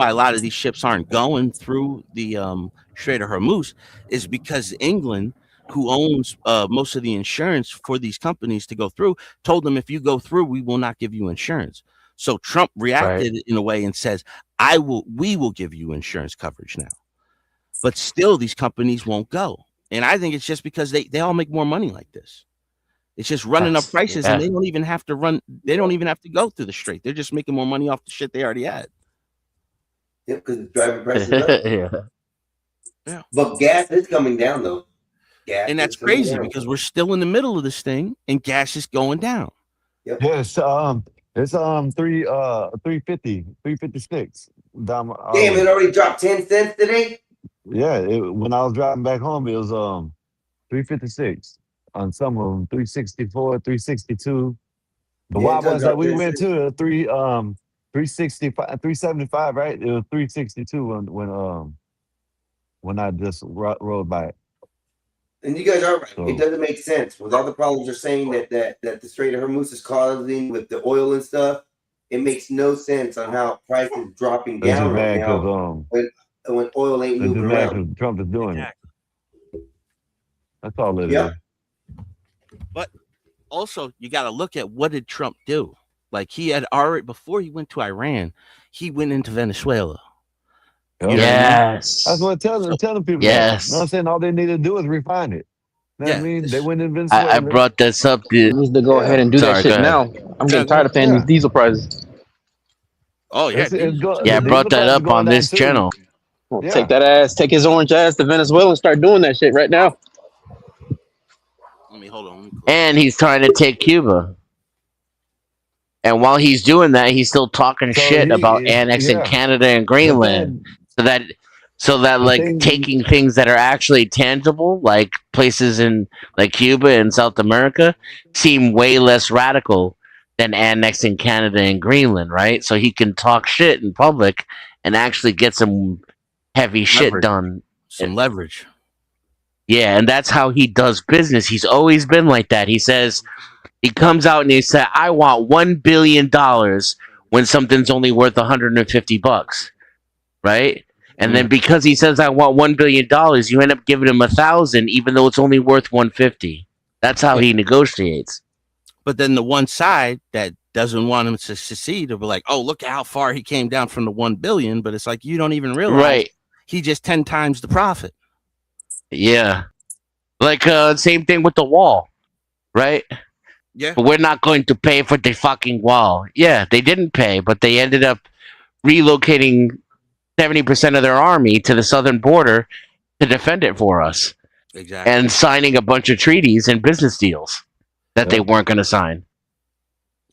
why a lot of these ships aren't going through the Strait of Hormuz is because England, who owns most of the insurance for these companies to go through, told them if you go through, we will not give you insurance. So Trump Right. reacted in a way and says, we will give you insurance coverage now. But still, these companies won't go. And I think it's just because they all make more money like this. It's just running up That's prices, and yeah. they don't even have to run. They don't even have to go through the strait. They're just making more money off the shit they already had. Yep, because it's driving prices up. Yeah. Yeah, But gas is coming down though. Gas and is that's coming crazy down. because we're still in the middle of this thing, and gas is going down. Yep. Yes, it's 350, 356. Damn, it already dropped 10 cents today. Yeah, when I was driving back home, it was 356 on some of them, 364, 362. The Yeah, it wild done ones that dropped we 10 went cents. to 365, 375, right? It was 362 when I just rode by it. And you guys are right. It So doesn't make sense with all the problems you're saying that the Strait of Hormuz is causing with the oil and stuff. It makes no sense on how price is dropping they're just down right mad because now when oil ain't they're just moving mad around. because Trump is doing it. Exactly. That's all it Yep. is. But also, you got to look at what did Trump do? Like he had already before he went to Iran, he went into Venezuela. You Yep. know what I mean? That's Yes. what So telling people that. You know what I'm Yes. saying? All they need to do is refine it. You know what I yeah, mean? They this went in I Venezuela. brought this up. Needs to go Yeah, ahead and do that Sorry, go shit ahead. now. I'm yeah, getting go tired ahead. of paying these yeah. diesel prices. Oh yeah, It's these go, Yeah, the I yeah, brought diesel that prices are up going on down this too. channel. Well, Yeah. take his orange ass to Venezuela and start doing that shit right now. let me hold on. Let me close And this. he's trying to take Cuba. And while he's doing that, he's still talking So shit about annexing yeah. Canada and The Greenland. thing, So that the like thing, taking things that are actually tangible, like places in like Cuba and South America, seem way less radical than annexing Canada and Greenland, right? So he can talk shit in public and actually get some heavy shit Leverage, done. some leverage. Yeah, and that's how he does business. He's always been like that. He says he comes out and he said, "I want $1 billion" when something's only worth $150, right? And then yeah. because he says, "I want $1 billion," you end up giving him 1,000, even though it's only worth 150. That's how Yeah, he negotiates. but then the one side that doesn't want him to succeed will be like, "Oh, look at how far he came down from the 1 billion." But it's like you don't even realize Right? he just 10 times the profit. Yeah. Like same thing with the wall, right? Yeah, But we're not going to pay for the fucking wall. Yeah, they didn't pay, but they ended up relocating 70% of their army to the southern border to defend it for us exactly. and signing a bunch of treaties and business deals that they Yep. weren't going to sign.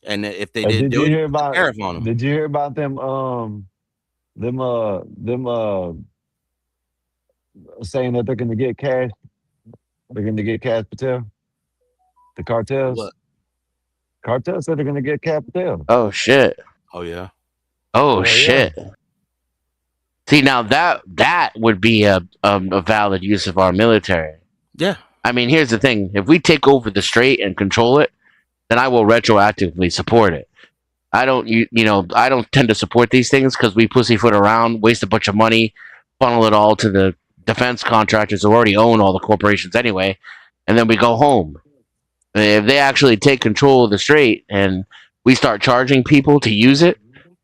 And if they And didn't did do you it, you hear put the about? tariff on them. Did you hear about them? Saying that they're going to get cash. They're going to get Cash Patel. The cartels. What? Cartels said they're going to get Cash Patel. Oh shit. Oh yeah, Oh Yeah, yeah. shit. See now that would be a valid use of our military. yeah. I mean, here's the thing: if we take over the strait and control it, then I will retroactively support it. I don't tend to support these things because we pussyfoot around, waste a bunch of money, funnel it all to the defense contractors who already own all the corporations anyway, and then we go home. If they actually take control of the strait and we start charging people to use it,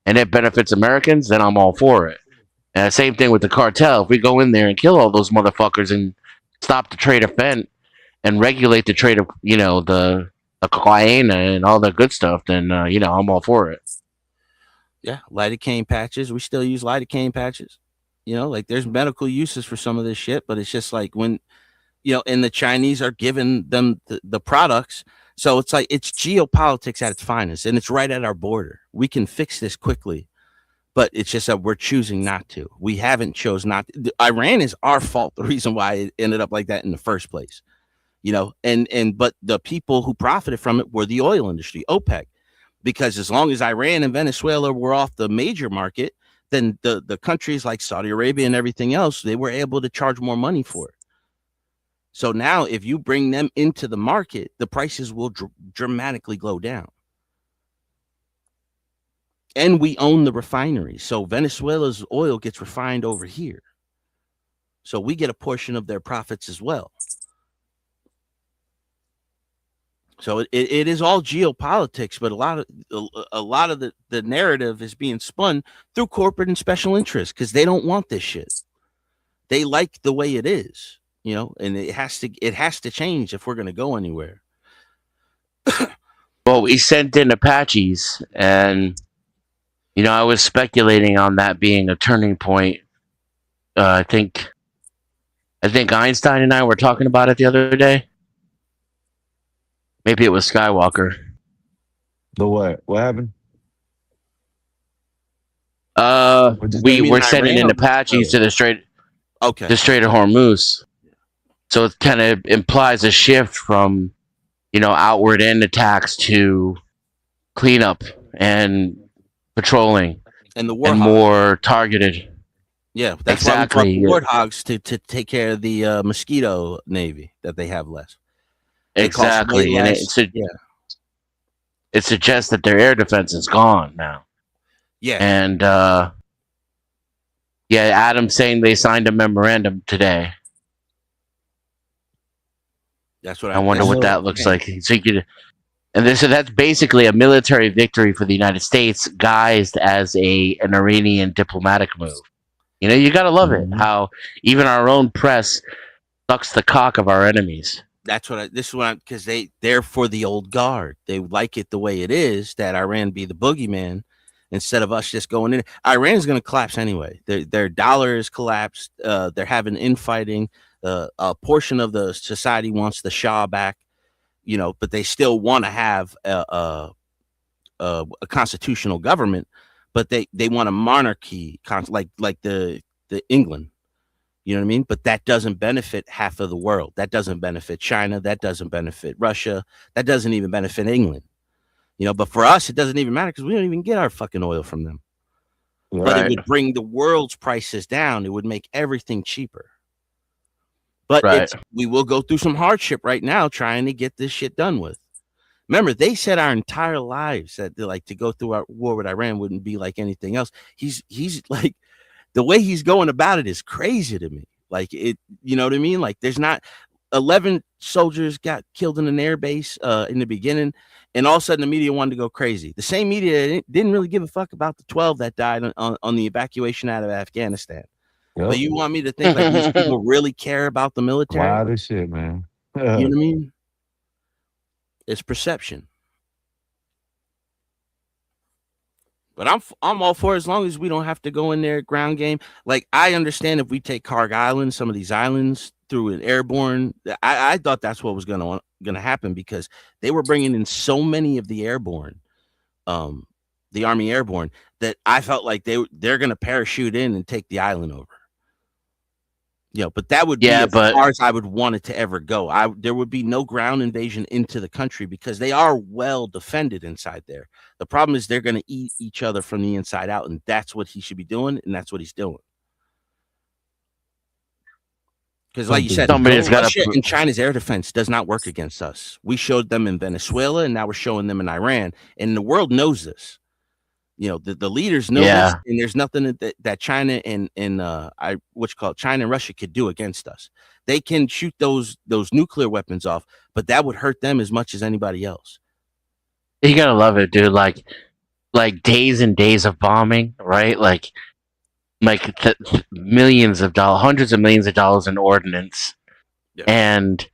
and it benefits Americans, then I'm all for it. And the same thing with the cartel. If we go in there and kill all those motherfuckers and stop the trade of fent and regulate the trade of the cocaine and all the good stuff, then I'm all for it. Yeah, lidocaine patches. We still use lidocaine patches. Like there's medical uses for some of this shit, but it's just like when and the Chinese are giving them the products. So it's like it's geopolitics at its finest, and it's right at our border. We can fix this quickly, but it's just that we're choosing not to. We haven't chose not to. Iran is our fault. The reason why it ended up like that in the first place, and but the people who profited from it were the oil industry, OPEC, because as long as Iran and Venezuela were off the major market, then the countries like Saudi Arabia and everything else, they were able to charge more money for it. So now, if you bring them into the market, the prices will dramatically go down. and we own the refinery. So Venezuela's oil gets refined over here. So we get a portion of their profits as well. So it is all geopolitics, but a lot of the narrative is being spun through corporate and special interests because they don't want this shit. They like the way it is, and it has to change if we're going to go anywhere. Well, we sent in Apaches, and I was speculating on that being a turning point. I think Einstein and I were talking about it the other day. Maybe it was Skywalker. The what? What happened? We were sending in Apaches to the Strait of Hormuz. So it kind of implies a shift from, outward end attacks to cleanup and patrolling and the and more targeted. Yeah, that's exactly. Why we brought warthogs to take care of the mosquito navy that they have less. Exactly, and it suggests that their air defense is gone now. Yeah, and Adam's saying they signed a memorandum today. That's what I wonder what that looks like. So that's basically a military victory for the United States, guised as an Iranian diplomatic move. You gotta love it how even our own press sucks the cock of our enemies. That's what because they're for the old guard. They like it the way it is, that Iran be the boogeyman instead of us just going in. Iran's going to collapse anyway. Their dollar is collapsed. They're having infighting. A portion of the society wants the Shah back, but they still want to have a constitutional government, but they want a monarchy, like the England. You know what I mean? But that doesn't benefit half of the world. That doesn't benefit China. That doesn't benefit Russia. That doesn't even benefit England. But for us, it doesn't even matter because we don't even get our fucking oil from them. Right. But it would bring the world's prices down. It would make everything cheaper. But we will go through some hardship right now trying to get this shit done with. Remember, they said our entire lives that to go through our war with Iran wouldn't be like anything else. He's like, the way he's going about it is crazy to me. Like it, you know what I mean? Like there's not 11 soldiers got killed in an air base in the beginning, and all of a sudden the media wanted to go crazy. The same media didn't really give a fuck about the 12 that died on the evacuation out of Afghanistan. Yep. But you want me to think like these people really care about the military? Wild as shit, man. You know what I mean? It's perception. But I'm all for it as long as we don't have to go in there ground game. Like I understand if we take Karg Island, some of these islands through an airborne. I thought that's what was gonna happen because they were bringing in so many of the airborne, the Army airborne, that I felt like they're gonna parachute in and take the island over. But that would be as far as I would want it to ever go. There would be no ground invasion into the country because they are well defended inside there. The problem is they're going to eat each other from the inside out, and that's what he should be doing, and that's what he's doing. Because like you said, Russia and China's air defense does not work against us. We showed them in Venezuela, and now we're showing them in Iran, and the world knows this. The leaders know this, and there's nothing that China and China and Russia could do against us. They can shoot those nuclear weapons off, but that would hurt them as much as anybody else. You gotta love it, dude. Like days and days of bombing, right? Like millions of dollars, hundreds of millions of dollars in ordnance, and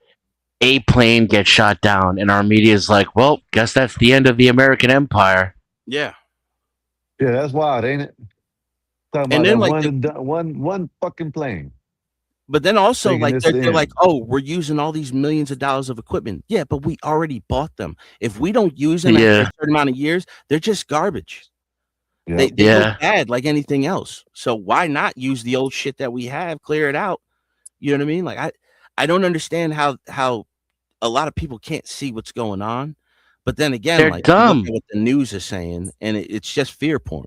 a plane gets shot down, and our media is like, "Well, guess that's the end of the American empire." Yeah. Yeah, that's wild, ain't it? Talking and about then one fucking plane. But then also they're like, oh, we're using all these millions of dollars of equipment. Yeah, but we already bought them. If we don't use them after a certain amount of years, they're just garbage. Yeah. They go bad like anything else. So why not use the old shit that we have, clear it out? You know what I mean? Like I don't understand how a lot of people can't see what's going on. But then again, they're dumb. Look at what the news is saying, and it's just fear porn.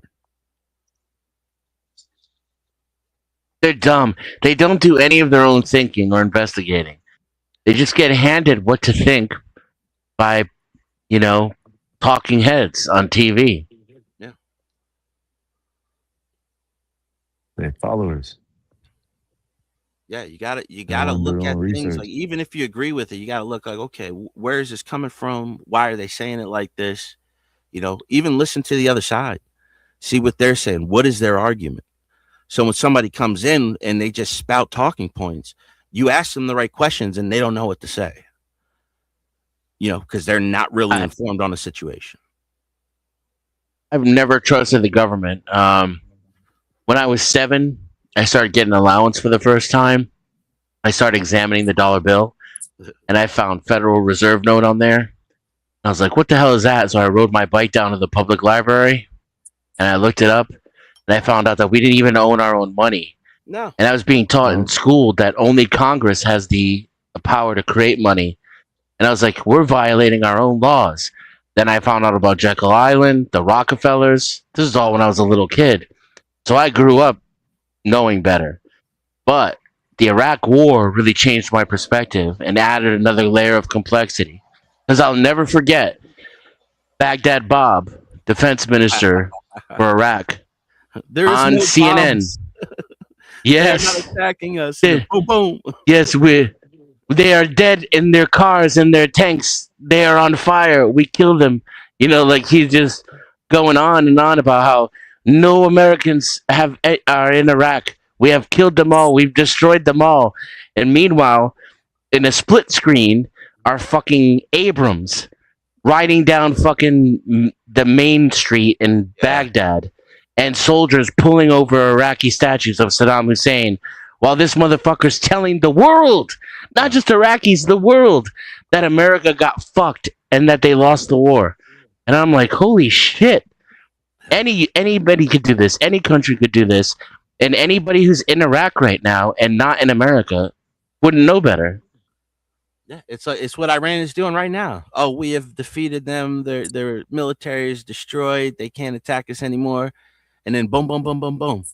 They're dumb. They don't do any of their own thinking or investigating. They just get handed what to think by, talking heads on TV. Yeah. Their followers. Yeah, you gotta They gotta want to do look their at own things like research. even if you agree with it, you gotta look like, okay, where is this coming from? Why are they saying it like this? You know, even listen to the other side, see what they're saying. What is their argument? So when somebody comes in and they just spout talking points, you ask them the right questions and they don't know what to say. You know, because they're not really informed on a situation. I've never trusted the government. When I was 7, I started getting allowance for the first time. I started examining the dollar bill, and I found Federal Reserve note on there. I was like, "What the hell is that?" So I rode my bike down to the public library, and I looked it up, and I found out that we didn't even own our own money. No. And I was being taught in No. school that only Congress has the power to create money. And I was like, we're violating our own laws. Then I found out about Jekyll Island, the Rockefellers. This is all when I was a little kid. So I grew up knowing better. But the Iraq War really changed my perspective and added another layer of complexity. Because I'll never forget Baghdad Bob, defense minister for Iraq, There is on no CNN. bombs. Yes. They're not attacking us. Yeah. Boom, boom. Yes, they are dead in their cars and their tanks. They are on fire. We killed them. You know, like he's just going on and on about how no Americans are in Iraq. We have killed them all. We've destroyed them all. And meanwhile, in a split screen, are fucking Abrams riding down fucking the main street in Baghdad, and soldiers pulling over Iraqi statues of Saddam Hussein, while this motherfucker's telling the world, not just Iraqis, the world, that America got fucked and that they lost the war. And I'm like, holy shit. Anybody could do this. Any country could do this. And anybody who's in Iraq right now and not in America wouldn't know better. Yeah, it's what Iran is doing right now. Oh, we have defeated them. Their military is destroyed. They can't attack us anymore. And then boom, boom, boom, boom, boom.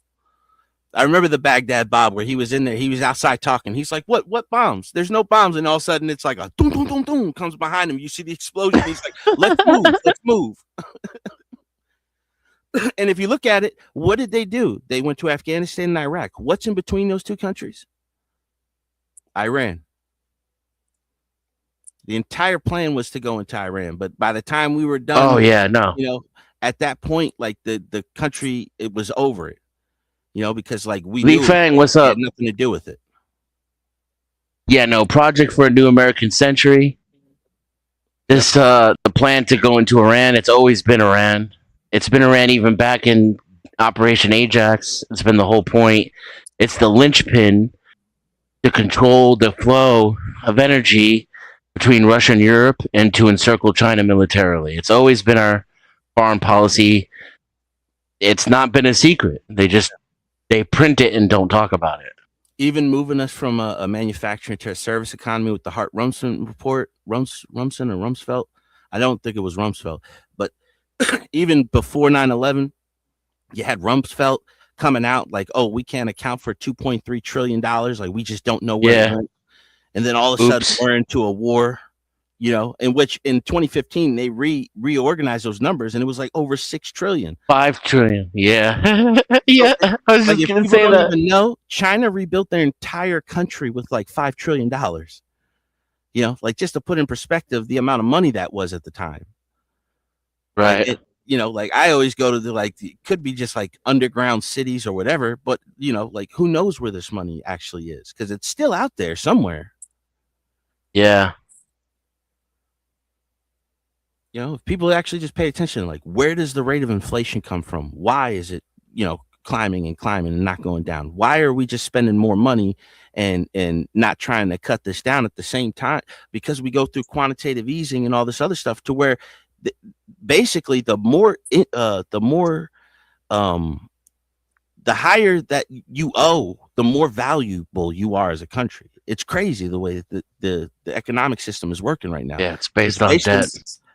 I remember the Baghdad Bob where he was in there. He was outside talking. He's like, "What bombs? There's no bombs." And all of a sudden, it's like a boom, boom, boom, boom comes behind him. You see the explosion. He's like, "Let's move. Let's move." And if you look at it, what did they do? They went to Afghanistan and Iraq. What's in between those two countries? Iran. The entire plan was to go into Iran, but by the time we were done, Oh, yeah, no. you know, at that point, like the country, it was over it. You know, because like we Lee knew Fang, what's it up? had nothing to do with it. Yeah, no, Project for a New American Century. This the plan to go into Iran, it's always been Iran. It's been Iran even back in Operation Ajax. It's been the whole point. It's the linchpin to control the flow of energy between Russia and Europe and to encircle China militarily. It's always been our foreign policy. It's not been a secret. They print it and don't talk about it. Even moving us from a manufacturing to a service economy with the Hart-Rumsfeld report, Rumsfeld or Rumsfeld. I don't think it was Rumsfeld, but even before 9/11, you had Rumsfeld coming out like, "Oh, we can't account for $2.3 trillion. Like we just don't know where it went." And then all of a sudden we're into a war, you know, in which in 2015 they reorganized those numbers and it was like over 6 trillion. 5 trillion. Yeah. Yeah. I was Like just if going to people say don't that. even know, China rebuilt their entire country with like $5 trillion. You know, like just to put in perspective the amount of money that was at the time. Right. Like you know, like I always go to it could be just like underground cities or whatever, but you know, like who knows where this money actually is because it's still out there somewhere. Yeah. You know, if people actually just pay attention, like where does the rate of inflation come from? Why is it, you know, climbing and not going down? Why are we just spending more money and not trying to cut this down at the same time? Because we go through quantitative easing and all this other stuff to where basically the higher that you owe, the more valuable you are as a country. It's crazy the way that the economic system is working right now. Yeah, it's based on debt.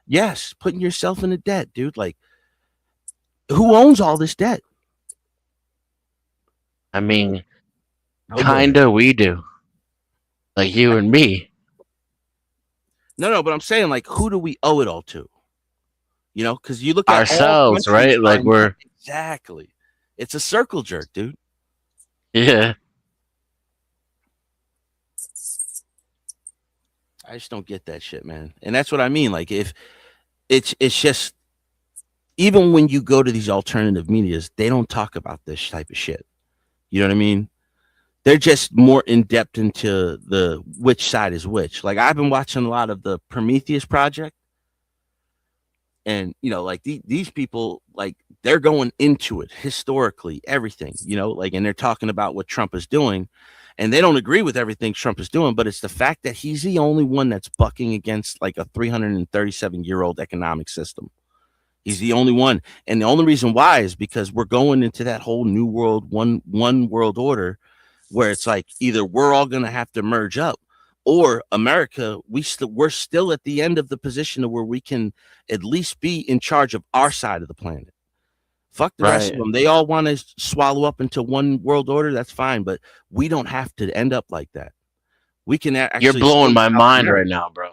Yes, putting yourself in a debt, dude. Like, who owns all this debt? I mean, kinda we do. Like you and me. No, but I'm saying, like, who do we owe it all to? You know, because you look at Ourselves, right? Like we're exactly. It's a circle jerk, dude. Yeah. I just don't get that shit, man. And that's what I mean. Like, if it's just, even when you go to these alternative medias, they don't talk about this type of shit. You know what I mean? They're just more in depth into the which side is which. Like, I've been watching a lot of the Prometheus Project, and like these people, like, they're going into it historically, everything, like, and they're talking about what Trump is doing, and they don't agree with everything Trump is doing, but it's the fact that he's the only one that's bucking against like a 337-year-old economic system. He's the only one, and the only reason why is because we're going into that whole new world, one world order, where it's like either we're all going to have to merge up, or America, we're still at the end of the position where we can at least be in charge of our side of the planet. Fuck the rest of them. They all want to swallow up into one world order. That's fine, but we don't have to end up like that. We can actually. You're blowing my mind right now, bro.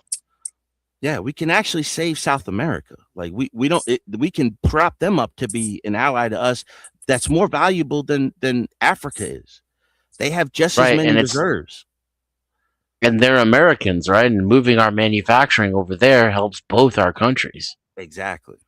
Yeah, we can actually save South America. Like, we can prop them up to be an ally to us that's more valuable than Africa is. They have just as many reserves. And they're Americans, right? And moving our manufacturing over there helps both our countries. Exactly.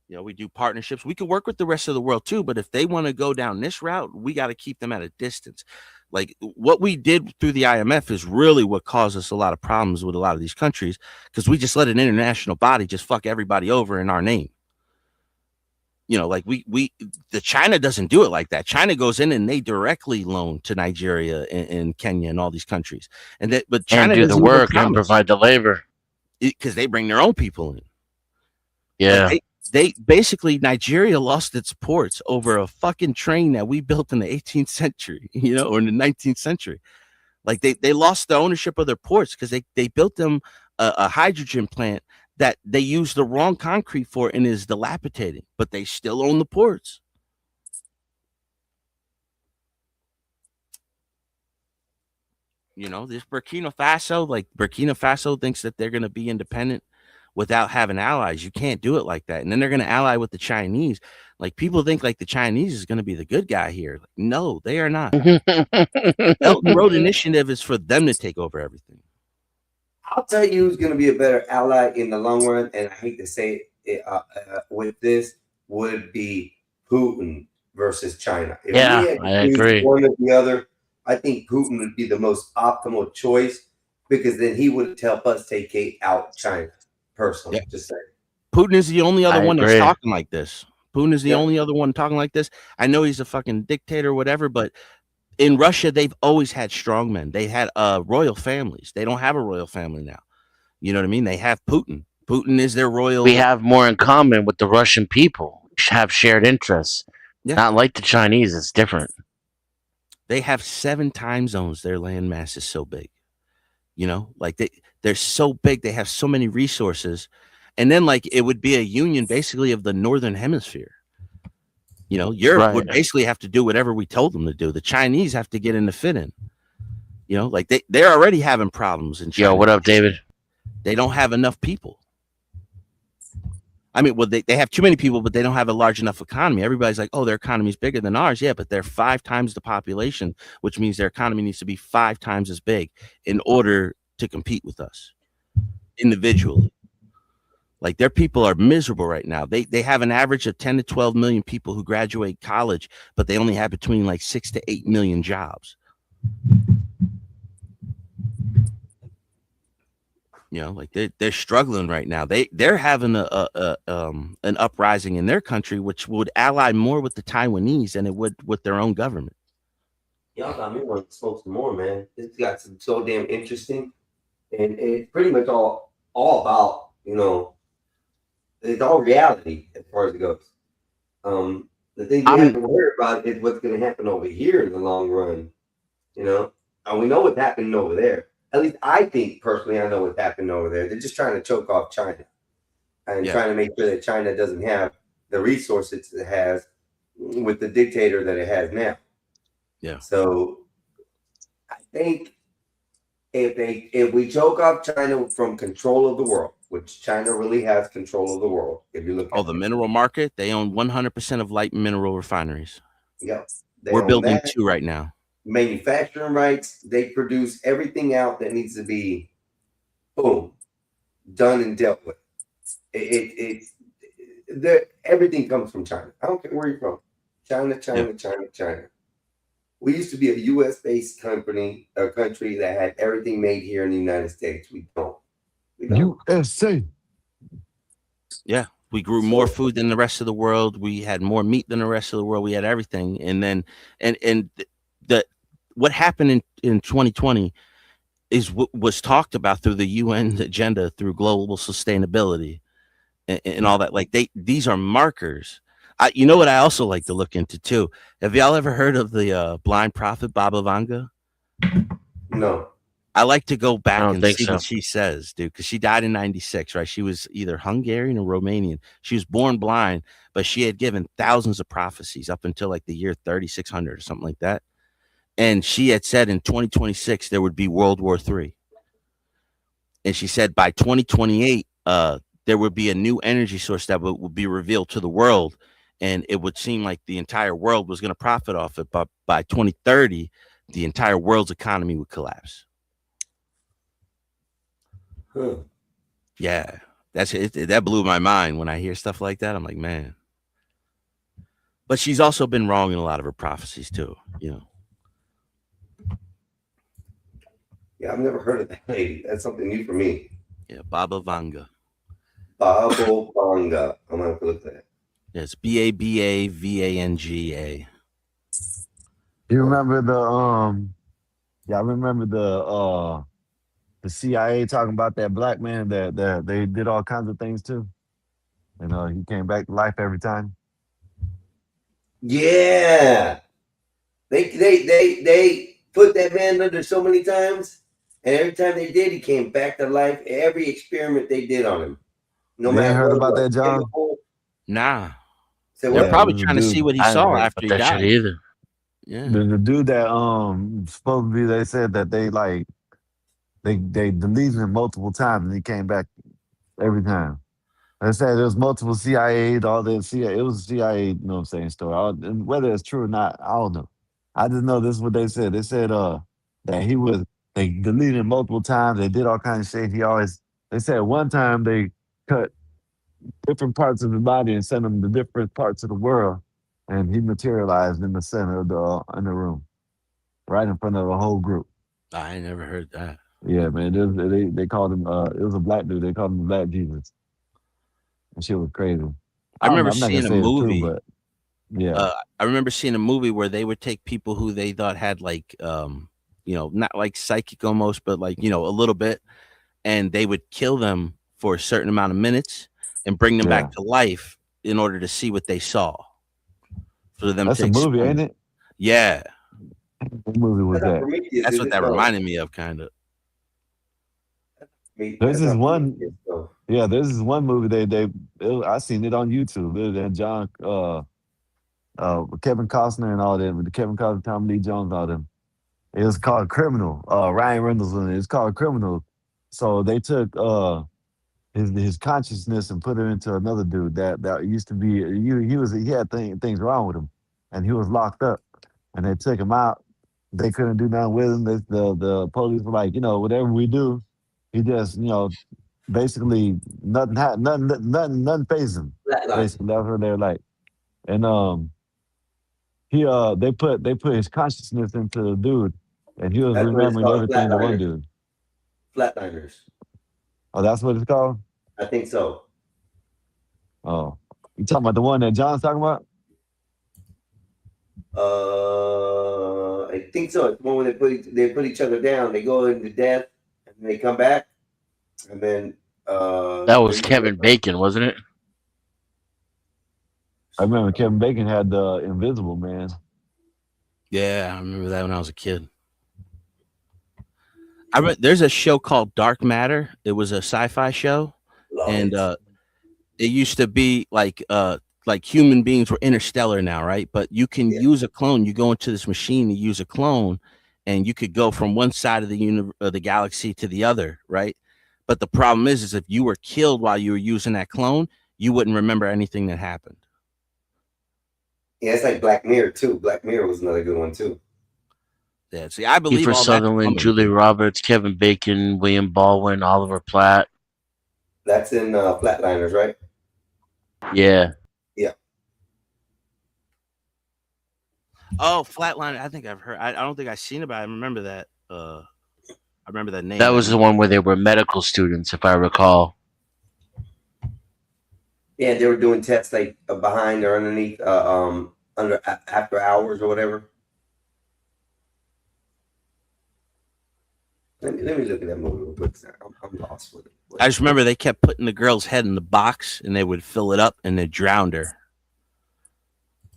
We do partnerships. We could work with the rest of the world too, but if they want to go down this route, we got to keep them at a distance. Like, what we did through the IMF is really what caused us a lot of problems with a lot of these countries, because we just let an international body just fuck everybody over in our name. Like, the China doesn't do it like that. China goes in and they directly loan to Nigeria and Kenya and all these countries, but China do the work and provide the labor, because they bring their own people in. Yeah. Like, they basically, Nigeria lost its ports over a fucking train that we built in the 18th century, or in the 19th century. Like, they lost the ownership of their ports because they built them a hydrogen plant that they use the wrong concrete for and is dilapidating, but they still own the ports. This Burkina Faso thinks that they're going to be independent without having allies. You can't do it like that. And then they're going to ally with the Chinese. Like, people think like the Chinese is going to be the good guy here. Like, no, they are not. Belt and Road Initiative is for them to take over everything. I'll tell you who's going to be a better ally in the long run, and I hate to say it with this, would be Putin versus China. If I agree. One or the other, I think Putin would be the most optimal choice, because then he would help us take out China. Personally, just saying. Putin is the only other one that's talking like this. Putin is the only other one talking like this. I know he's a fucking dictator or whatever, but in Russia, they've always had strongmen. They had royal families. They don't have a royal family now. You know what I mean? They have Putin. Putin is their royal. We have more in common with the Russian people. We have shared interests. Yeah. Not like the Chinese. It's different. They have 7 time zones. Their land mass is so big. Like, they're so big. They have so many resources. And then, like, it would be a union basically of the northern hemisphere. Europe would basically have to do whatever we told them to do. The Chinese have to get in the fit in. Like, they're already having problems in China. Yo, what up, David? They don't have enough people. I mean, well, they have too many people, but they don't have a large enough economy. Everybody's like, oh, their economy is bigger than ours. Yeah, but they're 5 times the population, which means their economy needs to be 5 times as big in order to compete with us individually. Like, their people are miserable right now. They have an average of 10 to 12 million people who graduate college, but they only have between like 6 to 8 million jobs. Like, they're struggling right now. They're having an uprising in their country, which would ally more with the Taiwanese than it would with their own government. Y'all got me wanting to smoke some more, man. This got some so damn interesting, and it's pretty much all about, it's all reality as far as it goes. The thing you have to worry about is what's going to happen over here in the long run. And we know what's happening over there. At least I think personally, I know what's happening over there. They're just trying to choke off China and trying to make sure that China doesn't have the resources it has with the dictator that it has now. Yeah. So I think if we choke off China from control of the world, which China really has control of the world, if you look at the mineral market, they own 100% of light mineral refineries. Yeah. They We're own building that. 2 right now. Manufacturing rights. They produce everything out that needs to be, boom, done and dealt with. Everything comes from China. I don't care where you're from. China. We used to be a U.S. based company, a country that had everything made here in the United States. We don't. USA. Yeah. We grew more food than the rest of the world. We had more meat than the rest of the world. We had everything. And then, and the what happened in 2020 is what was talked about through the UN agenda, through global sustainability and all that. Like these are markers. You know what I also like to look into too? Have y'all ever heard of the blind prophet Baba Vanga? No. I like to go I back don't and think see so. what she says, dude, because she died in 96, right? She was either Hungarian or Romanian. She was born blind, but she had given thousands of prophecies up until like the year 3600 or something like that. And she had said in 2026 there would be World War III. And she said by 2028, there would be a new energy source that would be revealed to the world. And it would seem like the entire world was going to profit off it. But by 2030, the entire world's economy would collapse. Huh. Yeah, that's it. That blew my mind when I hear stuff like that. I'm like, man. But she's also been wrong in a lot of her prophecies too, you know. Yeah, I've never heard of that lady. That's something new for me. Yeah, Baba Vanga. Babo Vanga. I'm gonna have to look at that. Yes, BABAVANGA. You remember yeah, I remember the CIA talking about that black man that they did all kinds of things to. And he came back to life every time. Yeah. They put that man under so many times, and every time they did, he came back to life. Every experiment they did on him, no You ain't matter heard what it about was. that, John? Chemical. Nah. Say They're what? probably there's a trying to see dude. what he I haven't saw heard after about he that died. shit either. Yeah. There's a dude that supposed to be. They said that they deleted him multiple times, and he came back every time. They said there was multiple CIA, all the CIA. It was CIA, you know what I'm saying, story. And whether it's true or not, I don't know. I just know this is what they said. They said that they deleted him multiple times. They did all kinds of shit. They said one time they cut different parts of his body and sent him to different parts of the world, and he materialized in the center of in the room, right in front of the whole group. I ain't never heard that. Yeah, man. They called him. It was a black dude. They called him Black Jesus. And shit was crazy. I I don't know. remember I'm not gonna seeing a say it's true, movie. but yeah, I remember seeing a movie where they would take people who they thought had like not like psychic almost, but like, a little bit, and they would kill them for a certain amount of minutes and bring them yeah. back to life in order to see what they saw. For them That's to a movie, explain. ain't it? Yeah. What movie was That's not that? Prometheus, That's is what it? that No. reminded me of, kind of. There's That's this not one. Prometheus, no. Yeah, there's this one movie I seen it on YouTube. And John, Kevin Costner and all them, with Kevin Costner, Tommy Lee Jones, all them. It was called Criminal. Ryan Reynolds in it. It's called Criminal. So they took his consciousness and put it into another dude that used to be he had things wrong with him, and he was locked up, and they took him out. They couldn't do nothing with him. The police were like, whatever we do, he just basically nothing fazed him. Flatline. Basically, that's what they're like, and they put his consciousness into the dude, and he was That's what it's remembering called, everything to one flatliners. dude. Flatliners. Oh, that's what it's called. I think so. Oh, you talking about the one that John's talking about? I think so. It's one where they put each other down. They go into death, and then they come back, and then That was Kevin Bacon, wasn't it? I remember Kevin Bacon had the Invisible Man. Yeah, I remember that when I was a kid. There's a show called Dark Matter. It was a sci-fi show, and it used to be like human beings were interstellar now, right? But you can use a clone. You go into this machine, you use a clone, and you could go from one side of the galaxy to the other, right? But the problem is if you were killed while you were using that clone, you wouldn't remember anything that happened. Yeah, it's like Black Mirror too. Black Mirror was another good one too. Yeah, see, I believe Kiefer all that's Sutherland, coming. Julia Roberts, Kevin Bacon, William Baldwin, Oliver Platt. That's in Flatliners, right? Yeah, Oh, Flatline. I think I've heard. I don't think I've seen it, but I remember that. I remember that name. that was the one where they were medical students, if I recall. Yeah, they were doing tests like behind or underneath, after hours or whatever. Let me look at that movie real quick. I'm lost with it. I just remember they kept putting the girl's head in the box, and they would fill it up, and they drowned her.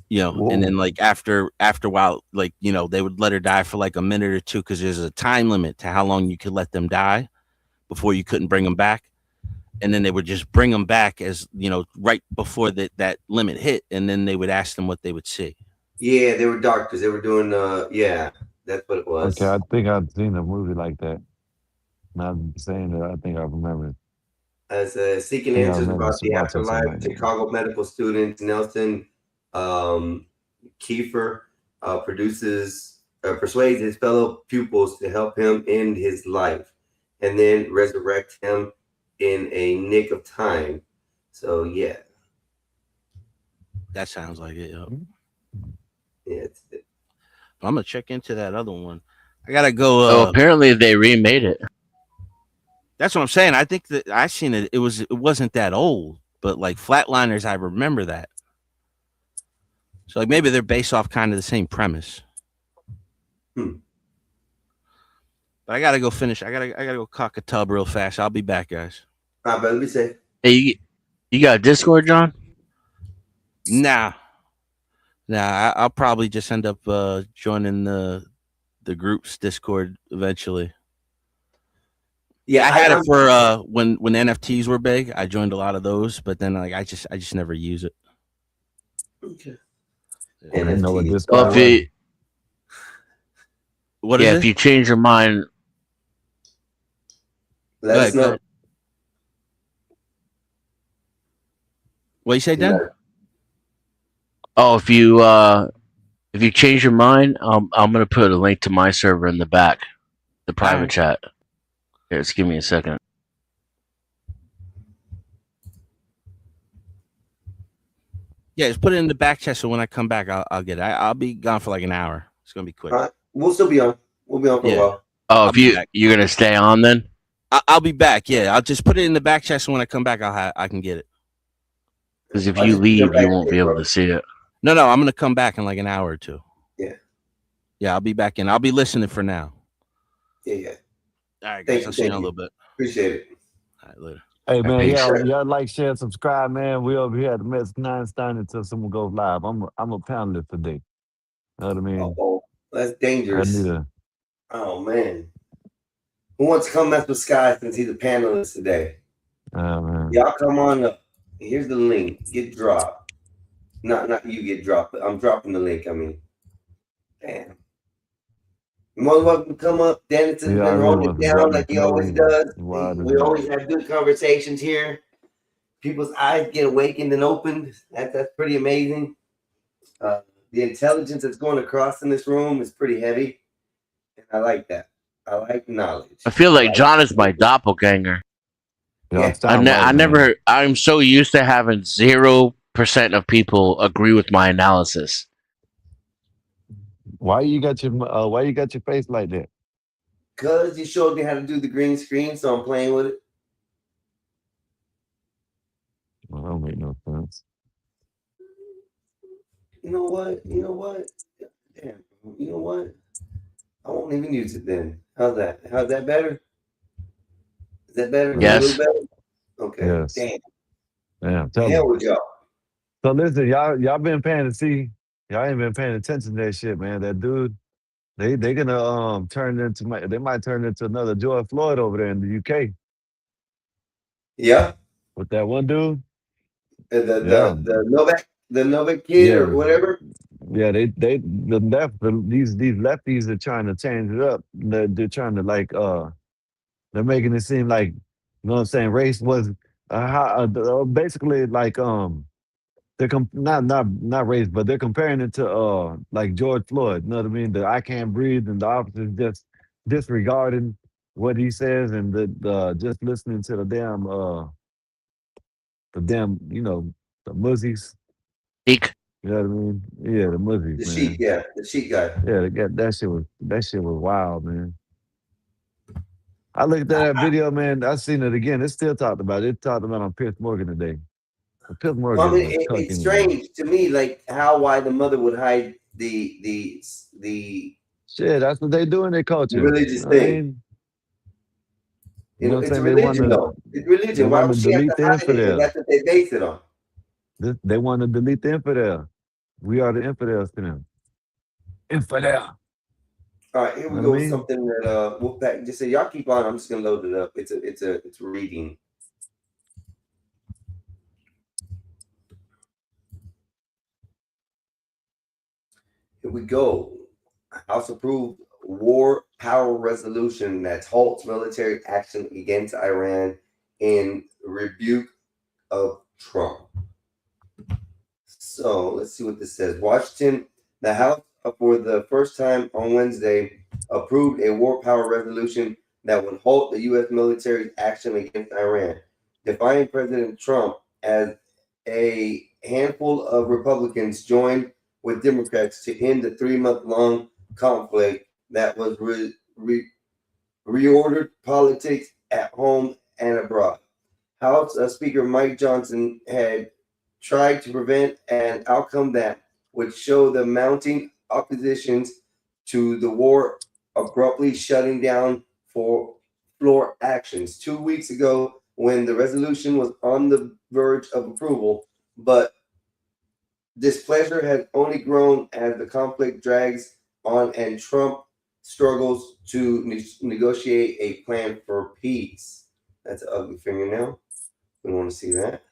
You know, Whoa. and then like after a while, like they would let her die for like a minute or two because there's a time limit to how long you could let them die before you couldn't bring them back. And then they would just bring them back as right before that limit hit, and then they would ask them what they would see. Yeah, they were doctors. They were doing yeah, that's what it was. Okay, I think I've seen a movie like that. Now that you're saying that, I think I remember it. As seeking Yeah, I answers remember about the watching something afterlife, like that. Chicago medical student Nelson Kiefer persuades his fellow pupils to help him end his life and then resurrect him in a nick of time. So yeah, That sounds like it. Yo. yeah. I'm gonna check into that other one. I gotta go. Oh, apparently they remade it. That's what I'm saying. I think that I seen it. It wasn't that old, but like Flatliners, I remember that. So like maybe they're based off kind of the same premise. But I gotta go finish. I gotta go cock a tub real fast. I'll be back, guys. All right, brother, be safe. Hey, you got Discord, John? Nah. I'll probably just end up joining the group's Discord eventually. Yeah, I had it for when NFTs were big. I joined a lot of those, but then like I just never use it. Okay. I didn't know what NFT. this Well, was. What is yeah, it? if you change your mind, Let us know. What you say, Dan? oh, if you change your mind, I'm gonna put a link to my server in the back, the private Alright. chat. Here, just give me a second. Yeah, just put it in the back chat so when I come back, I'll get it. I'll be gone for like an hour. It's gonna be quick. All right. We'll still be on. We'll be on for Yeah. a while. Oh, I'll if be back. you're gonna stay on then? I'll be back. Yeah, I'll just put it in the back chat so when I come back, I can get it. Because if I'll you just leave, jump back you won't in, be able bro. to see it. No, I'm gonna come back in like an hour or two. Yeah. Yeah, I'll be back in. I'll be listening for now. Yeah. All right, guys. I'll see you in a little bit. Appreciate it. All right, later. Hey man, Peace. y'all like, share, subscribe, man. We over here at the Mets 9 Stein until someone goes live. I'm a panelist today. Know what I mean? Oh, that's I dangerous. need a Oh man. Who wants to come mess with Sky since he's a panelist today? man. Y'all come on up. Here's the link. Get dropped. Not you get dropped, but I'm dropping the link. I mean, damn. You're more than welcome to come up. Dennis has Yeah, I been really holding want it to down drop like this he always movie. does. Why does We it- always have good conversations here. People's eyes get awakened and opened. That's pretty amazing. The intelligence that's going across in this room is pretty heavy. And I like that. I like knowledge. I feel like John is my doppelganger. Y'all Yeah. sound right, man. I'm so used to having 0% of people agree with my analysis. Why you got your face like that? Because you showed me how to do the green screen, so I'm playing with it. Well, that don't make no sense. You know what? Damn. You know what? I won't even use it then. How's that? How's that better? Is that better? Yes. A little better? Okay. Yes. Damn. Damn, tell Hell me. with y'all. So listen, y'all been paying to see. Y'all ain't been paying attention to that shit, man. That dude, they gonna they might turn into another George Floyd over there in the UK Yeah. with that one dude. The Novak kid Yeah. or whatever. Yeah, these lefties are trying to change it up. They're trying to they're making it seem like, you know what I'm saying, race was basically like they're not race, but they're comparing it to like George Floyd. You know what I mean? The I can't breathe, and the officers just disregarding what he says, and the just listening to the damn the muzzies. Eek. You know what I mean? Yeah, the muzzies, The sheik, man. yeah, the sheik guy. Yeah, that shit was wild, man. I looked at that video, man. I seen it again. It still talked about it. It talked about on Pierce Morgan today. Pierce Well, I Morgan mean, is a it's cucking. strange to me, like why the mother would hide the Shit, that's what they do in their culture. You religious know what I thing. mean? You You know know, what I'm it's saying? a religion though. It's They religion. Why want would to she have delete to the hide it if infidel. that's what they base it on? They want to delete the infidel. We are the infidels to them. Infidel. All right, here You we know go what I with mean? something that Wolfpack just said. Y'all keep on. I'm just gonna load it up. It's a reading. Here we go. House approved war power resolution that halts military action against Iran in rebuke of Trump. So let's see what this says. Washington, the House, for the first time on Wednesday, approved a war power resolution that would halt the U.S. military's action against Iran, defining President Trump as a handful of Republicans joined with Democrats to end the 3-month-long conflict that was reordered politics at home and abroad. House Speaker Mike Johnson had tried to prevent an outcome that would show the mounting oppositions to the war abruptly shutting down for floor actions 2 weeks ago when the resolution was on the verge of approval, but displeasure has only grown as the conflict drags on and Trump struggles to negotiate a plan for peace. That's an ugly fingernail. We want to see that.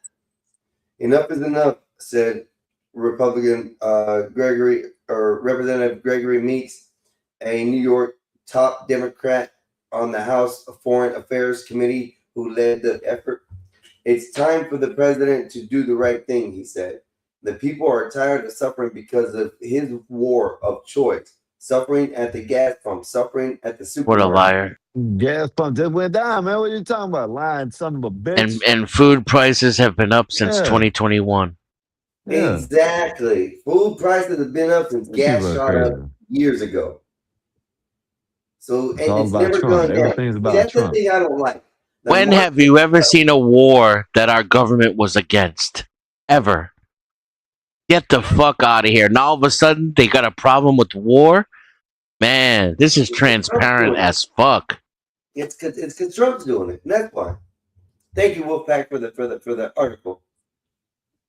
Enough is enough, said Republican Representative Gregory Meeks, a New York top Democrat on the House Foreign Affairs Committee who led the effort. It's time for the president to do the right thing, he said. The people are tired of suffering because of his war of choice, suffering at the gas pump, suffering at the What a supermarket. liar. Gas pump just went down, man. What you talking about? Lying son of a And bitch. and food prices have been up since Yeah, 2021. yeah. Exactly. Food prices have been up since These people gas are shot up crazy. years ago. So, and It's all it's about never Trump. gone down. Everything's See, about that's the Trump. thing I don't like. The When have market, you ever seen a war that our government was against? Ever. Get the fuck out of here. Now all of a sudden they got a problem with war? Man, this is it's 'cause Trump's transparent doing it. as fuck. It's because Trump's doing it. And that's why. Thank you, Wolfpack, for the article.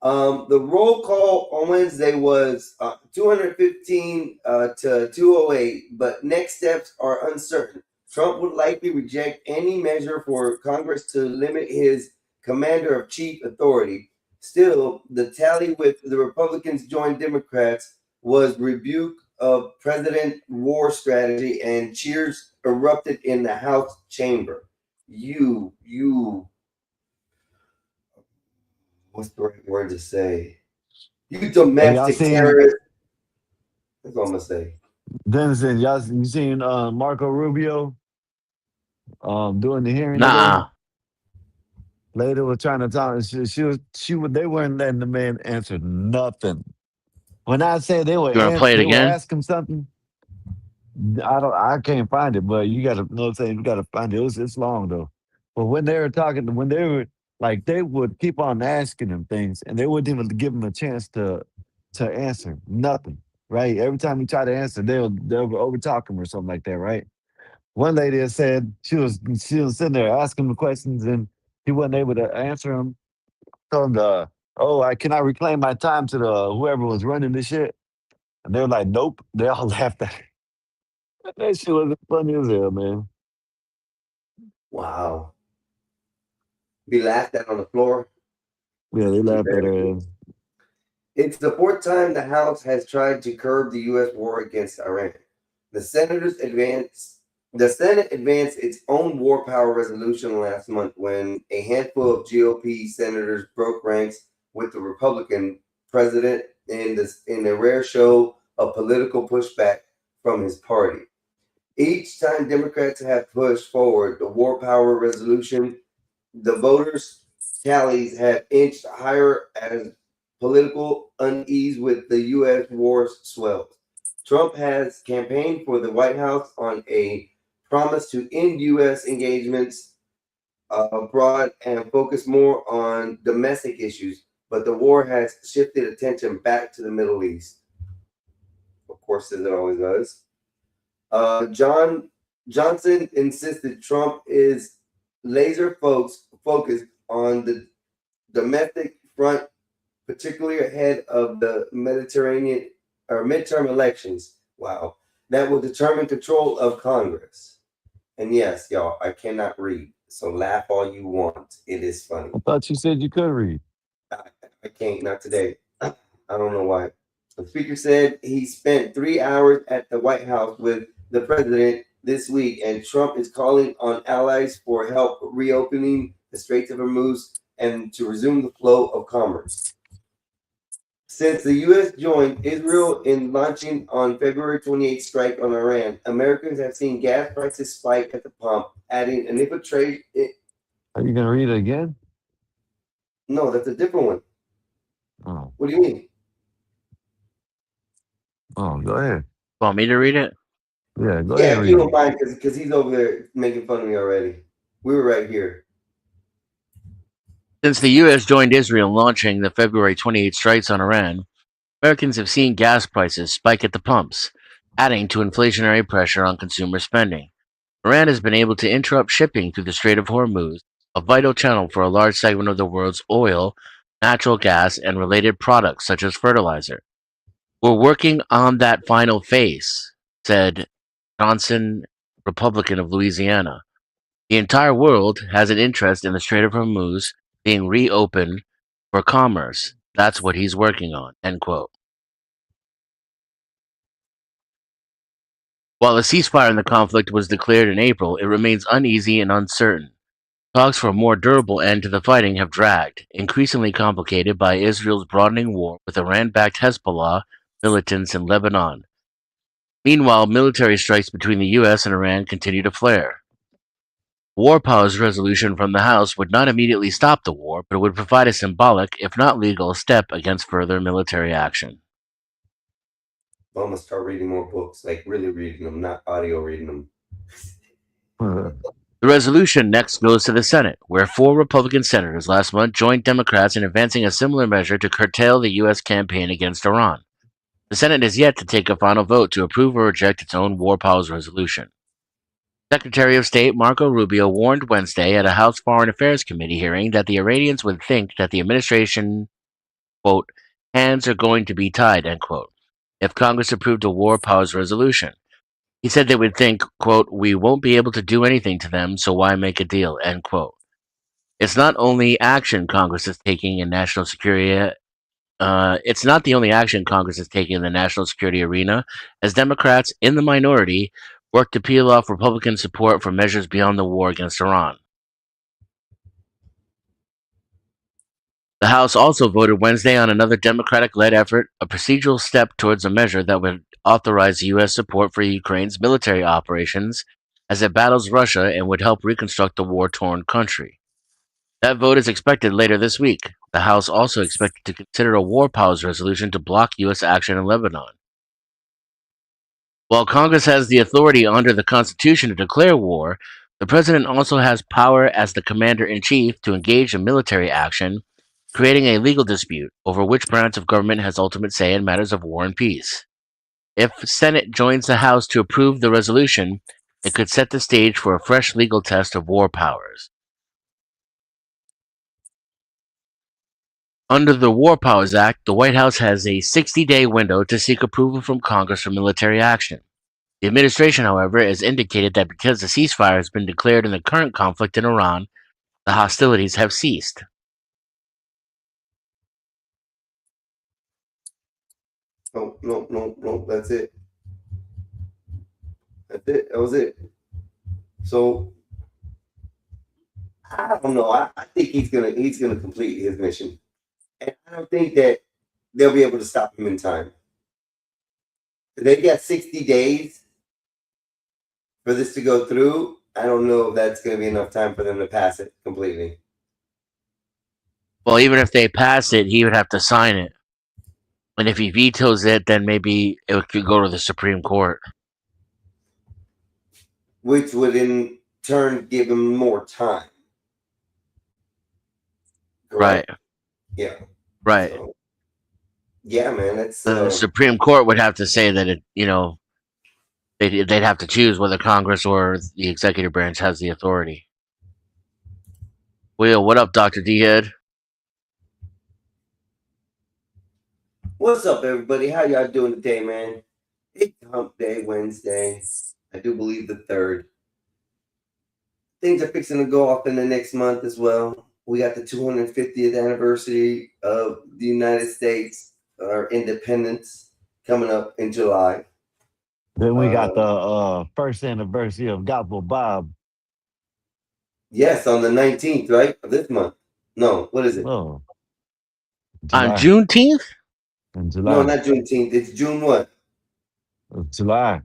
The roll call on Wednesday was 215 to 208, but next steps are uncertain. Trump would likely reject any measure for Congress to limit his commander of chief authority. Still, the tally with the Republicans joined Democrats was rebuke of President war strategy and cheers erupted in the House chamber. You what's the right word to say? You Hey, y'all domestic seen terrorist. That's what I'm gonna say. Denison? You seen Marco Rubio doing the hearing today? Nah. Lady was trying to talk. They weren't letting the man answer nothing. When I say You wanna play it they were again? asking something, I can't find it, but you gotta know what I'm saying, you gotta find it. It's long though. But when they were talking, when they were like they would keep on asking him things and they wouldn't even give him a chance to answer nothing. Right? Every time he tried to answer, they'll over talk him or something like that, right? One lady had said she was sitting there asking him questions and he wasn't able to answer them. Told him oh, I cannot reclaim my time to the whoever was running this shit. And they were like, nope. They all laughed at her. That shit was funny as hell, man. Wow. Be laughed at on the floor. Yeah, they laughed at her. It's the fourth time the House has tried to curb the U.S. war against Iran. The senators advanced. The Senate advanced its own war power resolution last month when a handful of GOP senators broke ranks with the Republican president in a rare show of political pushback from his party. Each time Democrats have pushed forward the war power resolution, the voters' tallies have inched higher as political unease with the U.S. war swells. Trump has campaigned for the White House on a promise to end U.S. engagements abroad and focus more on domestic issues, but the war has shifted attention back to the Middle East. Of course, as it always does. Johnson insisted Trump is laser focused on the domestic front, particularly ahead of the Mediterranean or midterm elections. Wow, that will determine control of Congress. And yes, y'all, I cannot read, so laugh all you want. It is funny. I thought you said you could read. I can't, not today. I don't know why. The speaker said he spent 3 hours at the White House with the president this week, and Trump is calling on allies for help reopening the Straits of Hormuz and to resume the flow of commerce. Since the U.S. joined Israel in launching on February 28th strike on Iran, Americans have seen gas prices spike at the pump, adding an infiltrate. Are you gonna read it again? No, that's a different one. Oh, What do you mean? go ahead. Want me to read it? Yeah, go Yeah, ahead. if Read you don't it. mind, because he's over there making fun of me already. We were right here. Since the U.S. joined Israel in launching the February 28 strikes on Iran, Americans have seen gas prices spike at the pumps, adding to inflationary pressure on consumer spending. Iran has been able to interrupt shipping through the Strait of Hormuz, a vital channel for a large segment of the world's oil, natural gas, and related products such as fertilizer. We're working on that final phase, said Johnson, Republican of Louisiana. The entire world has an interest in the Strait of Hormuz being reopened for commerce. That's what he's working on. End quote. While a ceasefire in the conflict was declared in April, it remains uneasy and uncertain. Talks for a more durable end to the fighting have dragged, increasingly complicated by Israel's broadening war with Iran-backed Hezbollah militants in Lebanon. Meanwhile, military strikes between the U.S. and Iran continue to flare. War powers resolution from the House would not immediately stop the war, but it would provide a symbolic, if not legal, step against further military action. I'm gonna start reading more books, like really reading them, not audio reading them. The resolution next goes to the Senate, where 4 Republican senators last month joined Democrats in advancing a similar measure to curtail the U.S. campaign against Iran. The Senate is yet to take a final vote to approve or reject its own war powers resolution. Secretary of State Marco Rubio warned Wednesday at a House Foreign Affairs Committee hearing that the Iranians would think that the administration, quote, hands are going to be tied, end quote, if Congress approved a war powers resolution. He said they would think, quote, we won't be able to do anything to them, so why make a deal, end quote. It's not only action Congress is taking in national security. It's not the only action Congress is taking in the national security arena, as Democrats in the minority work to peel off Republican support for measures beyond the war against Iran. The House also voted Wednesday on another Democratic-led effort, a procedural step towards a measure that would authorize U.S. support for Ukraine's military operations as it battles Russia and would help reconstruct the war-torn country. That vote is expected later this week. The House also expected to consider a war powers resolution to block U.S. action in Lebanon. While Congress has the authority under the Constitution to declare war, the President also has power as the Commander-in-Chief to engage in military action, creating a legal dispute over which branch of government has ultimate say in matters of war and peace. If Senate joins the House to approve the resolution, it could set the stage for a fresh legal test of war powers. Under the War Powers Act, the White House has a 60-day window to seek approval from Congress for military action. The administration, however, has indicated that because the ceasefire has been declared in the current conflict in Iran, the hostilities have ceased. No, that's it. That's it. That was it. So I don't know. I think he's gonna complete his mission. And I don't think that they'll be able to stop him in time. They got 60 days for this to go through. I don't know if that's going to be enough time for them to pass it completely. Well, even if they pass it, he would have to sign it. And if he vetoes it, then maybe it could go to the Supreme Court. Which would in turn give him more time. Correct? Right. Yeah. Right. So, yeah, man. That's The Supreme Court would have to say that they'd have to choose whether Congress or the executive branch has the authority. Will, what up, Dr. D-Head? What's up, everybody? How y'all doing today, man? It's Hump Day, Wednesday. I do believe the 3rd. Things are fixing to go off in the next month as well. We got the 250th anniversary of the United States, our independence, coming up in July. Then we got the first anniversary of Gospel Bob. Yes, on the 19th, right? Of this month. No, what is it? Oh, On Juneteenth? In July. No, not Juneteenth. It's June what? July.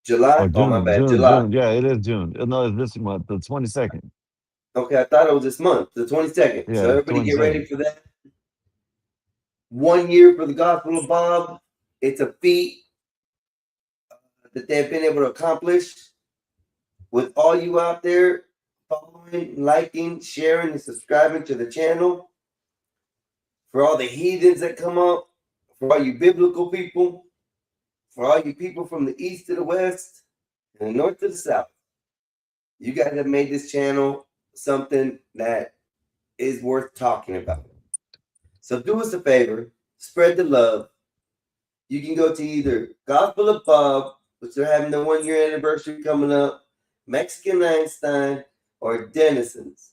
July? Or June, Oh, my bad. June, July. June. Yeah, it is June. No, it's this month, the 22nd. Okay, I thought it was this month, the 22nd. Yeah, So everybody get 22nd. ready for that. 1 year for the Gospel of Bob. It's a feat that they've been able to accomplish with all you out there following, liking, sharing, and subscribing to the channel. For all the heathens that come up, for all you biblical people, for all you people from the east to the west, and the north to the south. You guys have made this channel something that is worth talking about. So do us a favor, spread the love. You can go to either Gospel of Bob, which they're having the 1 year anniversary coming up, Mexican Einstein, or Denizens.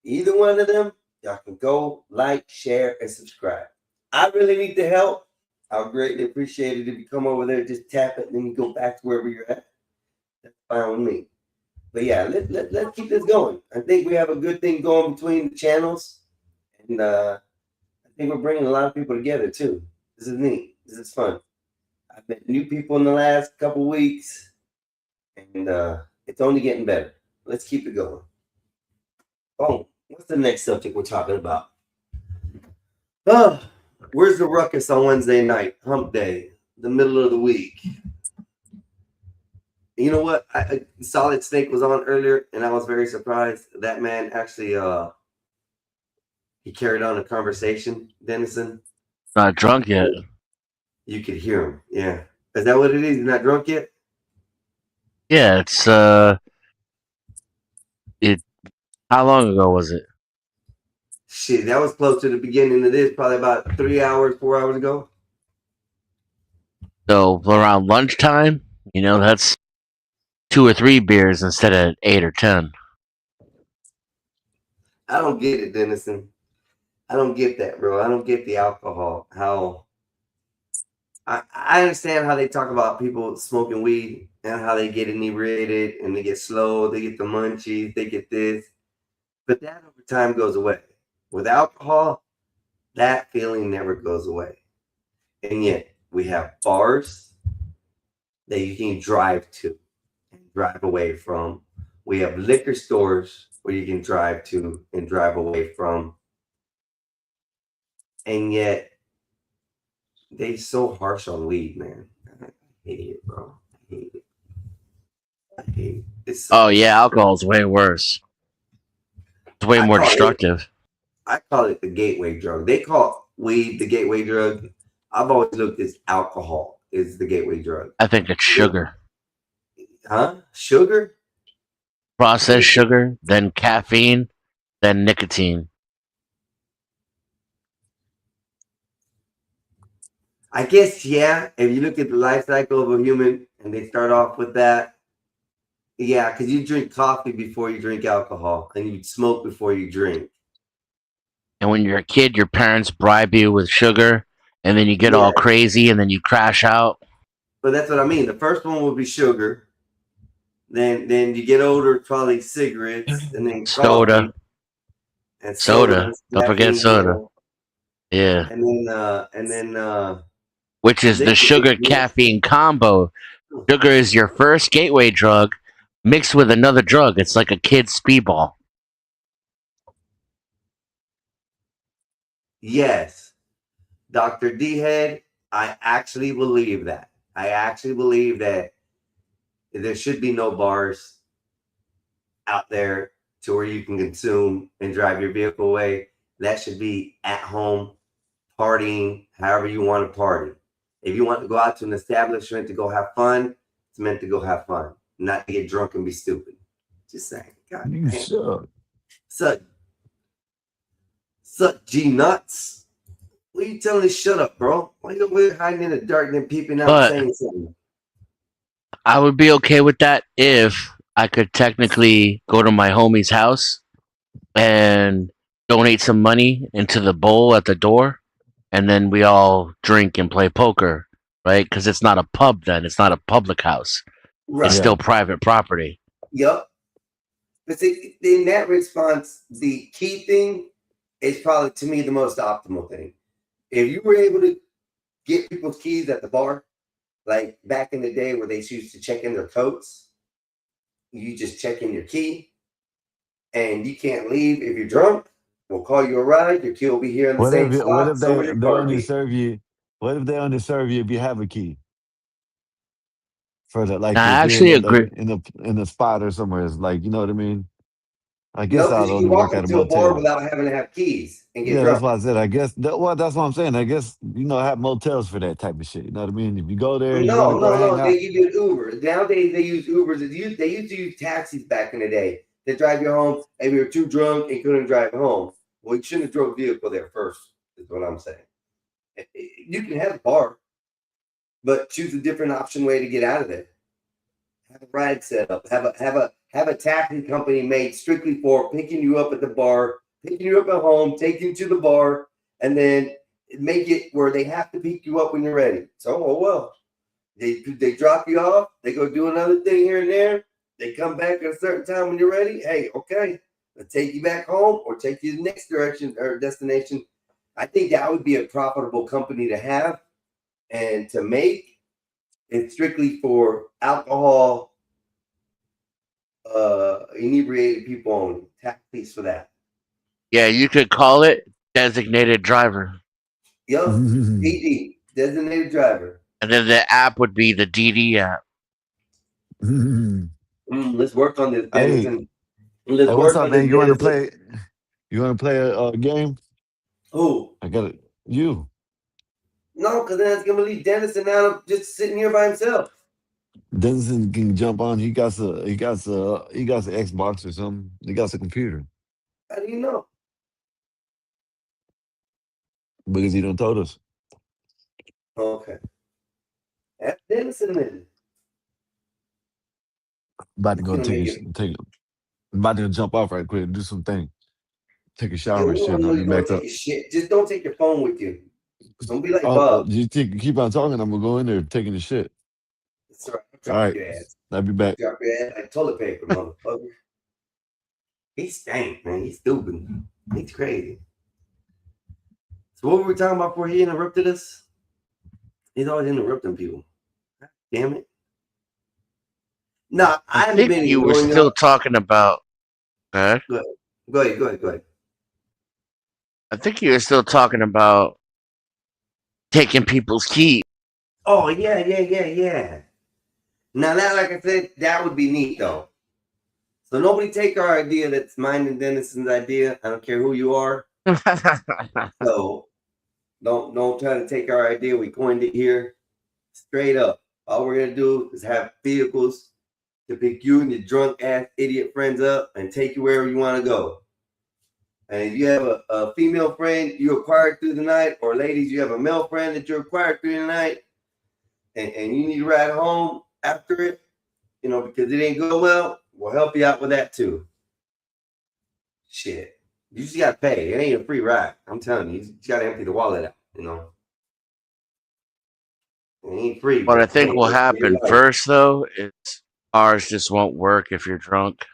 Either one of them, y'all can go, like, share, and subscribe. I really need the help. I'll greatly appreciate it if you come over there, just tap it, and then you go back to wherever you're at. That's fine with me. But yeah, let's keep this going. I think we have a good thing going between the channels. And I think we're bringing a lot of people together, too. This is neat. This is fun. I've met new people in the last couple weeks. And it's only getting better. Let's keep it going. Oh, what's the next subject we're talking about? Oh, where's the ruckus on Wednesday night? Hump Day, the middle of the week. You know what? Solid Snake was on earlier, and I was very surprised. That man actually, he carried on a conversation, Denison. Not drunk yet. You could hear him. Yeah. Is that what it is? He's not drunk yet? Yeah, it's how long ago was it? Shit, that was close to the beginning of this, probably about 3 hours, 4 hours ago. So around lunchtime, that's 2 or 3 beers instead of 8 or 10. I don't get it, Denison. I don't get that, bro. I don't get the alcohol. How I understand how they talk about people smoking weed and how they get inebriated and they get slow, they get the munchies, they get this. But that over time goes away. With alcohol, that feeling never goes away. And yet we have bars that you can drive to and drive away from. We have liquor stores where you can drive to and drive away from. And yet they so harsh on weed, man. I hate it, bro. I hate it. I hate it. Oh yeah, alcohol's way worse. It's way more destructive. I call it the gateway drug. They call weed the gateway drug. I've always looked at alcohol is the gateway drug. I think it's sugar. Huh? Sugar? Processed sugar, then caffeine, then nicotine. I guess, yeah. If you look at the life cycle of a human and they start off with that, yeah, because you drink coffee before you drink alcohol and you smoke before you drink. And when you're a kid, your parents bribe you with sugar, and then you get all crazy, and then you crash out. But that's what I mean. The first one will be sugar. Then you get older, probably cigarettes, and then soda. And soda. Don't forget soda. Yeah. and then Which is the sugar caffeine combo. Sugar is your first gateway drug mixed with another drug. It's like a kid's speedball. Yes, Dr. D Head, I actually believe that. I actually believe that there should be no bars out there to where you can consume and drive your vehicle away. That should be at home, partying, however you want to party. If you want to go out to an establishment to go have fun, it's meant to go have fun, not to get drunk and be stupid. Just saying. God You damn. sure? Suck G nuts. What are you telling me? Shut up, bro. Why you over here hiding in the dark and then peeping out But- and saying something? I would be okay with that if I could technically go to my homie's house and donate some money into the bowl at the door, and then we all drink and play poker, right? Because it's not a pub then. It's not a public house. Right. It's still private property. Yep. But see, in that response, the key thing is probably to me the most optimal thing. If you were able to get people's keys at the bar, like back in the day where they used to check in their coats, you just check in your key and you can't leave if you're drunk. We'll call you a ride. Your key will be here in the What same if spot. what if So will they your they car only key. serve you? What if they only serve you if you have a key? For the like Now, I if you're actually agree. in a spot or somewhere, it's like you know what I mean. I No, guess I'd because you only can walk work at a into a bar motel. without having to have keys and get Yeah, that's drunk. why I said. I guess well, that's what I'm saying. I guess have motels for that type of shit. You know what I mean? If you go there, you want to go hang No. out. They give you an Uber. Nowadays, they use Ubers. They used to use taxis back in the day. They drive you home. Maybe you're too drunk and couldn't drive home. Well, you shouldn't have drove a vehicle there first, is what I'm saying. You can have a bar, but choose a different option way to get out of there. Have a ride set up. Have a taxi company made strictly for picking you up at the bar, picking you up at home, taking you to the bar, and then make it where they have to pick you up when you're ready. So, oh well, they drop you off. They go do another thing here and there. They come back at a certain time when you're ready. Hey, okay, they'll take you back home or take you to the next direction or destination. I think that would be a profitable company to have and to make. It's strictly for alcohol, inebriated people only. Taxis for that. Yeah, you could call it designated driver. Yup. DD, designated driver. And then the app would be the DD app. Let's work on this, Hey, Dennison. Let's hey, what's work up, on man? this, You want to Dennison. play? You want to play a game? Who? I got it. You. No, because then it's gonna leave Dennison out of just sitting here by himself. Denison can jump on. He got the Xbox or something. He got the computer How do you know? because he done told us. Okay. That's Dennison then. About to He's go gonna make it. about to jump off right quick and do something. Take a Yeah, shower and we shit, all and know I'll be you're gonna back take up. your shit. Just don't take your phone with you. Don't be like Oh, Bob. keep on talking. I'm gonna go in there taking the shit. It's all right. All Drop right, your ass. I'll be back. Drop your ass like toilet paper, motherfucker. He stank, man. He's stupid. He's crazy. So what were we talking about before he interrupted us? He's always interrupting people. God damn it. Nah, I I haven't think been you were ignoring still y'all. talking about. Go ahead. I think you were still talking about taking people's keys. Oh, yeah. Now that, like I said, that would be neat though. So nobody take our idea that's mine and Dennison's idea. I don't care who you are. So don't try to take our idea. We coined it here. Straight up. All we're gonna do is have vehicles to pick you and your drunk ass idiot friends up and take you wherever you want to go. And if you have a female friend you acquired through the night, or ladies, you have a male friend that you acquired through the night, and you need to ride home after it, because it didn't go well, we'll help you out with that too. Shit. You just gotta pay. It ain't a free ride. I'm telling you, you just gotta empty the wallet out, It ain't free. What I but think hey, will it's happen free life. first, though, is ours just won't work if you're drunk.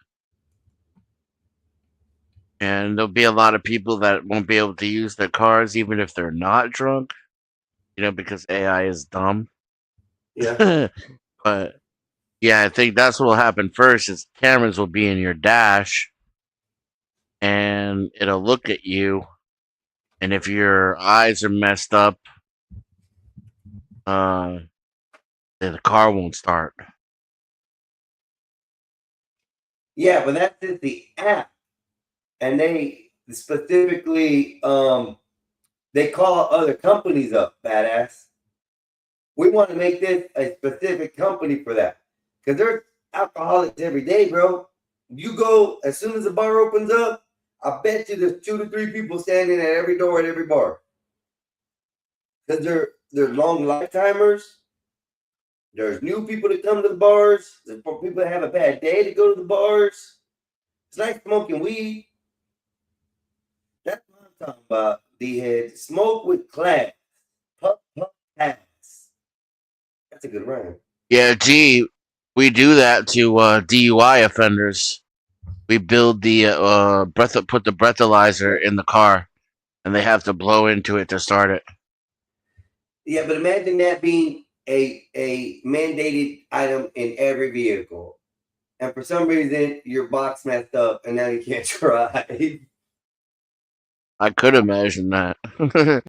And there'll be a lot of people that won't be able to use their cars even if they're not drunk, because AI is dumb. Yeah. But yeah, I think that's what will happen first is cameras will be in your dash and it'll look at you, and if your eyes are messed up, uh then the car won't start. Yeah, but that's just the app. And they specifically they call other companies up, badass. We want to make this a specific company for that. Because there's alcoholics every day, bro. You go as soon as the bar opens up, I bet you there's 2 to 3 people standing at every door at every bar. Because they're long lifetimers. There's new people that come to the bars. There's people that have a bad day to go to the bars. It's like smoking weed. That's what I'm talking about, D-head. Smoke with class. Puff, puff, pass. That's a good rhyme. Yeah, gee, we do that to DUI offenders. We build the put the breathalyzer in the car, and they have to blow into it to start it. Yeah, but imagine that being a mandated item in every vehicle. And for some reason, your box messed up and now you can't drive. I could imagine that. That'd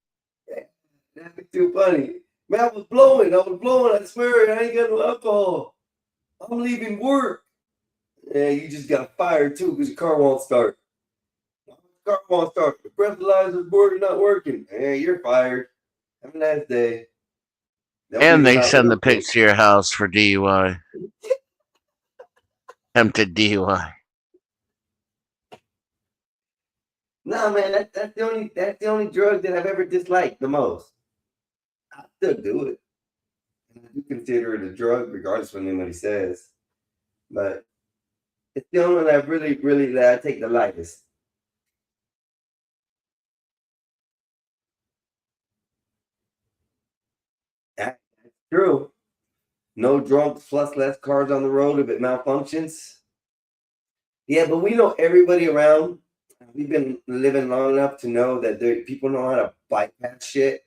be too funny. Man, I was blowing. I swear, I ain't got no alcohol. I'm leaving work. Yeah, you just got fired too because your car won't start. Car won't start. The breathalyzer's board not working. Hey, you're fired. Have a nice day. They'll And figure it they out send real the quick. pics to your house for DUI. Attempted DUI. No, man, that's the only drug that I've ever disliked the most. I still do it. And I do consider it a drug, regardless of what anybody says. But it's the only one that that I take the lightest. That's true. No drunks plus less cars on the road if it malfunctions. Yeah, but we know everybody around. We've been living long enough to know that people know how to bypass shit.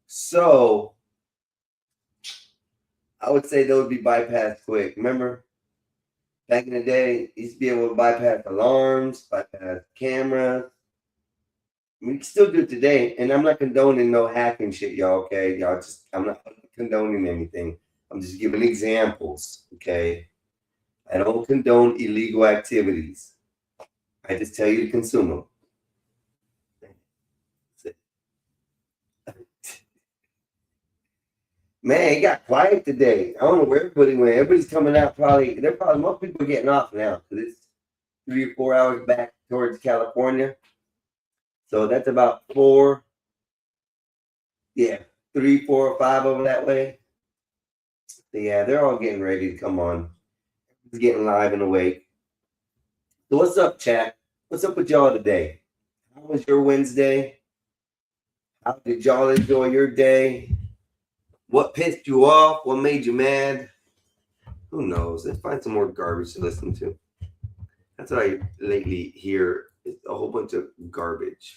So I would say those would be bypassed quick. Remember, back in the day, you used to be able to bypass alarms, bypass cameras. We can still do it today, and I'm not condoning no hacking shit, y'all. Okay, I'm not condoning anything. I'm just giving examples. Okay, I don't condone illegal activities. I just tell you to consume them. Man, it got quiet today. I don't know where everybody went. Everybody's coming out. Most people are getting off now because it's 3 or 4 hours back towards California. So that's about 4. Yeah, 3, 4, 5 over that way. So yeah, they're all getting ready to come on. It's getting live and awake. So what's up, chat? What's up with y'all today? How was your Wednesday? How did y'all enjoy your day? What pissed you off? What made you mad? Who knows? Let's find some more garbage to listen to. That's what I lately hear. It's a whole bunch of garbage.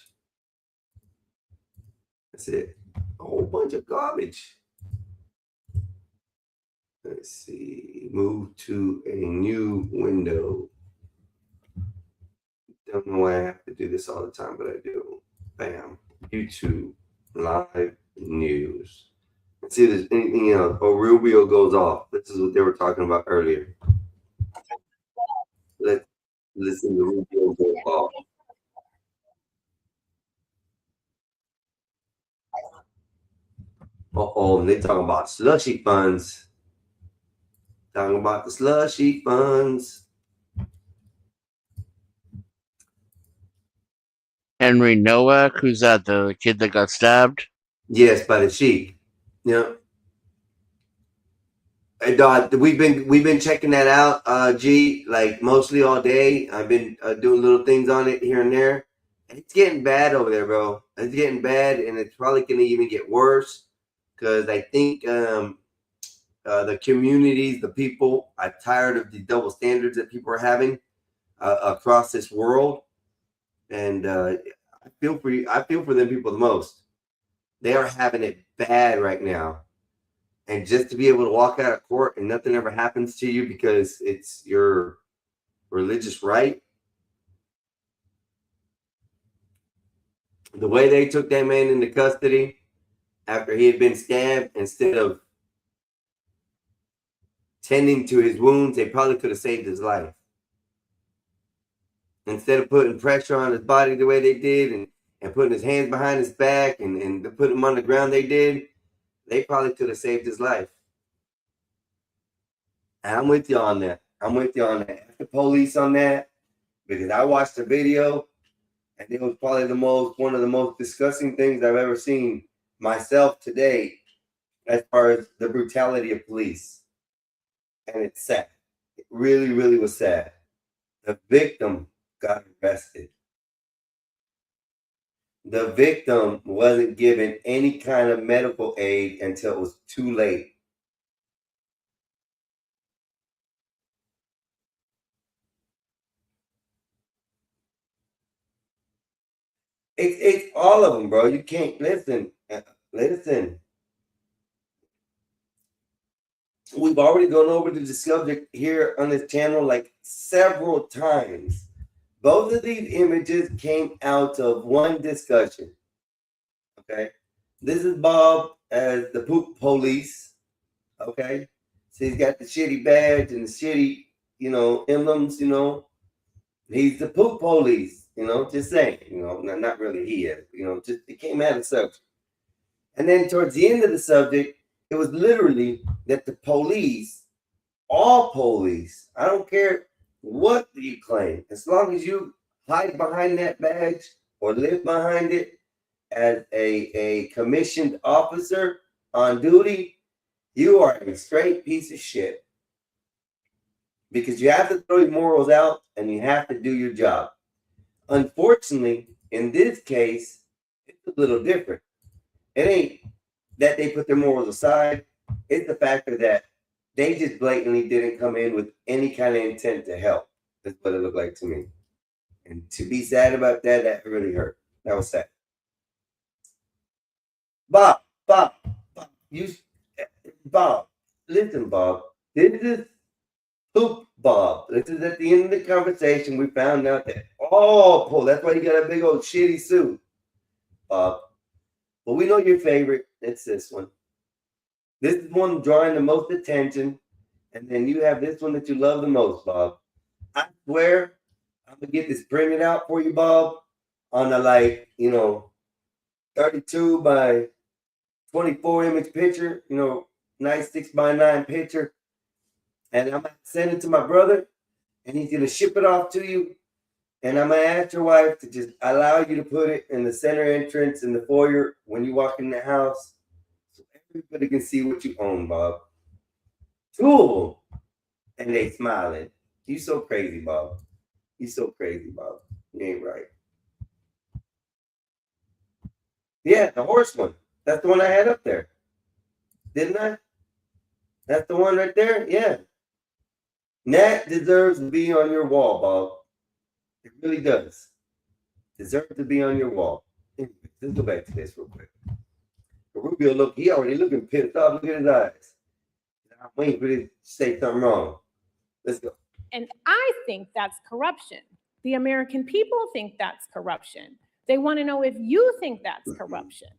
That's it. A whole bunch of garbage. Let's see. Move to a new window. Don't know why I have to do this all the time, but I do. Bam. YouTube live news. Let's see if there's anything else. Oh, Rubio goes off. This is what they were talking about earlier. Let's listen to Rubio go off. Uh-oh, and they talking about slushy funds. Talking about the slushy funds. Henry Nowak, who's that? The kid that got stabbed? Yes, by the sheik. Yeah. And we've been checking that out, G, like mostly all day. I've been doing little things on it here and there. It's getting bad over there, bro. It's getting bad, and it's probably going to even get worse because I think the communities, the people, are tired of the double standards that people are having across this world. And I feel for you. I feel for them people the most. They are having it bad right now. And just to be able to walk out of court and nothing ever happens to you because it's your religious right. The way they took that man into custody after he had been stabbed, instead of tending to his wounds, they probably could have saved his life. Instead of putting pressure on his body the way they did and putting his hands behind his back and putting him on the ground they did, they probably could have saved his life. And I'm with you on that. I'm with you on that. The police on that, because I watched the video and it was probably one of the most disgusting things I've ever seen myself today as far as the brutality of police. And it's sad. It really, really was sad. The victim got arrested. The victim wasn't given any kind of medical aid until it was too late. It's all of them, bro. You can't listen. We've already gone over the subject here on this channel like several times. Both of these images came out of one discussion. Okay. This is Bob as the poop police. Okay. So he's got the shitty badge and the shitty, emblems, He's the poop police, just saying, not really he is, just it came out of subject. And then towards the end of the subject, it was literally that the police, all police, I don't care what you claim, as long as you hide behind that badge or live behind it as a commissioned officer on duty, you are a straight piece of shit. Because you have to throw your morals out and you have to do your job. Unfortunately, in this case, it's a little different. It ain't that they put their morals aside. It's the factor that they just blatantly didn't come in with any kind of intent to help. That's what it looked like to me. And to be sad about that, that really hurt. That was sad. Bob, listen, Bob. This is Poop Bob. This is at the end of the conversation. We found out that that's why you got a big old shitty suit, Bob. But we know your favorite. It's this one. This is one drawing the most attention. And then you have this one that you love the most, Bob. I swear, I'm going to get this printed out for you, Bob, on a 32 by 24 image picture, nice 6x9 picture. And I'm going to send it to my brother, and he's going to ship it off to you. And I'm going to ask your wife to just allow you to put it in the center entrance in the foyer when you walk in the house, so everybody can see what you own, Bob. 2 of them. And they smiling. You so crazy, Bob. You so crazy, Bob. You ain't right. Yeah, the horse one. That's the one I had up there. Didn't I? That's the one right there? Yeah. That deserves to be on your wall, Bob. It really does. Deserves to be on your wall. Anyway, let's go back to this real quick. Rubio, he already looking pissed off. Look at his eyes. I'm waiting for this to say something wrong. Let's go. And I think that's corruption. The American people think that's corruption. They want to know if you think that's corruption.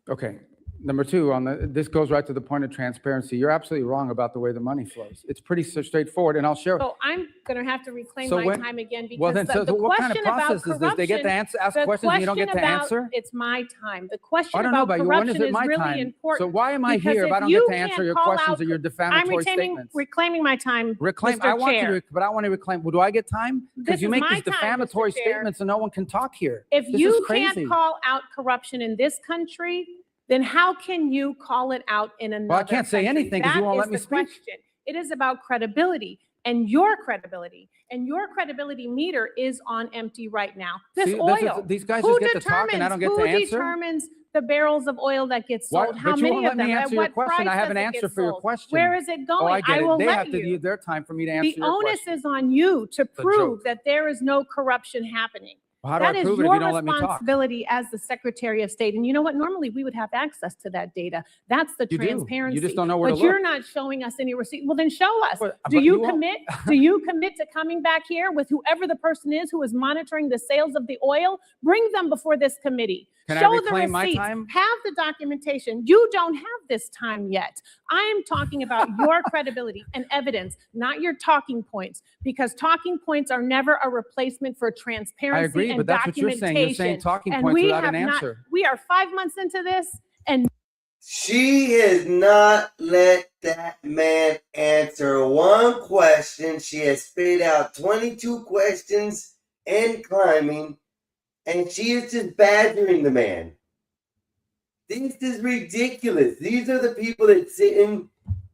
Okay. Number 2, this goes right to the point of transparency. You're absolutely wrong about the way the money flows. It's pretty straightforward, and I'll share. So I'm going to have to reclaim So my when- time again because Well, then, the what kind of question about process is this? They get to corruption, ask the questions and you don't get to question about- answer? It's my time. The question I don't know about about you. When is corruption it is my really time? important. So why am I because here if if I don't you get to answer can't your call questions out or your I'm defamatory statements? reclaiming my time, Reclaim. Mr. I want Chair. you to, but I want to reclaim. Well, do I get time? This Because you is make my these time, Mr. defamatory Chair. statements and no one can talk here. If This is you crazy. can't call out corruption in this country, then how can you call it out in another Well, I can't say country? anything 'cause you That won't is let me the speak. question. It is about credibility and your credibility. And your credibility meter is on empty right now. This See, oil. these guys Who just get to talk and I don't get to who answer. determines the barrels of oil that get Why- sold? How but you many won't of let me them? At answer your what question. price I have does an it answer get for your sold? question. Where is it going? Oh, I get will it. They let have to you. use their time for me to answer The your onus question. is on you to a prove joke. that there is no corruption happening. Well, how do I That is prove it if your you don't let me talk? responsibility as the Secretary of State. And you know what? Normally, we would have access to that data. That's the You do. You transparency. just don't know where to But you're look. not showing us any receipt. Well, then show us. But Do you you won't. commit? Do you commit to coming back here with whoever the person is who is monitoring the sales of the oil? Bring them before this committee. Can I Show the reclaim my receipts. time? Have the documentation. You don't have this time yet. I'm talking about your credibility and evidence, not your talking points, because talking points are never a replacement for transparency I agree, and but that's what you're saying. You're saying documentation. talking And points we without have an not, answer. we are 5 months into this, and She has not let that man answer one question. She has spit out 22 questions and climbing, and she is just badgering the man. This is ridiculous. These are the people that sit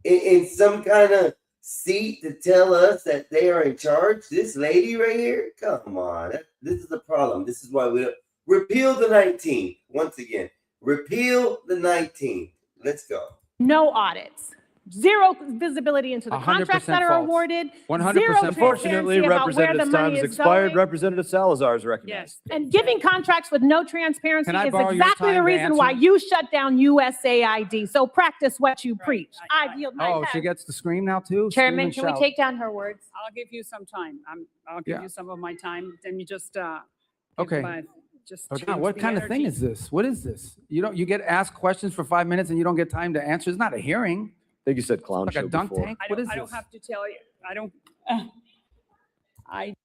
in some kind of seat to tell us that they are in charge. This lady right here, come on. This is the problem. This is why we repeal the 19th. Once again, repeal the 19th. Let's go. no audits. Zero visibility into the 100% contracts that are false. awarded. 100% Zero false. Unfortunately, transparency about where the Representative money time is is expired. going. Representative Salazar is recognized. And giving contracts with no transparency Can I is borrow your exactly the time to reason why answer? you shut down USAID. So practice what you preach. I yield my Oh, time. she gets to scream now too? Scream Chairman, and can we shout. take down her words? I'll give you some time. I'll give Yeah. you some of my time. Then you just Okay. just Okay, change what the kind of thing energy. is this? What is this? You get asked questions for 5 minutes and you don't get time to answer? It's not a hearing. I think you said clown Like show a dunk before. tank? I What don't, is I don't this? have to tell you. I don't. I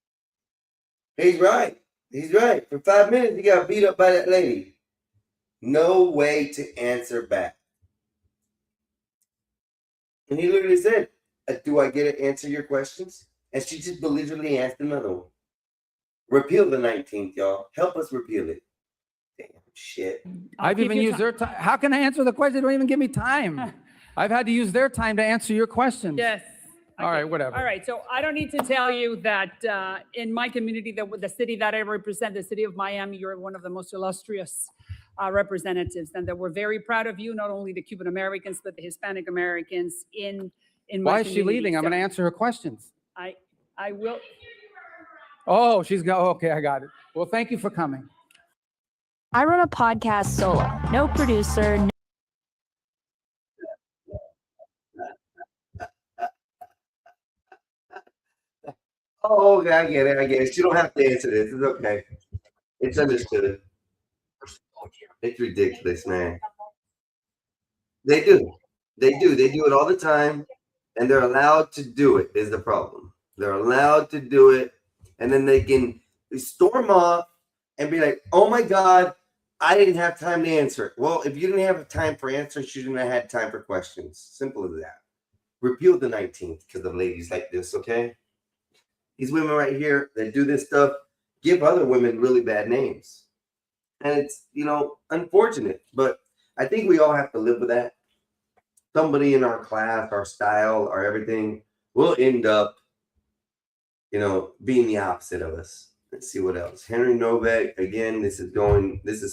He's right. He's right. For 5 minutes, he got beat up by that lady. No way to answer back. And he literally said, do I get to answer your questions? And she just belligerently asked another one. Repeal the 19th, y'all. Help us repeal it. Damn shit. I've give even you used their time. How can I answer the question? They don't even give me time. I've had to use their time to answer your questions. yes. All right, whatever. All right. So I don't need to tell you that in my community, the city that I represent, the city of Miami, you're one of the most illustrious representatives, and that we're very proud of you. Not only the Cuban Americans, but the Hispanic Americans in my Why is she community. leaving? I'm So going to answer her questions. I will. Oh, okay, I got it. Well, thank you for coming. I run a podcast solo. No producer, Oh, okay, I get it. I get it. You don't have to answer this. It's okay. It's understood. It's ridiculous, man. They do. They do. They do it all the time. And they're allowed to do it, is the problem. They're allowed to do it. And then they can storm off and be like, oh my God, I didn't have time to answer it. Well, if you didn't have time for answers, you didn't have had time for questions. Simple as that. Repeal the 19th because of ladies like this, okay? These women right here that do this stuff give other women really bad names. And it's, unfortunate. But I think we all have to live with that. Somebody in our class, our style, our everything will end up, being the opposite of us. Let's see what else. Henry Novak, again, this is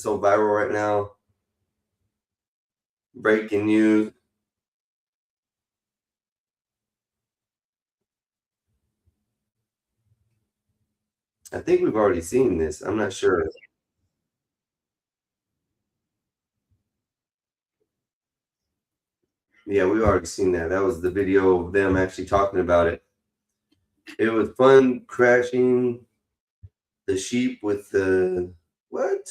so viral right now. Breaking news. I think we've already seen this. I'm not sure. Yeah, we've already seen that. That was the video of them actually talking about it. It was fun crashing the sheep with the what?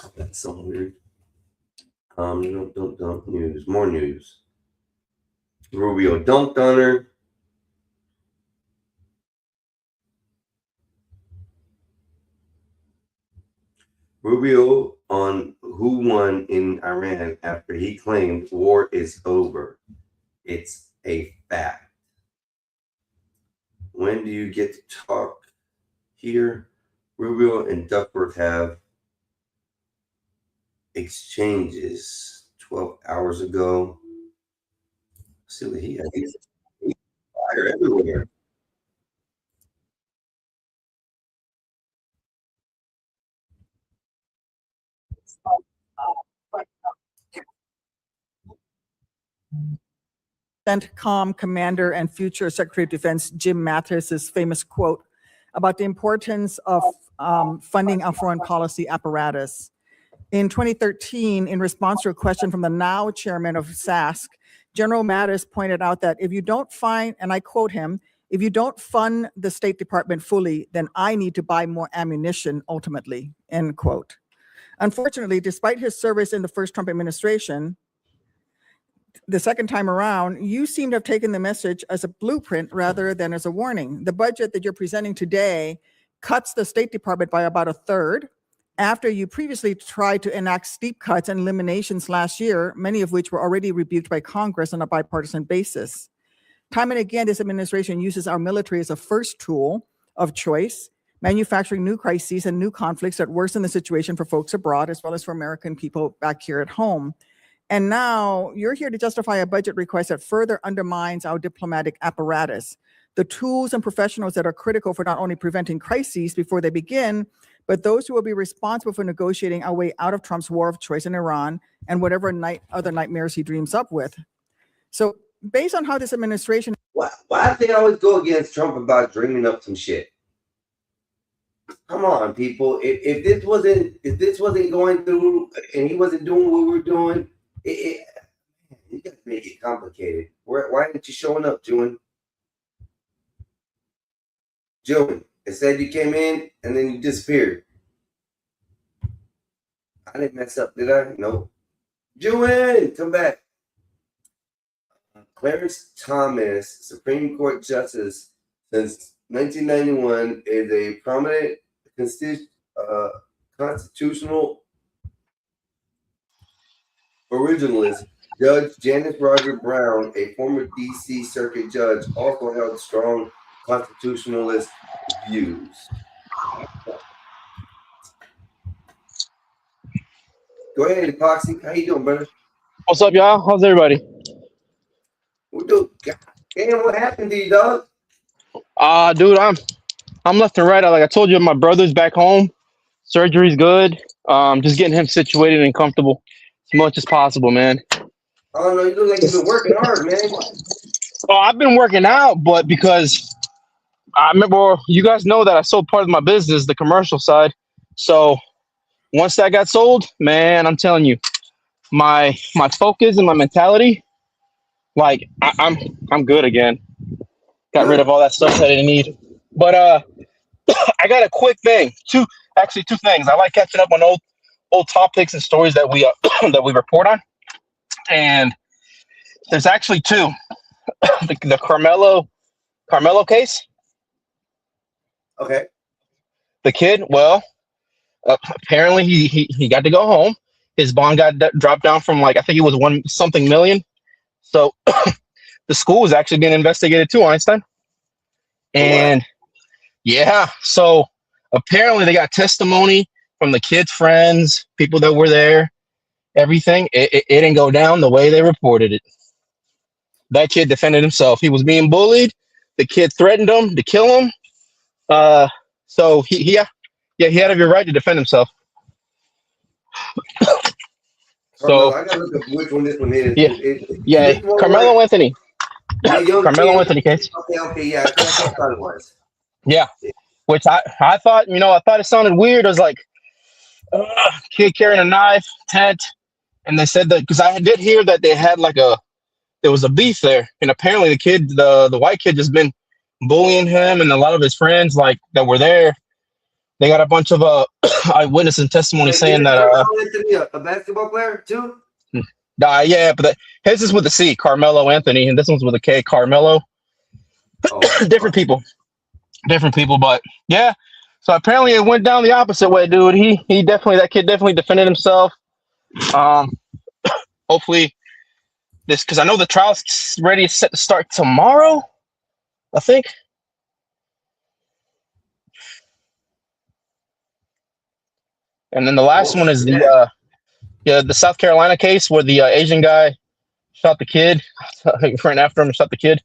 Oh, that's so weird. Don't news. More news. Rubio dunked on her. Rubio on who won in Iran after he claimed war is over. It's a fact. When do you get to talk here? Rubio and Duckworth have exchanges 12 hours ago. See what he had. He's fire everywhere. CENTCOM commander and future Secretary of Defense Jim Mattis's famous quote about the importance of funding our foreign policy apparatus. In 2013, in response to a question from the now chairman of SASC, General Mattis pointed out that if you don't find, and I quote him, if you don't fund the State Department fully, then I need to buy more ammunition ultimately, end quote. Unfortunately, despite his service in the first Trump administration, the second time around, you seem to have taken the message as a blueprint rather than as a warning. The budget that you're presenting today cuts the State Department by about a third, after you previously tried to enact steep cuts and eliminations last year, many of which were already rebuked by Congress on a bipartisan basis. Time and again, this administration uses our military as a first tool of choice, manufacturing new crises and new conflicts that worsen the situation for folks abroad, as well as for American people back here at home. And now you're here to justify a budget request that further undermines our diplomatic apparatus, the tools and professionals that are critical for not only preventing crises before they begin, but those who will be responsible for negotiating our way out of Trump's war of choice in Iran and whatever other nightmares he dreams up with. So based on how this administration... Why do they always go against Trump about dreaming up some shit? Come on, people. If this wasn't going through and he wasn't doing what we were doing, you got to make it complicated. Why aren't you showing up, June? June, it said you came in and then you disappeared. I didn't mess up, did I? No. June, come back. Clarence Thomas, Supreme Court Justice since 1991, is a prominent constitutional originalist. Judge Janice Roger Brown, a former D.C. Circuit judge, also held strong constitutionalist views. Go ahead, Epoxy. How you doing, brother? What's up, y'all? How's everybody? We do. Damn, what happened to you, dog? Dude, I'm left and right. Like I told you, my brother's back home. Surgery's good. Just getting him situated and comfortable as much as possible, man. Oh no, you look like you've been working hard, man. Oh, I've been working out, but because I remember, you guys know that I sold part of my business, the commercial side. So once that got sold, man, I'm telling you, my focus and my mentality, like I'm good again. Got rid of all that stuff that I didn't need. But I got a quick thing. Two things. I like catching up on old topics and stories that we that we report on. And there's actually two. the Carmelo case. Okay. The kid, well, apparently he got to go home. His bond got dropped down from, like, I think it was $1 something million. So the school was actually being investigated too, Einstein. And yeah, so apparently they got testimony from the kid's friends, people that were there, everything. It didn't go down the way they reported it. That kid defended himself. He was being bullied. The kid threatened him to kill him. So he had every right to defend himself. So I gotta look up which one this one is. Yeah, Carmelo Anthony. Carmelo Anthony case. Okay, yeah, I thought it was. Yeah, which I thought, I thought it sounded weird. I was like, kid carrying a knife, tent, and they said that, because I did hear that they had there was a beef there, and apparently the kid, the white kid, just been bullying him, and a lot of his friends that were there. They got a bunch of eyewitness and testimony saying that a basketball player too. Yeah, but his is with a C, Carmelo Anthony, and this one's with a K, Carmelo. Different people, but yeah. So apparently it went down the opposite way, dude. That kid definitely defended himself. Hopefully this, because I know the trial's set to start tomorrow, I think. And then the last one is the South Carolina case where the Asian guy shot the kid, ran after him and shot the kid.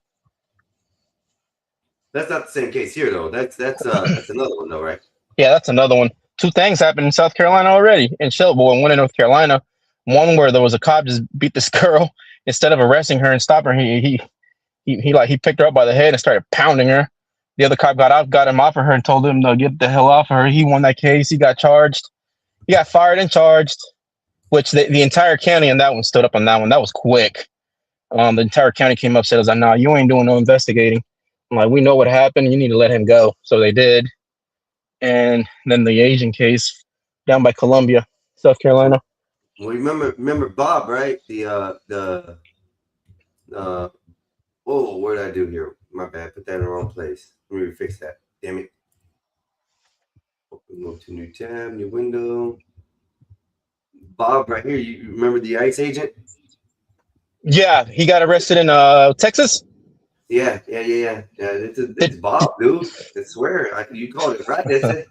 That's not the same case here, though. That's another one, though, right? Yeah, that's another one. Two things happened in South Carolina already, in Shelbyville and one in North Carolina. One where there was a cop just beat this girl, instead of arresting her and stopping her, he picked her up by the head and started pounding her. The other cop got him off of her and told him to get the hell off of her. He won that case. He got charged. He got fired and charged, which the entire county on that one stood up on that one. That was quick. The entire county came up, said, "Nah, you ain't doing no investigating." I'm like, "We know what happened. You need to let him go." So they did. And then the Asian case down by Columbia, South Carolina. Well, remember Bob, right? Whoa, what did I do here? My bad. Put that in the wrong place. Let me fix that. Damn it. Go to new tab, new window. Bob, right here. You remember the ICE agent? Yeah, he got arrested in Texas. Yeah. It's Bob, dude. I swear, you called it right. That's it.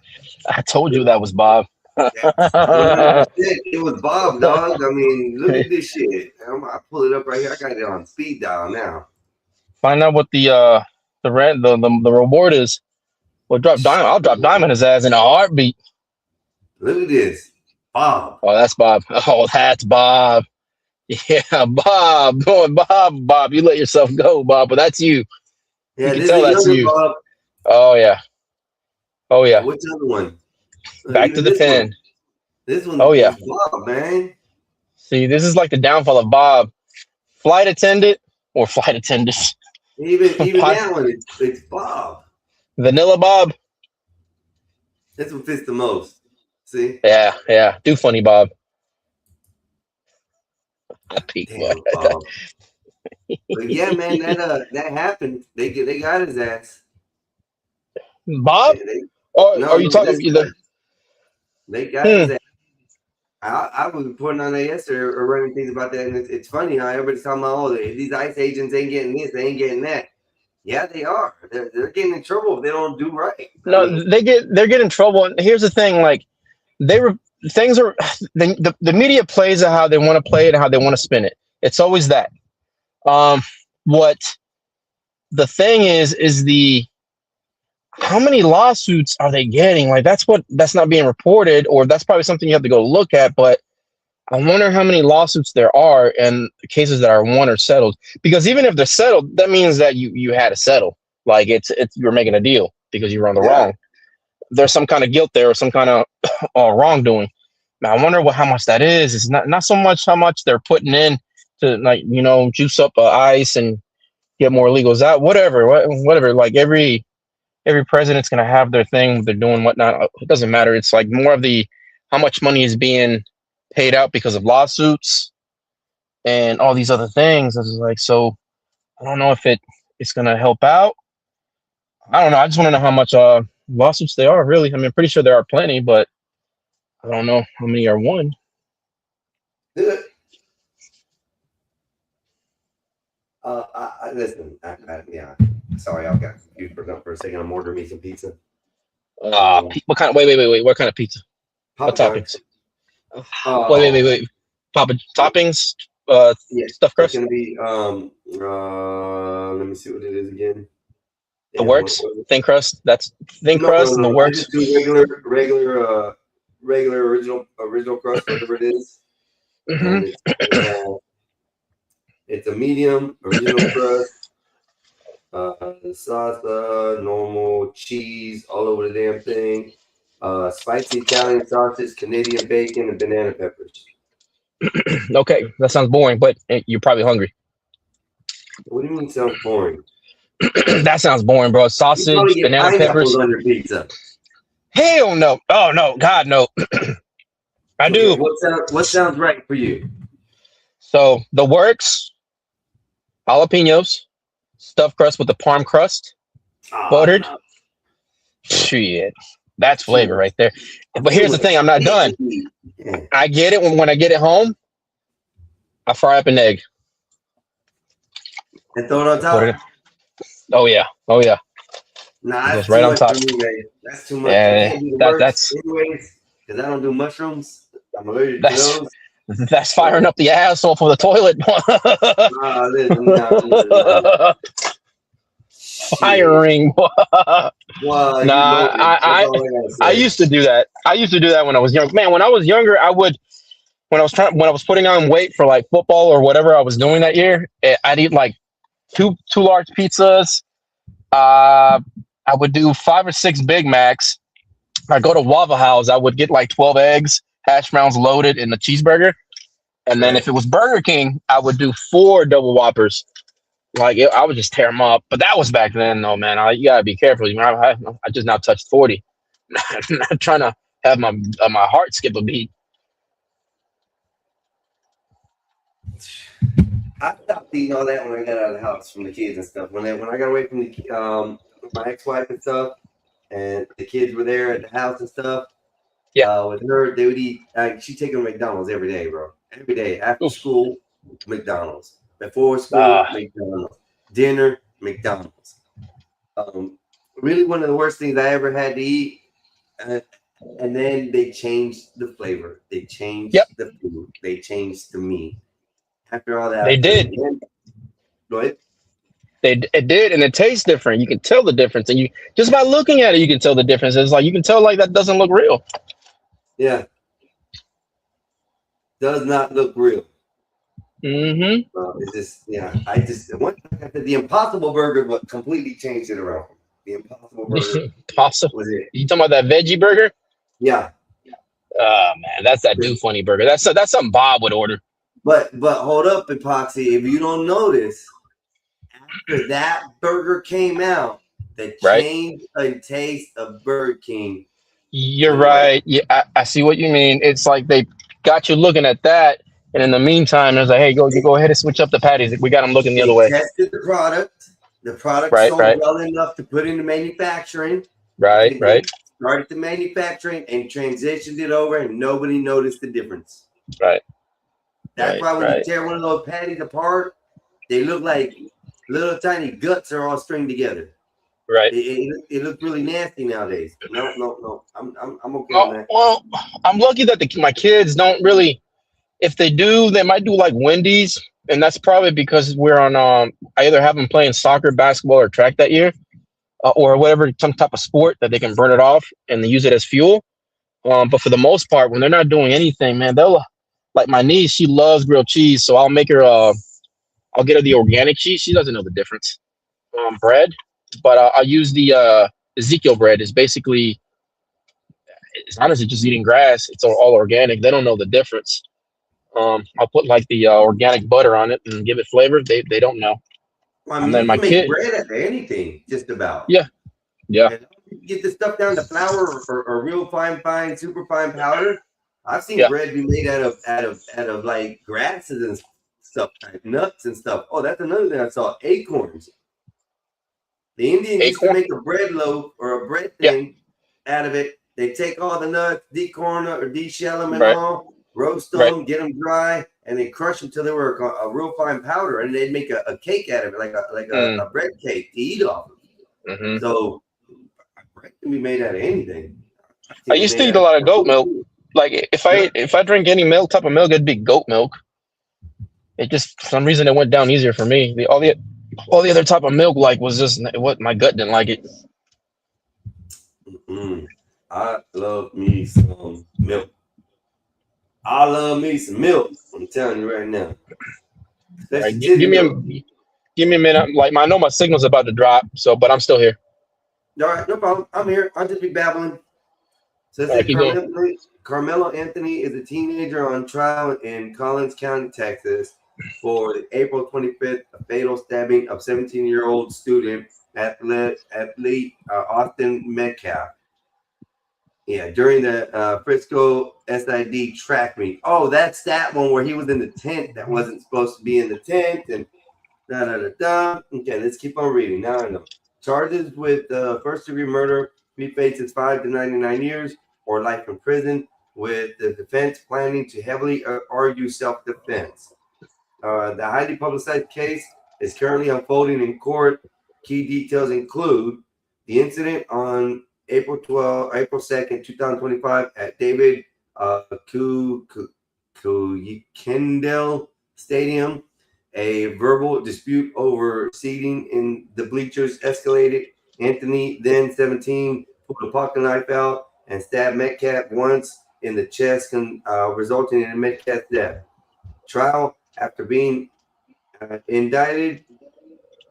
I told you that was Bob. It was Bob, dog. I mean, look at this shit. I pull it up right here. I got it on speed dial now. Find out what the reward is. Well, I'll drop Diamond his ass in a heartbeat. Look at this, Bob. Oh, that's Bob. Oh, that's Bob. Yeah, Bob. Bob. You let yourself go, Bob. But that's you. Yeah, You this can tell is that's younger you. Bob. Oh yeah. What's the other one? Back to the pen. This one. Oh yeah. Bob, man. See, this is like the downfall of Bob. Flight attendant or flight attendants. Even that one, it's Bob. Vanilla Bob. This one fits the most. See? Yeah. Do funny Bob. Damn, Bob. But yeah, man, that happened. They got his ass. Bob? Are you talking either? They got his ass. I was reporting on that yesterday or running things about that, and it's funny how everybody's talking about, oh, these ICE agents ain't getting this, they ain't getting that. Yeah, they are. They're getting in trouble if they don't do right. No, they're getting in trouble. And here's the thing: like, the media plays it how they want to play it and how they want to spin it. It's always that. What the thing is how many lawsuits are they getting? Like, that's not being reported, or that's probably something you have to go look at. But I wonder how many lawsuits there are and the cases that are won or settled. Because even if they're settled, that means that you had to settle. Like it's you're making a deal because you were on the wrong. There's some kind of guilt there or some kind of wrongdoing. Now I wonder how much that is. It's not so much how much they're putting in to, like, juice up ICE and get more illegals out. Whatever. Like every president's gonna have their thing. They're doing whatnot. It doesn't matter. It's like more of how much money is being paid out because of lawsuits and all these other things. It's like, so I don't know if it's gonna help out. I don't know. I just want to know how much lawsuits there are, really. I mean, I'm pretty sure there are plenty, but I don't know how many are won. Listen. Sorry, I got confused for a second. I'm ordering me some pizza. What kind? Wait. What kind of pizza? What toppings? Wait. Papa toppings. Stuffed crust. It's gonna be let me see what it is again. The works. Thin crust. That's thin crust and the works. Just do regular original crust, whatever it is. Mm-hmm. It's a medium original crust. Salsa, normal cheese all over the damn thing. Spicy Italian sausage, Canadian bacon, and banana peppers. Okay, that sounds boring, but you're probably hungry. What do you mean sounds boring? That sounds boring, bro. Sausage, banana peppers on your pizza. Hell no! Oh no, God no! I do. What sounds right for you? So the works, jalapenos, stuffed crust with the parm crust, buttered. No. Shit, that's flavor right there. But here's the thing: I'm not done. I get it when I get it home. I fry up an egg and throw it on top. Oh yeah. Nah, that's right on top. That's too much. Yeah, that's anyways, because I don't do mushrooms. I'm allergic to those. That's firing up the asshole for the toilet. Firing. I used to do that. I used to do that when I was young. Man, when I was younger, I would when I was putting on weight for like football or whatever I was doing that year, I'd eat like two large pizzas. I would do 5 or 6 Big Macs. I go to Waffle House, I would get like 12 eggs, hash browns loaded, in the cheeseburger. And then if it was Burger King, I would do 4 double Whoppers. Like I would just tear them up. But that was back then, though, man. You gotta be careful. I just now touched 40. I'm not trying to have my heart skip a beat. I stopped eating all that when I got out of the house from the kids and stuff. When I got away from my ex-wife and stuff, and the kids were there at the house and stuff. Yeah. With her, they would eat. She'd take them to McDonald's every day, bro. Every day after school, McDonald's. Before school, McDonald's. Dinner, McDonald's. Really, one of the worst things I ever had to eat. And then they changed the flavor. They changed the food. They changed the meat. After all that, They did. Go ahead. It did, and it tastes different. You can tell the difference, and you just by looking at it, you can tell the difference. It's like you can tell like that doesn't look real. Yeah, does not look real. Mm-hmm. It's just I said the Impossible Burger, but completely changed it around. The Impossible Burger. Possible. You talking about that veggie burger? Yeah. Oh man, that's that Do Funny burger. That's something Bob would order. But hold up, Epoxy. If you don't notice, after that burger came out, the change in taste of Burger King. You're right. Yeah, I see what you mean. It's like they got you looking at that, and in the meantime, there's like, hey, go ahead and switch up the patties. We got them looking the other way. Tested the product. The product sold well enough to put into manufacturing. Right. Started the manufacturing and transitioned it over, and nobody noticed the difference. Right. That's why when you tear one of those patties apart, they look like little tiny guts are all stringed together. Right. It looks really nasty nowadays. No. I'm okay on that. Well, I'm lucky that my kids don't really. If they do, they might do like Wendy's, and that's probably because we're on. I either have them playing soccer, basketball, or track that year, or whatever, some type of sport that they can burn it off and they use it as fuel. But for the most part, when they're not doing anything, man, they'll like my niece. She loves grilled cheese, so I'll make her. I'll get her the organic cheese. She doesn't know the difference. Bread, but I'll use the Ezekiel bread. It's basically, it's honestly just eating grass. It's all organic. They don't know the difference. I'll put like the organic butter on it and give it flavor. They don't know. Well, I mean, and then my kid bread out of anything, just about. Yeah. You get the stuff down to flour or real fine, super fine powder. I've seen bread be made out of like grasses and stuff, like nuts and stuff. Oh, that's another thing I saw. Acorns. The Indians used to make a bread loaf or a bread thing out of it. They take all the nuts, decorn or de-shell them and all, roast them, get them dry, and they crush them till they were a real fine powder, and they'd make a cake out of it, like a bread cake to eat off of. Mm-hmm. So bread can be made out of anything. I used to eat a lot of goat milk. Like if I drink any milk, type of milk, it'd be goat milk. It just, for some reason, it went down easier for me. All the other type of milk, like, was just what my gut didn't like it. I love me some milk. I love me some milk. I'm telling you right now. Right, give me a minute. Like, I know my signal's about to drop, but I'm still here. All right, no problem. I'm here. I'll just be babbling. So Carmelo Anthony is a teenager on trial in Collins County, Texas, for the April 25th fatal stabbing of 17-year-old student athlete Austin Metcalf. Yeah, during the Frisco SID track meet. Oh, that's that one where he was in the tent that wasn't supposed to be in the tent, and da-da-da-da. Okay, let's keep on reading. Now I know. Charges with first-degree murder. He faces 5 to 99 years or life in prison, with the defense planning to heavily argue self-defense. The highly publicized case is currently unfolding in court. Key details include the incident on April 2nd, 2025 at David Kendall Stadium. A verbal dispute over seating in the bleachers escalated. Anthony, then 17, pulled a pocket knife out and stabbed Metcalf once in the chest, resulting in Metcalf's death. Trial after being indicted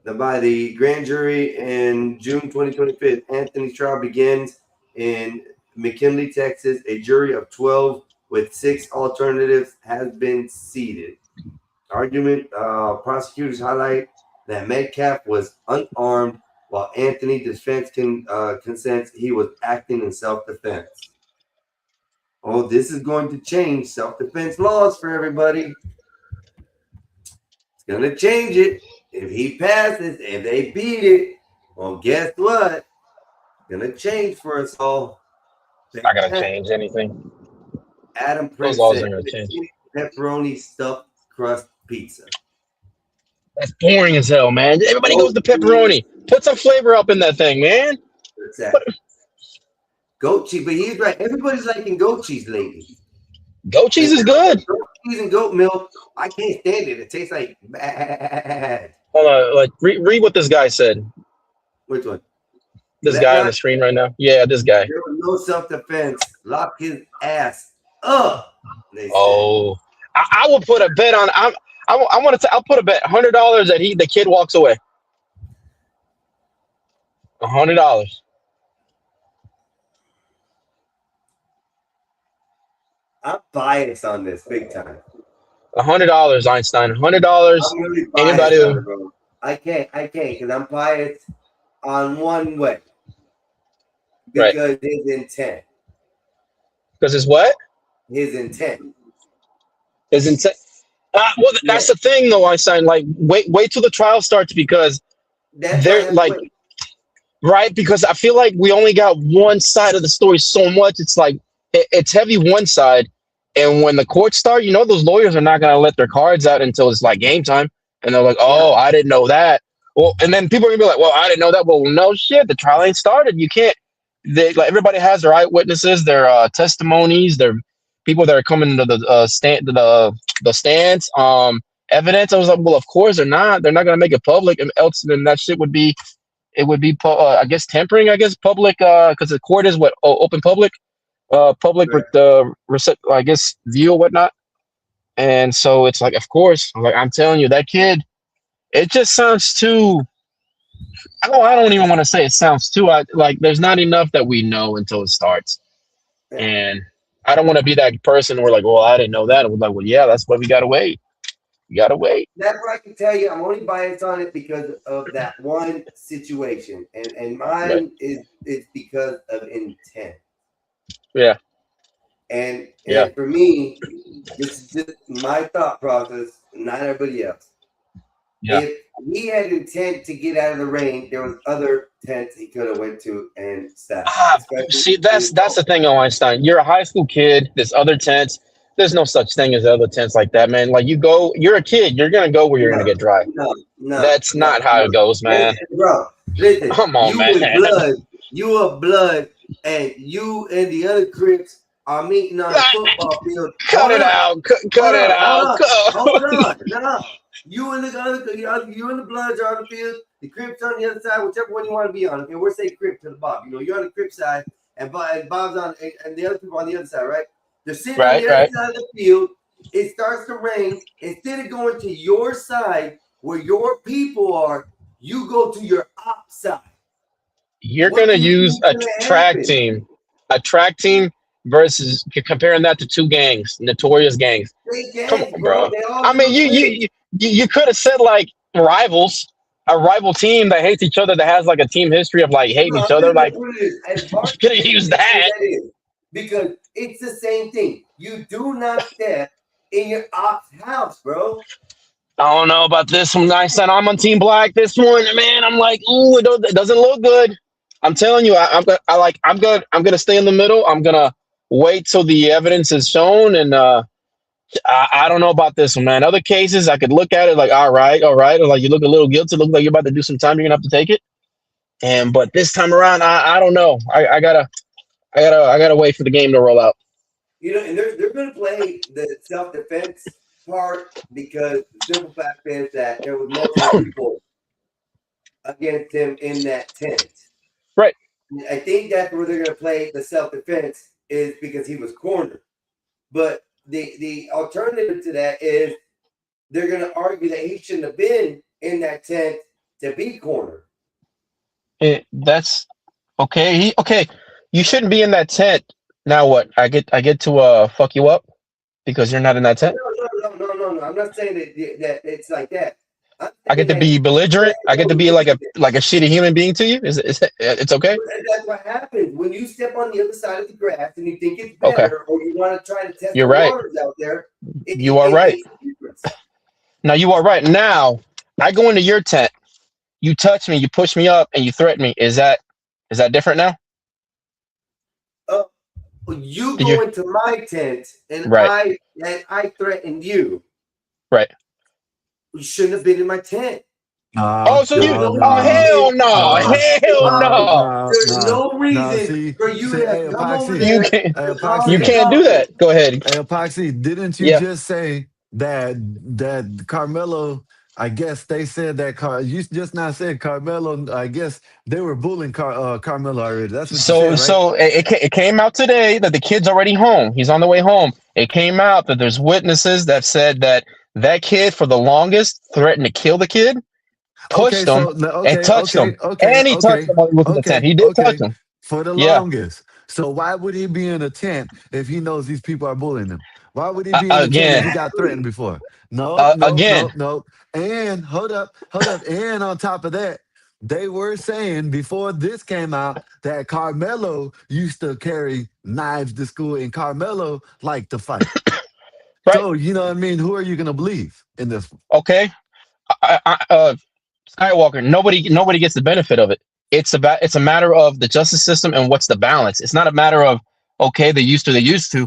by the grand jury in June 2025. Anthony's trial begins in McKinley, Texas. A jury of 12 with 6 alternatives has been seated. Argument, prosecutors highlight that Metcalf was unarmed while Anthony defense consents he was acting in self-defense. Oh, this is going to change self-defense laws for everybody. It's going to change it. If he passes, if they beat it, well, guess what? It's going to change for us all. It's not going to change anything. Adam Those Prince laws said, aren't going to change. pepperoni stuffed crust pizza. That's boring as hell, man. Everybody goes to pepperoni. Put some flavor up in that thing, man. Exactly. Goat cheese, but he's right. Everybody's liking goat cheese lately. Goat cheese is good. Goat cheese and goat milk, I can't stand it. It tastes like bad. Hold on, like read what this guy said. Which one? This That guy on guy? the screen right now. Yeah, this guy. There was no self-defense. Lock his ass up. They said. Oh, I will put a bet on. I'll put a bet $100 that the kid walks away. $100. I'm biased on this big time. $100, Einstein. $100. I'm really biased Anybody? on it, bro. I can't because I'm biased on one way. Right. Because his intent. Because it's what? His intent. His intent. Well, that's the thing, though, Einstein. Like, wait till the trial starts because they're like, right? Because I feel like we only got one side of the story so much. It's like it's heavy one side, and when the courts start, those lawyers are not gonna let their cards out until it's like game time, and they're like, "Oh, I didn't know that." Well, and then people are gonna be like, "Well, I didn't know that." Well, no shit, the trial ain't started. You can't. Everybody has their eyewitnesses, their testimonies, their people that are coming to the stands, evidence. I was like, well, of course they're not gonna make it public, and else then that shit would be, I guess tampering, public, because the court is open public, public with the I guess view or whatnot, and so it's like, of course, I'm telling you, that kid, it just sounds too. I don't even want to say it sounds too. There's not enough that we know until it starts, and I don't want to be that person where like, well, I didn't know that. And we're like, well, yeah, that's why we gotta wait. You gotta wait. That's what I can tell you. I'm only biased on it because of that one situation, and mine is because of intent. Yeah. And Yeah. for me, this is just my thought process, not everybody else. Yeah. If he had intent to get out of the rain, there was other tents he could have went to and sat. See, that's the thing, Einstein. You're a high school kid. There's other tents. There's no such thing as other tents like that, man. Like you're a kid. You're gonna go where you're gonna get dry. No, that's not how it goes, man. Listen, bro, listen. Come on, you man. Was blood. You are blood, and you and the other Crips are meeting on the football field. Cut it out. Cut it out. Hold on. No. You and the Bloods are on the field. The Crips on the other side, whichever one you want to be on. Okay, we'll say Crip to the Bob. You're on the Crip side, and Bob's on, and the other people on the other side, right? They're sitting on the other side of the field. It starts to rain. Instead of going to your side where your people are, you go to your op side. You're gonna use a track team versus comparing that to two gangs, notorious gangs. Come on, bro. I mean, you could have said like rivals, a rival team that hates each other, that has like a team history of like hating each other. Like, you could have used that. Because it's the same thing. You do not step in your op's house, bro. I don't know about this one. I said I'm on Team Black this morning, man. I'm like, ooh, it doesn't look good. I'm telling you, I'm gonna stay in the middle. I'm gonna wait till the evidence is shown, and I don't know about this one, man. Other cases, I could look at it like, all right, or like you look a little guilty, look like you're about to do some time. You're gonna have to take it. But this time around, I don't know. I gotta wait for the game to roll out. And they're gonna play the self-defense part because the simple fact is that there was multiple people against him in that tent. Right. I think that's where they're gonna play the self-defense is because he was cornered. But the alternative to that is they're going to argue that he shouldn't have been in that tent to be cornered. That's okay. Okay. You shouldn't be in that tent. Now what? I get to fuck you up because you're not in that tent. No. I'm not saying that it's like that. I get to be belligerent. I get to be like a shitty human being to you. Is it's okay? That's what happens when you step on the other side of the grass and you think it's better, or you want to try to test You're the right. waters out there. You are right. Now you are right. Now I go into your tent. You touch me. You push me up, and you threaten me. Is that different now? You go into my tent and Right. I threatened you. Right. You shouldn't have been in my tent. So you? Hell no! Hell no! There's no reason for you to come over there. You can't do that. Go ahead. Hey, Epoxy, didn't you just say that Carmelo? I guess they said that you just not said Carmelo. I guess they were bullying Carmelo already. That's what you said, right? So it came out today that the kid's already home. He's on the way home. It came out that there's witnesses that said that kid for the longest threatened to kill the kid, pushed him, and touched him. And he touched him while he was in the tent. He did touch him. For the longest. So why would he be in a tent if he knows these people are bullying him? Why would he be in a tent if he got threatened before? No. And hold up. And on top of that, they were saying before this came out that Carmelo used to carry knives to school and Carmelo liked to fight. Right. So, you know what I mean? Who are you going to believe in this? Okay. Skywalker, nobody gets the benefit of it. It's a matter of the justice system and what's the balance. It's not a matter of, okay, they used to.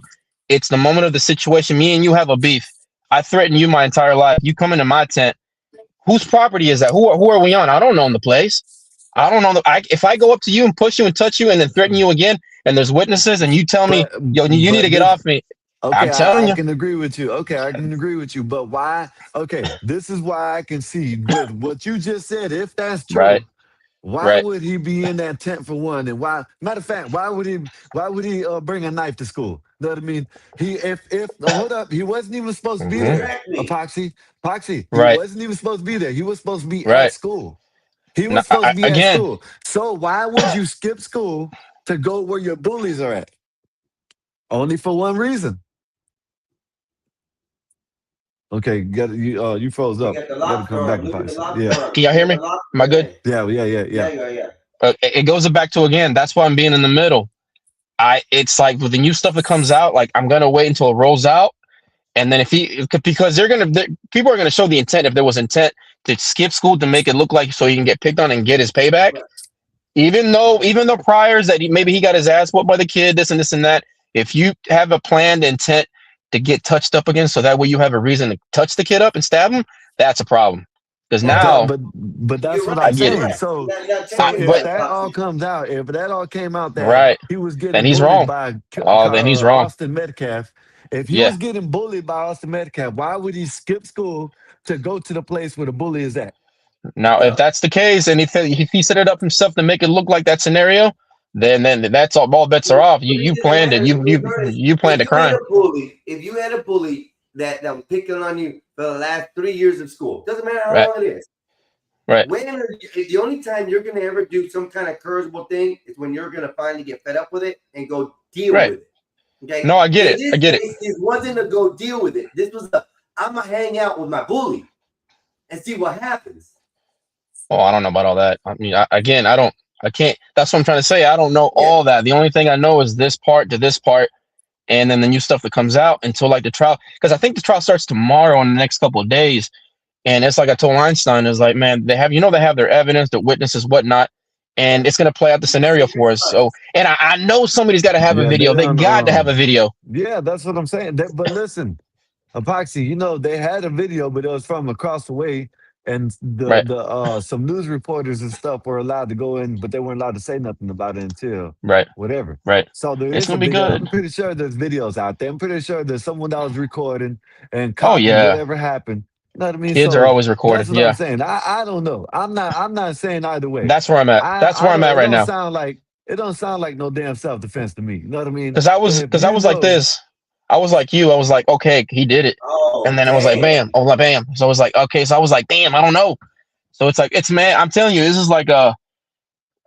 It's the moment of the situation. Me and you have a beef. I threaten you my entire life. You come into my tent. Whose property is that? Who are we on? I don't own the place. I don't know. If I go up to you and push you and touch you and then threaten you again, and there's witnesses, and you tell me, yo, you need to get off me. Okay, I'm telling you. I can agree with you. Okay, I can agree with you. But why? Okay, this is why I can see with what you just said. If that's true, right. Why would he be in that tent for one? And why? Matter of fact, why would he bring a knife to school? You know what I mean? Hold up, he wasn't even supposed to be there. Epoxy. He wasn't even supposed to be there. He was supposed to be at school. He was supposed to be at school. So why would you skip school to go where your bullies are at? Only for one reason. Okay, you froze up. You gotta come back, Epoxy. Yeah. Can y'all hear me? Am I good? Yeah. It goes back to, again, that's why I'm being in the middle. It's like with the new stuff that comes out, like I'm gonna wait until it rolls out, and then because people are gonna show the intent. If there was intent to skip school to make it look like so he can get picked on and get his payback, even though priors that maybe he got his ass whooped by the kid, this and that. If you have a planned intent to get touched up again, so that way you have a reason to touch the kid up and stab him, that's a problem. Because now, but that's what I'm saying. So if that all comes out, if that all came out that he was getting bullied by then he's wrong. Austin Metcalf. If he was getting bullied by Austin Metcalf, why would he skip school to go to the place where the bully is at? Now, if that's the case, and if he set it up himself to make it look like that scenario, then that's all bets are off. You planned it. You planned a crime. If you had a bully that was picking on you for the last 3 years of school, doesn't matter how long it is. Right. The only time you're gonna ever do some kind of curable thing is when you're gonna finally get fed up with it and go deal with it. Okay. No, I get it. This wasn't a go deal with it. This was I'm gonna hang out with my bully and see what happens. Oh, I don't know about all that. I mean, I can't. That's what I'm trying to say. I don't know all that. The only thing I know is this part to this part, and then the new stuff that comes out until like the trial. Because I think the trial starts tomorrow in the next couple of days. And it's like I told Einstein, is like, man, they have their evidence, their witnesses, whatnot, and it's gonna play out the scenario for us. So, and I know somebody's got to have a video. They got to have a video. Yeah, that's what I'm saying. But listen, Epoxy, they had a video, but it was from across the way. And some news reporters and stuff were allowed to go in, but they weren't allowed to say nothing about it until whatever. Right. So it's gonna be good. I'm pretty sure there's videos out there. I'm pretty sure there's someone that was recording and whatever happened. You know what I mean? Kids are always recording. That's what I'm saying. I don't know. I'm not saying either way. That's where I'm at. That's where I'm at right now. Sound like it don't sound like no damn self-defense to me. You know what I mean? Because I was like this. I was like you. I was like, okay, he did it. Oh, And then it was like, bam. Oh, like, bam. So it was like, okay. So I was like, damn, I don't know. So it's like, man, I'm telling you, this is like I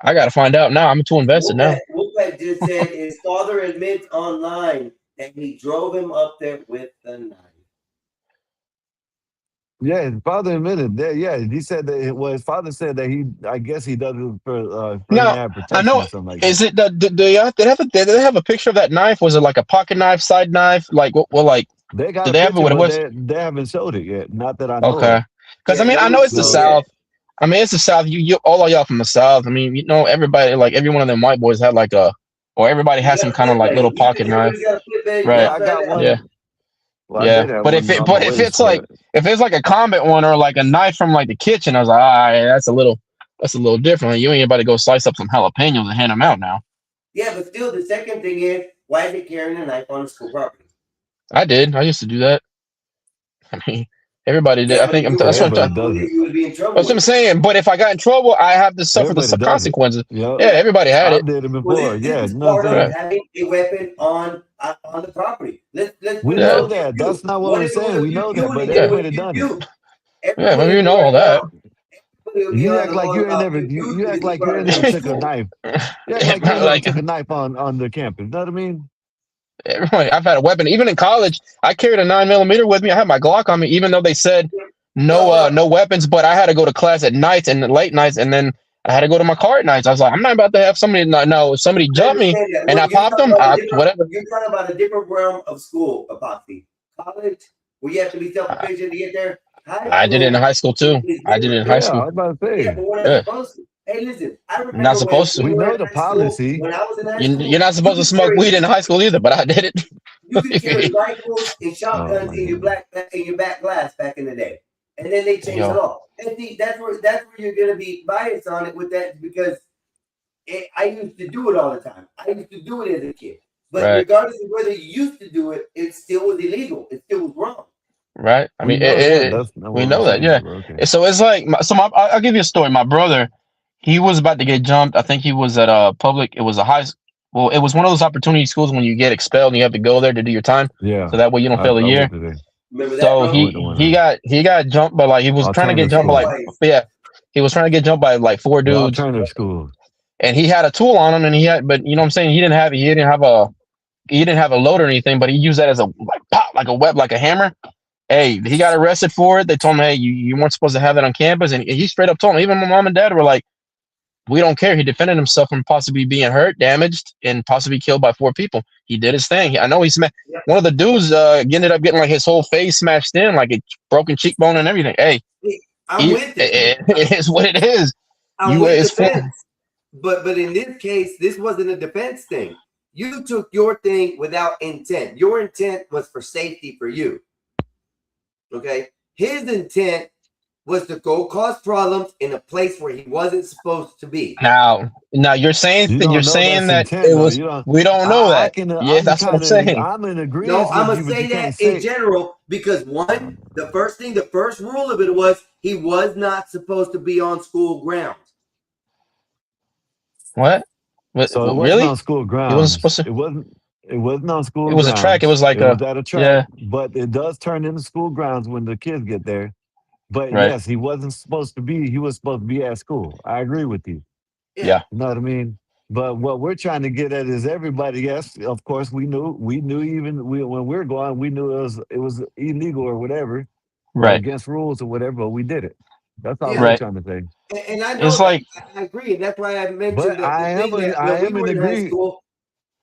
got to find out now. I'm too invested now. Wolfpack just said his father admits online that he drove him up there with the knife. Yeah, his father admitted that. Yeah, he said that. Well, his father said that I guess he does it for No, protection I know. or something like Is that. it did they have a picture of that knife? Was it like a pocket knife, side knife? Like what? Well, like They got did a they have it? picture, What it but was? they haven't showed it yet. Not that I know Okay. of. Because Yeah, I mean, I let know me it's the see South. I mean, it's the South. You all of y'all from the South. I mean, you know, everybody, like every one of them white boys had like or everybody has some kind of like little pocket knife. Right. Yeah, I got one. Yeah. Well, I Yeah. did have But one on if my waist, it's like if it's like a combat one or like a knife from like the kitchen, I was like, all right, that's a little different. You ain't about to go slice up some jalapenos and hand them out now. Yeah, but still, the second thing is, why is he carrying a knife on the school property? I did. I used to do that. I mean, everybody did. Yeah, I think but that's what I'm you would be in trouble. That's what I'm saying. But if I got in trouble, I have to suffer everybody the does it. consequences. Yep. Yeah, everybody had I it. did it Well, before. this Yeah, is you know what part I'm of saying? having a weapon on the property. Let's We put it know on that. you. That's not what What we're if it was saying. We know that, you but and it was everybody done it. you? Yeah, but you know all that. You act like you ain't never. You act like you ain't never took a knife. You act like you ain't never took a knife on the campus. You know what I mean? Everybody, I've had a weapon. Even in college, I carried a 9mm with me. I had my Glock on me, even though they said no weapons. But I had to go to class at nights and late nights, and then I had to go to my car at nights. I was like, I'm not about to have somebody if somebody jump me and I popped them, whatever. You're talking about a different realm of school, Apoxy. College, where you have to be self-sufficient to get there. I did it in high school too. I did it in high school. I was about to say. Yeah, but we're not supposed to. Hey, listen, I remember Not supposed to. We know the policy. When I was in high school, You're not supposed to smoke weed in high school either, but I did it. You could carry rifles and shotguns in your back glass back in the day, and then they changed it off. And see, that's where you're gonna be biased on it with that because I used to do it all the time. I used to do it as a kid, but regardless of whether you used to do it, it still was illegal. It still was wrong. Right. I mean, we know that. Yeah. Okay. So it's like, I'll give you a story. My brother, he was about to get jumped. I think he was at a public. It was it was one of those opportunity schools when you get expelled and you have to go there to do your time. Yeah. So that way you don't fail a year. So he got jumped by he was trying to get jumped by he was trying to get jumped by like 4 dudes. Alternative school. And he had a tool on him, and but you know what I'm saying, he didn't have a load or anything, but he used that as a like a hammer. Hey, he got arrested for it. They told him, hey, you weren't supposed to have that on campus. And he straight up told him, even my mom and dad were like, we don't care. He defended himself from possibly being hurt, damaged, and possibly killed by 4 people. He did his thing. I know he smashed. One of the dudes ended up getting like his whole face smashed in, like a broken cheekbone and everything. Hey, I'm with it. It is what it is. I'm with defense. But in this case, this wasn't a defense thing. You took your thing without intent. Your intent was for safety for you. Okay, his intent was to go cause problems in a place where he wasn't supposed to be. Now you're saying that intent, it was. We don't know that. That's what I'm saying. I'm in agreement. No, I'm gonna say that in general because the first rule of it was he was not supposed to be on school grounds. What? So it wasn't really? on school grounds. It wasn't supposed to. It wasn't on school. It was grounds. A track. It was like it was at a track. Yeah. But it does turn into school grounds when the kids get there. But yes, he wasn't supposed to be. He was supposed to be at school. I agree with you. Yeah. You know what I mean? But what we're trying to get at is everybody. Yes, of course we knew even when we were going, we knew it was illegal or whatever, or against rules or whatever. But we did it. That's all we're trying to say. And I know it's like I agree, and that's why I mentioned. But I am in agreement.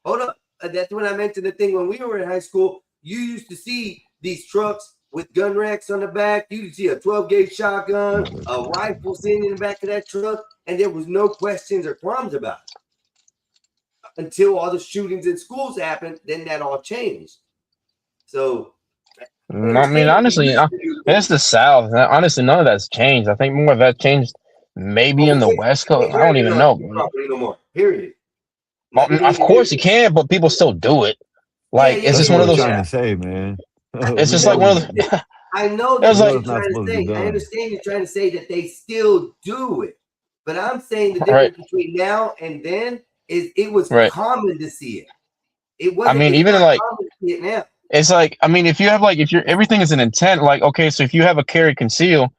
Hold up, that's when I mentioned the thing when we were in high school. You used to see these trucks with gun racks on the back. You could see a 12-gauge shotgun, a rifle sitting in the back of that truck, and there was no questions or qualms about it. Until all the shootings in schools happened, then that all changed. So, I mean, honestly, it's the South. Honestly, none of that's changed. I think more of that changed maybe in the West Coast. I don't even know. No more. Period. Of course you can, but people still do it. Like, it's just one of those. Trying to say, man. It's just like one of the. I know that's what you're trying to say. I understand you're trying to say that they still do it, but I'm saying the difference between now and then it was Right. common to see it. It I wasn't. mean, it's even not like common to see it now. it's like, I mean, if you have like, if you're everything is an intent, like, okay, so if you have a carry conceal,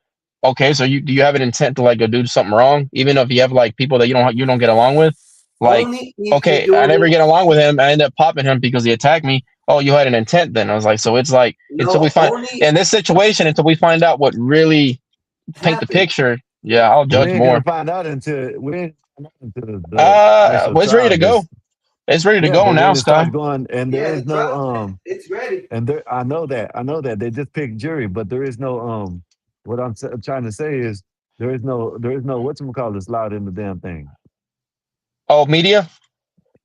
okay, so do you have an intent to like go do something wrong, even if you have like people that you don't get along with, like, Only if okay, you're I doing never it. get along with him, I end up popping him because he attacked me. Oh, you had an intent then. I was like, so it's like until No, we find only in this situation, until we find out what really paint the happened. picture, yeah, I'll We judge ain't gonna more. find out until the actual Well, it's ready trial to go. gets. It's ready to Yeah, go but now, when it starts Sky. going, and there Yeah, is the no trial, it's ready. and there, I know that they just picked jury, but there is no What I'm trying to say is there is no whatchamacallit allowed in the damn thing. Oh, media.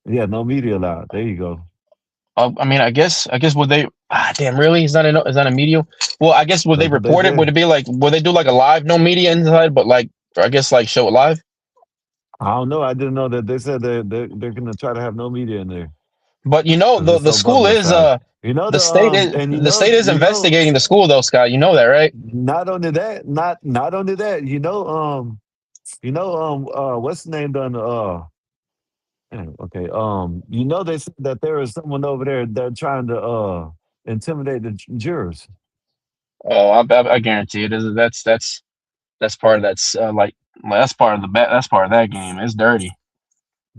Yeah, no media allowed. There you go. I mean, I guess would they? Damn, really? Is that a media? Well, I guess would they That's what they report it? Would said. it be like? Would they do like a live, no media inside, but like, or I guess like show it live? I don't know. I didn't know that they said they're gonna try to have no media in there But you know, because it's the so school is publicized. You know and the state is investigating the school though, Scott. You know that, right? not only that, not only that, what's the name done okay, they said that there is someone over there that trying to intimidate the jurors. Oh, I guarantee it is. That's part of that's that's part of that's part of that game. It's dirty,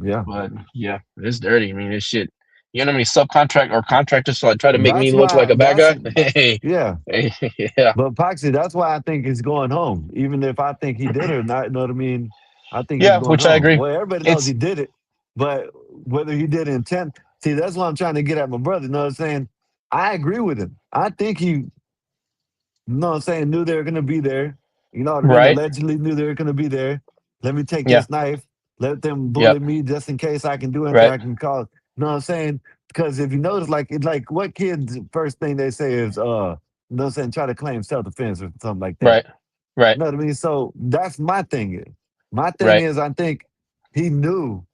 Yeah. but yeah, it's dirty. I mean, it's shit. You know how many subcontract or contractors like try to make me That's look like why a bad that's guy? Hey, yeah. yeah, But Poxy, that's why I think he's going home. Even if I think he did it or not, you know what I mean? I think he's yeah, going which I home. agree. Well, everybody knows It's he did it, but whether he did intent, see, that's what I'm trying to get at my brother. You know what I'm saying? I agree with him. I think he, you know what I'm saying, knew they were gonna be there. You know what I mean? right. Allegedly knew they were gonna be there. Let me take Yeah, this knife, let them yep, bully me just in case I can do anything right, I can cause. You know what I'm saying? Because if you notice, like what kids first thing they say is you know what I'm saying, try to claim self-defense or something like that. right, right, You know what I mean? So that's my thing. My thing right, is I think he knew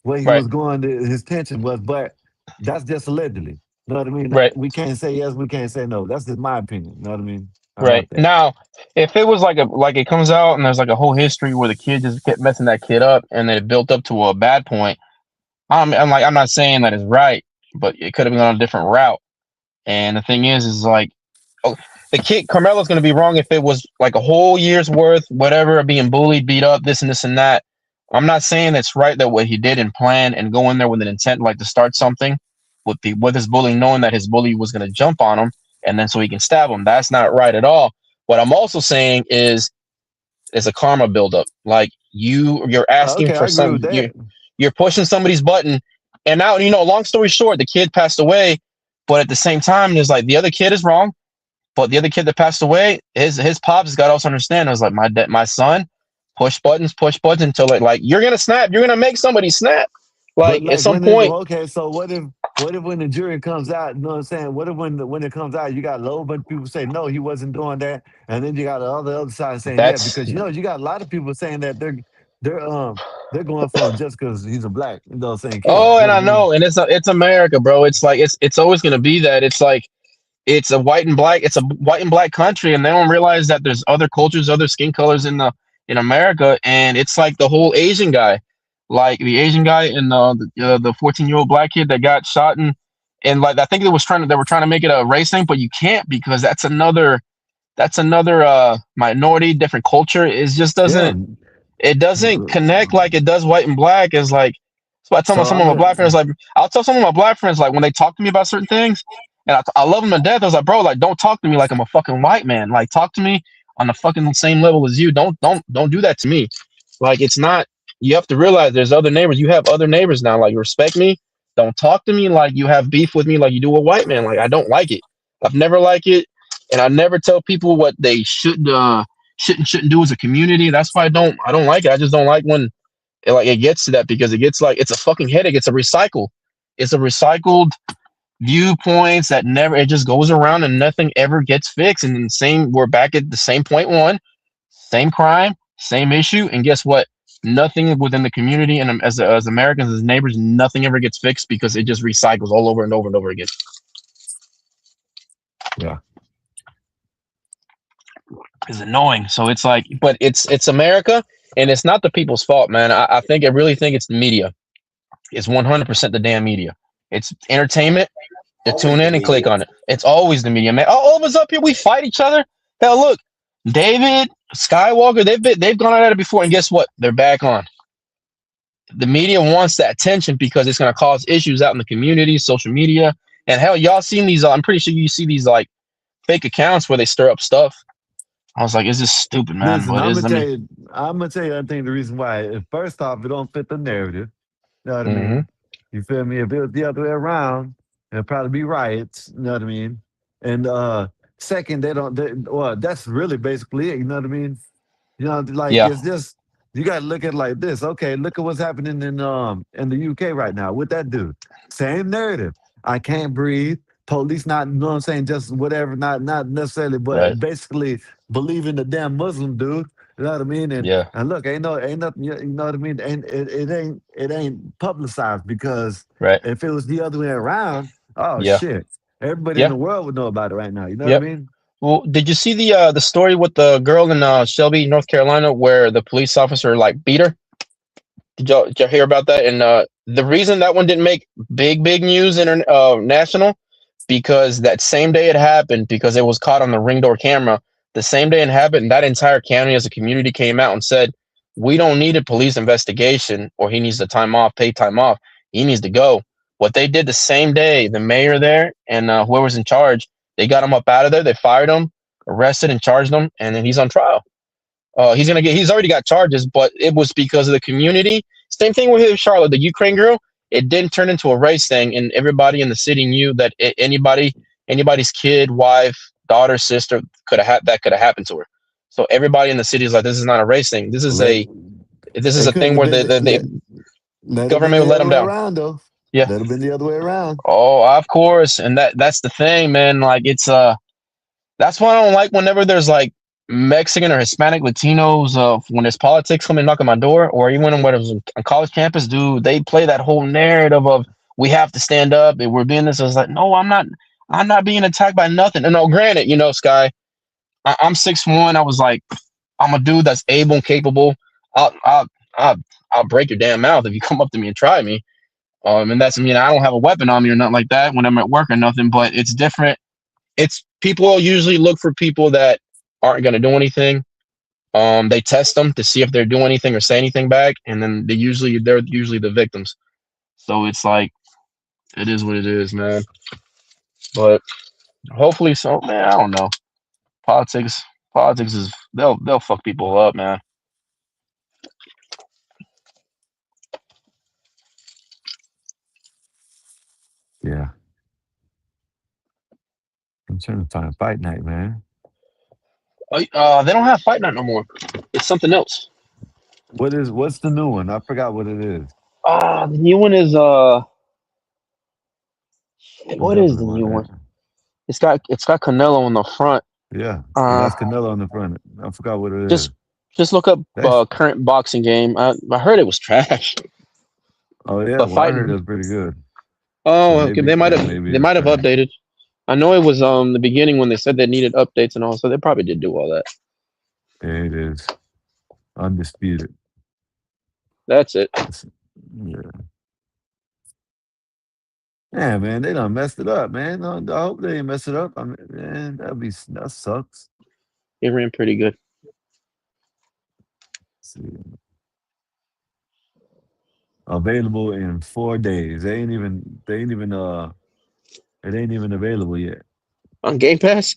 where he right, was going, his tension was, but that's just allegedly. You know what I mean? right. We can't say yes, we can't say no. That's just my opinion. You know what I mean? How Right about that? now, if it was like it comes out and there's like a whole history where the kid just kept messing that kid up and then it built up to a bad point, I'm not saying that is right, but it could have gone a different route. And the thing is like, oh, the kid Carmelo's going to be wrong if it was like a whole year's worth, whatever, being bullied, beat up, this and this and that. I'm not saying it's right that what he did and plan and go in there with an intent like to start something with his bully, knowing that his bully was going to jump on him and then so he can stab him. That's not right at all. What I'm also saying is it's a karma buildup. Like you're asking Okay, for I agree with some that. you're pushing somebody's button, and now long story short, the kid passed away, but at the same time, there's like the other kid is wrong, but the other kid that passed away, his pops got to also understand. I was like my son, push buttons until like you're gonna snap, you're gonna make somebody snap. But Like at like some when it point, okay, so what if when the jury comes out, you know what I'm saying? What if when it comes out, you got a low bunch of people say no, he wasn't doing that, and then you got the other side saying yeah, that's because you got a lot of people saying that they're going for him just because he's a black, you know what I'm saying, kid. oh, You know and what I I mean? know, and it's America, bro. It's like it's always gonna be that. It's like it's a white and black country, and they don't realize that there's other cultures, other skin colors in America, and it's like the whole Asian guy, like the Asian guy and the 14-year-old black kid that got shot and like I think they were trying to make it a race thing, but you can't because that's another minority, different culture. It just Yeah. doesn't connect like it does white and black. Is like so I tell So some I'm of my gonna black friends like I'll tell some of my black friends like when they talk to me about certain things. And I love him to death. I was like, bro, like, don't talk to me like I'm a fucking white man. Like, talk to me on the fucking same level as you. Don't do that to me. Like, it's not. You have to realize there's other neighbors. You have other neighbors now. Like, respect me. Don't talk to me like you have beef with me like you do a white man. Like, I don't like it. I've never liked it, and I never tell people what they shouldn't do as a community. That's why I don't like it. I just don't like when it gets to that because it gets like it's a fucking headache. It's a recycle. It's a recycled viewpoints that never it just goes around and nothing ever gets fixed and we're back at the same point one, same crime, same issue, and guess what, nothing within the community and as Americans, as neighbors, nothing ever gets fixed because it just recycles all over and over and over again. Yeah, it's annoying. So it's like, but it's America and it's not the people's fault, man. I really think it's the media. It's 100% the damn media. It's entertainment. You Always tune the in and click media. on it. It's always the media, man. All of us up here, we fight each other. Hell, look, David, Skywalker, they've gone at it before, and guess what? They're back on. The media wants that attention because it's going to cause issues out in the community, social media, and hell, y'all seen these? I'm pretty sure you see these like fake accounts where they stir up stuff. I was like, it's just stupid, man. Listen, But I'm it's, gonna I tell mean, you. I'm gonna tell you. I think the reason why. First off, it don't fit the narrative. You know what I mhm. mean? You feel me? If it was the other way around, it'd probably be riots. You know what I mean? And second, they don't. Well, that's really basically it. You know what I mean? You know, like Yeah, it's just you got to look at it like this. Okay, look at what's happening in the UK right now. What that do? Same narrative. I can't breathe. Police not, you know what I'm saying, just whatever, not necessarily, right. but basically believing the damn Muslim dude. You know what I mean? Yeah, And look, ain't nothing. You know what I mean? Ain't it ain't publicized because right. if it was the other way around, oh Yeah, shit, everybody in yeah, the world would know about it right now. You know what I yep. mean? Well, did you see the story with the girl in Shelby, North Carolina, where the police officer like beat her? Did y'all hear about that? And the reason that one didn't make big news national, because that same day it happened, because it was caught on the Ring Door camera. The same day it happened, that entire county as a community came out and said, we don't need a police investigation, or he needs the time off, paid time off. He needs to go. What they did the same day, the mayor there and whoever's in charge, they got him up out of there. They fired him, arrested and charged him, and then he's on trial. He's already got charges, but it was because of the community. Same thing with Charlotte, the Ukraine girl. It didn't turn into a race thing, and everybody in the city knew that anybody's kid, wife, daughter, sister could have happened to her. So everybody in the city is like, this is not a race thing. This is Let a it couldn't thing have where been. the Let it been government would the let other them way down. around though. Yeah. Let it been the other way around. Oh, of course, and that's the thing, man. Like it's that's why I don't like whenever there's like Mexican or Hispanic Latinos when there's politics coming knocking my door, or even when it was on college campus, dude, they play that whole narrative of we have to stand up and we're being this. I was like, no, I'm not being attacked by nothing. And no, granted, Sky, I'm 6'1". I was like, I'm a dude that's able and capable. I'll I'll I'll, I'll break your damn mouth if you come up to me and try me. And that's, I don't have a weapon on me or nothing like that when I'm at work or nothing, but it's different. It's people usually look for people that aren't going to do anything. They test them to see if they're doing anything or say anything back, and then they're usually the victims. So it's like it is what it is, man. But hopefully, so man, I don't know. Politics is they'll fuck people up, man. Yeah. I'm trying to find fight night, man. They don't have Fight Night no more. It's something else. What's the new one? I forgot what it is. The new one is what is Definitely the new want one? that. It's got Canelo on the front. Yeah. Uh, That's Canelo on the front. I forgot what it is. just look up That's current boxing game. I heard it was trash. oh yeah, But well I heard fighting. it was pretty good. So Oh, okay. maybe They it's might have trash. updated. I know it was the beginning when they said they needed updates and all, so they probably did do all that. Yeah, it is. Undisputed. That's it. Yeah. Yeah, man, they done messed it up, man. I hope they didn't mess it up. I mean, man, that sucks. It ran pretty good. Let's see. Available in 4 days. It ain't even available yet. On Game Pass?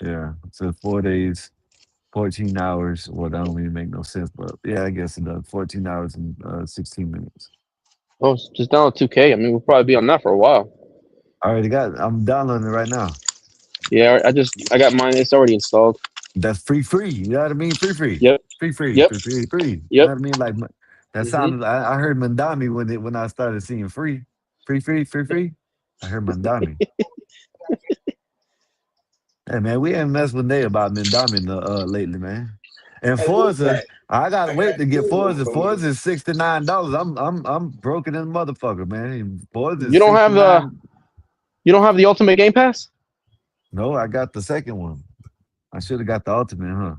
Yeah. So 4 days, 14 hours. Well, that don't even make no sense, but yeah, I guess it does. 14 hours and 16 minutes. Oh, just download 2K. I mean, we'll probably be on that for a while. I already got it. I'm downloading it right now. Yeah, I got mine. It's already installed. That's free. You know what I mean? Free. Yep. Free. Yep. Free. You know Yep. what I mean? Like that Mhm. sounded. I heard Mandami when I started seeing free. I heard Mandami. Hey man, we ain't messed with Nate about Mandami lately, man. And Hey, what's Forza, that? I gotta I wait got to get good one Forza. from you. Forza is $69. I'm broken in motherfucker, man. Forza You is don't have $69. the Ultimate Game Pass? No, I got the second one. I should have got the ultimate, huh?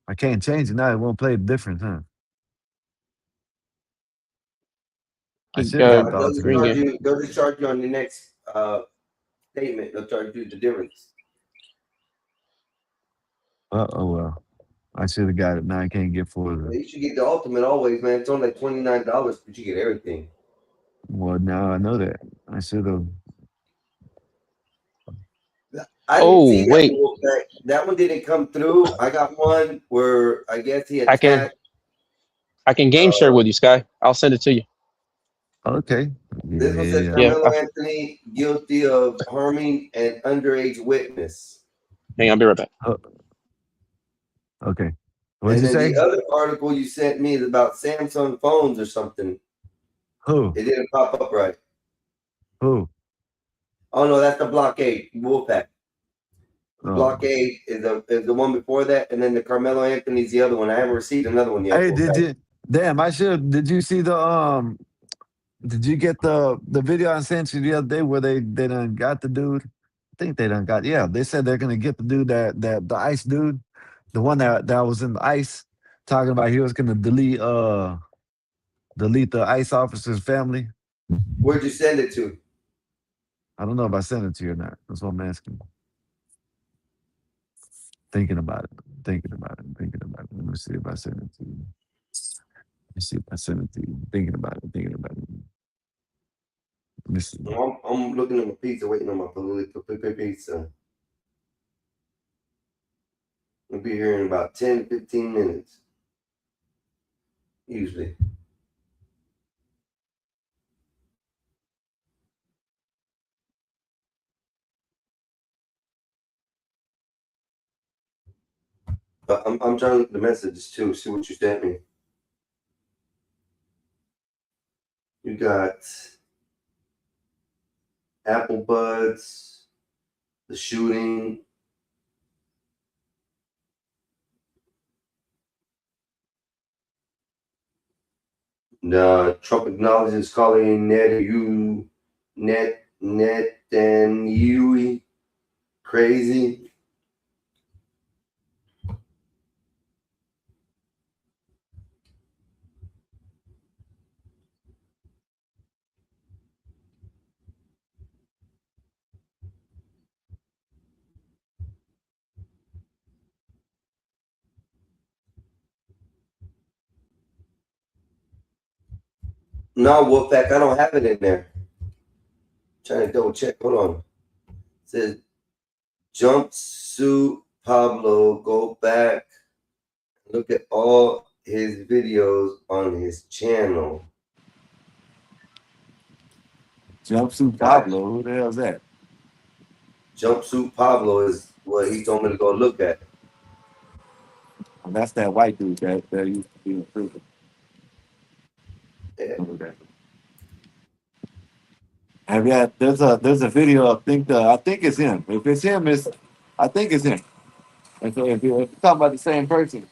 I can't change it now. It won't play the difference, huh? I should Uh, got the They'll just Green ultimate. charge you. They'll just charge you on the next statement. They'll charge you the difference. Oh well. I should have got it. Now I can't get for it. You should get the ultimate always, man. It's only like $29, but you get everything. Well, now I know that. I should have. I didn't see that wait. one. That one didn't come through. I got one where I guess he I can attacked. game share with you, Sky. I'll send it to you. Okay. This one says Yeah. Yeah. Carmelo Anthony guilty of harming an underage witness. Hang on, I'll be right back. Okay. What'd And you then say? the other article you sent me is about Samsung phones or something. Who? It didn't pop up right. Who? Oh no, that's the blockade Wolfpack. Oh. Blockade is the one before that, and then the Carmelo Anthony's the other one. I haven't received another one yet. Hey, did Wolfpack. you? Damn, I should. Did you see the? Did you get the video I sent you the other day where they done got the dude? I think they done got. Yeah, they said they're gonna get the dude that the ice dude, the one that was in the ice, talking about he was gonna delete the ICE officer's family. Where'd you send it to? I don't know if I sent it to you or not. That's what I'm asking. Thinking about it. Let me see if I sent it to you. Let me see if I sent it to you. Thinking about it. Let me see. I'm looking at my pizza, waiting on my pizza. We'll be here in about 10, 15 minutes. Usually. But I'm trying to look at the messages too, see what you sent me. You got Apple Buds, the shooting. Trump acknowledges calling Netanyahu crazy. No, Wolfpack, I don't have it in there. Trying to double check. Hold on. It says Jumpsuit Pablo. Go back. Look at all his videos on his channel. Jumpsuit Pablo. Who the hell is that? Jumpsuit Pablo is what he told me to go look at. And that's that white dude that used to be in prison. Yeah. Okay. Have you had, there's a video. I think it's him. If it's him, I think it's him. And so if you're talking about the same person,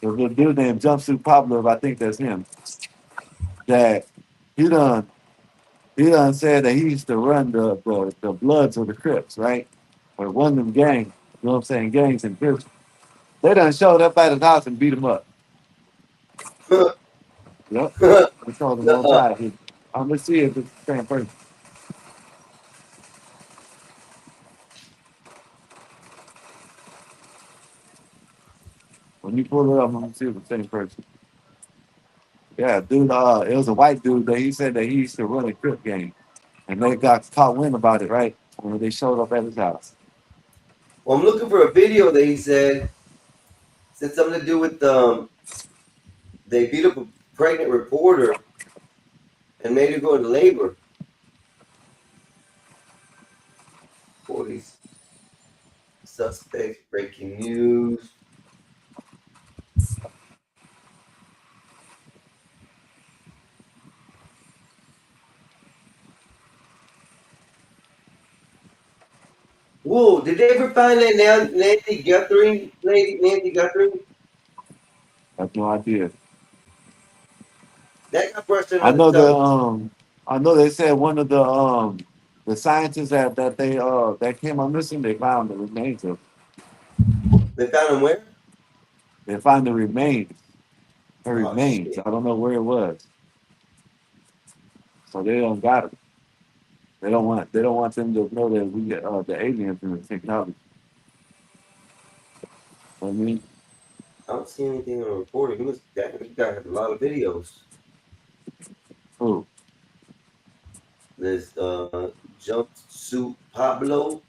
there's a dude named Jumpsuit Pablo. I think that's him. That he done said that he used to run the Bloods or the Crips, right? Or one of them gangs. You know what I'm saying? Gangs in prison. They done showed up at his house and beat him up. Yep. We told him on time. I'm gonna see if it's the same person. When you pull it up, I'm gonna see if it's the same person. Yeah, dude. It was a white dude that he said that he used to run a Crip gang, and they got caught wind about it, right? When they showed up at his house. Well, I'm looking for a video that he said something to do with they beat up a pregnant reporter and made her go into labor. 40s suspects, breaking news. Whoa, did they ever find that Nancy Guthrie lady? Nancy Guthrie? I have no idea. That got brushed I under know the tongue. I know they said one of the scientists that they that came up missing, they found the remains of. They found him where? They found the remains. Her Oh, remains. shit. I don't know where it was. So they don't got it. They don't want them to know that we get the aliens in the technology. I mean, I don't see anything on the reporter. He got a lot of videos. who? There's Jumpsuit Pablo.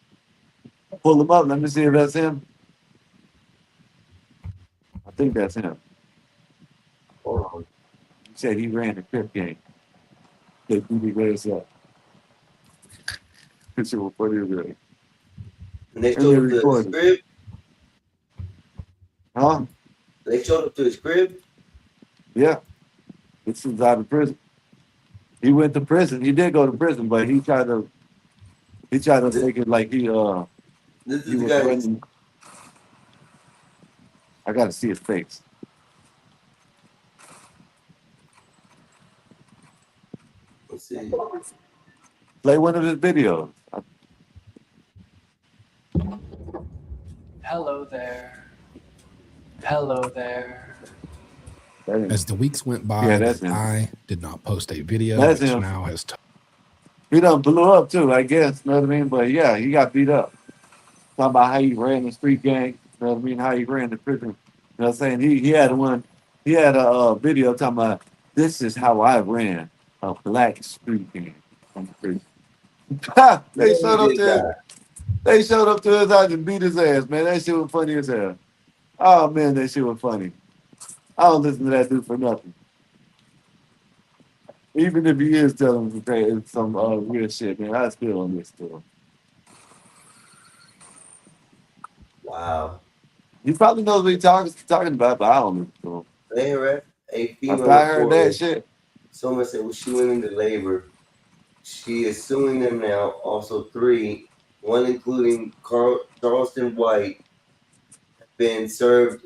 Pull him up. Let me see if that's him. I think that's him. Hold on. He said he ran the Crip game. They beat his ass up. This shit was funny as hell. And they And showed they up to his recorded. crib. Huh? They showed up to his crib. Yeah. This is out of prison. He went to prison. He did go to prison, but he tried to make it like he This he is the was guy. running. I gotta see his face. Let's see. Play one of his videos. Hello there. Hello there. As the weeks went by, Yeah, that's him. I did not post a video, That's which him. now has He done blew up too, I guess. You know what I mean? But yeah, he got beat up. Talking about how he ran the street gang. You know what I mean? How he ran the prison. You know what I'm saying? He had one. He had a video talking about this is how I ran a black street gang from the prison. They showed up to him. They showed up to his house and beat his ass, man. That shit was funny as hell. Oh man, that shit was funny. I don't listen to that dude for nothing. Even if he is telling some real shit, man, I still don't listen to him. Wow. He probably knows what he's talking about, but I don't listen to him. They heard a female. After I heard reporter, that shit, someone said, well, she went into labor. She is suing them now. Also, 3, one including Charleston White, have been served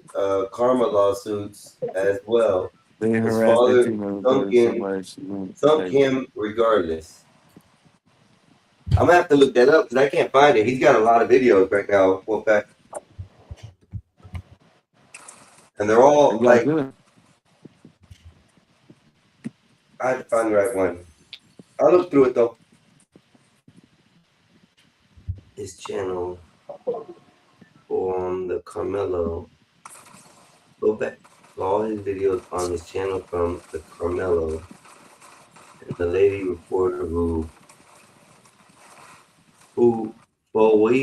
karma lawsuits as well. they His harassed father that female sunk him regardless. I'm gonna have to look that up because I can't find it. He's got a lot of videos right now. Well, back, and they're all like, I had to find the right one. I'll look through it though. His channel on the Carmelo. Go back. All his videos on his channel from the Carmelo. And the lady reporter who Foyer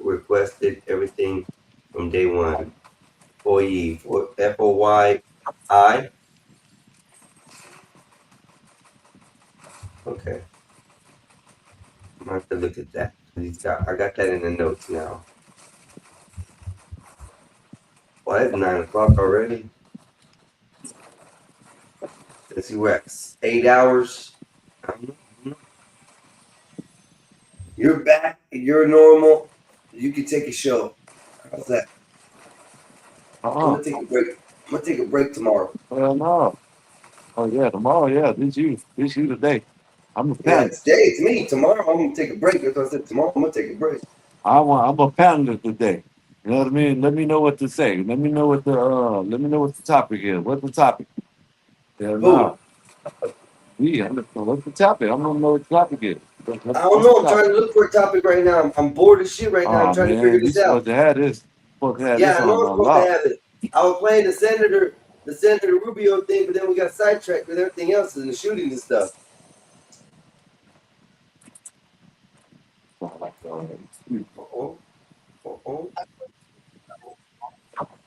requested everything from day one. Foyer, F-O-Y-I. Okay. I'm gonna have to look at that. I got that in the notes now. Well, it's 9 o'clock already. Let's see, we're at 8 hours. I don't know. You're back. You're normal. You can take a show. How's that? I'm gonna take a break. I'm gonna take a break tomorrow. Well, no. Oh yeah, tomorrow. Yeah, this you today. I'm a Yeah, panelist. today it's me. Tomorrow I'm gonna take a break. That's what I said. Tomorrow I'm gonna take a break. I'm a panelist today. You know what I mean? Let me know what to say. Let me know what the topic is. What's the topic? Yeah, no. Yeah, what's the topic? I don't know what the topic is. I don't know. I'm trying to look for a topic right now. I'm bored as shit right now. I'm trying to figure this out. Supposed to have this. Supposed to have Yeah, this I know I'm on supposed lock. to have it. I was playing the Senator Rubio thing, but then we got sidetracked with everything else and the shooting and stuff.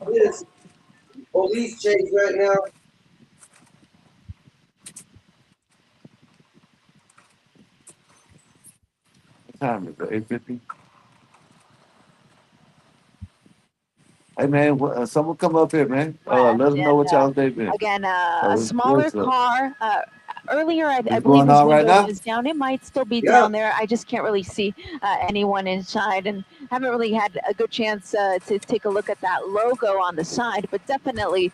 This police chase right now. What time is it? 8:50. Hey man, someone come up here, man. Let them know what y'all day been. Again, Oh, a it's smaller good stuff. car. Earlier, I believe going his on right window now? was down. It might still be Yeah. down there. I just can't really see anyone inside, and haven't really had a good chance to take a look at that logo on the side. But definitely,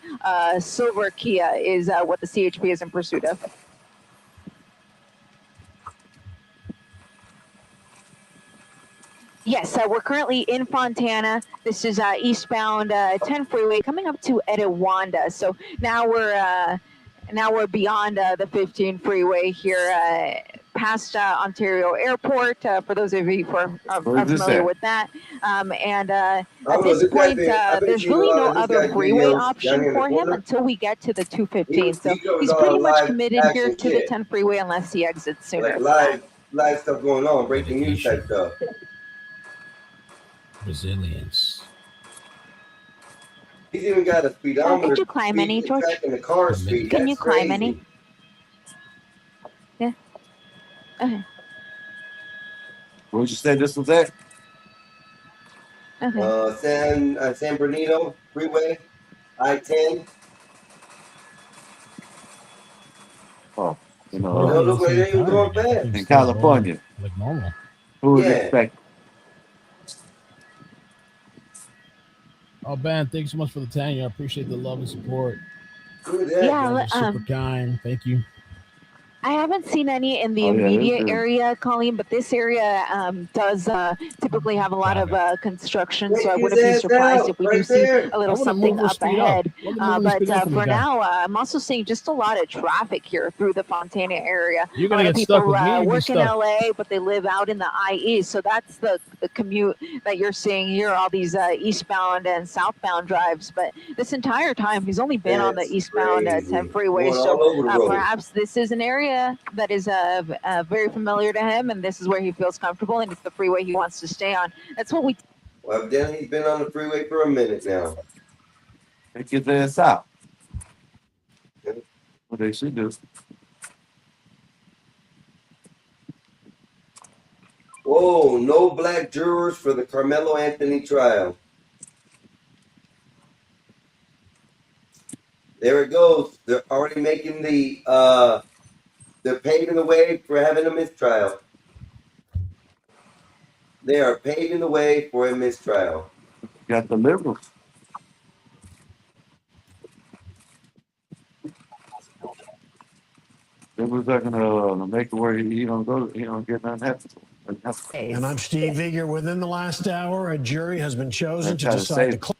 silver Kia is what the CHP is in pursuit of. Yes, we're currently in Fontana. This is eastbound 10 freeway coming up to Etiwanda. So now we're Now we're beyond the 15 freeway here, past Ontario Airport. For those of you who are Where's this familiar at? with that, and I at don't know, this this point, guy I've been there's seeing a really lot no of this other guy's freeway videos down option here in the for him corner. until we get to the 215. So He goes he's on pretty much live committed here action to the shit. 10 freeway unless he exits sooner. Like for that. live stuff going on, breaking news type stuff. Resilience. He's even got a speedometer. Could you climb any, George? Tracking the car speed. Can That's you climb crazy. any? Yeah. Okay. Where'd you say this was at? Okay. San Bernardino Freeway, I-10. Oh, you It know, don't look like they even going fast. in California. Like normal. Who would Yeah. expect? Oh, Ben, thanks so much for the 10. I appreciate the love and support. Who is You that? guys are super kind. Thank you. I haven't seen any in the Oh, yeah, immediate this is- area, Colleen, but this area does typically have a lot of construction, so I Check wouldn't be his ass surprised out, if we do right see there. a little I wanna something move or up speed up. ahead. Let me move and But speed up for for me, guys. now, I'm also seeing just a lot of traffic here through the Fontana area. You're A gonna lot of get stuck people with me and be work in stuck. LA, but they live out in the IE, so that's the commute that you're seeing here, all these eastbound and southbound drives. But this entire time, he's only been on the That's eastbound crazy. 10 freeway, Going so all over the road. perhaps this is an area that is very familiar to him, and this is where he feels comfortable, and it's the freeway he wants to stay on. That's what we Well, evidently he's been on the freeway for a minute now. Take his ass out. What they should do. Whoa, no black jurors for the Carmelo Anthony trial. There it goes. They're already making they're paving the way for having a mistrial. They are paving the way for a mistrial. Got the liberals. Liberals are gonna make it where he don't go. He don't get nothing happen. And I'm Steve Eager. Within the last hour, a jury has been chosen to try to decide save- the.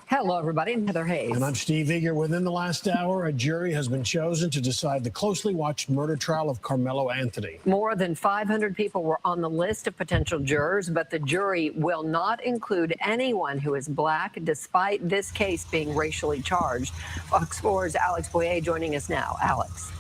Hello, everybody. I'm Heather Hayes. And I'm Steve Eager. Within the last hour, a jury has been chosen to decide the closely watched murder trial of Carmelo Anthony. More than 500 people were on the list of potential jurors, but the jury will not include anyone who is black, despite this case being racially charged. Fox 4's Alex Boyer joining us now. Alex.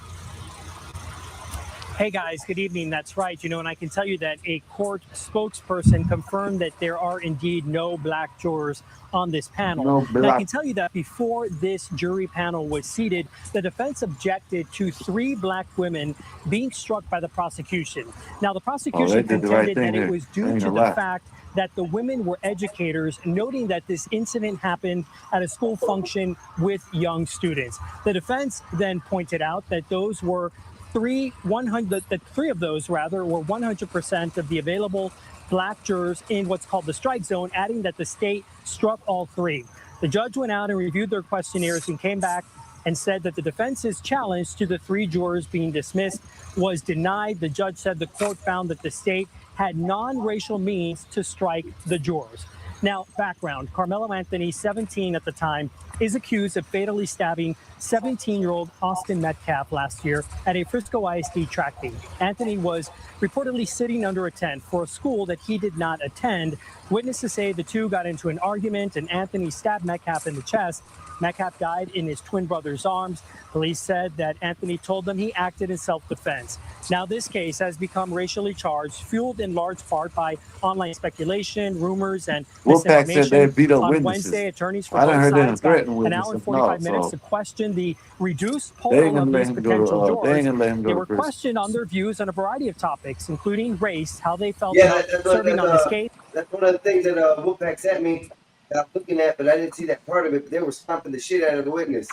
Hey guys, good evening. That's right. And I can tell you that a court spokesperson confirmed that there are indeed no black jurors on this panel. No And I black- can tell you that before this jury panel was seated, the defense objected to 3 black women being struck by the prosecution. Now, the prosecution did the right contended thing that it there. was I due ain't to gonna the lie. fact that the women were educators, noting that this incident happened at a school function with young students. The defense then pointed out that those were three of those were 100% of the available black jurors in what's called the strike zone, adding that the state struck all 3. The judge went out and reviewed their questionnaires and came back and said that the defense's challenge to the 3 jurors being dismissed was denied. The judge said the court found that the state had non-racial means to strike the jurors. Now, background, Carmelo Anthony, 17 at the time, is accused of fatally stabbing 17-year-old Austin Metcalf last year at a Frisco ISD track meet. Anthony was reportedly sitting under a tent for a school that he did not attend. Witnesses say the two got into an argument and Anthony stabbed Metcalf in the chest. Metcalf died in his twin brother's arms. Police said that Anthony told them he acted in self-defense. Now, this case has become racially charged, fueled in large part by online speculation, rumors, and Wolfpack said they beat up On witnesses. Wednesday, attorneys for I done both heard them sides got threaten an hour and witnesses. 45 No, minutes so- to question the reduced They poll ain't of gonna let these him go to, potential they jurors. ain't gonna let him go They to were prison. questioned on their views on a variety of topics, including race, how they felt Yeah, about that's serving on this case. That's one of the things that Wolfpack sent me that I was looking at, but I didn't see that part of it. But they were stomping the shit out of the witness.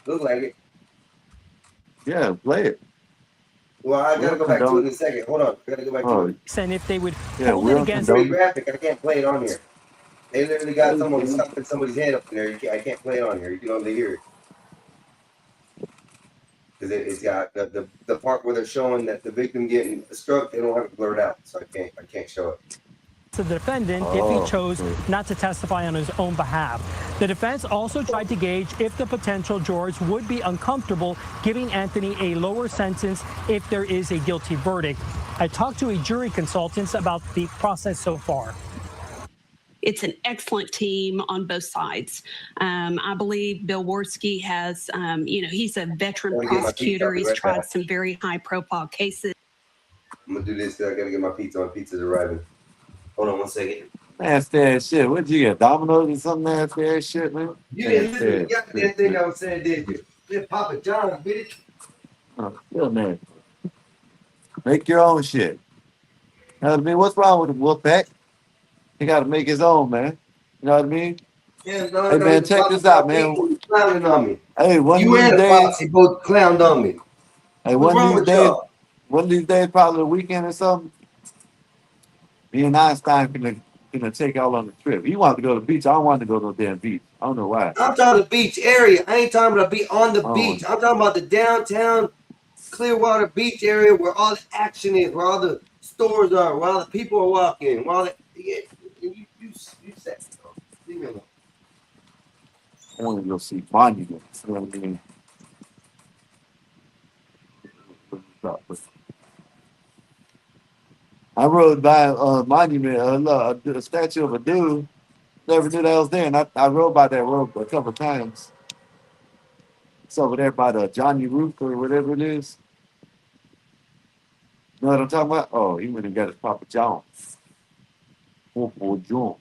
Looked like it. Yeah, play it. Well, I gotta go back to it in condone- a second. Hold on, I gotta go back to Oh, it. And if they would yeah, hold we it don't against It's pretty condone. graphic. I can't play it on here. They literally got someone stomping somebody's head up in there. I can't play it on here. You can only hear it. Because it's got the part where they're showing that the victim getting struck. They don't have it blurred out, so I can't show it. to the defendant if he chose not to testify on his own behalf. The defense also tried to gauge if the potential jurors would be uncomfortable giving Anthony a lower sentence if there is a guilty verdict. I talked to a jury consultant about the process so far. It's an excellent team on both sides. I believe Bill Worski has, he's a veteran prosecutor. He's tried some very high-profile cases. I'm gonna do this. I gotta get my pizza. My pizza's arriving. Hold on 1 second. Nasty ass shit. What'd you get? Domino's or some nasty ass shit, man? You didn't listen to the thing I was saying, did you? Then Papa John, bitch. Oh, still nasty. Make your own shit. You know what I mean? What's wrong with the Wolfpack? He got to make his own, man. You know what I mean? Yeah, no, hey, man, check this out, man. Clowning on me. Hey, one you of these and days, the both clowned on me. Hey, What's wrong with y'all? one of these days, probably the weekend or something, me and Einstein gonna take y'all on a trip. He wanted to go to the beach. I don't want to go to the damn beach. I don't know why. I'm talking the beach area. I ain't talking about be on the beach. I'm talking about the downtown Clearwater Beach area where all the action is, where all the stores are, where all the people are walking, where all the you said so. Leave me alone. I want to go see monuments. You know what I mean? I rode by a monument, a statue of a dude. Never knew that was there, and I rode by that road a couple of times. It's over there by the Johnny Roof or whatever it is. You know what I'm talking about? Oh, he went and got his Papa John. Papa John.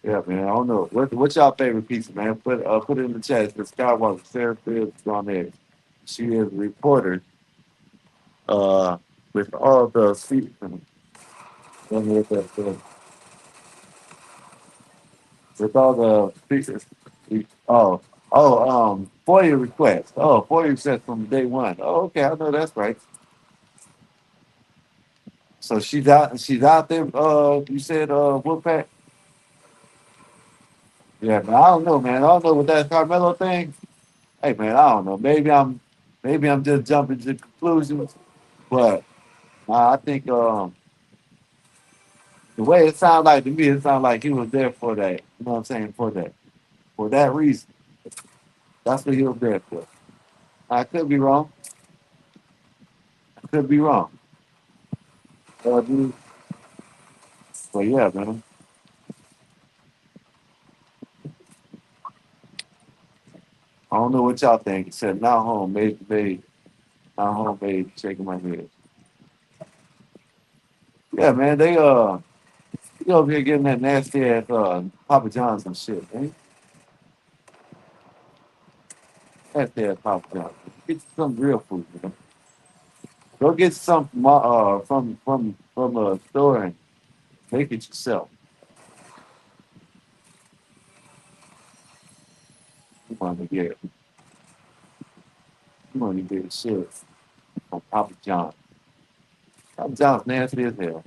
Yeah, man. I don't know. What's y'all favorite pizza, man? Put it in the chat. The Skywalker, Sarah Fields on there. She is a reporter. With all the seats. With all the speakers. FOIA request. Oh, FOIA request from day one. Oh, okay, I know that's right. So she's out there, you said Wolfpack? Yeah, man, I don't know, man. I don't know with that Carmelo thing. Hey man, I don't know. Maybe I'm just jumping to conclusions, but I think the way it sounds like to me, it sounds like he was there for that. You know what I'm saying? For that reason. That's what he was there for. I could be wrong. But yeah, man. I don't know what y'all think. He said, now homemade shaking my head. Yeah, man, they over here getting that nasty ass Papa John's and shit, man. Nasty ass Papa John's. Get some real food, man. Go get some from a store and make it yourself. You want to get shit from Papa John. Papa John's nasty as hell.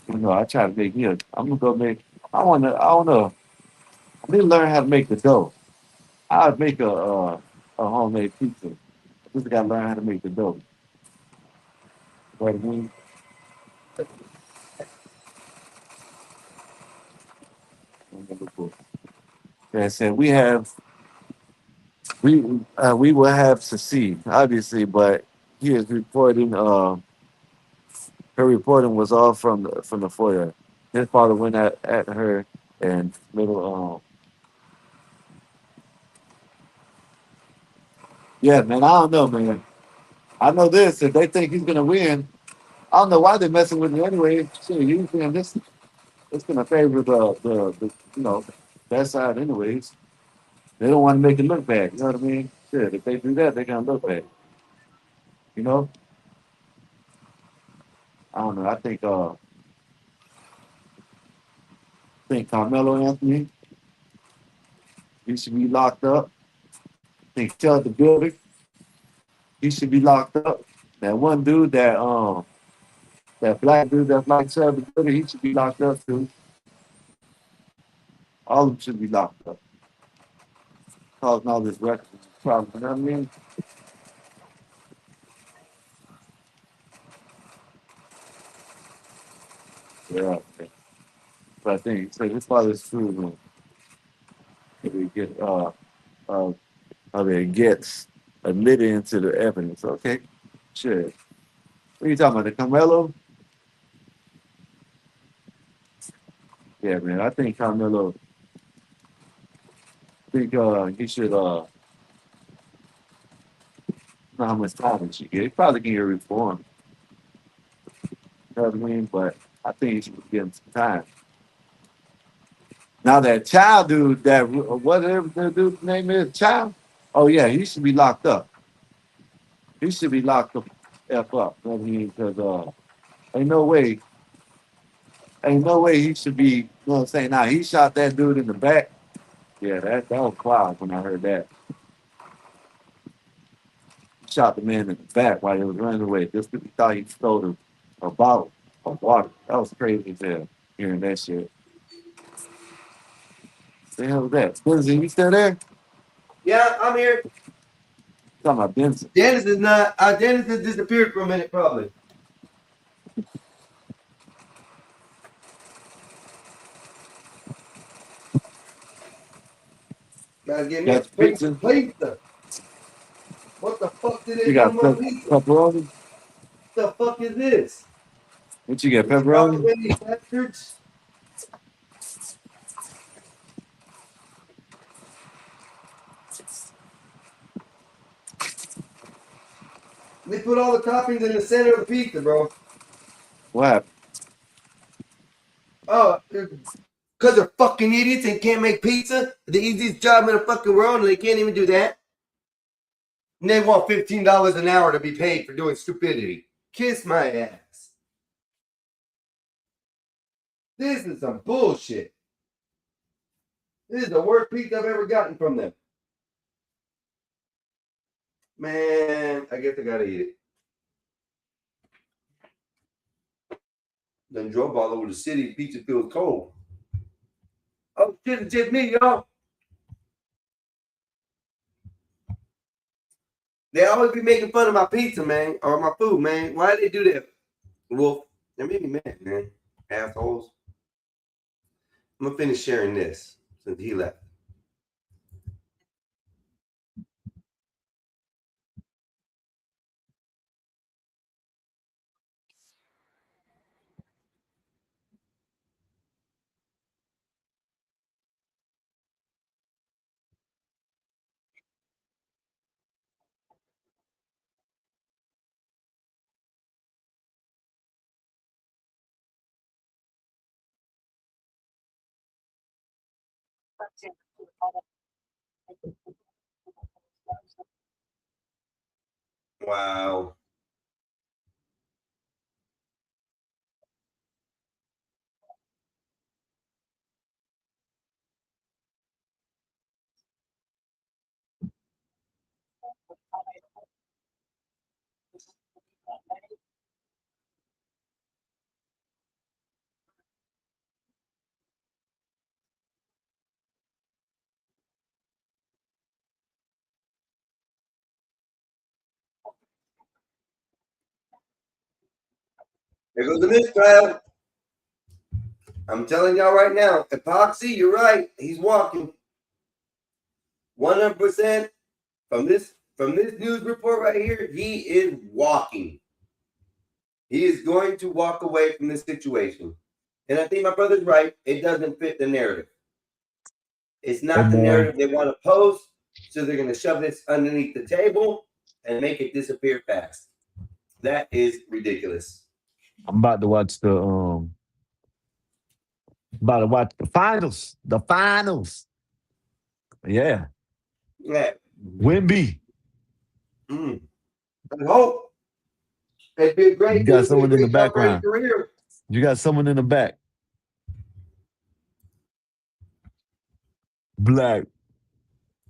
You know, I try to make it. I'm gonna go make. I don't know. I need to learn how to make the dough. I'd make a homemade pizza. I just gotta learn how to make the dough. What I mean? They said we will have succeed, obviously, but he is reporting. Her reporting was all from the FOIA. His father went at her and yeah, man. I don't know, man. I know this. If they think he's gonna win, I don't know why they're messing with me anyway. Shit, usually this it's gonna favor the that side anyways. They don't want to make it look bad. You know what I mean? Shit, if they do that, they're gonna look bad. You know? I don't know. I think Carmelo Anthony, he should be locked up. I think Chad the Builder, he should be locked up. That one dude that black dude that like Chad the Builder, he should be locked up too. All of them should be locked up. Causing all this record problem, you know what I mean? Yeah. Man. But I think so. This part is true. Man. We get I mean, it gets admitted into the evidence. Okay, sure. What are you talking about? The Carmelo? Yeah, man. I think Carmelo. I think he should know how much time he should get. He probably can get reformed. You know what I mean? But I think he should give him some time. Now that child dude, that whatever the dude's name is, child. Oh yeah, he should be locked up. He should be locked the f up. You know what I mean? Because ain't no way he should be. You know what I'm saying? Now he shot that dude in the back. Yeah, that was cloud when I heard that. He shot the man in the back while he was running away. Just because he thought he stole a bottle of water. That was crazy as hell. Hearing that shit. What the hell was that? Benson, you still there? Yeah, I'm here. Talking about Benson. Dennis is not. Dennis has disappeared for a minute, probably. Gotta get me a pizza. What the fuck did they You do got to my pizza? pepperoni? What the fuck is this? What you get? Pepperoni? These bastards. They put all the toppings in the center of the pizza, bro. What happened? Oh, because they're fucking idiots and can't make pizza. The easiest job in the fucking world, and they can't even do that. And they want $15 an hour to be paid for doing stupidity. Kiss my ass. This is some bullshit. This is the worst pizza I've ever gotten from them. Man, I guess I gotta eat it. Then drove all over the city. Pizza feels cold. Oh shit, it's just me, y'all. They always be making fun of my pizza, man, or my food, man. Why do they do that? Well, they made me mad, man. Assholes. I'm gonna finish sharing this since he left. Wow. There goes the mistrial. I'm telling y'all right now, Epoxy, you're right. He's walking. 100% from this news report right here, he is walking. He is going to walk away from this situation. And I think my brother's right. It doesn't fit the narrative. It's not the narrative they want to post, so they're going to shove this underneath the table and make it disappear fast. That is ridiculous. I'm about to watch the finals. The finals. Yeah. Yeah. Wemby. I hope. It'd be a great. You got someone in the background. Career. You got someone in the back. Black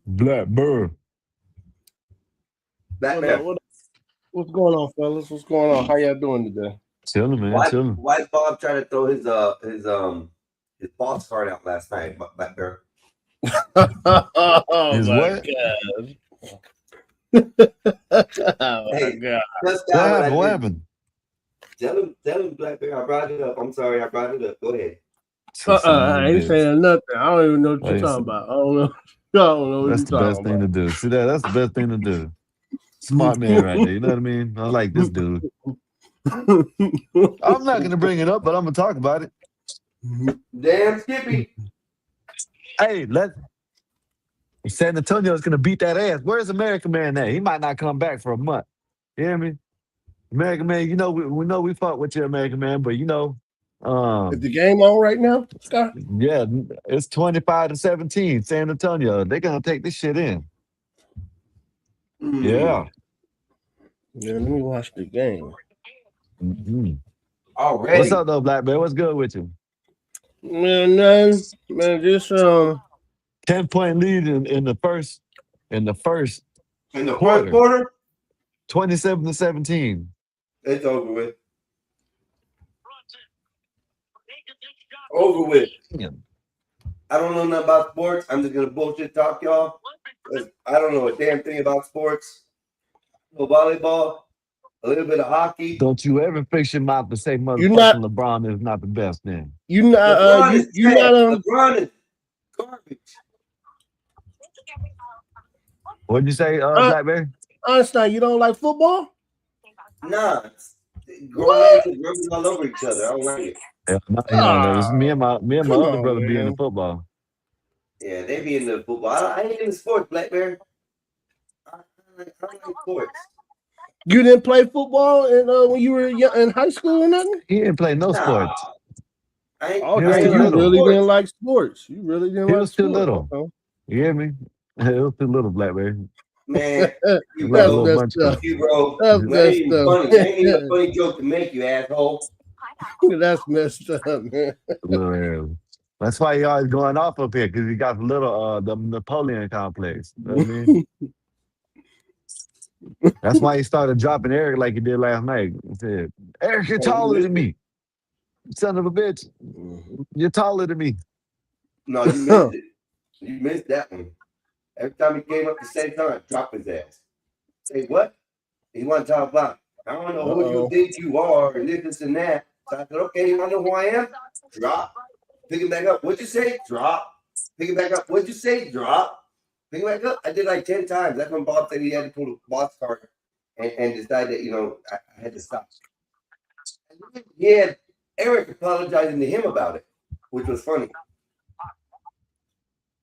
bird. What's going on, fellas? What's going on? How y'all doing today? Chilling, man. Chilling. Why is Bob trying to throw his boss card out last night, Black Bear? Oh His my what? God. Oh my Hey, God. just What happened? Tell him, Blackberry. I brought it up. I'm sorry, I brought it up. Go ahead. I ain't saying nothing. I don't even know what you're talking about. I don't know. I don't know what That's you're the best talking thing to do. See that? That's the best thing to do. Smart man right there. You know what I mean? I like this dude. I'm not gonna bring it up, but I'm gonna talk about it. Damn Skippy. Hey, San Antonio's gonna beat that ass. Where's American Man at? He might not come back for a month. You hear me? American Man, you know we know we fought with you, American Man, but you know, Is the game on right now, Scott? yeah, it's 25-17. San Antonio, they're gonna take this shit in. Yeah. Yeah, let me watch the game. Mhm. Already. What's up though, Black Bear? What's good with you? Man, nothing. Man, just 10-point lead in the first quarter. 27-17. It's over with. Over with. I don't know nothing about sports. I'm just gonna bullshit talk, y'all. 'Cause I don't know a damn thing about sports. No volleyball, a little bit of hockey. Don't you ever fix your mouth to say not- motherfucking LeBron is not the best then. you not LeBron is garbage. What'd you say, Blackberry? Einstein, you don't like football? Nah. Grown men rubbing all over each other. I don't like it. Yeah, it's me and my other brother be in the football. Yeah, they be in the football. I ain't in the sports, Blackberry. I don't like sports. You didn't play football when you were in high school or nothing? He didn't play no sports. I Oh, He was dang, too you little. really didn't like sports. You really didn't He like was too sports. little. Okay. You hear me? It was too little, Blackberry. Man, you Like a bro. little munchkin. You bro. That's That ain't messed even up. funny. That ain't even a funny joke to make, you asshole. That's messed up, man. Little. That's why he always going off up here, because he got the little the Napoleon complex. You know what I mean? That's why he started dropping Eric like he did last night. He said, Eric, you're taller than me. Son of a bitch. You're taller than me. No, you missed it. You missed that one. Every time he came up the same time, drop his ass. Say what? He want to talk about, I don't know who you think you are, and this and that. So I said, okay, you want to know who I am? Drop. Pick it back up. What'd you say? Drop. Pick it back up. What'd you say? Drop. Pick it back up. I did like 10 times. That's when Bob said he had to pull the box card and decide that, I had to stop. He had Eric apologizing to him about it, which was funny.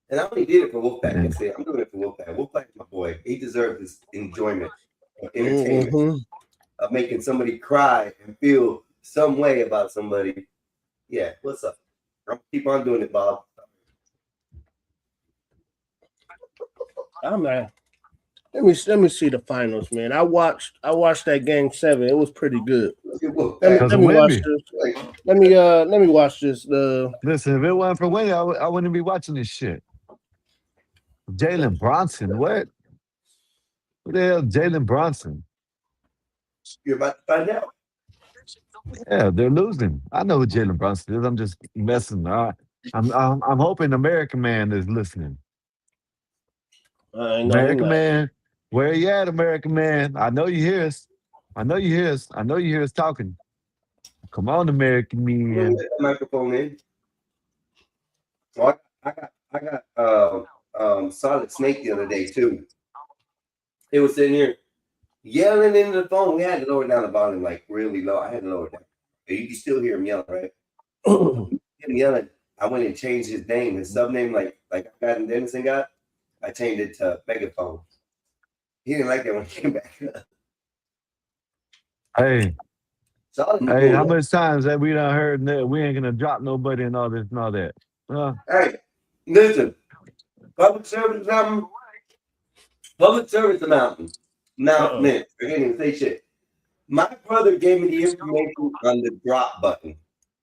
And I only did it for Wolfpack. That's it. I'm doing it for Wolfpack. Wolfpack's my boy. He deserves this enjoyment of entertainment, of making somebody cry and feel some way about somebody. Yeah, what's up? I'm gonna keep on doing it, Bob. I'm not. Let me see the finals, man. I watched that game 7. It was pretty good. Let me watch this. Let me watch this. Listen, if it wasn't for Wendy, I wouldn't be watching this shit. Jalen Bronson, what? Who the hell, Jalen Bronson? You're about to find out. Yeah, they're losing. I know who Jalen Bronson is. I'm just messing. I'm hoping American Man is listening. American Man, where you at, American Man? I know you hear us. I know you hear us. I know you hear us talking. Come on, American Man. Get the microphone in. So I got Solid Snake the other day too. It was sitting here yelling into the phone. We had to lower down the volume like really low. I had to lower it down. But you can still hear him yelling, right? Him yelling. I went and changed his name, his sub name, like I got in Dennison got. I changed it to Megaphone. He didn't like that when he came back. Hey. Solid Hey, how much times have we done heard that we ain't gonna drop nobody and all this and all that? Hey, listen. Public service announcement. Public service announcement. I can't even say shit. My brother gave me the information on the drop button.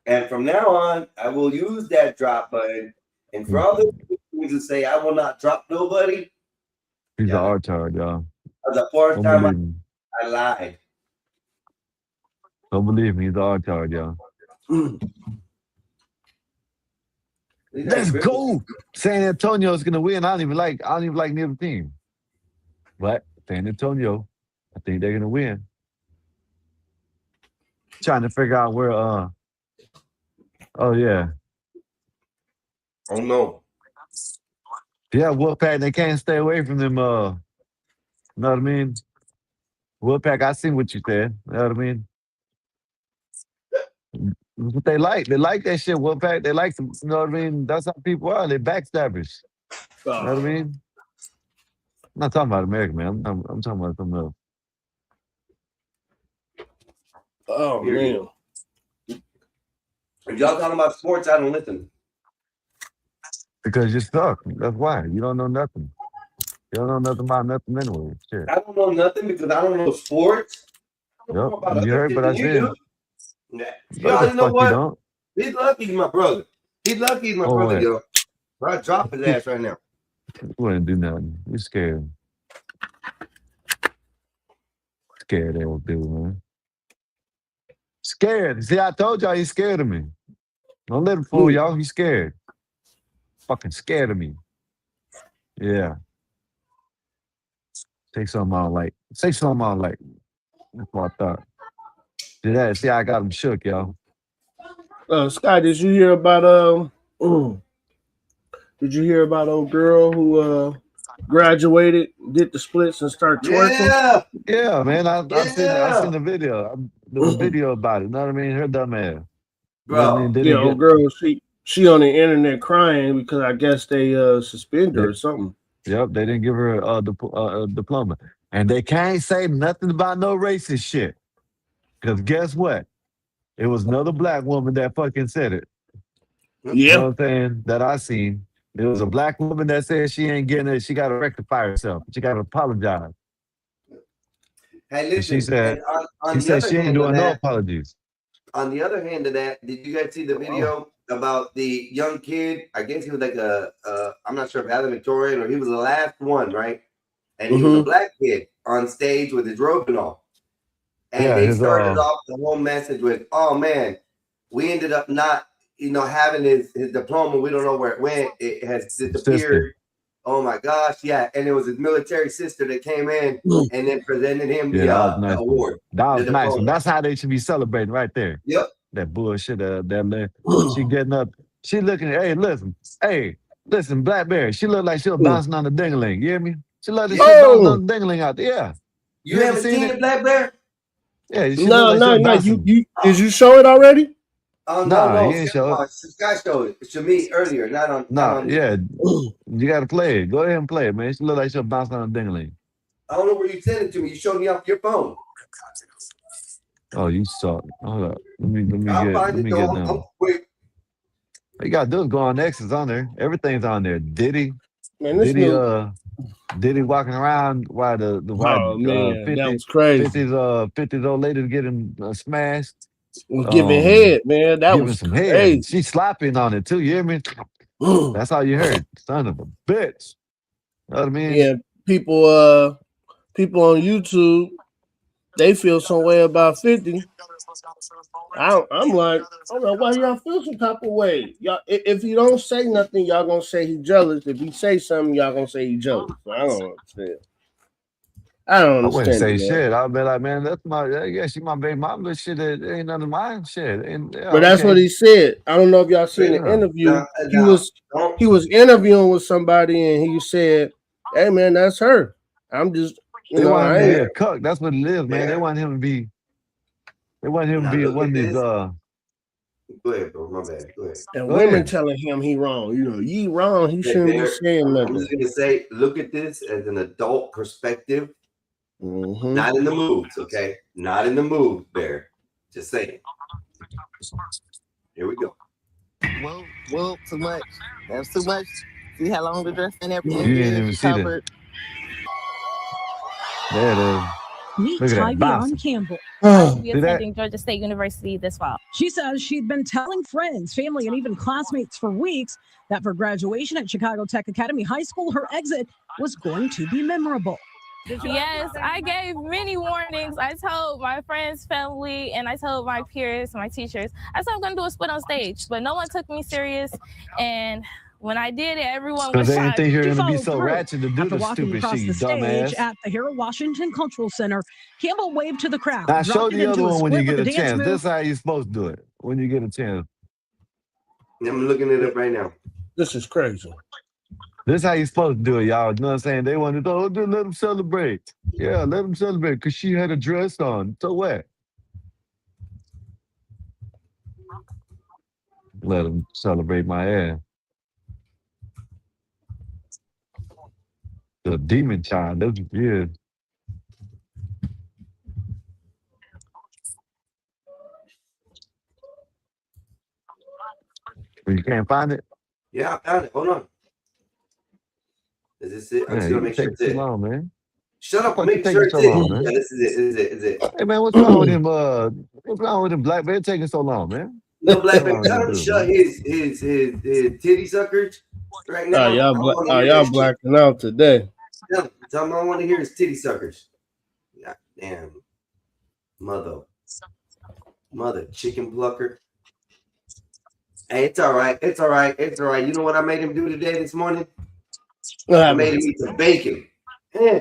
And from now on, I will use that drop button. And for all the things to say, I will not drop nobody. He's an retard, y'all. For the first time, I lied. Don't believe me, he's an retard, y'all. Let's go. San Antonio's gonna win. I don't even like neither team. But San Antonio, I think they're gonna win. trying to figure out where. Oh yeah, Oh no. yeah. Wolfpack, they can't stay away from them. You know what I mean? Wolfpack, I seen what you said. You know what I mean? That's what they like. They like that shit. Wolfpack, they like them. You know what I mean? That's how people are. They backstabbers. You know what I mean? I'm not talking about America, man. I'm talking about something else. Oh man. If y'all talking about sports, I don't listen. Because you suck. That's why. You don't know nothing. You don't know nothing about nothing anyway. Shit. I don't know nothing because I don't know sports. I don't know about Yep. You other heard shit what I than you said. do. Nah. What Y'all the know fuck you what? don't? He's lucky he's my brother. He's lucky he's my Oh, brother, what? yo. I drop his ass right now. You wouldn't do nothing. You scared. Scared ass dude, man. Scared. See, I told y'all he's scared of me. Don't let him fool y'all. He's scared. Fucking scared of me. Yeah. Say something I don't like. Say something I don't like. That's what I thought. See that? See, I got him shook, y'all. Scott, did you hear about Did you hear about old girl who graduated, did the splits, and started twerking? Yeah, man. I seen the video. There was video about it. You know what I mean? Her dumb ass. You know what I mean? They Yeah, didn't old girl, she on the internet crying because I guess they suspended her or something. Yep, they didn't give her a diploma. And they can't say nothing about no racist shit. Because guess what? It was another black woman that fucking said it. Yeah. You know what I'm saying? That I seen. There was a black woman that said she ain't getting it. She got to rectify herself. She got to apologize. Hey, And listen. she said, and on the she other ain't hand of doing no that, apologies. on the other hand of that, did you guys see the video about the young kid? I guess he was like I'm not sure if valedictorian or he was the last one, right? And he was a black kid on stage with his robe and all. And Yeah, they his, started off the whole message with, "Oh man, we ended up not, having his diploma. We don't know where it went. It has disappeared. Sister. Oh my gosh, yeah." And it was his military sister that came in and then presented him Yeah, the, that was nice. award. That was the nice. diploma. That's how they should be celebrating right there. Yep. That bullshit. She getting up. She looking. Hey, listen, Blackberry. She looked like she was bouncing on the ding-a-ling. You hear me? She looked like she was bouncing on the ding-a-ling out there. Yeah. You haven't seen it, Black Bear? Yeah. She No. looked like she was bouncing. You did you show it already? Oh Nah, no, he ain't show it. Scott showed it to me earlier, not on. Nah, yeah. You got to play it. Go ahead and play it, man. She looked like she was bouncing on the ding-a-ling. I don't know where you sent it to me. You showed me off your phone. Oh, you saw it. Hold up. Let me I'll get find it, though. down. I'm quick. All you gotta do is go on X. It's on there. Everything's on there. Diddy. Man, this Diddy walking around while the man, that was crazy. 50's old lady getting smashed. Was giving head, man. That giving was some crazy. head. She slapping on it too. You hear me? That's all you heard. Son of a bitch. You know what I mean? Yeah, people on YouTube, they feel some way about 50. I'm like, I don't know why y'all feel some type of way. Y'all, if you don't say nothing, y'all gonna say he jealous. If he say something, y'all gonna say he jealous. So I don't understand. I wouldn't say shit. I'll be like, man, that's she my baby mom, but shit, it ain't none of mine. Shit. But that's what he said. I don't know if y'all seen the interview. He was interviewing with somebody and he said, "Hey man, that's her. I'm just they want him to be a cuck. That's what it is, man. They want him to be. They want him to be one of these. Go ahead, bro. My bad. Go ahead. And women telling him he wrong. Ye wrong. He shouldn't be saying nothing. I'm just gonna say, look at this as an adult perspective. Not in the moods, okay? Not in the mood, Bear. Just saying. Here we go. Whoa, too much. That's too much. See how long the dress and everything You didn't even is see covered. There it is. Meet Look at that. Tygyeon Campbell. Oh, Be see that? attending Georgia State University this fall. She says she'd been telling friends, family, and even classmates for weeks that for graduation at Chicago Tech Academy High School, her exit was going to be memorable. Yes, I gave many warnings. I told my friends, family, and I told my peers, my teachers. I said I'm going to do a split on stage, but no one took me serious. And When I did it, everyone Because was they didn't shocked. think you're She going to be followed so through. ratchet to do After the walking stupid across shit, you the stage dumbass. at the Harold Washington Cultural Center, Campbell waved to the crowd, Now show dropped it the other into a one when you split get with a the dance chance. move. This is how you're supposed to do it when you get a chance. I'm looking it up right now. This is crazy. This is how you're supposed to do it, y'all. You know what I'm saying? They want to let them celebrate. Yeah, let them celebrate because she had a dress on. So what? Let them celebrate my ass. The demon child. That's weird. You can't find it? Yeah, I found it. Hold on. Is this it? I'm Man, just you gonna make sure take it's too it. long, man. Shut up. Fuck Make you sure taking it's so it. long, man? Yeah, this is it. This is it. This is it. Hey man, what's wrong with him? What's wrong with him black man taking so long, man? No, Black What's man, wrong with tell that him to dude, shut man? his titty suckers right now. I Y'all wanna hear y'all that shit. blacking out today. Tell him I want to hear his titty suckers. God damn. Mother chicken plucker. Hey, it's all right. It's all right. It's all right. You know what I made him do today this morning? I made him eat some bacon. Yeah.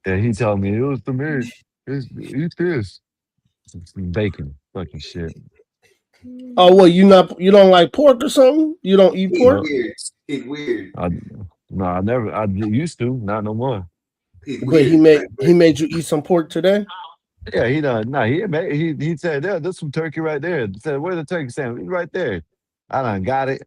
Yeah, he told me it was the marriage. Eat this. Some bacon. Fucking shit. Oh, what you don't like pork or something? You don't eat pork? He's weird. No, I used to, not no more. But he made you eat some pork today? Yeah, he done. No, he said, yeah, there's some turkey right there. He said, where's the turkey sandwich? It's right there. I done got it.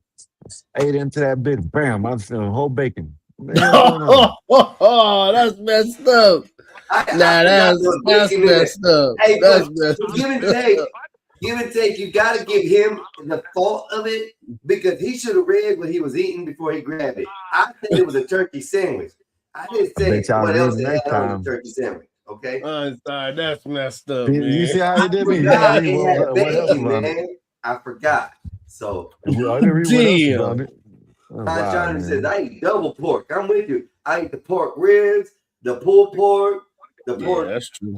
Ate into that bit. Bam, I'm feeling whole bacon. Man, That's messed up. That's messed up. Hey, That's but messed give and up. take. Give and take. You got to give him the fault of it because he should have read what he was eating before he grabbed it. I said it was a turkey sandwich. I didn't say bet y'all what else read it next had on time. the turkey sandwich. Okay. I'm sorry. That's messed up, You man. see how he did me? You forgot didn't it read had what else bacon, was on man. it. I forgot. So I didn't read what else was on it. Oh, John wow, Johnny says, man. I eat double pork. I'm with you. I eat the pork ribs, the pulled pork, the pork. Yeah, that's true.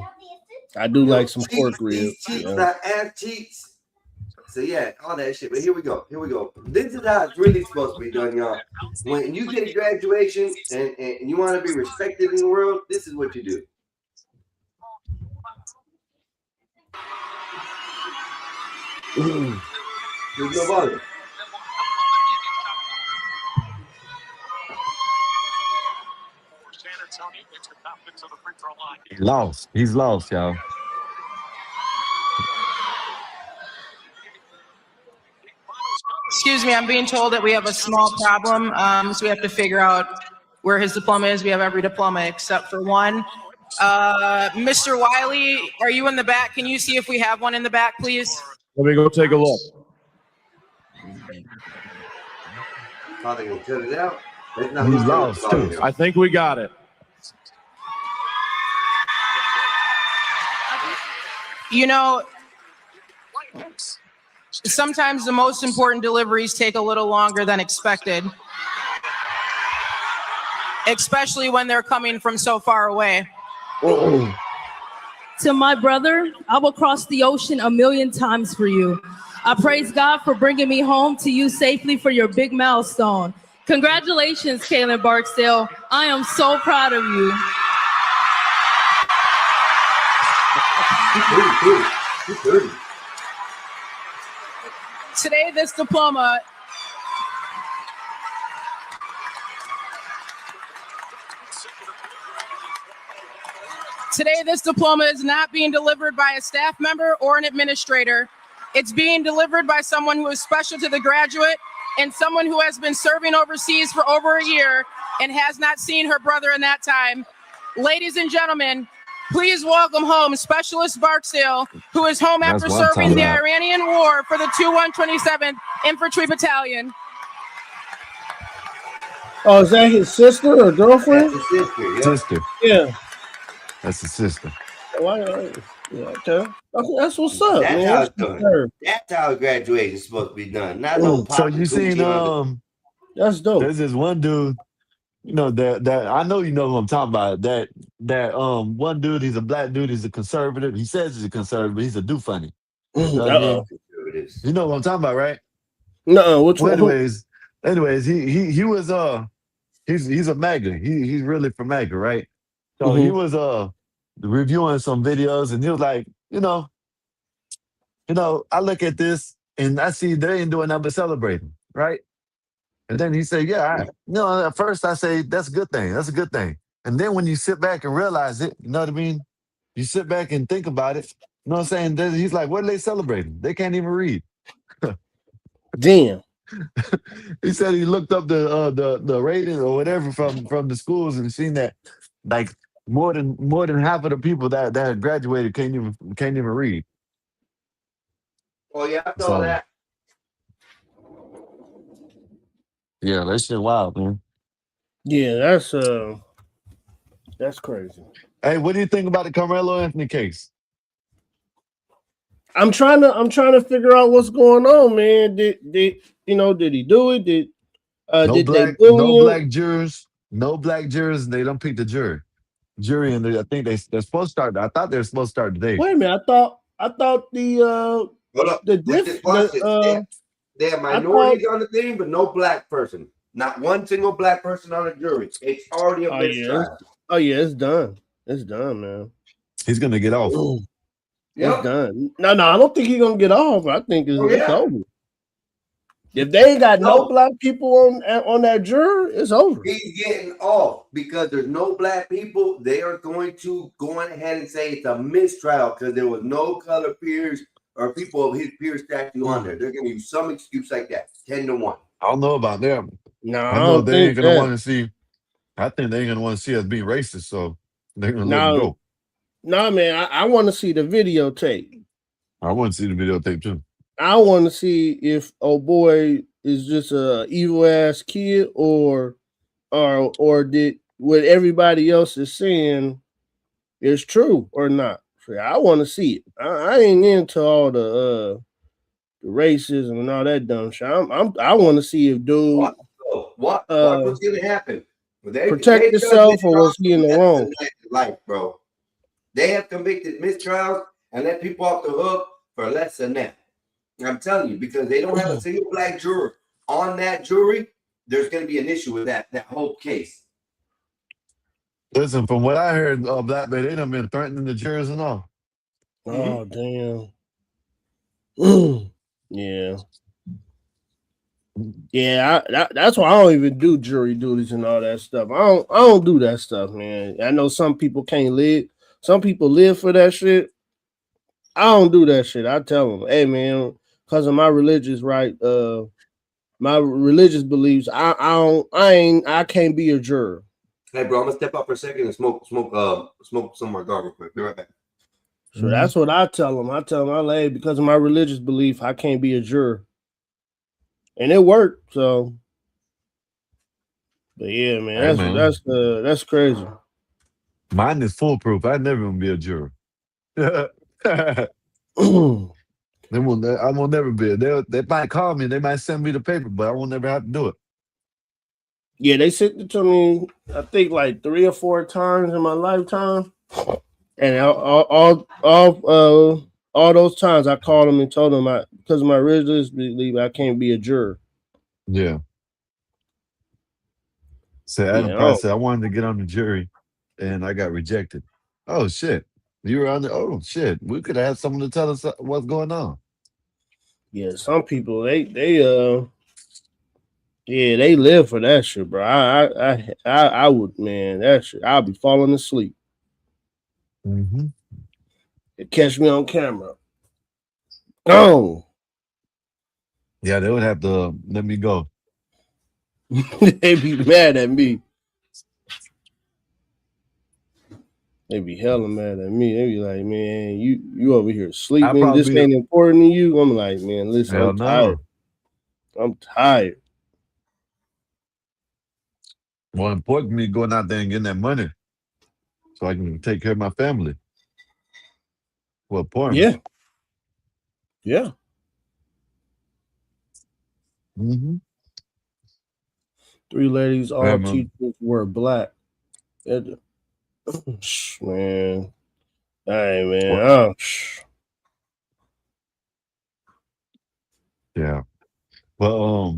I do like some pork ribs. These cheeks, Yeah. not ass cheeks. So yeah, all that shit. But here we go. Here we go. This is how it's really supposed to be done, y'all. When you get a graduation and you want to be respected in the world, this is what you do. There's no volume. He lost. He's lost, y'all. Excuse me, I'm being told that we have a small problem, so we have to figure out where his diploma is. We have every diploma except for one. Mr. Wiley, are you in the back? Can you see if we have one in the back, please? Let me go take a look. How they gonna cut it out? That's not He's gonna cut lost it too. out. I think we got it. You know, sometimes the most important deliveries take a little longer than expected, especially when they're coming from so far away. To my brother, I will cross the ocean 1,000,000 times for you. I praise God for bringing me home to you safely for your big milestone. Congratulations, Kaylin Barksdale. I am so proud of you. Today, this diploma is not being delivered by a staff member or an administrator. It's being delivered by someone who is special to the graduate and someone who has been serving overseas for over a year and has not seen her brother in that time. Ladies and gentlemen, please welcome home Specialist Barksdale, who is home That's after what I'm serving the talking about. Iranian War for the 2127th Infantry Battalion. Oh, is that his sister or girlfriend? That's his sister, yeah. Sister. Yeah. That's his sister. Yeah, okay. That's what's up, That's man. how That's it's done. superb. That's how graduation is supposed to be done. Not no pop. So you seen That's dope. there's this one dude, you know, that I know you know who I'm talking about. That one dude, he's a black dude, he's a conservative. He says he's a conservative, but he's a do funny. You know what I mean? Conservatives. You know what I'm talking about, right? No, which Well, one? anyways, he was he's a MAGA. He's really for MAGA, right? So he Mhm. was reviewing some videos, and he was like, I look at this and I see they ain't doing nothing but celebrating, right? And then he said, yeah, at first I say that's a good thing. That's a good thing. And then when you sit back and realize it, you know what I mean? You sit back and think about it. You know what I'm saying? Then he's like, what are they celebrating? They can't even read. Damn. He said he looked up the rating or whatever from the schools and seen that like more than half of the people that had graduated can't even read. Oh yeah, I saw So that. yeah, that shit wild, man. Yeah, that's crazy. Hey, what do you think about the Carmelo Anthony case? I'm trying to figure out what's going on, man. Did he do it? Did they bully him? No black jurors. They don't pick the jury, and I think they're supposed to start. I thought they were supposed to start today. Wait a minute. I thought the Hold up. They have minorities on the thing, but no black person. Not one single black person on the jury. It's already a mistrial. Oh yeah, it's done. It's done, man. He's gonna get off. It's done. No, I don't think he's gonna get off. I think it's over. If they ain't got no black people on that jury, it's over. He's getting off because there's no black people. They are going to go on ahead and say it's a mistrial because there was no color peers or people of his peer statue on there. They're going to use some excuse like that. 10-1. I don't know about them. No, I know they ain't gonna want to see. I think they ain't gonna want to see us being racist, so they're gonna let it go. No, man, I want to see the videotape. I want to see the videotape too. I want to see if boy is just a evil ass kid or did what everybody else is saying is true or not. So I want to see it. I ain't into all the racism and all that dumb shit. I want to see if dude what was gonna happen. Protect yourself or was he in the wrong? Life, bro. They have convicted mistrials and let people off the hook for less than that. I'm telling you, because they don't have a single black juror on that jury, there's going to be an issue with that whole case. Listen, from what I heard, Black Bay, they done been threatening the jurors and all. Oh, damn. Yeah. Yeah, that's why I don't even do jury duties and all that stuff. I don't do that stuff, man. I know some people can't live. Some people live for that shit. I don't do that shit. I tell them, hey, man, because of my religious my religious beliefs, I can't be a juror. Hey, bro, I'm gonna step up for a second and smoke some more dog real quick. Be right back. So that's what I tell them. I tell them, hey, because of my religious belief, I can't be a juror. And it worked. So, but yeah, man, that's crazy. Mine is foolproof. I'd never gonna be a juror. I will never be. They might call me. They might send me the paper, but I won't never have to do it. Yeah, they sent it to me, I think, like 3 or 4 times in my lifetime. And all those times I called them and told them because of my religious belief, I can't be a juror. Yeah. So Adam Price said, I wanted to get on the jury and I got rejected. Oh shit. You were on the shit. We could have someone to tell us what's going on. Yeah, some people they live for that shit, bro. I would, man, that shit. I'll be falling asleep. Mm-hmm. It catch me on camera. Oh. Yeah, they would have to let me go. They be mad at me. They be hella mad at me. They be like, man, you over here sleeping. This ain't important to you. I'm like, man, listen, I'm tired. I'm tired. More important to me going out there and getting that money so I can take care of my family. Well, important. Yeah. Yeah. Mm-hmm. 3 ladies, all teachers were black. Man. Hey, man. Yeah. But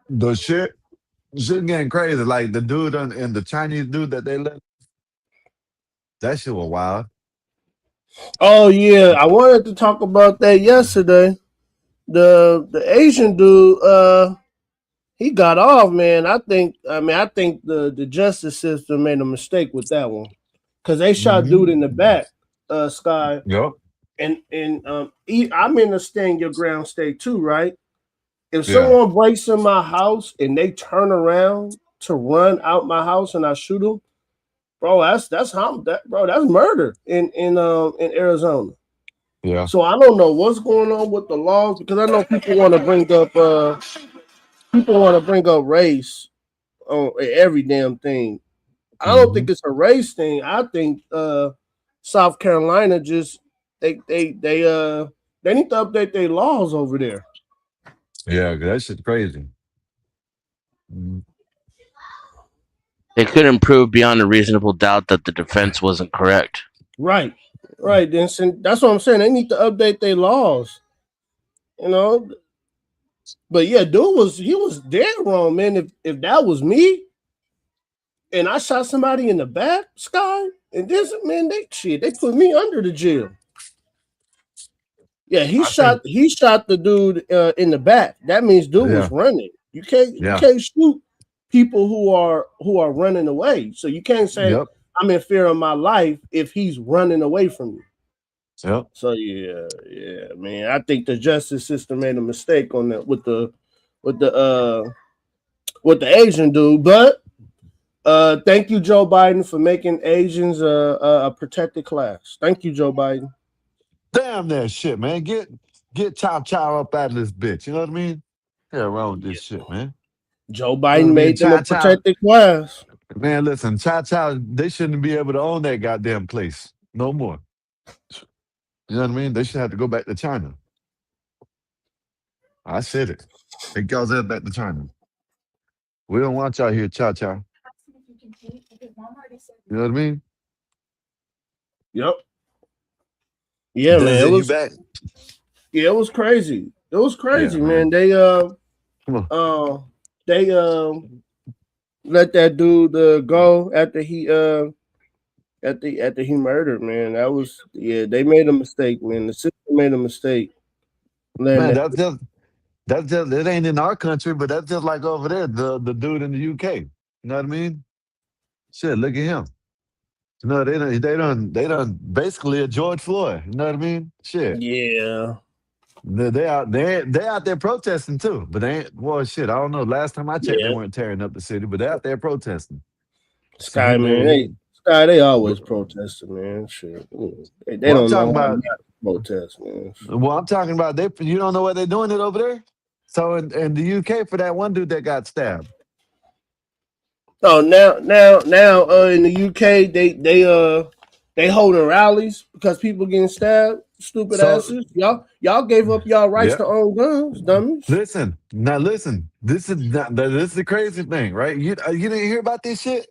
the shit getting crazy. Like the dude and the Chinese dude that they let, that shit was wild. Oh yeah, I wanted to talk about that yesterday. The Asian dude, he got off, man. I think the justice system made a mistake with that one because they shot dude in the back, Sky. Yep. And I'm in the stand your ground state too, right? If someone breaks in my house and they turn around to run out my house and I shoot them, bro, that's murder in Arizona. Yeah. So I don't know what's going on with the laws because I know people want to bring up race on every damn thing. I don't think it's a race thing. I think South Carolina just they need to update their laws over there. Yeah, that shit's crazy. They couldn't prove beyond a reasonable doubt that the defense wasn't correct. Right. Then that's what I'm saying. They need to update their laws. You know. But yeah, dude was dead wrong, man. If that was me and I shot somebody in the back, Sky, and this man, they put me under the jail. Yeah, he shot the dude in the back. That means dude was running. You can't shoot people who are running away. So you can't say I'm in fear of my life if he's running away from you. Yep. So yeah, man. I think the justice system made a mistake on that with the Asian dude. But thank you, Joe Biden, for making Asians a protected class. Thank you, Joe Biden. Damn that shit, man. Get Chow Chow up out of this bitch. You know what I mean? Yeah, wrong with this shit, man. Joe Biden made them a protected class. Man, listen, Chow Chow, they shouldn't be able to own that goddamn place no more. You know what I mean? They should have to go back to China. I said it. Take y'all's ass back to China. We don't want y'all here, Chow Chow. You know what I mean? Yep. Yeah, man. It was back. Yeah, it was crazy. It was crazy, man. They let that dude go after he murdered, man. That was they made a mistake, man. The system made a mistake. Man, that's just it ain't in our country, but that's just like over there, the dude in the UK. You know what I mean? Shit, look at him. You know, they done basically a George Floyd. You know what I mean? Shit. Yeah. They out there protesting too, but they ain't. Well, shit. I don't know. Last time I checked, they weren't tearing up the city, but they out there protesting. Sky, man, they always protesting, man. Shit, they don't know how to protest, man. Well, I'm talking about you don't know what they're doing it over there. So in the UK for that one dude that got stabbed. Oh, now in the UK they holding rallies because people getting stabbed. Stupid asses. Y'all gave up y'all rights to own guns, dummies. Listen. This is the crazy thing, right? You didn't hear about this shit?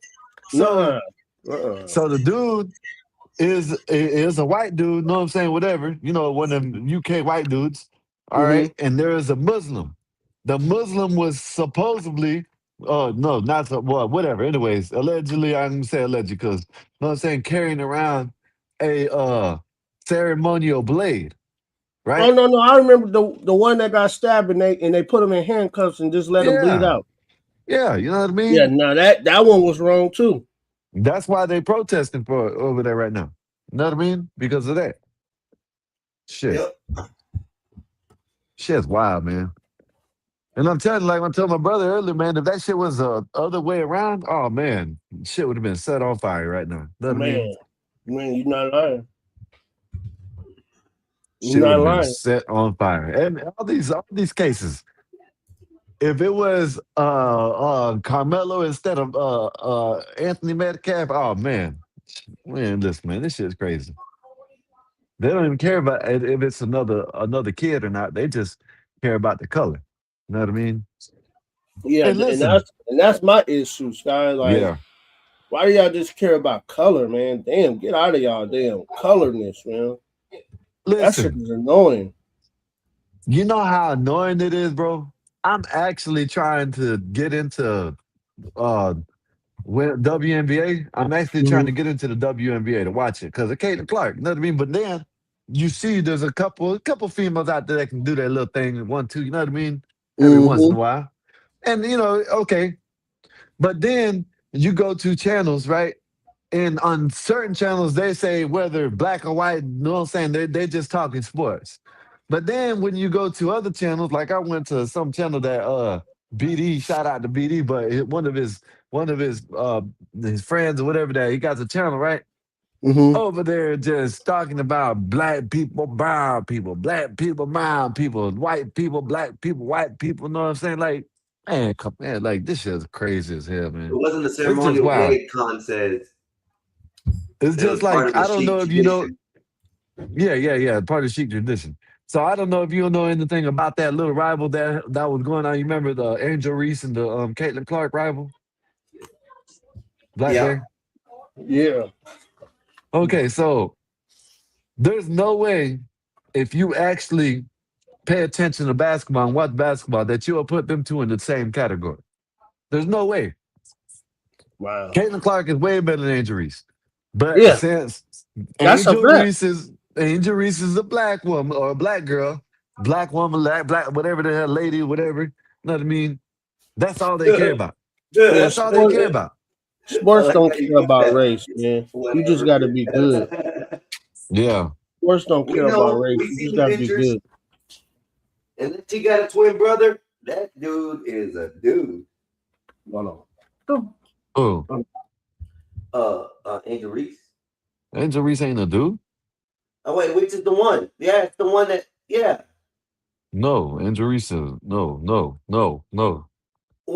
So, so the dude is a white dude, know what I'm saying? Whatever, you know, one of them UK white dudes. All right. And there is a Muslim. The Muslim was supposedly no, not so, well, whatever. Anyways, allegedly, I'm gonna say allegedly because you know what I'm saying, carrying around a ceremonial blade, right? Oh no, I remember the one that got stabbed and they put him in handcuffs and just let him bleed out. Yeah, you know what I mean? Yeah, no, that one was wrong too. That's why they protesting for over there right now. You know what I mean? Because of that. Shit. Yep. Shit's wild, man. And I'm telling you, like I told my brother earlier, man, if that shit was the other way around, oh man, shit would have been set on fire right now. You know what I mean? Man, you're not lying. Shit would have been set on fire. And all these cases. If it was Carmelo instead of Anthony Metcalf, oh man, listen, man, this shit's crazy. They don't even care about if it's another kid or not. They just care about the color. You know what I mean? Yeah, and that's my issue, Sky. Like, why do y'all just care about color, man? Damn, get out of y'all damn colorness, man. That shit Listen, is annoying. you know how annoying it is, bro? I'm actually trying to get into WNBA. I'm actually trying to get into the WNBA to watch it because of Caitlin Clark. You know what I mean? But then you see there's a couple females out there that can do that little thing, 1, 2, you know what I mean? Every once in a while. And okay. But then you go to channels, right? And on certain channels, they say whether black or white, you know what I'm saying? They're just talking sports. But then when you go to other channels, like I went to some channel that BD, shout out to BD, but one of his friends or whatever that he got the channel, right? Over there just talking about black people, brown people, black people, brown people, white people, black people, white people, you know what I'm saying? Like, man, come man, like this shit is crazy as hell, man. It wasn't the It's just ceremonial wild. way Khan says. It's It just was part like of the I don't Sheik know if you know. tradition. Yeah, part of Sheik tradition. So I don't know if you know anything about that little rival that was going on. You remember the Angel Reese and the Caitlin Clark rival? Black Yeah. Bear? Yeah. Okay, so there's no way if you actually pay attention to basketball and watch basketball that you'll put them two in the same category. There's no way. Wow. Caitlin Clark is way better than Angel Reese. But Yeah. since That's a Angel Reese is a black woman or a black girl, black woman, black whatever the hell, lady, whatever. You know what I mean? That's all they care about. That's all they care about. Sports don't care about race, man. You just got to be good. Yeah. Sports don't We care know, about race. we You see just the got to be pictures. good. And if you got a twin brother, that dude is a dude. No. Oh, Angel Reese. Angel Reese ain't a dude? Oh wait, which is the one? Yeah, it's the one that. Yeah. No, Angel Reese is no. Well,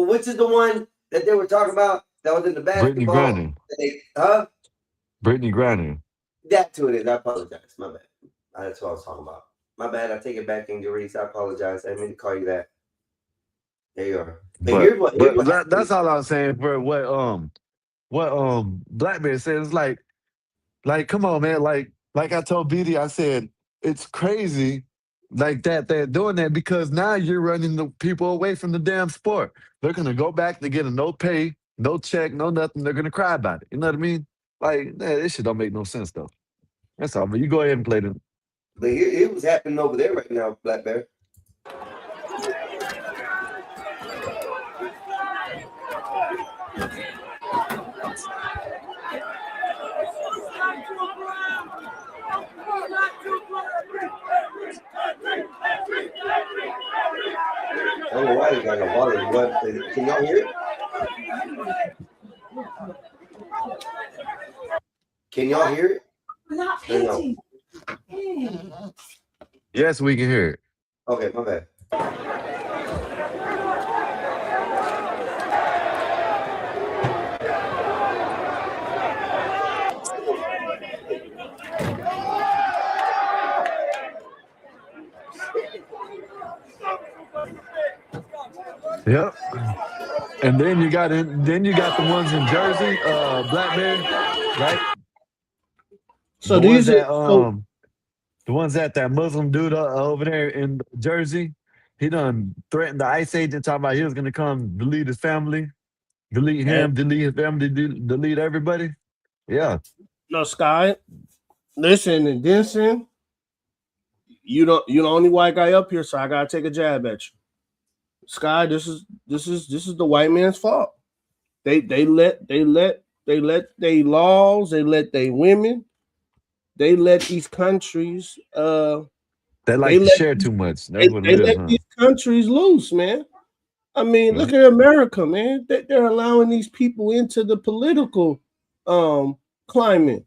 which is the one that they were talking about that was in the Brittany basketball? Griner. Brittany Brittany Griner. That's who it is. I apologize. My bad. That's what I was talking about. My bad. I take it back, Angel Reese. I apologize. I didn't mean to call you that. There you are. But here's what That's all I'm saying for what Blackbeard said. It's like come on, man. Like I told BD, I said it's crazy like that they're doing that because now you're running the people away from the damn sport. They're gonna go back to get a no pay, no check, no nothing. They're gonna cry about it. You know what I mean? Like, this shit don't make no sense though. That's all. But you go ahead and play them. But here's what's happening over there right now, Black Bear. I don't know why you got a volume. What? Can y'all hear it? Can y'all hear it? Not Or no? painting. Yes, we can hear it. Okay, my bad. Yep. And then you got the ones in Jersey, Blackberry, right? So the ones these that are the ones that Muslim dude over there in Jersey, he done threatened the ICE agent, talking about he was gonna come delete his family, delete him, delete his family, delete everybody. Yeah. no Sky. Listen and Denson, you're the only white guy up here, so I gotta take a jab at you. Sky, this is the white man's fault. They let their laws, they let their women, they let these countries They like to share too much. That's what they it is, let huh? these countries loose, man. I mean, look at America, man. They're allowing these people into the political climate.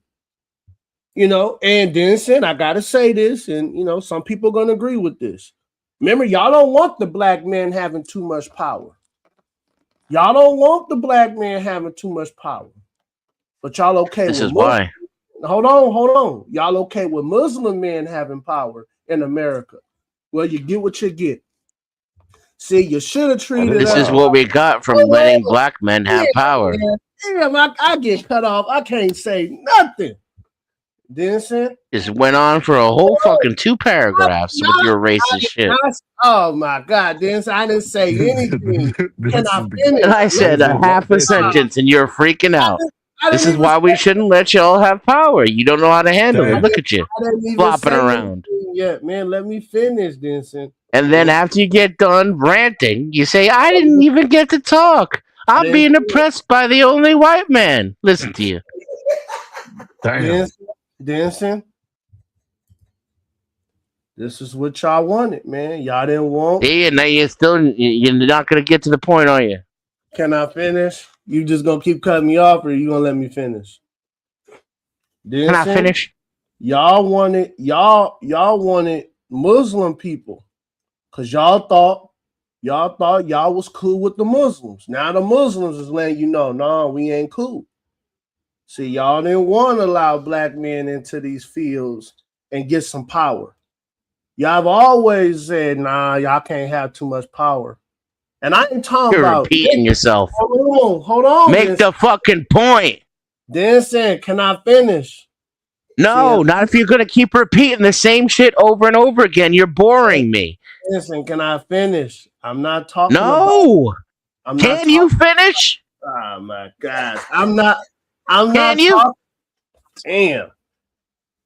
You know, and Denson, I gotta say this, and you know, some people are gonna agree with this. Remember, y'all don't want the black man having too much power. Y'all don't want the black man having too much power. But y'all okay This with is why. Hold on. Y'all okay with Muslim men having power in America? Well, you get what you get. See, you should have treated This us. is what we got from letting black men have power. Damn, I get cut off. I can't say nothing. Denson. Just went on for a whole fucking 2 paragraphs with your racist shit. Oh my God, Denson, I didn't say anything. Can I finish? And I said a half a sentence and you're freaking out. This is why we shouldn't let y'all have power. You don't know how to handle it. Look at you, I didn't even flopping say around. anything yet, man. Let me finish, Denson. And then after you get done ranting, you say, I didn't even get to talk. I'm being oppressed by the only white man. Listen to you. Denson, this is what y'all wanted, man. Y'all didn't want. Yeah, now you're not gonna get to the point, are you? Can I finish? You just gonna keep cutting me off, or you gonna let me finish? Can I finish? Y'all wanted Muslim people, cause y'all thought y'all was cool with the Muslims. Now the Muslims is letting you know, no, we ain't cool. See, y'all didn't want to allow black men into these fields and get some power. Y'all have always said, nah, y'all can't have too much power. And I ain't talking You're about repeating yourself. Hold on. Make the fucking point. Denson, can I finish? No, not if you're gonna keep repeating the same shit over and over again. You're boring me. Denson, can I finish? I'm not talking. No. Can you finish? Oh my God. I'm not. Damn.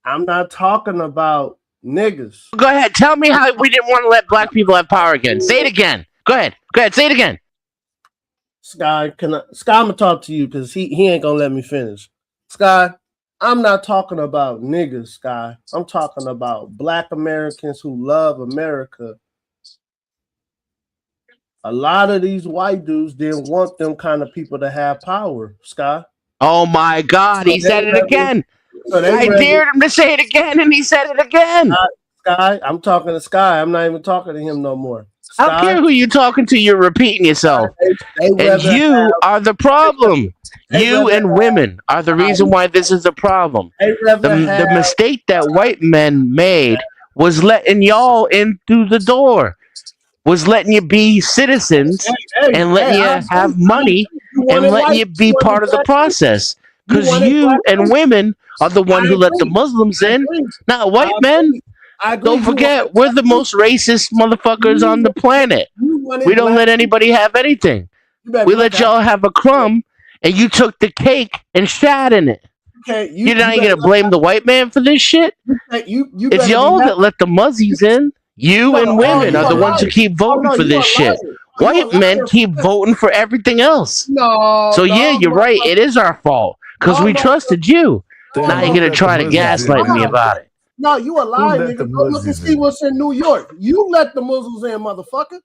I'm not talking about niggas. Go ahead. Tell me how we didn't want to let black people have power again. Say it again. Go ahead. Say it again. Sky, I'm gonna talk to you because he ain't gonna let me finish. Sky, I'm not talking about niggas, Sky. I'm talking about black Americans who love America. A lot of these white dudes didn't want them kind of people to have power, Sky. Oh my God, he said it again. I dared him to say it again, and he said it again. Sky, I'm talking to Sky. I'm not even talking to him no more. Sky, I don't care who you're talking to. You're repeating yourself. And you are the problem. You and women are the reason why this is a problem. The mistake that white men made was letting y'all in through the door. Was letting you be citizens and letting you have money and letting you be part of the process. Because you and women are the one who let the Muslims in, not white men. Don't forget, we're the most racist motherfuckers on the planet. We don't let anybody have anything. We let y'all have a crumb, and you took the cake and shat in it. You're not going to blame the white man for this shit? It's y'all that let the muzzies in. You and women are the ones who keep voting for this shit. White men keep voting for everything else. So yeah, you're right. It is our fault because we trusted you. Now you're gonna try to gaslight me about it. No, you a lie, nigga. Go look and see what's in New York. You let the Muslims in, motherfucker.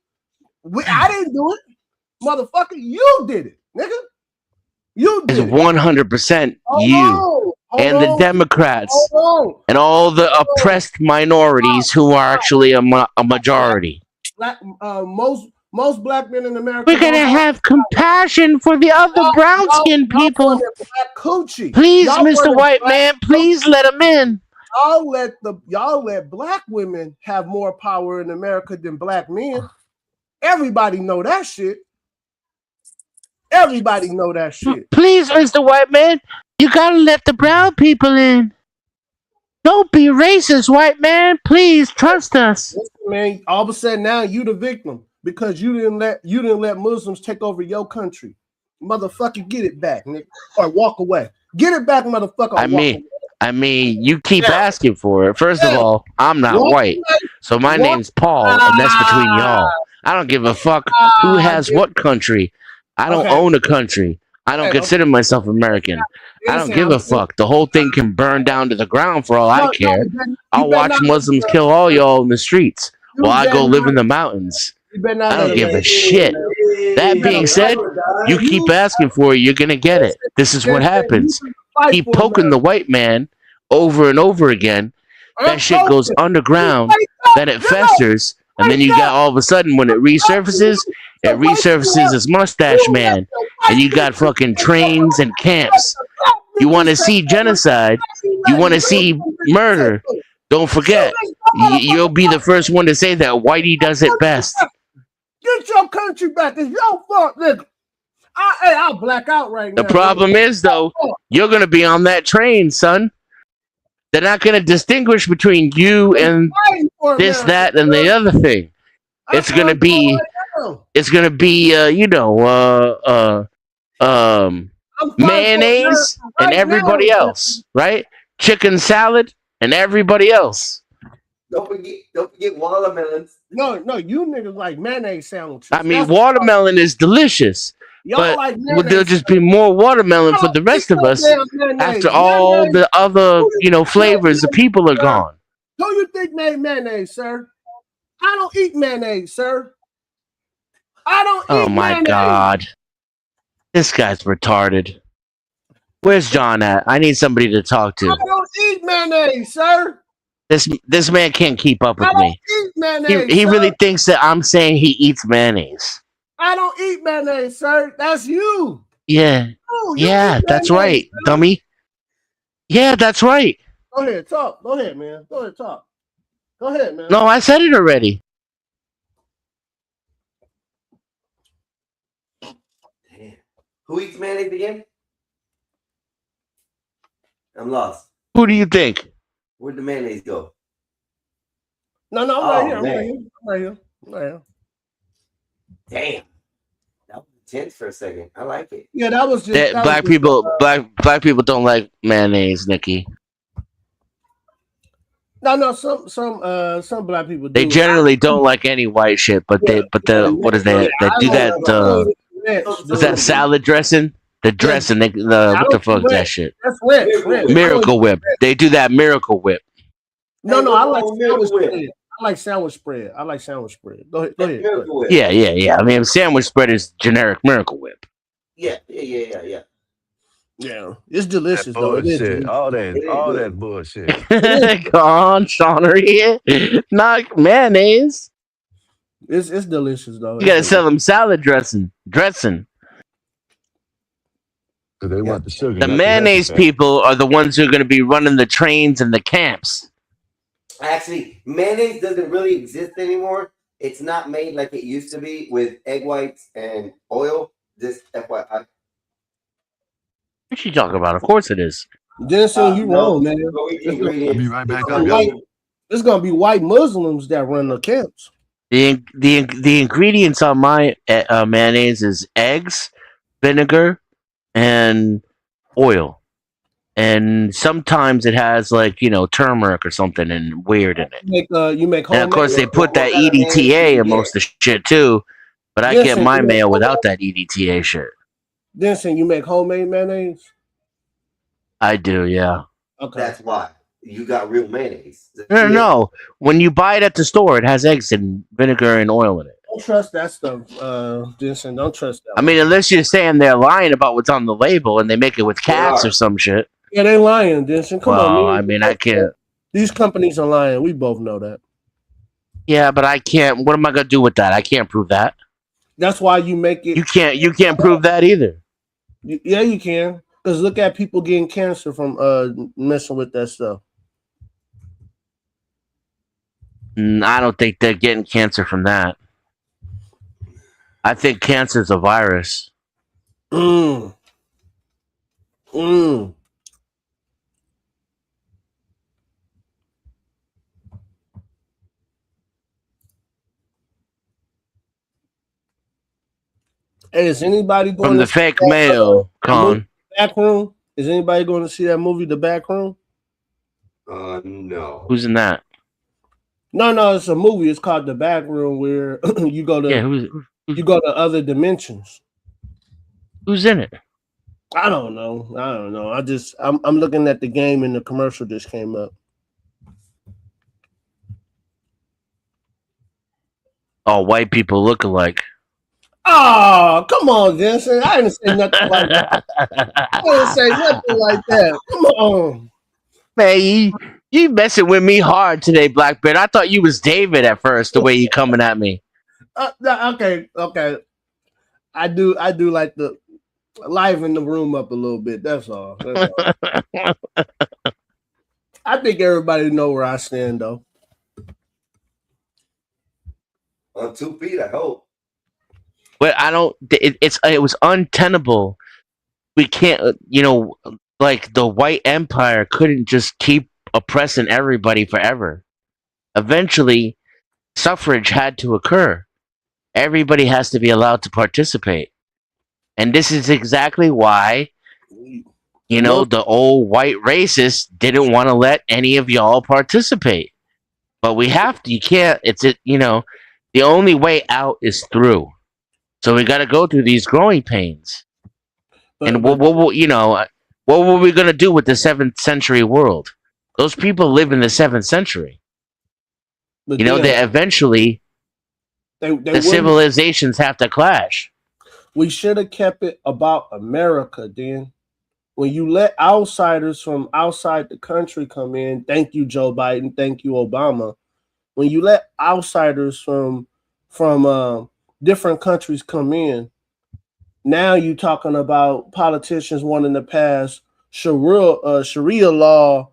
I didn't do it, motherfucker. You did it, nigga. You did it. 100% you. And the Democrats and all the oppressed minorities who are actually a majority. Most black men in America. We're gonna have compassion for the other brown-skinned people. Please, Mr. White Man, please let them in. Y'all let black women have more power in America than black men. Everybody know that shit. Everybody know that shit. Please, Mr. White Man. You gotta let the brown people in. Don't be racist, white man. Please trust us. Listen, man, all of a sudden now you the victim because you didn't let Muslims take over your country. Motherfucker, get it back, nigga, or walk away. Get it back, motherfucker. I mean, you keep asking for it. First of all, I'm not white, so my name's Paul, and that's between y'all. I don't give a fuck who has what country. I don't own a country. I don't consider myself American. I don't give a fuck. The whole thing can burn down to the ground for all I care. I'll watch Muslims kill all y'all in the streets while I go live in the mountains. I don't give a shit. That being said, you keep asking for it, you're going to get it. This is what happens. Keep poking the white man over and over again. That shit goes underground, then it festers, and then you got all of a sudden when it resurfaces as Mustache Man, and you got fucking trains and camps. You want to see genocide, you want to see murder, don't forget, you'll be the first one to say that Whitey does it best. Get your country back, it's your fault, nigga. I'll black out right now. The problem is, though, you're going to be on that train, son. They're not going to distinguish between you and Fighting for this, America, that, and the sir. other thing. It's I'm going to fighting for be, America. it's going to be, I'm fighting for mayonnaise America and right everybody now. else, right? Chicken salad and everybody else. Don't forget watermelons. No, you niggas like mayonnaise sandwiches. I mean, That's watermelon is delicious, y'all but like there'll mayonnaise. just be more watermelon for Y'all the rest eat of no us damn mayonnaise. after all Mayonnaise. the other, Who you think flavors, the made people are mayonnaise, sir? gone. Who you think made mayonnaise, sir? I don't eat mayonnaise, sir. I don't Oh eat my mayonnaise. God. This guy's retarded. Where's John at? I need somebody to talk I to. don't eat mayonnaise, sir. This man can't keep up I with don't me. eat mayonnaise, He sir. really thinks that I'm saying he eats mayonnaise. I don't eat mayonnaise, sir. That's you. Yeah. Oh, you Yeah, eat that's mayonnaise, right, sir. dummy. Yeah, that's right. Go ahead, talk. Go ahead, man. Go ahead, talk. Go ahead, man. No, I said it already. Damn. Who eats mayonnaise again? I'm lost. Who do you think? Where'd the mayonnaise go? No, I'm Oh, right here. I'm man. right here. I'm right here. I'm right here. Damn. That was intense for a second. I like it. Yeah, that was just That that black was just, people, black people don't like mayonnaise, Nikki. no. Some black people do. They generally don't like any white shit, but what is that? They do that. Is that salad dressing? The dressing. What the fuck is that shit? That's ranch. Miracle Whip. They do that Miracle Whip. No, I like Miracle sandwich Whip. spread. I like sandwich spread. Go ahead. Go ahead. Miracle Whip. Yeah. I mean, sandwich spread is generic Miracle Whip. Yeah. Yeah, it's delicious That though. It is bullshit. delicious. All that bullshit. Come on, Seanery. Not mayonnaise. It's delicious though. You gotta sell them salad dressing. They want the sugar. The not mayonnaise recipe. people are the ones who are going to be running the trains and the camps. Actually, mayonnaise doesn't really exist anymore. It's not made like it used to be with egg whites and oil. Just FYI. What you talking about? Of course it is. Denson, you wrong, man. I'll be right back. It's gonna be white Muslims that run the camps. The ingredients on my mayonnaise is eggs, vinegar, and oil. And sometimes it has turmeric or something and weird in it. You make And of course they put that What kind of mayonnaise do EDTA you in get? most of the shit too. But I Yes, get sir. my mayo without that EDTA shit. Denson, you make homemade mayonnaise? I do, yeah. Okay. That's why you got real mayonnaise. No. When you buy it at the store, it has eggs and vinegar and oil in it. Don't trust that stuff, Denson. Don't trust that. I mean, unless you're saying they're lying about what's on the label and they make it with cats or some shit. Yeah, they lying, Denson. Come on, Well, man. I mean, I can't. These companies are lying. We both know that. Yeah, but I can't. What am I gonna do with that? I can't prove that. That's why you make it. You can't prove that either. Yeah, you can. Because look at people getting cancer from messing with that stuff. I don't think they're getting cancer from that. I think cancer's a virus. Mm. Hey, is anybody going From the to fake see that, mail, Con. Back Room? Is anybody going to see that movie, The Back Room? No. Who's in that? No, it's a movie. It's called The Back Room, where you go to you go to other dimensions. Who's in it? I don't know. I'm looking at the game and the commercial just came up. All white people look alike. Oh, come on, Vincent. I didn't say nothing like that. I didn't say nothing like that. Come on. Man, you messing with me hard today, Blackbeard. I thought you was David at first, the way you coming at me. Okay. I do like to liven the room up a little bit. That's all. I think everybody know where I stand, though. On 2 feet, I hope. But I don't. It was untenable. We can't. Like the white empire couldn't just keep oppressing everybody forever. Eventually, suffrage had to occur. Everybody has to be allowed to participate. And this is exactly why, the old white racists didn't want to let any of y'all participate. But we have to. You can't. The only way out is through. So we got to go through these growing pains. And what were we going to do with the 7th century world? Those people live in the 7th century. But They eventually, the civilizations have to clash. We should have kept it about America, then. When you let outsiders from outside the country come in, thank you, Joe Biden, thank you, Obama. When you let outsiders from different countries come in, now you're talking about politicians wanting to pass Sharia law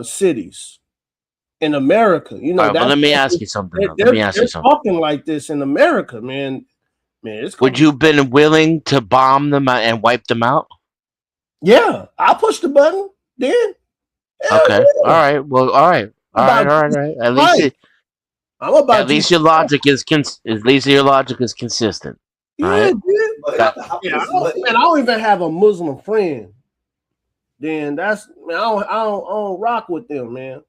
cities in America. Right, but let me ask you something. They're talking like this in America, man. Would you have been willing to bomb them and wipe them out? Yeah, I'll push the button then. Okay. All right. Well, all right. All right. At least your logic is consistent. Yeah, right? I don't even have a Muslim friend. Then I don't rock with them, man.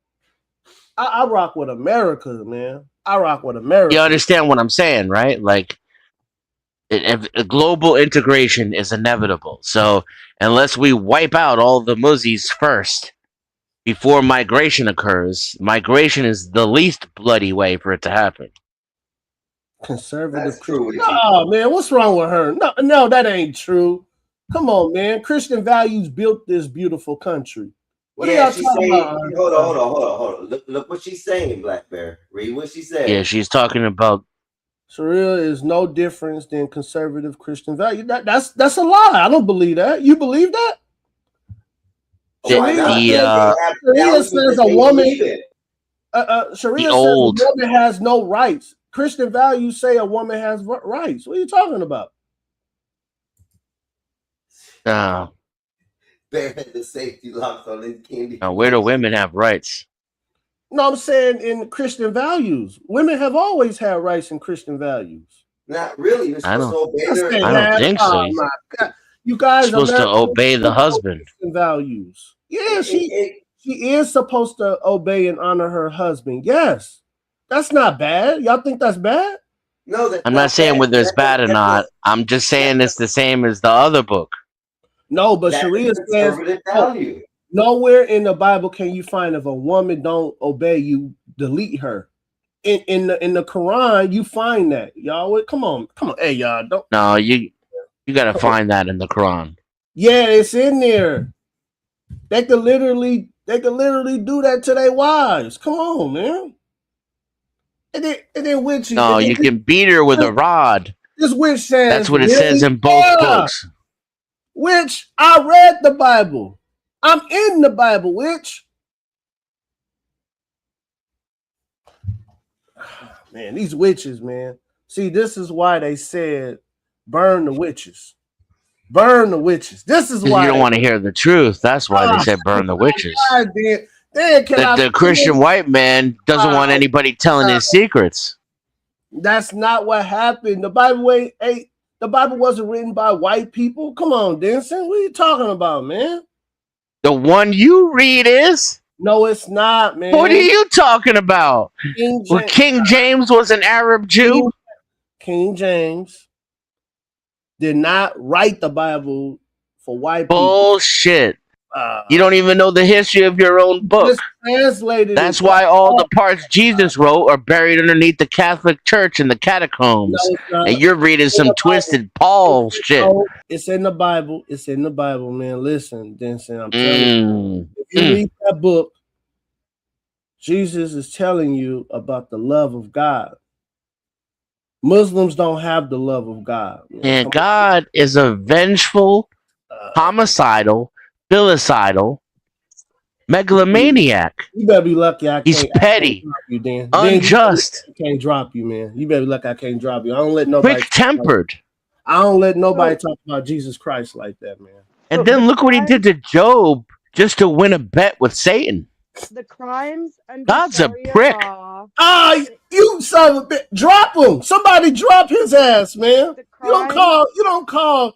I rock with America, man. I rock with America. You understand what I'm saying, right? Like, global integration is inevitable. So unless we wipe out all the Muzzies first before migration occurs, migration is the least bloody way for it to happen. Conservative. Oh man, what's wrong with her? No, that ain't true. Come on, man. Christian values built this beautiful country. What are y'all talking about? Hold on. Look what she's saying, Black Bear. Read what she said. Yeah, she's talking about Sharia is no difference than conservative Christian value. That's a lie. I don't believe that. You believe that? Sharia says a woman. Sharia says a woman has no rights. Christian values say a woman has rights. What are you talking about? Bear had the safety locks on his candy. Now, where do women have rights? No, I'm saying in Christian values. Women have always had rights in Christian values. Not really. I don't think so. Oh my God. You guys are supposed to obey the husband. Christian values. Yeah, she is supposed to obey and honor her husband. Yes. That's not bad. Y'all think that's bad? No, I'm not saying whether it's bad or not. I'm just saying it's the same as the other book. No, but Sharia says nowhere in the Bible can you find if a woman don't obey you, delete her. In the Quran, you find that. Y'all, come on. Hey, y'all, don't. No, you gotta find that in the Quran. Yeah, it's in there. They could literally do that to their wives. Come on, man. And then witch. No, you can beat her with a rod. This witch says that's what it says in both books. Witch, I read the Bible. I'm in the Bible, witch. Man, these witches, man. See, this is why they said burn the witches. Burn the witches. This is why you don't want to hear the truth. That's why they said burn the witches. The Christian white man doesn't want anybody telling his secrets. That's not what happened. The Bible wasn't written by white people. Come on, Denson. What are you talking about, man? The one you read is? No, it's not, man. What are you talking about? King James was an Arab Jew? King James did not write the Bible for white people. Bullshit. You don't even know the history of your own book. That's why all the parts Jesus wrote are buried underneath the Catholic Church in the catacombs. And you're reading some twisted Paul shit. It's in the Bible. It's in the Bible, man. Listen, Denson, I'm telling you. If you read that book, Jesus is telling you about the love of God. Muslims don't have the love of God. And God is a vengeful, homicidal, filicidal megalomaniac. You better be lucky he's petty, you, Dan. unjust. I can't drop you, man. You better be lucky I can't drop you. I don't let nobody quick-tempered. I don't let nobody talk about Jesus Christ like that, man. And then look what he did to Job just to win a bet with Satan. The crimes under God's a Sharia prick. law. You son of a bitch! Drop him! Somebody drop his ass, man! The You don't call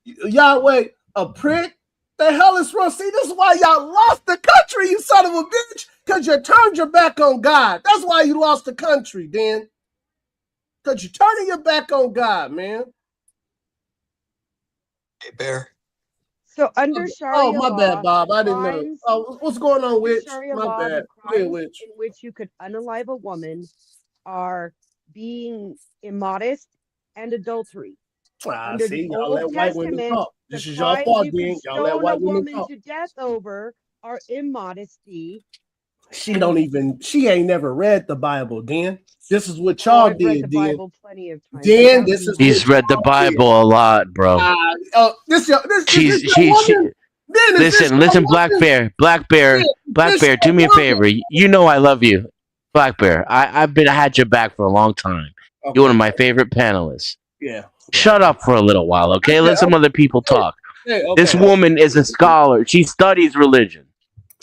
Yahweh a prick. The hell is wrong? See, this is why y'all lost the country, you son of a bitch, because you turned your back on God. That's why you lost the country, Dan. Because you're turning your back on God, man. Hey, Bear. So under Sharia my law, bad, Bob. I didn't know. crimes- Oh, what's going on, Witch? Sharia My law, bad. the Go ahead, crimes Witch. in which you could unalive a woman are being immodest and adultery. Under See, the y'all Old let white women Testament, talk. the This is y'all crimes fault, you can Dan. Y'all let stone a white women woman talk. to death over are immodesty. She ain't never read the Bible, Dan. This is what Oh, y'all I've read did, the Dan. Bible plenty of times. Dan, this is She's read the Bible a lot, bro. Listen, Black Bear, do me a favor. You know I love you, Black Bear. I've had your back for a long time. You're one of my favorite panelists. Yeah. Shut up for a little while, okay? Let some other people talk. This woman is a scholar. She studies religion.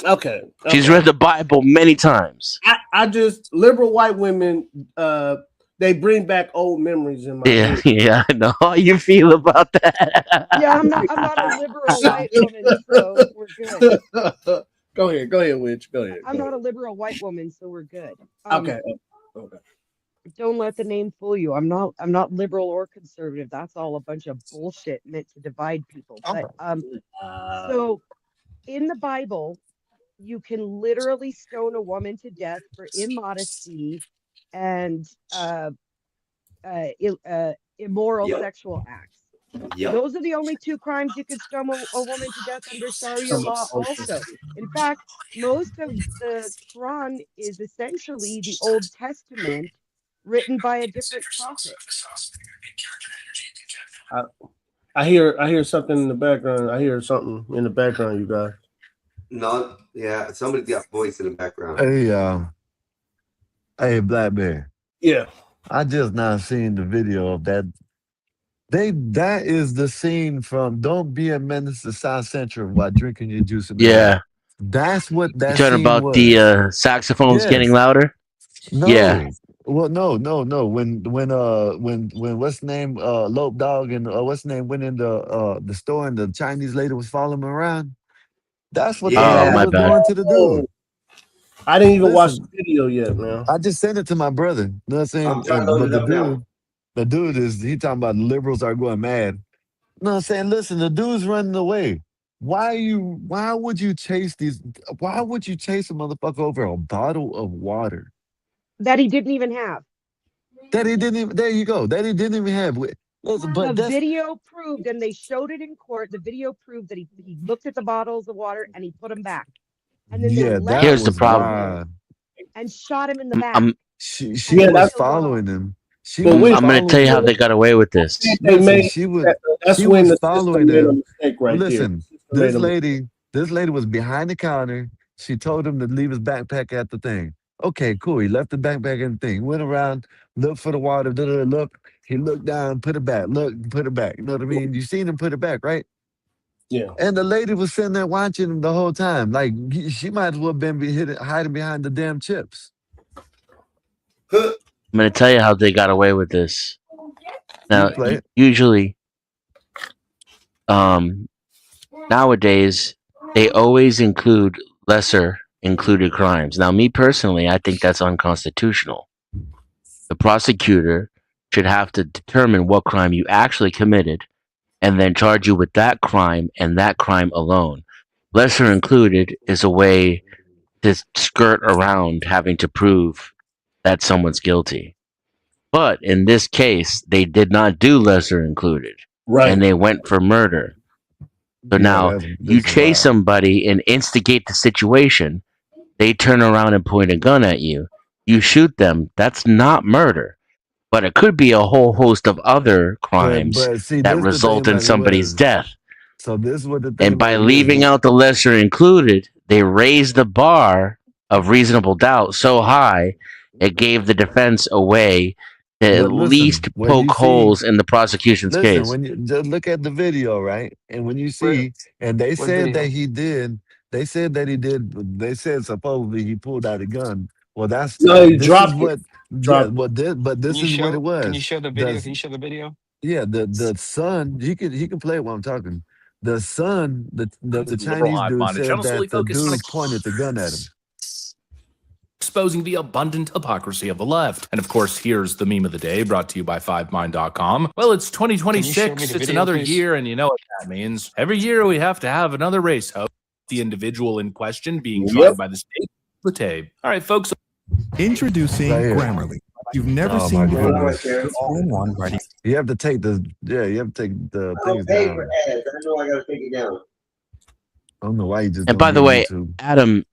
Okay. She's read the Bible many times. I just liberal white women. They bring back old memories in my head. Yeah, I know how you feel about that. Yeah, I'm not a liberal white woman, so we're good. Go ahead, Witch. Go ahead. I'm not a liberal white woman, so we're good. Okay. Don't let the name fool you. I'm not liberal or conservative. That's all a bunch of bullshit meant to divide people. But so in the Bible, you can literally stone a woman to death for immodesty and immoral sexual acts. Yep. Those are the only two crimes you could stone a woman to death under Sharia law also. In fact, most of the Quran is essentially the Old Testament written by a different prophet. I hear something in the background. I hear something in the background, you guys. No, yeah, somebody's got voice in the background. Hey, Black Bear. Yeah. I just now seen the video of that. That is the scene from Don't Be a Menace to South Central while drinking your juice in the Yeah. dark. That's what that You talking scene about was. the saxophones getting louder? No. Yeah. Well, no. When what's the name? Lope Dog and what's the name went in the store and the Chinese lady was following him around. That's what the lady my was bad. doing to the dude. I didn't even watch the video yet, man. I just sent it to my brother. You know what I'm saying? I'm trying to load But it up now. the dude he talking about liberals are going mad. You know what I'm saying? Listen, the dude's running away. Why would you chase a motherfucker over a bottle of water? That he didn't even have. There you go. That he didn't even have. Listen, but The video proved, and they showed it in court, the video proved that he looked at the bottles of water and he put them back. And then they left Here's the him problem. there and shot him in the back. She And was killed following him. I'm going to tell you how they got away with this. She was following him. Right Listen, there. this lady was behind the counter. She told him to leave his backpack at the thing. Okay, cool. He left the backpack and the thing. Went around, looked for the water. Look. He looked down, put it back. Look, put it back. You know what I mean? You seen him put it back, right? Yeah. And the lady was sitting there watching him the whole time. Like she might as well have been hiding behind the damn chips. I'm going to tell you how they got away with this. Now, usually, nowadays, they always include lesser included crimes. Now, me personally, I think that's unconstitutional. The prosecutor should have to determine what crime you actually committed and then charge you with that crime and that crime alone. Lesser included is a way to skirt around having to prove that someone's guilty. But in this case, they did not do lesser included. Right. And they went for murder. So now you chase somebody and instigate the situation. They turn around and point a gun at you. You shoot them. That's not murder. But it could be a whole host of other crimes that result in somebody's death. So this is what the thing And by leaving out the lesser included, they raised the bar of reasonable doubt so high, it gave the defense a way to at least poke holes in the prosecution's case. When you just look at the video, right? And when you see, and they said that he did, They said that he did. They said supposedly he pulled out a gun. Well, No, he this dropped is it. what. Yeah, but this is what it was. Can you show the video? The Can you show the video? yeah, the son. He can play it while I'm talking. The son, the Liberal Chinese hive dude mind. said Channel that solely the focused on dude pointed the gun at him. exposing the abundant hypocrisy of the left. And of course, here's the meme of the day brought to you by FiveMind.com. Well, it's Can you show me 2026. the It's video, another please? year, and you know what that means. Every year we have to have another race host. The individual in question being tried by the state. The tape. All right, folks. Introducing Right here. Grammarly. You've never Oh seen my before. goodness. It's all in one ready. You have to take the you have to take the I don't things pay down. for ads. I know I gotta take it down. I don't know why you just. And don't by the get way, YouTube.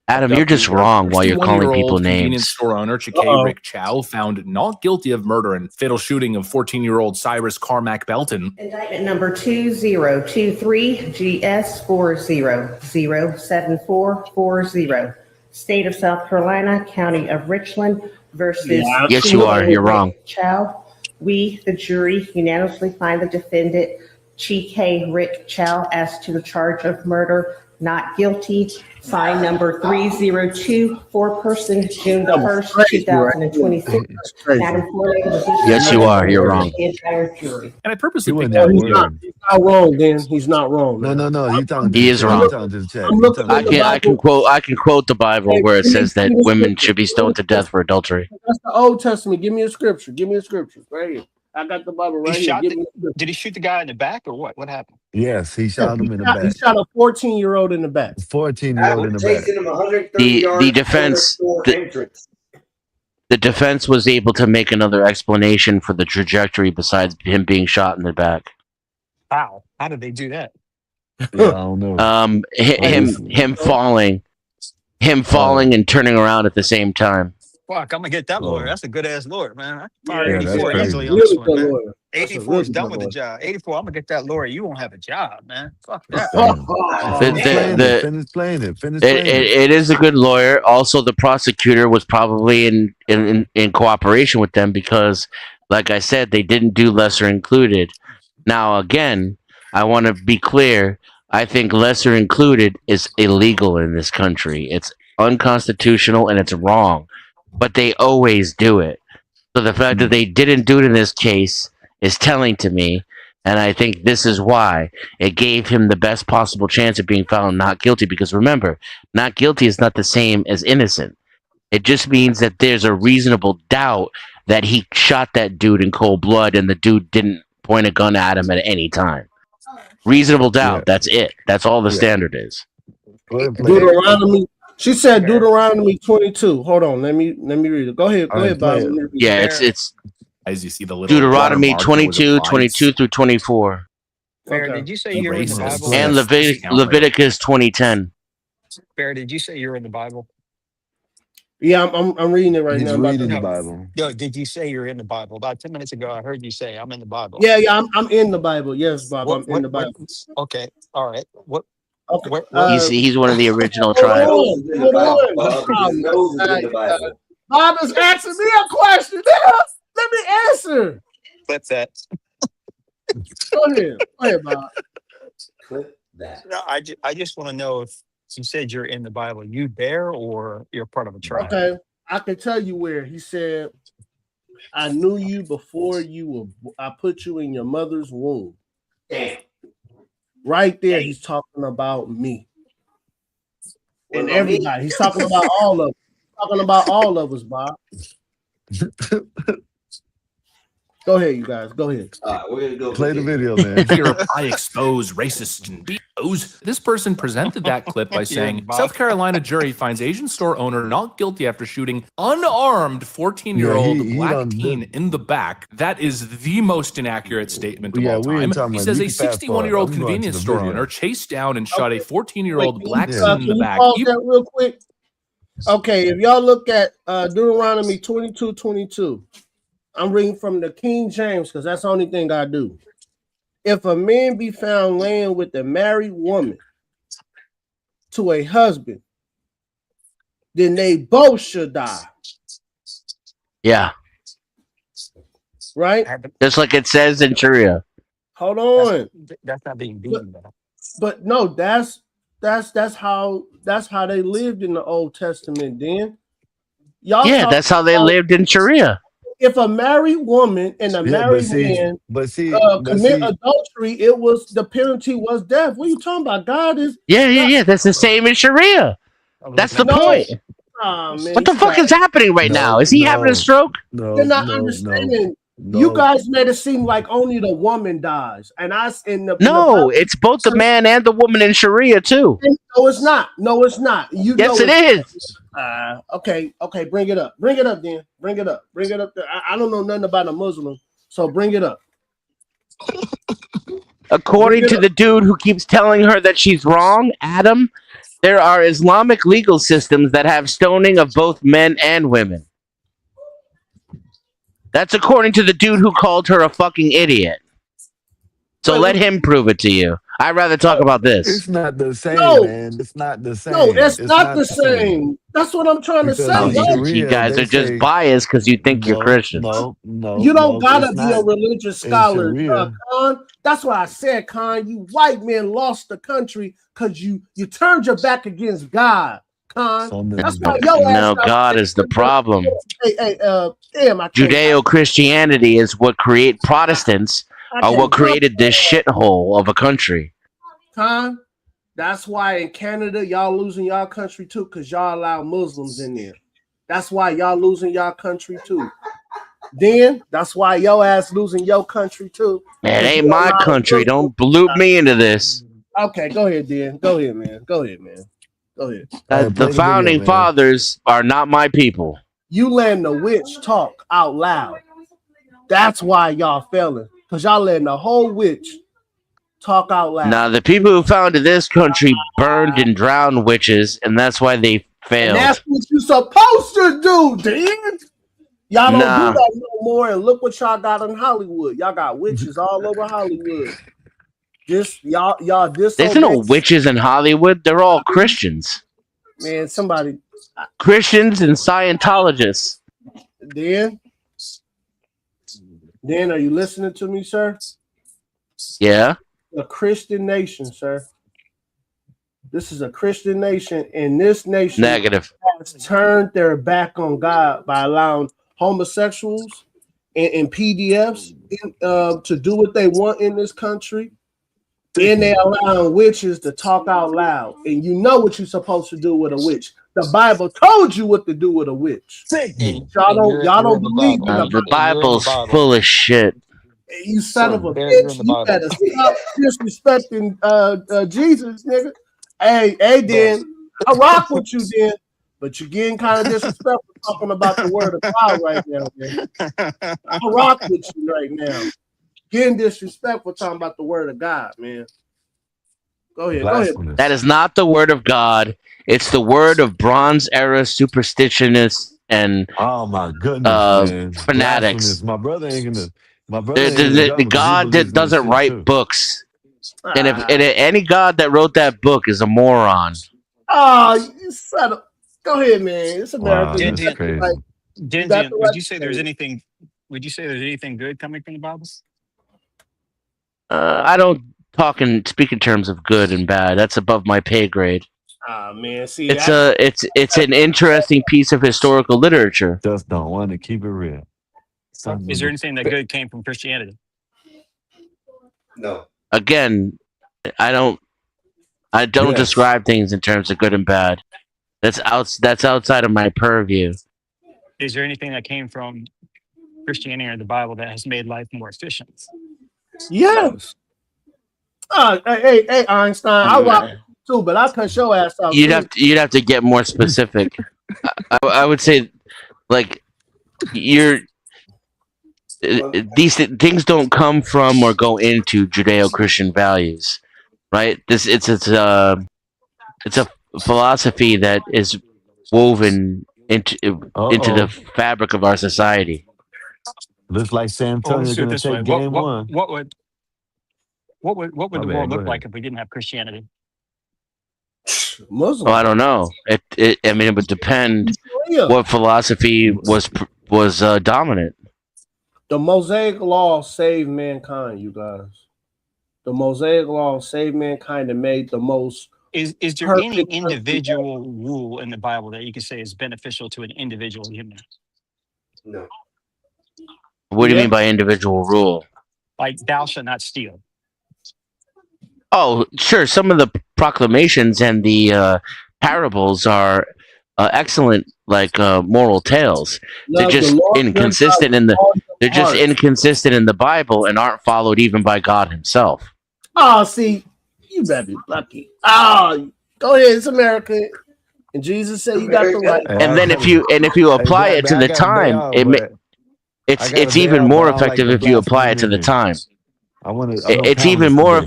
Adam, you're just wrong while you're calling 61-year-old people convenience names. store owner Chike Rick Chow found not guilty of murder and fatal shooting of 14-year-old Cyrus Carmack Belton. Indictment number 2023-GS40-07440. State of South Carolina, County of Richland versus Yes, you are. You're wrong. Chow. We, the jury, unanimously find the defendant, Chike Rick Chow, as to the charge of murder, not guilty. Sign number 302, foreperson, June the 1st, 2026. Madam Floyd, Yes, you are. You're wrong. The entire jury. And I purposely You picked wouldn't that have word. word. He's not wrong, Dan. He's not wrong. No. You talking? He is you wrong. talking to the chat. I'm You looking talking at I can quote the Bible where it says that women should be stoned to death for adultery. That's the Old Testament. Give me a scripture. Give me a scripture. Right here. I got the Bible right here. Give me a scripture. Did he shoot the guy in the back or what? What happened? Yes, he shot him in the He back. shot a 14-year-old in the back. 14-year-old in the back. Chasing him 130 The yards defense from the store entrance. the defense was able to make another explanation for the trajectory besides him being shot in the back. How? How did they do that? Yeah, I don't know. Him falling and turning around at the same time. Fuck, I'm gonna get that lawyer. That's a good ass lawyer, man. I can fire Yeah, that's 84 crazy. easily on Really this one, good man. lawyer. That's a 84 is really done good with the lawyer. job. 84, I'm gonna get that lawyer. You won't have a job, man. Fuck that. Finish playing it. Finish playing it. It is a good lawyer. Also, the prosecutor was probably in cooperation with them because, like I said, they didn't do lesser included. Now, again, I want to be clear. I think lesser included is illegal in this country. It's unconstitutional and it's wrong, but they always do it. So the fact that they didn't do it in this case is telling to me, and I think this is why it gave him the best possible chance of being found not guilty. Because remember, not guilty is not the same as innocent. It just means that there's a reasonable doubt that he shot that dude in cold blood and the dude didn't point a gun at him at any time. Reasonable doubt. That's it. That's all the standard is. Deuteronomy. She said Deuteronomy 22. Hold on. Let me read it. Go ahead. Go ahead, Bob. Yeah, it's as you see the little Deuteronomy watermark 22, applied. 22 through 24, Bear, did you say you're in the Bible? and Leviticus 20:10. Bear, did you say you're in the Bible? Yeah, I'm reading it right He's now. reading the Bible. Yo, did you say you're in the Bible? About 10 minutes ago, I heard you say I'm in the Bible. Yeah, I'm in the Bible. Yes, Bob. I'm in the Bible. Okay, all right. What? Okay. He's one of the original Hold tribes. on. Bob is asking me a question. Let me answer. Clip that. Go ahead, Bob. Clip that. No, I just want to know if you said you're in the Bible, you there or you're part of a tribe? Okay, I can tell you where. He said, "I knew you before you were. I put you in your mother's womb." Damn. Right there, he's talking about me and about me? everybody. He's talking about all of us. Talking about all of us, Bob. Go ahead, you guys. Go ahead. We're gonna go Play the video, man. Here, I expose racist and BOs. This person presented that clip by saying, South Carolina jury finds Asian store owner not guilty after shooting unarmed 14-year-old Yeah, he black done teen in the back. That is the most inaccurate statement of Yeah, all we ain't time. talking He about- says you a can fast forward. 61-year-old I'm going to convenience the store video. owner chased down and shot a 14-year-old Wait, black can teen in you the back. pause that real quick? Okay, if y'all look at Deuteronomy 22:22, I'm reading from the King James because that's the only thing I do. If a man be found laying with a married woman to a husband, then they both should die. Yeah, Right? just like it says in Sharia. Hold on. That's not being beaten, though. But no, that's that's how they lived in the Old Testament. Then y'all Yeah, talk that's how they about lived in Sharia. if a married woman and a married man commit adultery, it was the penalty was death. What are you talking about? God is Yeah. That's the same in Sharia. That's the point. Oh, man, What the fuck is happening right now? Is he having a stroke? You're not understanding. You guys made it seem like only the woman dies, and No, it's both the man and the woman in Sharia too. No, it's not. No, it's not. Yes, it is. Okay. Bring it up. Bring it up, then. Bring it up. I don't know nothing about a Muslim, so bring it up. According to the dude who keeps telling her that she's wrong, Adam, there are Islamic legal systems that have stoning of both men and women. That's according to the dude who called her a fucking idiot. So let him prove it to you. I'd rather talk about this. It's not the same, man. It's not the same. No, it's not the same. That's what I'm trying to say. You guys are just biased because you think you're Christians. You don't gotta be a religious scholar, Khan. That's why I said, Khan, you white men lost the country because you turned your back against God, Khan. That's why No, God is the problem. Damn, Judeo-Christianity is what create Protestants are what created this shithole of a country. Khan, that's why in Canada y'all losing y'all country too, because y'all allow Muslims in there. That's why y'all losing y'all country too. Then that's why your ass losing your country too. Man, it ain't my country. Don't loop me into this. Okay, go ahead, Dan. Go ahead, man. Go ahead. The founding fathers are not my people. You letting the witch talk out loud. That's why y'all failing. Because y'all letting the whole witch talk out loud. Now, the people who founded this country burned and drowned witches, and that's why they failed. And that's what you supposed to do, Dan. Y'all don't do that no more. And look what y'all got in Hollywood. Y'all got witches all over Hollywood. Y'all There's no witches in Hollywood. They're all Christians. Man, somebody. Christians and Scientologists. Dan, are you listening to me, sir? Yeah. A Christian nation, sir. This is a Christian nation, and this nation has turned their back on God by allowing homosexuals and PDFs to do what they want in this country. Then they allowing witches to talk out loud, and you know what you're supposed to do with a witch. The Bible told you what to do with a witch. Y'all don't believe in the Bible's full of shit. You son of a bitch! You better stop disrespecting Jesus, nigga. Hey, Dan, I rock with you, Dan, but you're getting kind of disrespectful talking about the word of God right now, man. I rock with you right now. Getting disrespectful talking about the word of God, man. Go ahead. That is not the word of God. It's the word of Bronze Era superstitionists and oh my goodness, fanatics. My brother ain't gonna. The God that doesn't write books, and if any God that wrote that book is a moron. Oh, you son of. Go ahead, man. It's America. Dindian, would you say there's anything? Would you say there's anything good coming from the Bible? I don't speak in terms of good and bad. That's above my pay grade. Man, see, it's an interesting piece of historical literature. Just don't want to keep it real. Is there anything that good came from Christianity? No. Again, I don't describe things in terms of good and bad. That's outside of my purview. Is there anything that came from Christianity or the Bible that has made life more efficient? Yes. Hey, Einstein, I rock too, but I'll cut your ass out. You'd have to get more specific. I would say, like, these things don't come from or go into Judeo-Christian values, right? It's a philosophy that is woven into the fabric of our society. Looks like San Antonio's going to take game one. What would the world look like if we didn't have Christianity? Muslim. Well, I don't know. It would depend what philosophy was dominant. The Mosaic Law saved mankind, you guys. The Mosaic Law saved mankind and made the most Is there any individual rule in the Bible that you can say is beneficial to an individual human? No. What do you mean by individual rule? Like thou shalt not steal. Oh, sure. Some of the proclamations and the parables are excellent, like moral tales. They're Love the just Lord your God inconsistent with in the. all your They're just heart. inconsistent in the Bible and aren't followed even by God Himself. Oh, see, you better be lucky. Oh, go ahead. It's America. And Jesus said you got the right. And then if you apply it to the time, it's even more effective if you apply it to the time. It's even more.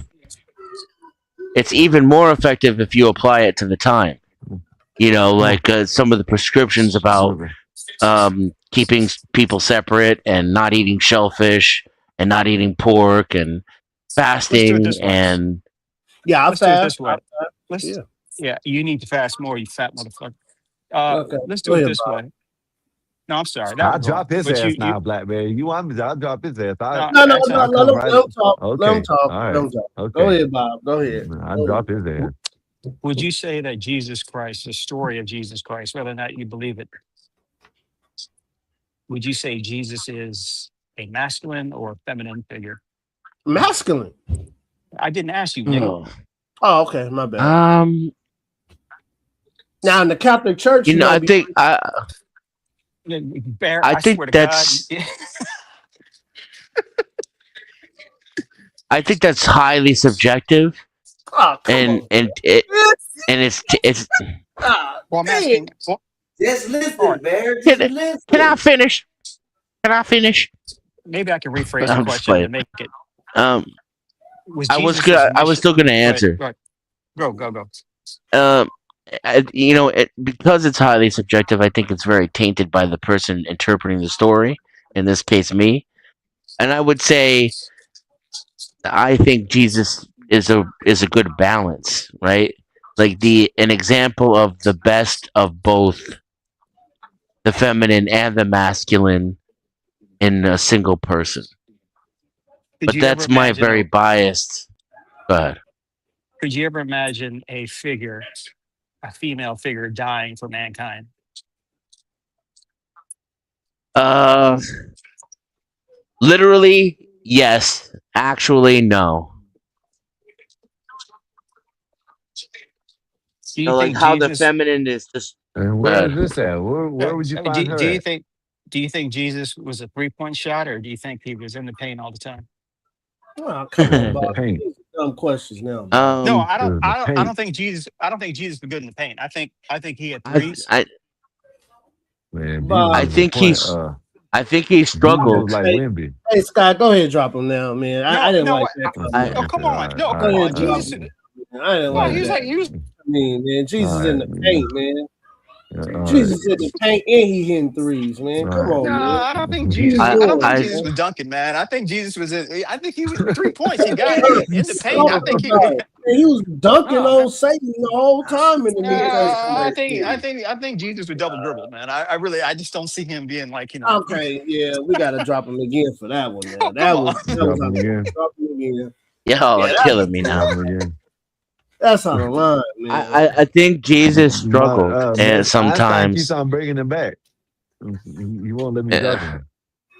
It's even more effective if you apply it to the time. You know, like some of the prescriptions about keeping people separate and not eating shellfish and not eating pork and fasting and. Yeah, I'll Let's do it fast. this way. Yeah, you need to fast more, you fat motherfucker. Let's do Go it ahead, this Bob. way. No, I'm sorry. That I'll was wrong. drop his But ass you- now, Blackberry. You want me to? I'll drop his ass. No, No, that's not let him right. talk. Okay. Let him talk. All right. Let him talk. Okay. Go ahead, Bob. Go ahead. I'll drop his ass. Would you say that Jesus Christ, the story of Jesus Christ, whether or not you believe it, would you say Jesus is a masculine or a feminine figure? Masculine. I didn't ask you, nigga. Oh, okay. My bad. Now in the Catholic Church, You know, I think Bear, I think swear to that's- God. I think that's highly subjective, Oh, come and on. it's Well, I'm asking. Well, Just listen, Bear. Can, Just listen. can I finish? Can I finish? maybe I can rephrase the I'm just question to playing. make it. I was good. I was still gonna answer. Right. Go. You know, because it's highly subjective, I think it's very tainted by the person interpreting the story. In this case, me. And I would say, I think Jesus is a good balance, right? Like an example of the best of both the feminine and the masculine in a single person. But you that's ever my imagine very biased. Go ahead. Could you ever imagine a female figure dying for mankind? Literally, yes. Actually, no. Do you So, like think how the Jesus- feminine is just. And where is this at? Where would you I mean, find her do you at? think? Do you think Jesus was a 3-point shot, or do you think he was in the paint all the time? Oh, come on, Bob. Paint. These are dumb questions now. Bob. No, I don't. the I paint. don't think Jesus. I don't think Jesus was good in the paint. I think he had threes. Man, Bob. I think he's. I think he struggled. like Wimby. Hey, Scott, go ahead and drop him now, man. I didn't like that. No, come on. No, Go come ahead on. and drop Jesus. him. I didn't No, like he was that. like he was. I mean, man, Jesus All in right, the paint, man. All Jesus in the paint and he hitting threes, man. Come on, No, man. I don't think Jesus. I don't think Jesus was dunking, man. I think Jesus was. I think he was 3 points. He got it in the paint. I think he. He was dunking on Satan the whole time in the New Testament. I think Jesus was double dribble, man. I just don't see him being like, you know. Okay, yeah, we gotta drop him again for that one. Now. Oh, That come was on. Drop him again. drop him again. Y'all are Yeah, killing me now. That's on the line, man. I think Jesus struggled, and Einstein sometimes. keeps on bringing him back. You won't let me drop him.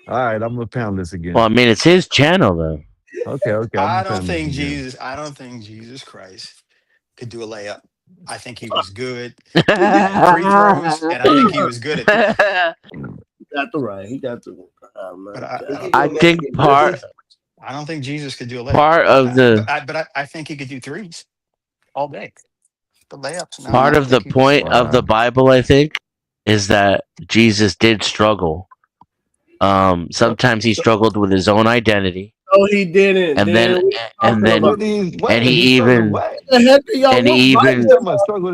All right, I'm gonna pound this again. Well, I mean, it's his channel, though. Okay. I don't think Jesus Christ could do a layup. I think he was good at free throws, and I think he was good at that. He got the right. He got the. But I think part. I don't think Jesus could do a layup. Part of the. But I think he could do threes all day. The layups. no, Part I of the think he- point of the Bible, I think, is that Jesus did struggle. Sometimes he struggled with his own identity, No, he didn't. and then he even The heck are y'all and he what-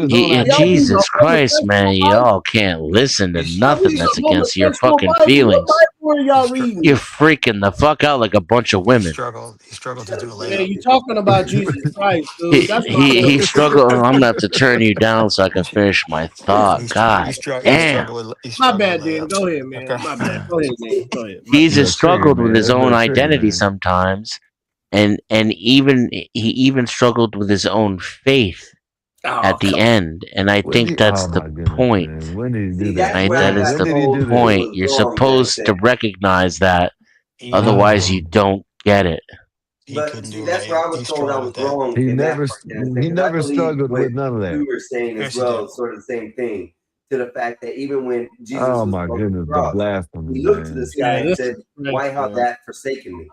even Jesus Christ, man, y'all can't listen to nothing that's against your fucking feelings. What are y'all reading? You're freaking the fuck out like a bunch of women. He struggled to do a Yeah, layup. you talking about Jesus Christ, dude. That's He struggled. I'm gonna have to turn you down so I can finish my thought. God damn. My bad, Dan. Go ahead, man. My bad. Go ahead, man. Go ahead. Jesus struggled with his own identity sometimes, and he even struggled with his own faith. at the end, and I think that's the point. Man. When did he do that's that? Right? where That I is got the told that it point. was You're wrong back supposed to then. recognize that, otherwise you don't get it. But see, that's where I was told I was wrong He in that never, part. And he I never believe struggled what with none of that. you were saying as Yes, he well, did. sort of the same thing. To the fact that even when Jesus Oh was my on the goodness, the cross, blasphemy, he looked to the man. sky and this said, is "Why crazy, have man. that forsaken me?"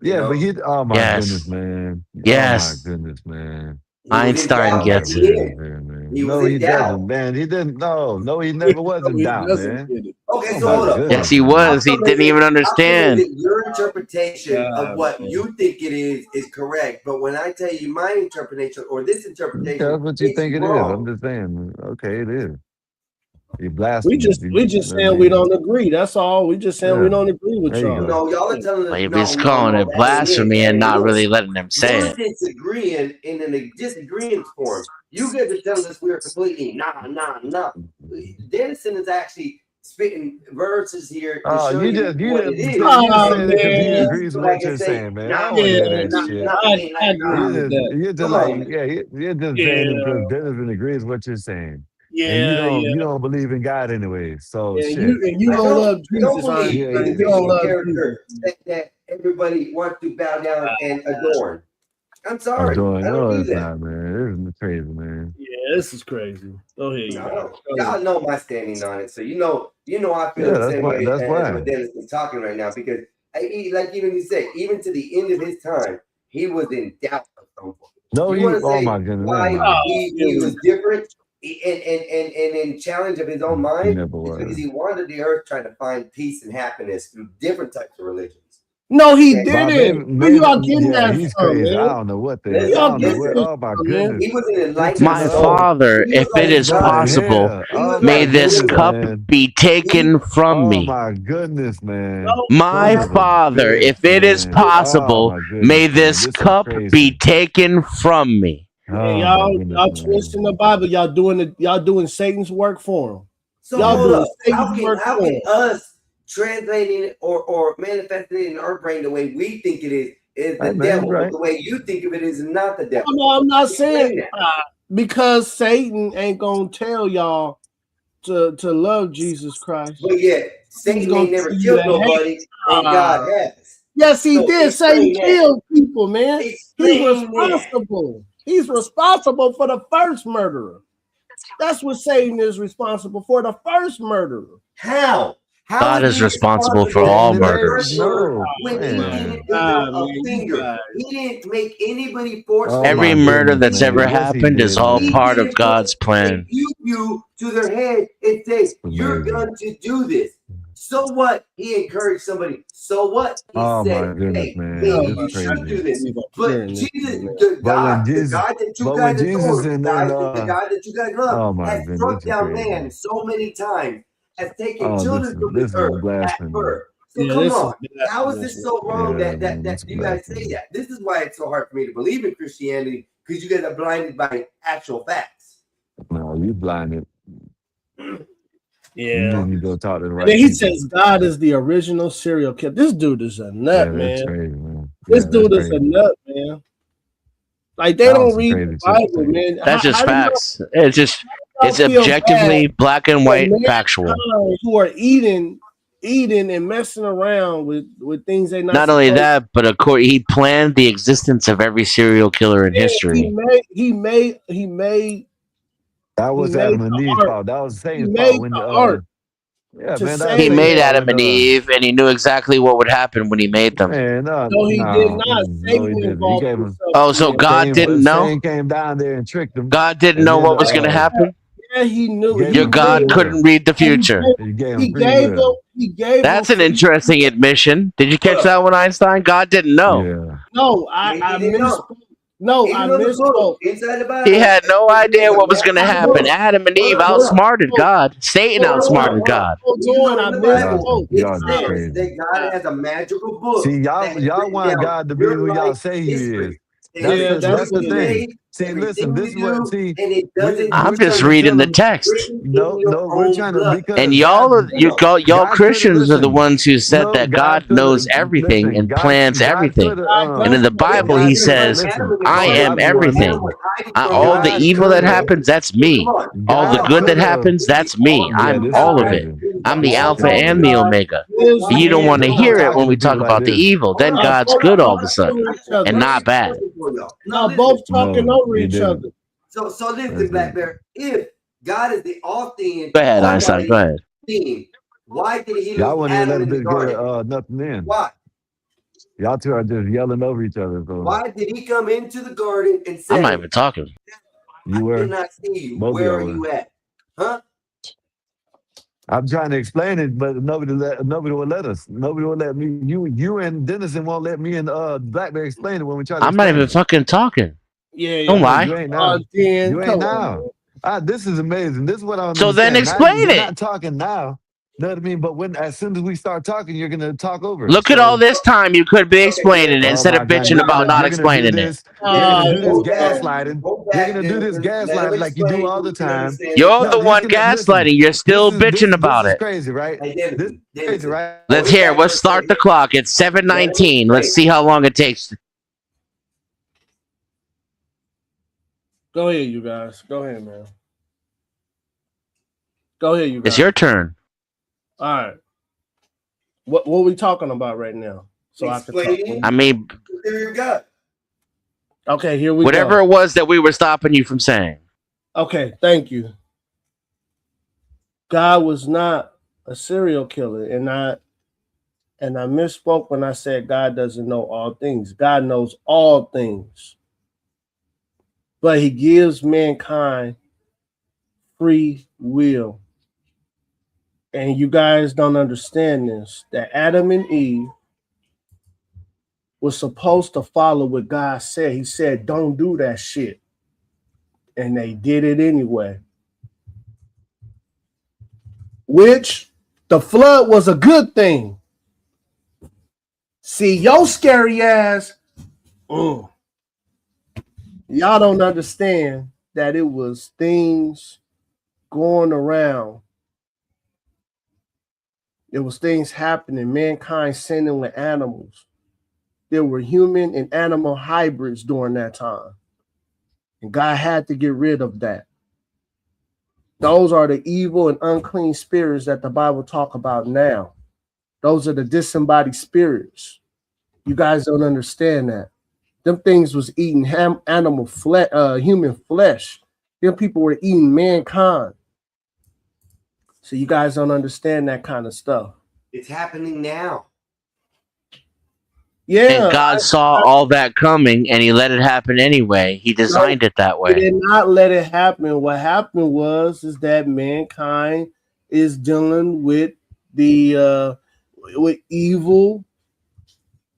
You Yeah, know, but he, oh my Yes. goodness, man. Oh my Yes. goodness, man. he was in Einstein doubt at gets the it. end. Man. He was No, in he doubt. doesn't, man. He didn't. No, he never was in He doubt, doesn't man. get it. Okay, Oh so my hold up. goodness, Yes, he man. was. He How come didn't is even it understand. your interpretation of what man. you think it is correct, but when I tell you my interpretation or this interpretation, That's what you it's think it is. wrong? I'm just saying. Okay, it is. He We blasphemous. just I saying we mean, don't agree. That's all. We just saying we yeah. don't agree with There you y'all. go. No, y'all are telling us Like, no, he's calling it that ain't it. blasphemy That and ain't not it. really letting him say You're it. disagreeing in a disagreeing form. You guys are telling us we're completely nah. Dennison is actually spitting verses here to Oh, show you you just what it is. you Oh just saying it because he man, agrees So with like what I you're say, saying, man. I nah, don't want to hear yeah, that shit. I agree with that. You're just Come like, on, man. yeah, you're just saying it Yeah, because Denison agrees with what you're saying, and yeah. you don't believe in God anyway. So And shit. you I don't love don't Jesus, believe Yeah, in the Einstein. You don't fictional love character Jesus. that everybody wants to bow down and adorn. I'm I'm sorry, doing. I don't No, do it's that. not, man. This is crazy, man. Yeah, this is crazy. Go ahead, No, I y'all. don't. Go ahead. Y'all know my standing on it, so you know I feel Yeah, the that's same why. way That's as why. what Dennis is talking right now. Because like even you said, even to the end of his time, he was in doubt of some point. No, You he. want to Oh say my goodness, never why mind. he was different and in challenge of his own He mind? never It's because was. he wandered the earth trying to find peace and happiness through different types of religions. No, he And Bob, didn't. Where maybe, y'all getting yeah, that he's from, crazy. I man? don't know what the. Where I listen, y'all don't know getting what. this Oh my from, man? goodness. he was an He enlightened took My soul. father, He was if like it is God. what the possible, hell? He was Oh may my like this goodness, Buddha. cup man. be taken from Oh me. my goodness, man. No, My Son of a father, bitch, if it is man. Oh possible, my may goodness, man. this This is cup be crazy. taken from me. man, Oh my goodness, y'all man. twisting the Bible. Y'all doing Satan's work for him. So Y'all hold doing up. Satan's work How for can him. us translating it or manifesting it in our brain the way we think it is Hey, the man, devil, right? but the way you think of it is not the devil? No, I'm not Explain saying that. because Satan ain't gonna tell y'all to love Jesus Christ. But yet, He's Satan gonna ain't never tell you killed to nobody, and God has. Yes, he So did. Satan explain that. killed people, man. He's Explain that. responsible. He's responsible for the first murderer. That's what Satan is responsible for, the first murderer. How? How God is is he responsible for responsible all for the murders. first murder No, when he man. didn't lift a finger? He didn't make anybody force Oh feed Every my you. murder goodness, that's ever man. Yes, he happened is did, all man. He part of didn't put God's a plan. pew to their head and say, "You're Amazing. going to do this." So what? He encouraged somebody. So what? He Oh my said, goodness, "Hey, man. maybe This you is should do crazy. this." But Jesus, the But when God Jesus, that you but guys when Jesus adore, and the God that you guys love, oh my has goodness, struck this is down crazy. man so many times, has taken Oh, children from this the is earth at blasphemy. birth. So Yeah, come this is on, how is this so wrong Yeah, that man, this is you guys say blasphemy. that? This is why it's so hard for me to believe in Christianity, because you guys are blinded by actual facts. No, you blinded. You Yeah. need to go talk to the And right then he people. says God is the original serial killer. This dude is a nut, Yeah, that's man. crazy, man. This Yeah, dude that's is a crazy. nut, man. Like they That don't was some read crazy the shit to Bible, say. man. That's just How do facts. It's y'all feel bad objectively black and for white factual. mankind who are eating and messing around with things they not Not only supposed that, but he planned the existence of every serial killer in to. history. He made That was Adam and Eve's fault. That was he Satan's made fault when the art yeah, to man, that was He say Satan's made that. fault Adam when and Eve, and he knew exactly what would happen when he made them. man, No, he did not. no, he Satan didn't. He involved gave him himself Oh, in so it. God didn't know? Satan came down there and tricked him. God didn't And know then what was going to happen? Yeah, he knew. gave Your him He free God gave, couldn't will. read the future. He gave he him free gave him will. he gave That's him an interesting admission. Did you catch that one, Einstein? God didn't know. Yeah. No, I misspoke. No, I Even on the book, misspoke. inside the Bible, He had no idea what was going to Hold happen. Adam and Eve outsmarted God. Satan outsmarted God. Hold Even on, I in the Bible, misspoke. Y'all it just says crazy. that God has a magical book See, that has y'all written want down God to be your who y'all life say he is. history. That's the what it thing. is. See, listen, this is what, see, I'm just reading the text. no, we're trying to, because And y'all God Christians are the ones who said no, that God God knows everything and plans everything. And in the Bible, he says, I am everything. All the evil that happens, that's me. All the good that happens, that's me. I'm all of it. I'm the Alpha and the Omega. You don't want to hear it when we talk about the evil. Then God's good all of a sudden and not bad. No, both talking over each other. So listen, Black Bear. If God is the all thing, Go ahead, Einstein. Go ahead. Why did he Y'all lose wouldn't Adam let in a the bit garden? good nothing in. Why? Y'all two are just yelling over each other. So. Why did he come into the garden and say, I'm not even talking. You were. I did not see you. Both Where are y'all you were. at? Huh? I'm trying to explain it, but nobody will let us. Nobody will let me. You and Dennison won't let me and Blackberry explain it when we try to. I'm not even fucking talking. Yeah, Don't lie. You ain't now. Dan, You ain't now. This is amazing. This is what I don't So then understand. explain You're it. not talking now. Know what I mean? But as soon as we start talking, you're gonna talk over. Look at all this time you could be explaining it Oh instead my of God, bitching about not explaining it. You're gonna do this gaslighting. You're gonna do this gaslighting like you do all the time. You're No, the one listen, gaslighting. You're still bitching about This is it. crazy, right? This is crazy, right? Let's hear it. Let's start the clock. It's 7:19. Let's see how long it takes. Go ahead, you guys. Go ahead, man. Go ahead, you guys. It's your turn. All right. What are we talking about right now? So I can talk. I mean, okay, here we whatever go. it was that we were stopping you from saying. Okay, thank you. God was not a serial killer, and I misspoke when I said God doesn't know all things. God knows all things. But he gives mankind free will. And you guys don't understand this, that Adam and Eve were supposed to follow what God said. He said, don't do that shit. And they did it anyway. Which the flood was a good thing. See, your scary ass, y'all don't understand that it was things going around. There was things happening, mankind sinning with animals. There were human and animal hybrids during that time. And God had to get rid of that. Those are the evil and unclean spirits that the Bible talk about now. Those are the disembodied spirits. You guys don't understand that. Them things was eating animal flesh, human flesh. Them people were eating mankind. So you guys don't understand that kind of stuff. It's happening now. Yeah. And God saw all that coming and he let it happen anyway. He designed it that way. He did not let it happen. What happened was that mankind is dealing with the with evil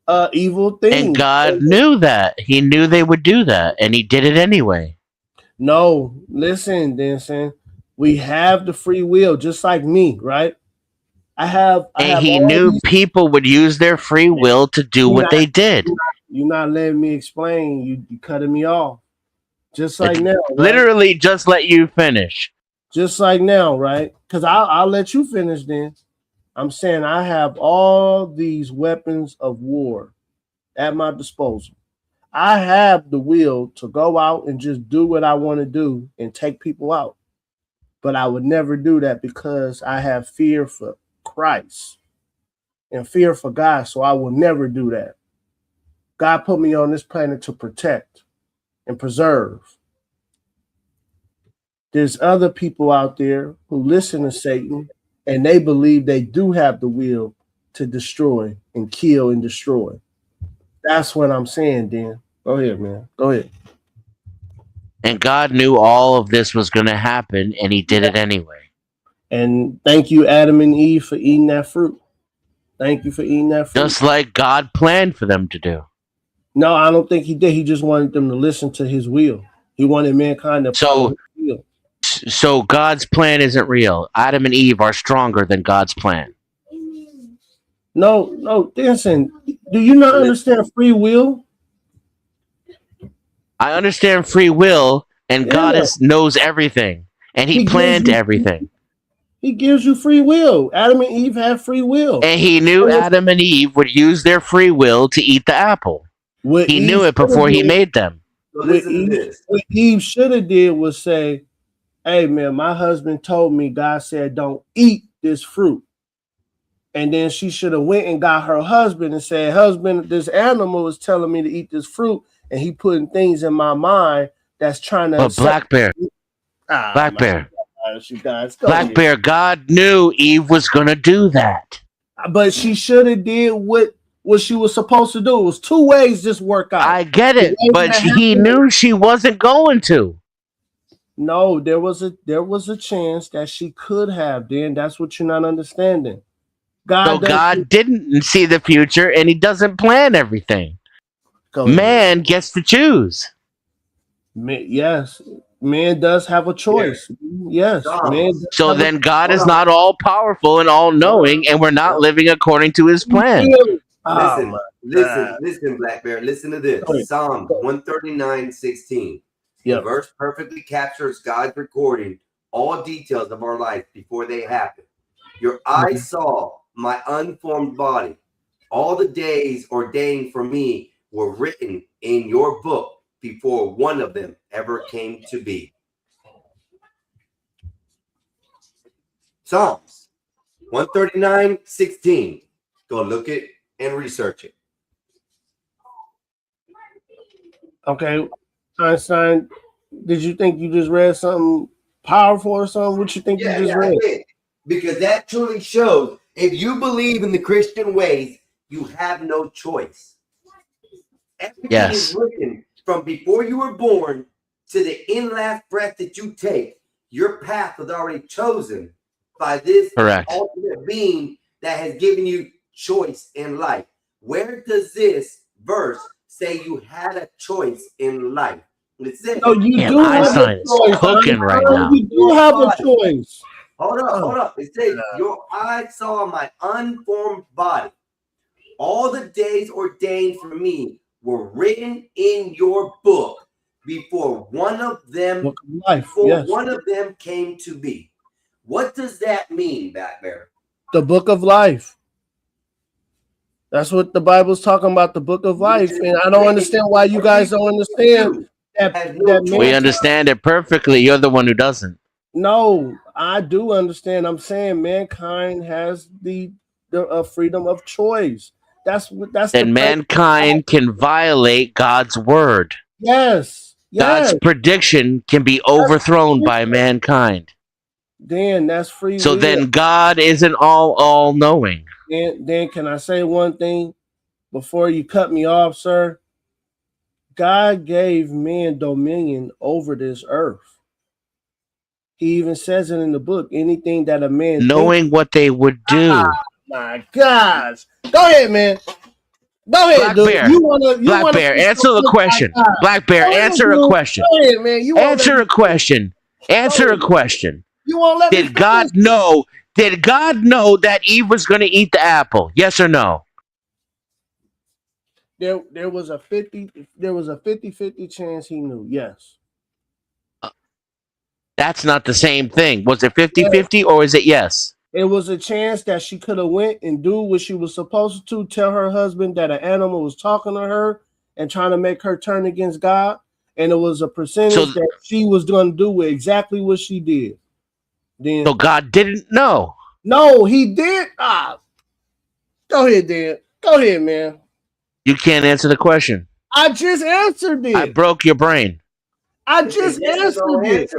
things. And God knew that. He knew they would do that, and he did it anyway. No, listen, Denson. We have the free will, just like me, right? He knew people would use their free will to do what they did. You're not letting me explain. You cutting me off. Just like now. Right? Literally just let you finish. Just like now, right? Because I'll let you finish then. I'm saying I have all these weapons of war at my disposal. I have the will to go out and just do what I want to do and take people out. But I would never do that because I have fear for Christ and fear for God. So I will never do that. God put me on this planet to protect and preserve. There's other people out there who listen to Satan and they believe they do have the will to destroy and kill and destroy. That's what I'm saying, Dan. Go ahead, man. Go ahead. And God knew all of this was going to happen, and he did it anyway. And thank you, Adam and Eve, for eating that fruit. Thank you for eating that fruit. Just like God planned for them to do. No, I don't think he did. He just wanted them to listen to his will. He wanted mankind to follow his will. So God's plan isn't real. Adam and Eve are stronger than God's plan. No, listen. Do you not understand free will? I understand free will, and God Yeah. knows everything, and He He gives planned you everything. He gives you free will. Adam and Eve have free will. And He knew So Adam and Eve would use their free will to eat the apple. what He Eve knew it shoulda before He did- made them. So what listen to Eve, this. what Eve should have did was say, "Hey man, my husband told me God said don't eat this fruit." And then she should have went and got her husband and said, "Husband, this animal is telling me to eat this fruit, and he putting things in my mind that's trying to." But Black Bear, Black my Bear, gosh, you guys, go Black ahead. Bear, God knew Eve was going to do that. But she should have did what she was supposed to do. It was two ways this work out. I get it, The way but that He happened- knew she wasn't going to. No, there was a chance that she could have. Then that's what you're not understanding. So God didn't see the future, and He doesn't plan everything. Go ahead. Man gets to choose. Yes, man does have a choice. Yes, man. does So have a- then God is not all powerful and all knowing, and we're not living according to His plan. Listen, God. listen, Black Bear. Listen to this. Go ahead. Psalm 139:16. The verse perfectly captures God's recording all details of our life before they happen. Your eyes saw my unformed body. All the days ordained for me were written in your book before one of them ever came to be. Psalms 139:16. Go look it and research it. Okay, Einstein, did you think you just read something powerful or something? What you think you just I read? did. Because that truly shows if you believe in the Christian ways, you have no choice. Everything Yes. is written from before you were born to the end last breath that you take. Your path was already chosen by this Correct. ultimate being that has given you choice in life. Where does this verse say you had a choice in life? It says, No, you Damn, do have a Einstein is choice. cooking right Einstein. now. You do have a choice. Hold up. It says, your eyes saw my unformed body. All the days ordained for me were written in your book before one of them, Book of life, before yes. one of them came to be. What does that mean, Black Bear? The book of life. That's what the Bible's talking about, the book of life. And I don't understand why you guys don't understand that We man- understand it perfectly. You're the one who doesn't. No, I do understand. I'm saying mankind has the freedom of choice. That's Then the mankind can violate God's word. Yes. God's Yes. prediction can be overthrown by mankind. Then that's free So will. then God isn't all knowing. Then can I say one thing before you cut me off, sir? God gave men dominion over this earth. He even says it in the book. Anything that a man Knowing what they would do. my gosh. Go ahead, man. Go ahead, Black dude. Bear. You wanna Black Bear, answer the question. Black Bear, Go ahead, answer a dude. question. Go ahead, man. You won't Answer let a question. Answer a question. You won't let me Did God know? Did God know that Eve was going to eat the apple? Yes or no? There was a 50-50 chance he knew. Yes. That's not the same thing. Was it 50-50 or is it yes? It was a chance that she could have went and do what she was supposed to, tell her husband that an animal was talking to her and trying to make her turn against God. And it was a percentage that she was going to do exactly what she did. Then So God didn't know. no, he did. Go ahead, Dan. Go ahead, man. You can't answer the question. I just answered it. I broke your brain. I just answered it.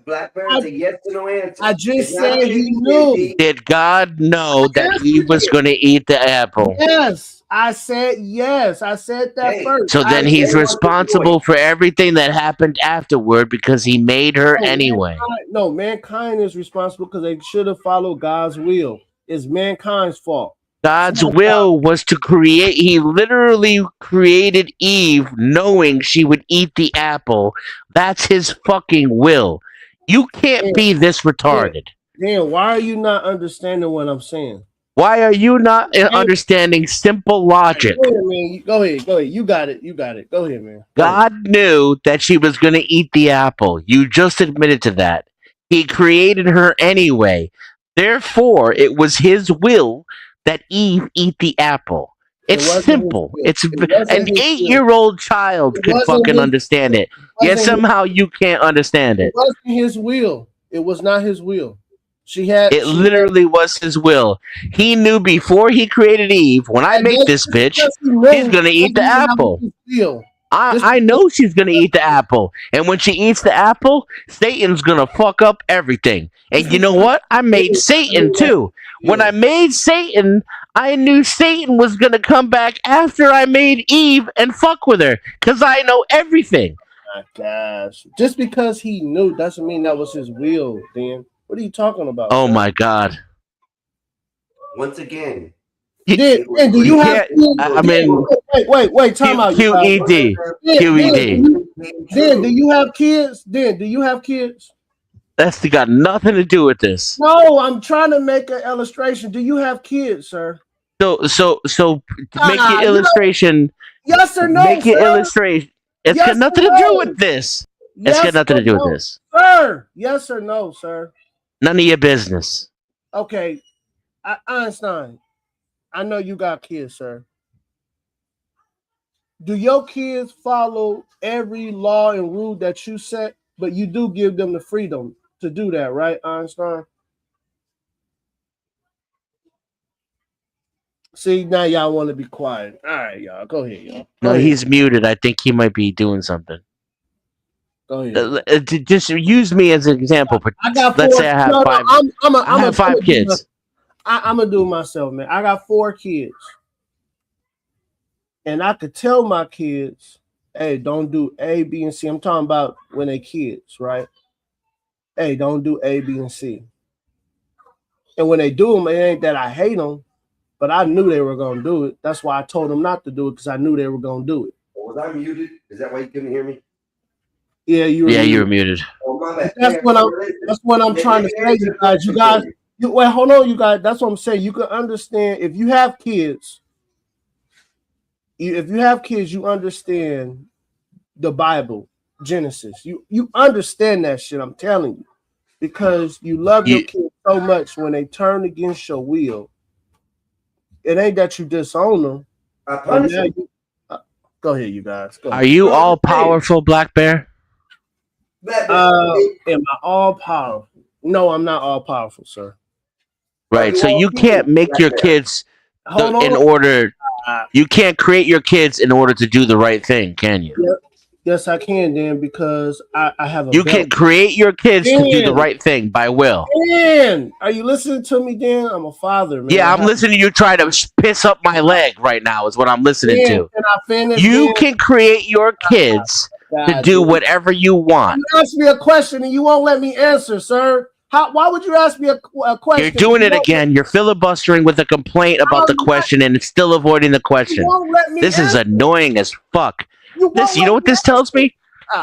Black Bear, it's a yes or no answer. I just It's not said he knew. Did God know that Eve was going to eat the apple? Yes, I said yes. I said that first. So then he's responsible for everything that happened afterward because he made her anyway. Mankind is responsible because they should have followed God's will. It's mankind's fault. God's will was to create, he literally created Eve knowing she would eat the apple. That's his fucking will. You can't be this retarded. Dan, why are you not understanding what I'm saying? Why are you not understanding simple logic? Go ahead, man. Go ahead. You got it. Go ahead, man. God knew that she was going to eat the apple. You just admitted to that. He created her anyway. Therefore, it was his will that Eve eat the apple. It's simple. It's an 8-year-old child could fucking understand it. Yet somehow you can't understand it. It wasn't his will. It was not his will. It literally was his will. He knew before he created Eve, when I make this bitch, she's gonna eat the apple. I know she's gonna eat the apple. And when she eats the apple, Satan's gonna fuck up everything. And you know what? I made Satan too. When I made Satan, I knew Satan was gonna come back after I made Eve and fuck with her. Because I know everything. My gosh. Just because he knew doesn't mean that was his will, Dan. What are you talking about? Oh my God. Once again. Do you have kids? I mean, wait, time out. QED. Dan, do you have kids? Dan, do you have kids? That's got nothing to do with this. No, I'm trying to make an illustration. Do you have kids, sir? So make your illustration. Yes or no? Make your illustration. It's got nothing to do with this. It's got nothing to do with this. Sir, yes or no, sir? None of your business. Okay, Einstein, I know you got kids, sir. Do your kids follow every law and rule that you set? But you do give them the freedom to do that, right, Einstein? See, now y'all want to be quiet. All right, y'all. Go ahead, y'all. No, he's muted. I think he might be doing something. Go ahead. Just use me as an example. I got Let's four, say I have no, five. I have five kids. I'm gonna do it myself, man. I got 4 kids, and I could tell my kids, "Hey, don't do A, B, and C." I'm talking about when they kids, right? Hey, don't do A, B, and C. And when they do them, it ain't that I hate them, but I knew they were gonna do it. That's why I told them not to do it, because I knew they were gonna do it. Was I muted? Is that why you couldn't hear me? Yeah, you were muted. Oh, my bad. That's what I'm trying to say, you guys. Wait, hold on, you guys. That's what I'm saying. You can understand if you have kids. If you have kids, you understand the Bible, Genesis. You understand that shit. I'm telling you, because you love your kids so much. When they turn against your will, it ain't that you disown them. Go ahead, you guys. Go ahead. Are you all powerful, Black Bear? Am I all powerful? No, I'm not all powerful, sir. Right. So you can't make your kids in order. You can't create your kids in order to do the right thing, can you? Yes, I can, Dan, because I have a. You can create your kids to do the right thing by will. Dan, are you listening to me, Dan? I'm a father, man. Yeah, I'm listening to you try to piss up my leg right now. Is what I'm listening to. Can I finish? You can create your kids to do whatever you want. You ask me a question and you won't let me answer, sir. Why would you ask me a question? You're doing it again. You're filibustering with a complaint about the question and still avoiding the question. This is annoying as fuck. You know what this tells me?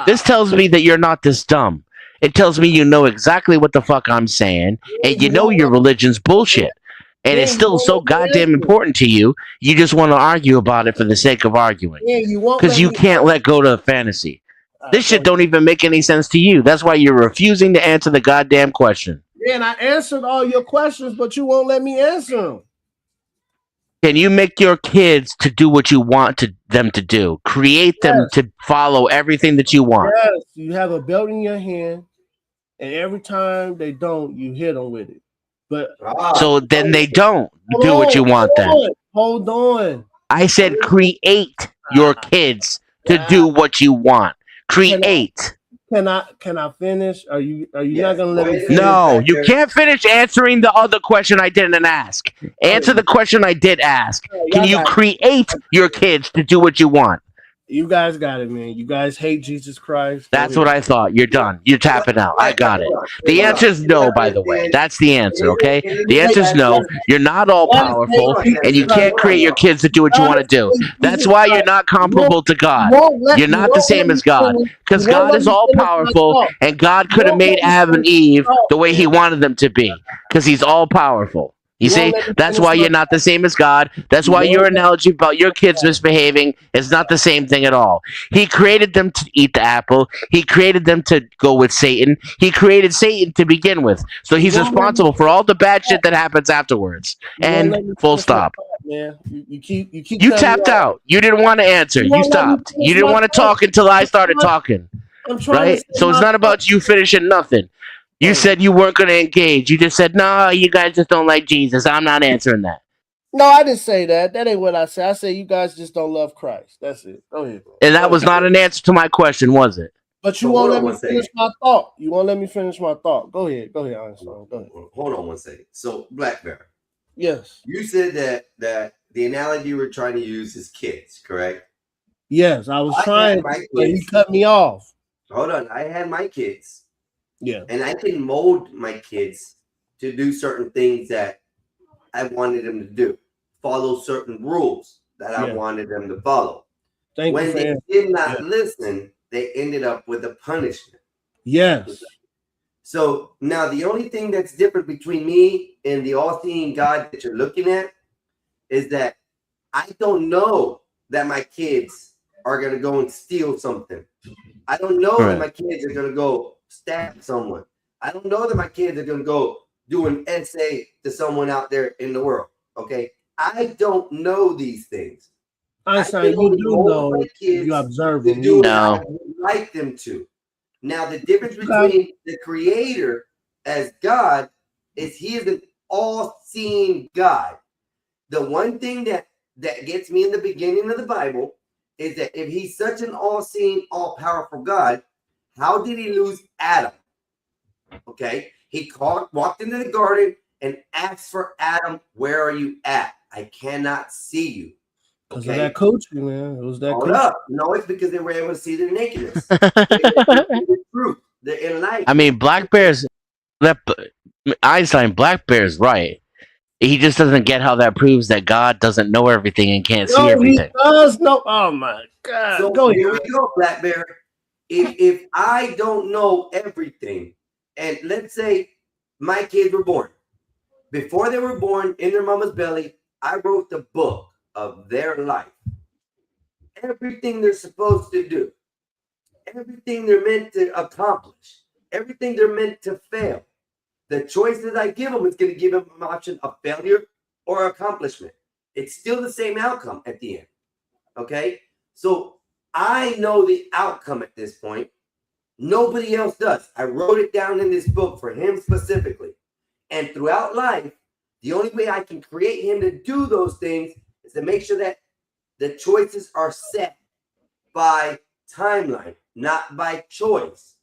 This tells me that you're not this dumb. It tells me you know exactly what the fuck I'm saying, and you know your religion's bullshit. And it's still so goddamn important to you, you just want to argue about it for the sake of arguing. Because you can't let go to the fantasy. This shit don't even make any sense to you. That's why you're refusing to answer the goddamn question. Yeah, and I answered all your questions, but you won't let me answer them. Can you make your kids to do what you want them to do? Create them to follow everything that you want. Yes, you have a belt in your hand, and every time they don't, you hit them with it. But so then they don't do what you want then. Hold on. I said create your kids to do what you want. Create. Can I finish? Are you not gonna let me finish? No, you can't finish answering the other question I didn't ask. Answer the question I did ask. Can you create your kids to do what you want? You guys got it, man. You guys hate Jesus Christ. That's what I thought. You're done. You're tapping out. I got it. The answer is no, by the way. That's the answer, okay? The answer is no. You're not all powerful, and you can't create your kids to do what you want to do. That's why you're not comparable to God. You're not the same as God, because God is all powerful, and God could have made Adam and Eve the way he wanted them to be, because he's all powerful. You see, that's why you're not the same as God. That's why your analogy about your kids misbehaving is not the same thing at all. He created them to eat the apple. He created them to go with Satan. He created Satan to begin with. So he's responsible for all the bad shit that happens afterwards. And full stop. Man, you keep You cutting me tapped off. out. You didn't want to answer. You You won't let me stopped. finish You didn't my want to thought. talk until I started talking. I'm trying Right? to say So it's my not thought. about you finishing nothing. You said you weren't going to engage. You just said, no, you guys just don't like Jesus. I'm not answering that. No, I didn't say that. That ain't what I said. I said you guys just don't love Christ. That's it. Go ahead. And that was not an answer to my question, was it? But you won't let me finish my thought. You won't let me finish my thought. Go ahead. Go ahead, Einstein. Go ahead. Hold on one second. So, Black Bear, Yes. you said that the analogy you were trying to use is kids, correct? Yes, I was I trying, had my but he kids. cut me off. Hold on. I had my kids. Yeah. And I can mold my kids to do certain things that I wanted them to do, follow certain rules that I Yeah. wanted them to follow. Thank you When for they answering. did not Yeah. listen, they ended up with a punishment. Yes. So now the only thing that's different between me and the all-seeing God that you're looking at is that I don't know that my kids are going to go and steal something. I don't know that my kids are going to go stab someone. I don't know that my kids are going to go do an essay to someone out there in the world. Okay. I don't know these things. Einstein, you do know if you observe To them. do You what I No. would like them to. Now, the difference between the creator as God is he is an all-seeing God. The one thing that gets me in the beginning of the Bible is that if he's such an all-seeing, all-powerful God, how did he lose Adam? Okay, he walked into the garden and asked for Adam, where are you at? I cannot see you. Because of that coaching, man. It was that Hold coaching. up. No, it's because they were able to see their nakedness. The truth, the enlightenment. I mean, Black Bear's Einstein. Black Bear's right. He just doesn't get how that proves that God doesn't know everything and can't see No, he everything. does know. Oh my God. So Go ahead. here we go, Black Bear. If I don't know everything, and let's say my kids were born, before they were born in their mama's belly, I wrote the book of their life. Everything they're supposed to do, everything they're meant to accomplish, everything they're meant to fail. The choices I give them is going to give them an option of failure or accomplishment. It's still the same outcome at the end. Okay? So I know the outcome at this point. Nobody else does. I wrote it down in this book for him specifically. And throughout life, the only way I can create him to do those things is to make sure that the choices are set by timeline, not by choice.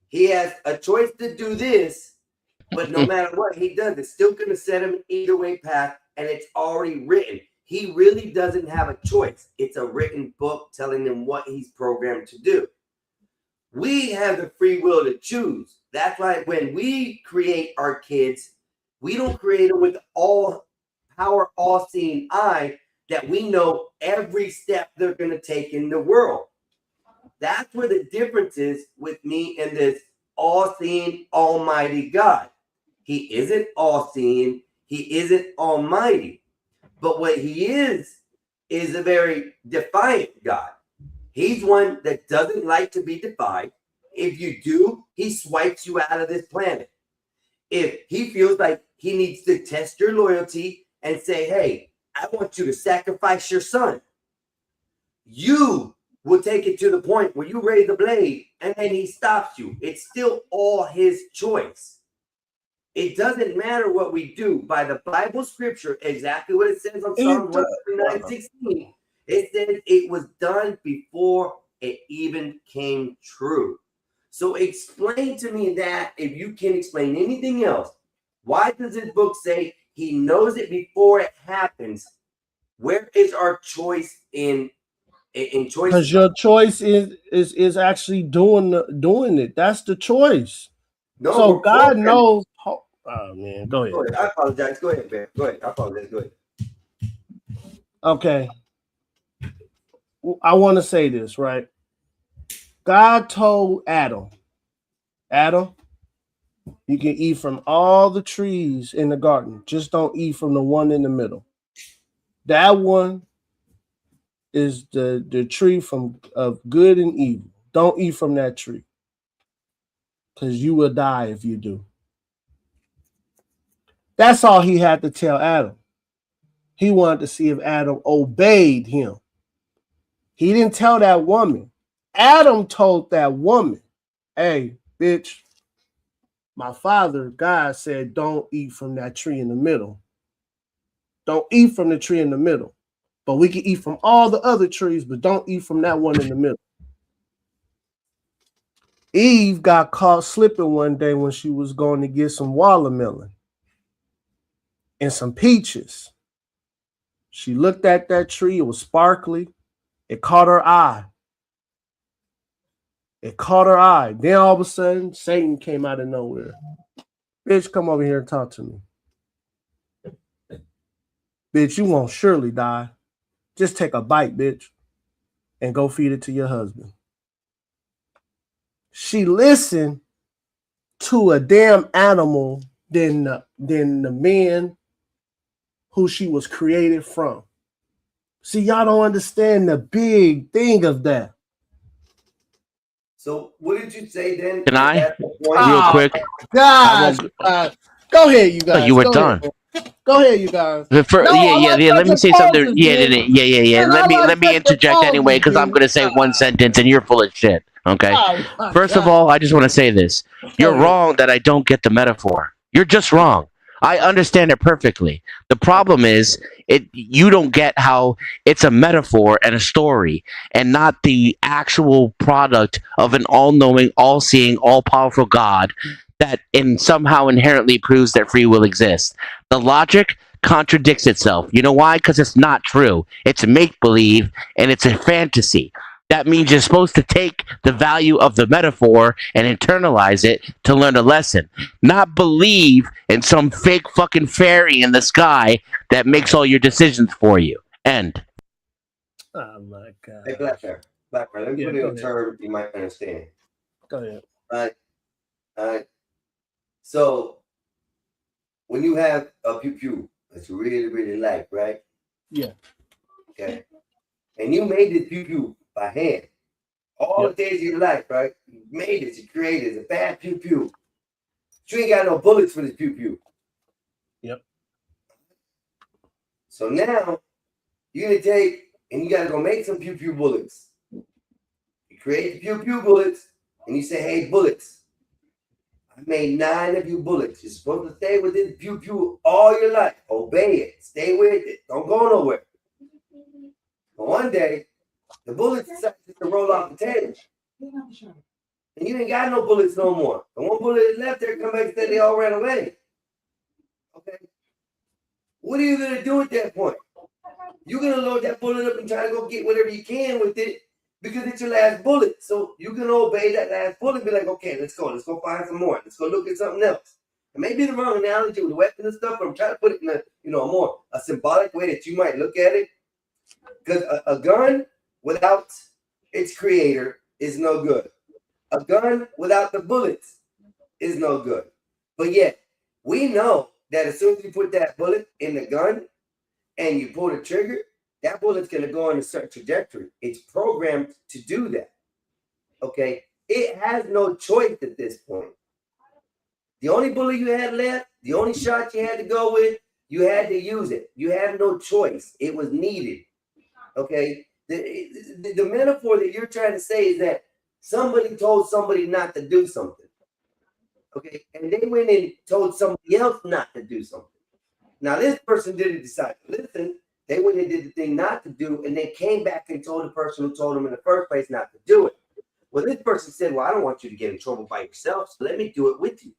He has a choice to do this, but no matter what he does, it's still going to set him either way path, and it's already written. He really doesn't have a choice. It's a written book telling him what he's programmed to do. We have the free will to choose. That's why when we create our kids, we don't create them with all power, all-seeing eye that we know every step they're going to take in the world. That's where the difference is with me and this all-seeing, almighty God. He isn't all-seeing. He isn't almighty. But what he is a very defiant God. He's one that doesn't like to be defied. If you do, he swipes you out of this planet. If he feels like he needs to test your loyalty and say, hey, I want you to sacrifice your son, you will take it to the point where you raise the blade and then he stops you. It's still all his choice. It doesn't matter what we do. By the Bible scripture, exactly what it says on Psalm 139:16, it says it was done before it even came true. So explain to me that, if you can explain anything else, why does this book say he knows it before it happens? Where is our choice in choice? Because your choice is actually doing it. That's the choice. No, so we're God programmed. knows. Oh man, go ahead. Go ahead. I apologize. Go ahead, man. Go ahead. I apologize. Go ahead. Okay. I want to say this, right? God told Adam, You can eat from all the trees in the garden. Just don't eat from the one in the middle. That one is the tree of good and evil. Don't eat from that tree, because you will die if you do. That's all he had to tell Adam. He wanted to see if Adam obeyed him. He didn't tell that woman. Adam told that woman, hey, bitch, my father, God, said, don't eat from that tree in the middle. Don't eat from the tree in the middle. But we can eat from all the other trees, but don't eat from that one in the middle. Eve got caught slipping one day when she was going to get some watermelon and some peaches. She looked at that tree. It was sparkly. It caught her eye. It caught her eye. Then all of a sudden, Satan came out of nowhere. Bitch, come over here and talk to me. Bitch, you won't surely die. Just take a bite, bitch, and go feed it to your husband. She listened to a damn animal than the man who she was created from. See, y'all don't understand the big thing of that. So what did you say then? Can I? At the point- Real quick. Guys, go ahead, you guys. Oh, you were Go done. ahead. Go ahead, you guys. Yeah. Let me say something. Yeah. Man, Let me interject anyway, because I'm gonna say one sentence and you're full of shit. Okay. Oh, my First of God. all, I just want to say this. You're wrong that I don't get the metaphor. You're just wrong. I understand it perfectly. The problem is you don't get how it's a metaphor and a story and not the actual product of an all-knowing, all-seeing, all-powerful God that somehow inherently proves that free will exists. The logic contradicts itself. You know why? Because it's not true. It's a make-believe and it's a fantasy. That means you're supposed to take the value of the metaphor and internalize it to learn a lesson, not believe in some fake fucking fairy in the sky that makes all your decisions for you. End. Oh my God. Hey, Black Bear, let me put in a term you might understand. Go ahead. All right. So when you have a pew pew that you really, really like, right? Yeah. Okay. And you made this pew pew by hand. All the days of your life, right? You made it, you created it. It's a bad pew pew. You ain't got no bullets for this pew pew. Yep. So now you're gonna take and you gotta go make some pew pew bullets. You create the pew pew bullets and you say, hey, bullets, I made 9 of you bullets. You're supposed to stay with this pew pew all your life. Obey it. Stay with it. Don't go nowhere. But one day, the bullets decided to roll off the table. And you ain't got no bullets no more. The one bullet left there, come back and say they all ran away. Okay. What are you gonna do at that point? You're gonna load that bullet up and try to go get whatever you can with it because it's your last bullet. So you can obey that last bullet and be like, okay, let's go find some more. Let's go look at something else. It may be the wrong analogy with the weapon and stuff, but I'm trying to put it in a more symbolic way that you might look at it. Because a gun without its creator is no good. A gun without the bullets is no good. But yet, we know that as soon as you put that bullet in the gun and you pull the trigger, that bullet's going to go on a certain trajectory. It's programmed to do that. Okay? It has no choice at this point. The only bullet you had left, the only shot you had to go with, you had to use it. You had no choice. It was needed. Okay? The metaphor that you're trying to say is that somebody told somebody not to do something. Okay? And they went and told somebody else not to do something. Now, this person didn't decide to listen. They went and did the thing not to do, and they came back and told the person who told them in the first place not to do it. Well, this person said, well, I don't want you to get in trouble by yourself, so let me do it with you.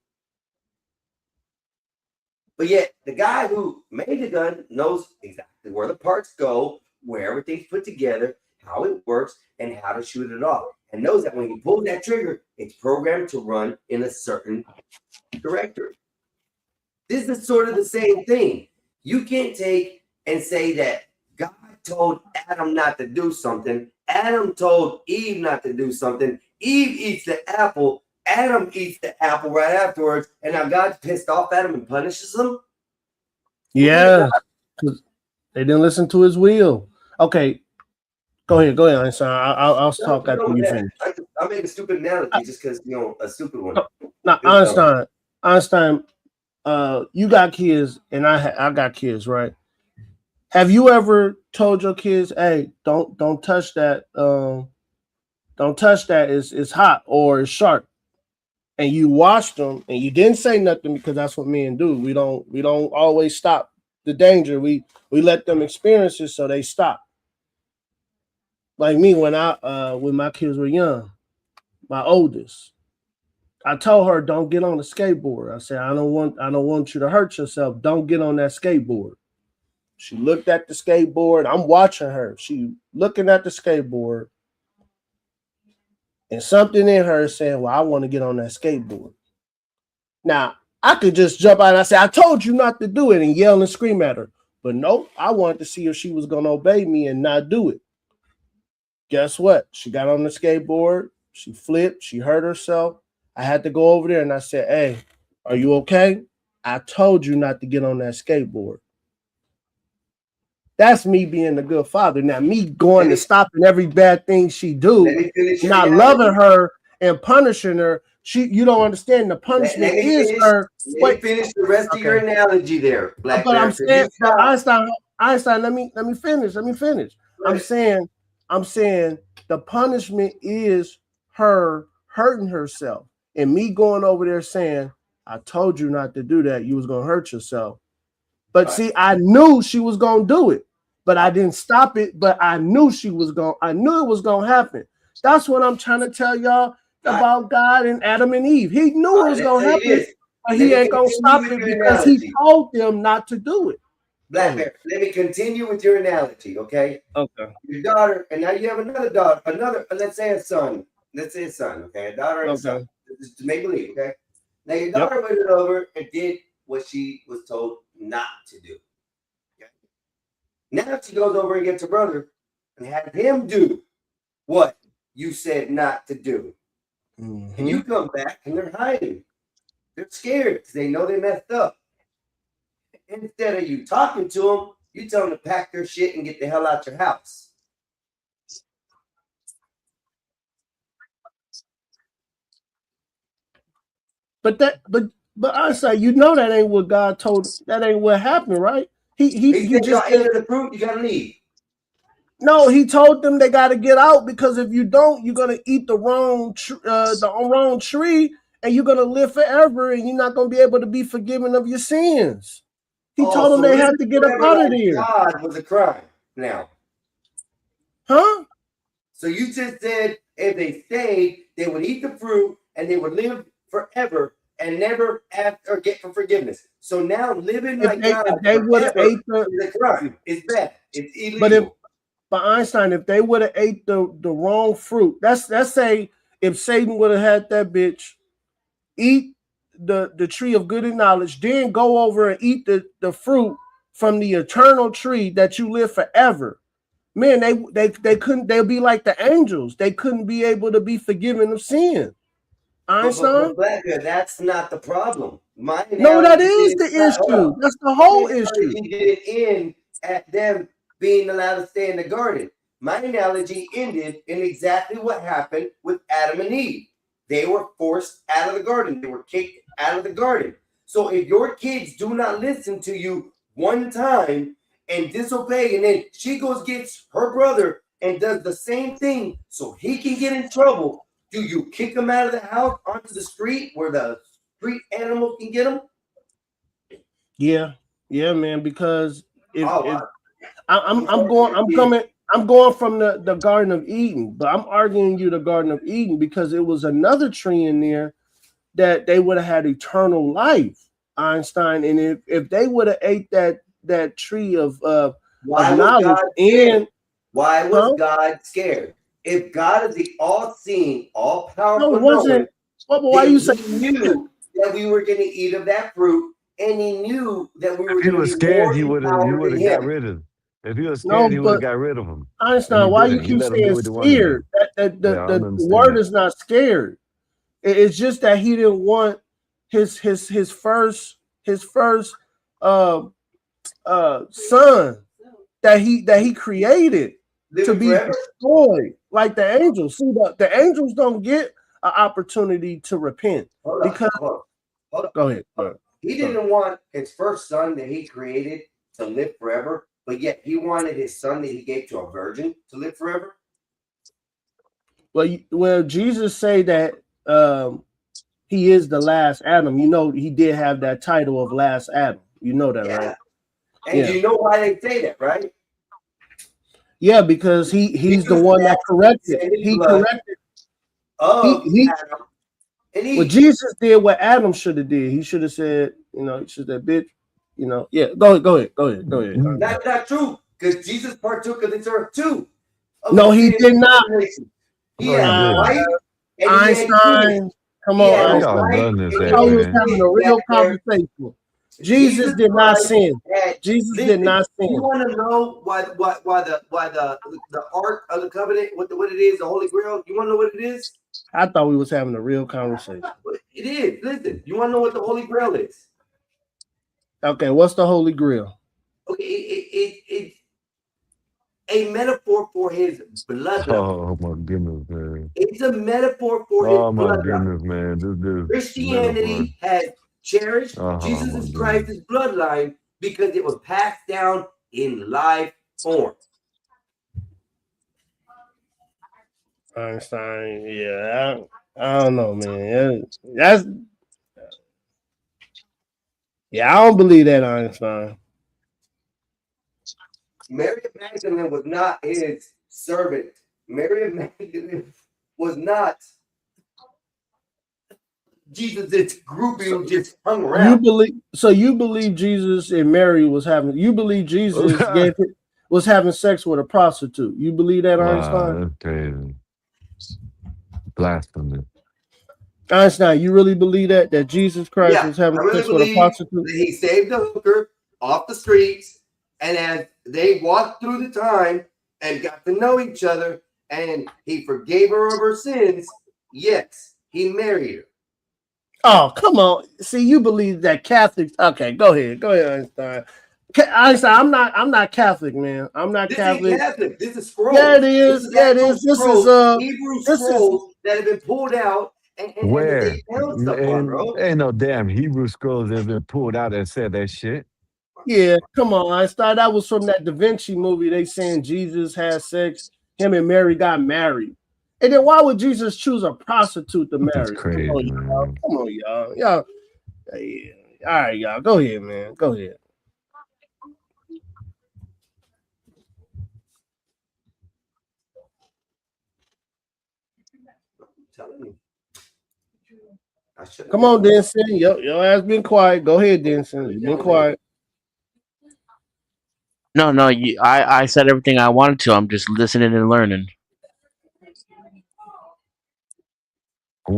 But yet, the guy who made the gun knows exactly where the parts go, where everything's put together, how it works, and how to shoot it off. And knows that when you pull that trigger, it's programmed to run in a certain directory. This is sort of the same thing. You can't take and say that God told Adam not to do something. Adam told Eve not to do something. Eve eats the apple. Adam eats the apple right afterwards, and now God's pissed off at him and punishes him. Yeah, 'cause they didn't listen to his will. Okay, go ahead, Einstein. I'll talk after you finish. I make a stupid analogy just because a stupid one. Now, Einstein, you got kids, and I got kids, right? Have you ever told your kids, "Hey, don't touch that. Don't touch that. It's hot or it's sharp." And you watched them, and you didn't say nothing because that's what men do. We don't always stop the danger. We let them experience it, so they stop. Like me, when my kids were young, my oldest, I told her, "Don't get on the skateboard." I said, I don't want you to hurt yourself. Don't get on that skateboard." She looked at the skateboard. I'm watching her. She looking at the skateboard. And something in her saying, "Well, I want to get on that skateboard." Now, I could just jump out and I say, "I told you not to do it," and yell and scream at her. But nope, I wanted to see if she was going to obey me and not do it. Guess what? She got on the skateboard. She flipped. She hurt herself. I had to go over there and I said, "Hey, are you okay? I told you not to get on that skateboard." That's me being a good father. Now, me going and stopping every bad thing she do, not loving her and punishing her. You don't understand. The punishment is her. Let me finish the rest of your analogy there, Black But Bear, I'm 'cause saying, you stopped. Einstein. Let me finish. Right. I'm saying the punishment is her hurting herself, and me going over there saying, "I told you not to do that. You was gonna hurt yourself." But see, I knew she was gonna do it, but I didn't stop it. But I knew it was gonna happen. That's what I'm trying to tell y'all about God and Adam and Eve. He knew it was gonna happen, but he ain't gonna stop it because he told them not to do it. Black Bear, let me continue with your analogy, okay? Okay. Your daughter, and now you have another daughter, let's say a son. Okay? A daughter and a son. Just to make believe, okay? Now your daughter went over and did what she was told not to do. Okay? Now she goes over and gets her brother and has him do what you said not to do. And you come back and they're hiding. They're scared because they know they messed up. Instead of you talking to them, you tell them to pack their shit and get the hell out your house. But I say, that ain't what God told. That ain't what happened, right? He said just ate the fruit. You gotta leave. No, he told them they got to get out because if you don't, you're gonna eat the wrong tree, and you're gonna live forever, and you're not gonna be able to be forgiven of your sins. He told them they had to get up out of there. God was a crime now. Huh? So you just said if they stayed, they would eat the fruit and they would live forever and never ask or get for forgiveness. So now living like God if they would have ate is a crime. It's bad. It's illegal. But Einstein, if they would have ate the wrong fruit, let's say if Satan would have had that bitch eat the tree of good and knowledge, then go over and eat the fruit from the eternal tree that you live forever. Man, they couldn't. They'll be like the angels. They couldn't be able to be forgiven of sin. Einstein, but that's not the problem. No, that is the issue. That's the whole issue. He didn't end at them being allowed to stay in the garden. My analogy ended in exactly what happened with Adam and Eve. They were forced out of the garden. They were kicked out of the garden. So if your kids do not listen to you one time and disobey, and then she goes gets her brother and does the same thing so he can get in trouble, do you kick him out of the house onto the street where the street animals can get him? Yeah, man. Because I'm going from the Garden of Eden, but I'm arguing you the Garden of Eden because it was another tree in there that they would have had eternal life, Einstein. And if they would have ate that tree of knowledge, why was God scared? If God is the all-seeing, all-powerful, no, it wasn't. Why you say he knew that we were going to eat of that fruit, and he knew that we were. If he was scared, he would have got rid of him. If he was scared, he would have got rid of him. Einstein, why you keep saying scared? The word is not scared. It's just that he didn't want his first son that he created to be destroyed like the angels. See, the angels don't get an opportunity to repent because. Hold on. Go ahead. He didn't want his first son that he created to live forever, but yet he wanted his son that he gave to a virgin to live forever. Well, Jesus say that he is the last Adam. You know, he did have that title of last Adam. You know that, right? And you know why they say that, right? Yeah, because he's the one that corrected. He corrected. Well, Jesus did what Adam should have did. He should have said, he should have bitch. Yeah. Go ahead. Not true, because Jesus partook of this earth too. No, he did not. Yeah, right. Einstein, come on, Einstein. We was having a real conversation. Jesus did not sin. Jesus did not sin. You want to know why the Ark of the Covenant, what it is, the Holy Grail? You want to know what it is? I thought we was having a real conversation. It is. Listen, you want to know what the Holy Grail is? Okay, what's the Holy Grail? Okay, it's a metaphor for his bloodline. Oh my goodness, man! It's a metaphor for his bloodline. Oh my goodness, man! This dude. Christianity has cherished Jesus Christ's bloodline because it was passed down in live form. Einstein, yeah, I don't know, man. I don't believe that, Einstein. Mary of Magdalene was not his servant. Mary of Magdalene was not Jesus' groupie who just hung around. You believe Jesus and Mary was having? You believe Jesus was having sex with a prostitute? You believe that, Einstein? That's crazy. Blasphemy. Einstein, you really believe that Jesus Christ was having sex with a prostitute? He saved the hooker off the streets, and as they walked through the time and got to know each other, and he forgave her of her sins, yes, he married her. Oh, come on. See, you believe that Catholics. Okay, go ahead, Einstein. Einstein, I'm not Catholic, man. I'm not Catholic. Ain't Catholic. This is scrolls. Yeah, it is. This is Hebrew scrolls that have been pulled out. Where? Bro. Ain't no damn Hebrew scrolls that have been pulled out that said that shit. Yeah, come on, Einstein. That was from that Da Vinci movie. They saying Jesus had sex. Him and Mary got married. And then why would Jesus choose a prostitute to marry? That's crazy, Come on, y'all. Y'all. Yeah. All right, y'all. Go ahead, man. Go ahead. Come on, Denson. Your ass been quiet. Go ahead, Denson. You've been quiet. No, I said everything I wanted to. I'm just listening and learning.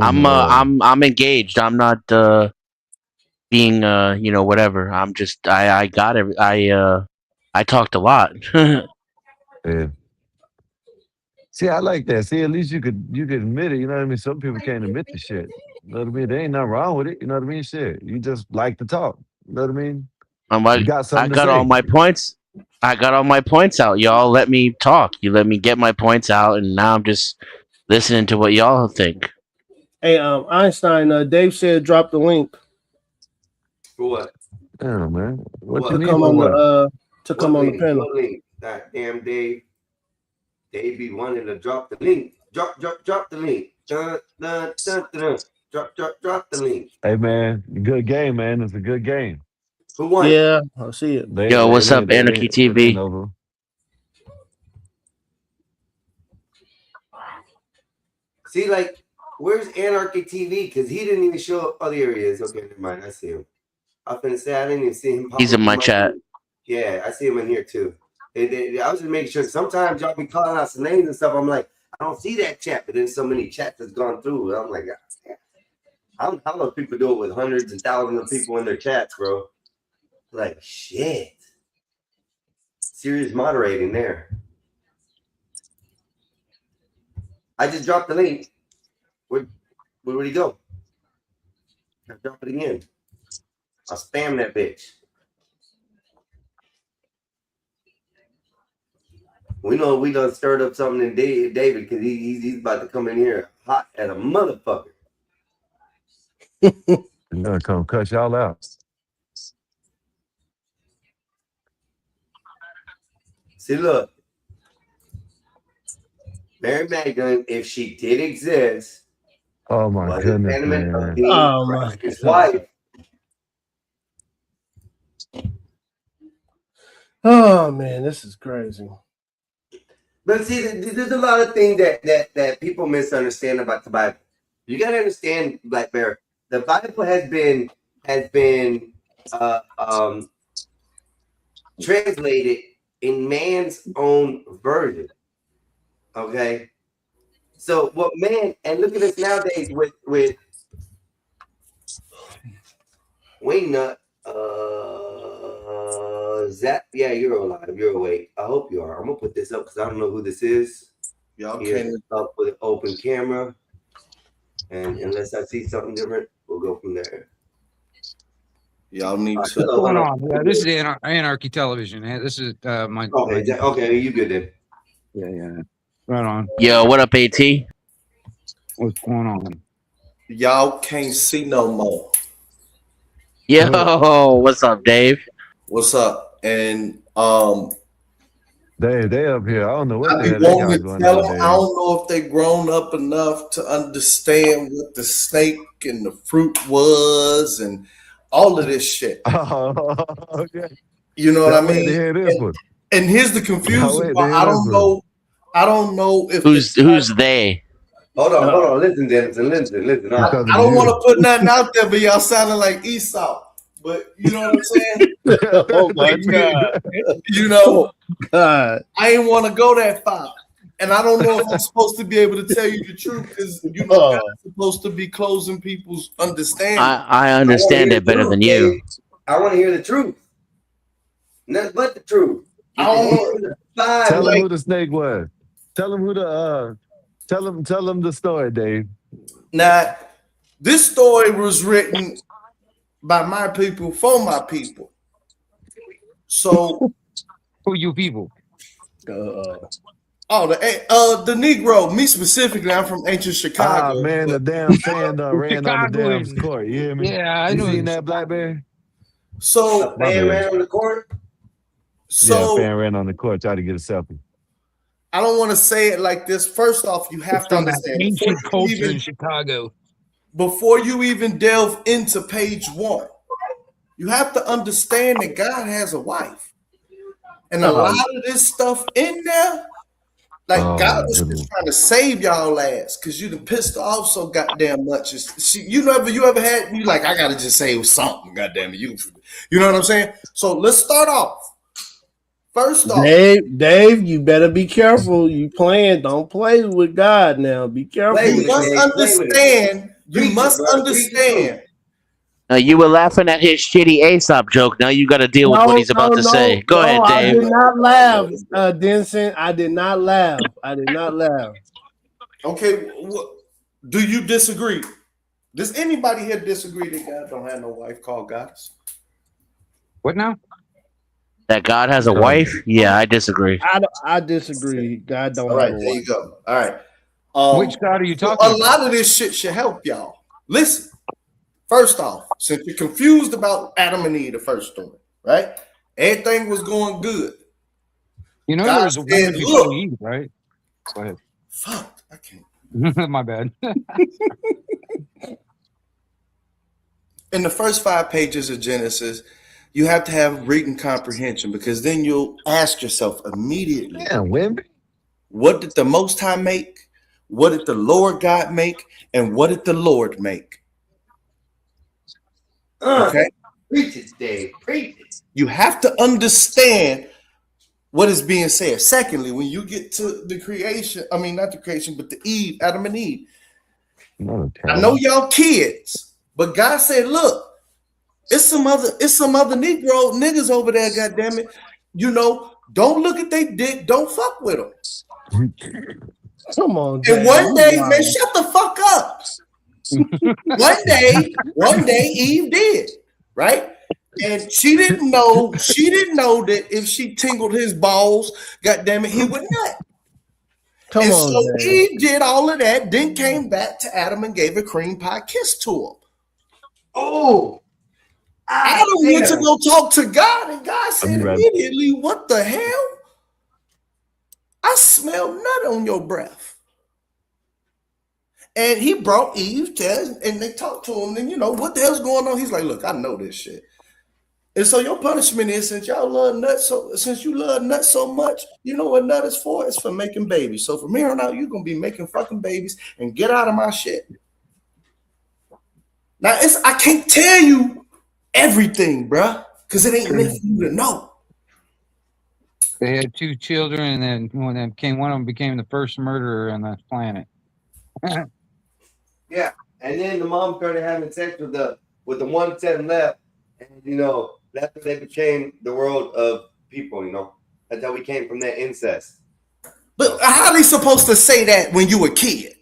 I'm engaged. I'm not being whatever. I'm just I got it. I talked a lot. Yeah. See, I like that. See, at least you could admit it. You know what I mean? Some people can't admit the shit. You know what I mean? There ain't nothing wrong with it. You know what I mean? Shit. You just like to talk. You know what I mean? I got all my points. I got all my points out. Y'all let me talk. You let me get my points out, and now I'm just listening to what y'all think. Hey, Einstein, Dave said drop the link. For what? Damn, man. To come on the panel. That damn Dave. Dave be wanting to drop the link. Drop the link. Drop the link. Hey, man. Good game, man. It's a good game. Who won? Yeah, I see it. What's up, Anarchy TV? See, like, where's Anarchy TV? Because he didn't even show up. Oh, there he is. Okay, never mind. I see him. I was finna say I didn't even see him. He's in my chat. Yeah, I see him in here too. I was just making sure. Sometimes y'all be calling out some names and stuff. I'm like, I don't see that chat, but then so many chats has gone through. I'm like, how do people do it with hundreds and thousands of people in their chats, bro? Like, shit. Serious moderating there. I just dropped the link. Where'd Where'd he go? I drop it again. I spam that bitch. We know we done stirred up something in David because he's about to come in here hot as a motherfucker. He's gonna come cut y'all out. See, look. Mary Magdalene, if she did exist, Oh my was goodness, abandonment of man. being Oh my his God. wife. Oh man, this is crazy. But see, there's a lot of things that people misunderstand about the Bible. You gotta understand, Black Bear. The Bible has been translated in man's own version. Okay, so what man? And look at this nowadays with Wayne Nut. Zach, yeah, you're alive. You're awake. I hope you are. I'm gonna put this up because I don't know who this is. Y'all Here's can't. it up with an open camera, and unless I see something different, we'll go from there. Y'all need What's to. going on? Yeah, this is Anarchy Television. This is my. Okay, okay, you good then? Yeah. Right on. Yo, what up, AT? What's going on? Y'all can't see no more. Yo, what's up, Dave? What's up? And They up here. I don't know what I the be hell they got wanting to going tell on them. there. I don't know if they grown up enough to understand what the snake and the fruit was and all of this shit. Oh, okay. You know what I Can't wait to mean? hear this one. And here's the Can't confusing wait to part. hear I this don't one. know. I don't know if Who's they? Hold on. Listen, Denison. Listen. I don't want to put nothing out there, but y'all sounding like Esau. But you know what I'm saying? Oh my God. You know, God. I ain't want to go that far. And I don't know if I'm supposed to be able to tell you the truth because you know God's supposed to be closing people's understanding. I understand it better than you. I want to hear the truth. Nothing but the truth. I don't Tell him who the snake was. Tell him who the tell him the story, Dave. Now, this story was written by my people for my people. So who you people? the Negro, me specifically, I'm from ancient Chicago. Ah man, the damn fan ran on the damn court. You hear me? Yeah, I you know. seen that, Blackberry? So fan ran on the court. So yeah, fan ran on the court, tried to get a selfie. I don't want to say it like this. First off, you have to From that understand ancient culture in Chicago. before you even delve into page 1, you have to understand that God has a wife. And a lot of this stuff in there, like God was just trying to save y'all ass because you done pissed off so goddamn much. You ever had you like I gotta just say something, goddamn it. You know what I'm saying? So let's start off. First off, Dave, you better be careful. You playing, don't play with God now. Be careful. you must understand. You must understand. You were laughing at his shitty Aesop joke. Now you got to deal with what he's about to say. Go ahead, Dave. I did not laugh, Denson. I did not laugh. Okay, do you disagree? Does anybody here disagree that God don't have no wife called Goddess? What now? That God has a wife? Yeah, I disagree. I disagree. God don't All have right, a there you wife. go. All right. Which God are you talking A about? lot of this shit should help y'all. Listen, first off, since you're confused about Adam and Eve, the first story, right? Everything was going good. You know, God there was a woman said, before look. Eve, right? Go ahead. Fuck, I can't. My bad. In the first 5 pages of Genesis, you have to have reading comprehension because then you'll ask yourself immediately, what did the Most High make? What did the Lord God make? And what did the Lord make? Okay? Preach it, Dave. Preach it. You have to understand what is being said. Secondly, when you get to the creation, I mean, not the creation, but the Eve, Adam and Eve. I know y'all kids, but God said, look, it's some other Negro niggas over there, goddammit. You know, don't look at they dick, don't fuck with them. Come on, And Dave. one day, Wow. man, shut the fuck up. One day Eve did, right? And she didn't know that if she tingled his balls, goddamn it, he would nut. Come and on, so man. Eve did all of that, then came back to Adam and gave a cream pie kiss to him. Oh, Adam went to go talk to God, and God said immediately, "What the hell? I smell nut on your breath." And he brought Eve to, and they talked to him. And what the hell's going on? He's like, "Look, I know this shit." And so your punishment is, since you love nuts so much, you know what nut is for? It's for making babies. So from here on out, you're gonna be making fucking babies and get out of my shit. Now I can't tell you everything, bruh, because it ain't meant for you to know. They had 2 children, and then one of them became the first murderer on the planet. Yeah, and then the mom started having sex with the 1 left, and that's when they became the world of people. That's how we came from that incest. But how are they supposed to say that when you a kid?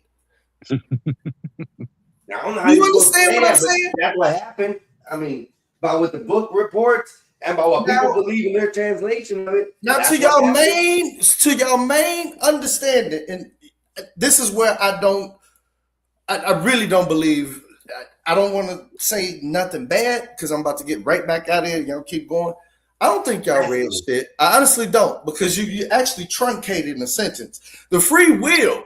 Now, I don't know how You you're understand supposed to say what I'm that, but saying? that's what happened. I mean, by what the book reports and by what people believe in their translation of it. Now, that's to what your happened. main understanding, and this is where I really don't believe. I don't want to say nothing bad because I'm about to get right back out of here. Y'all keep going. I don't think y'all read shit. I honestly don't, because you actually truncated in a sentence. The free will,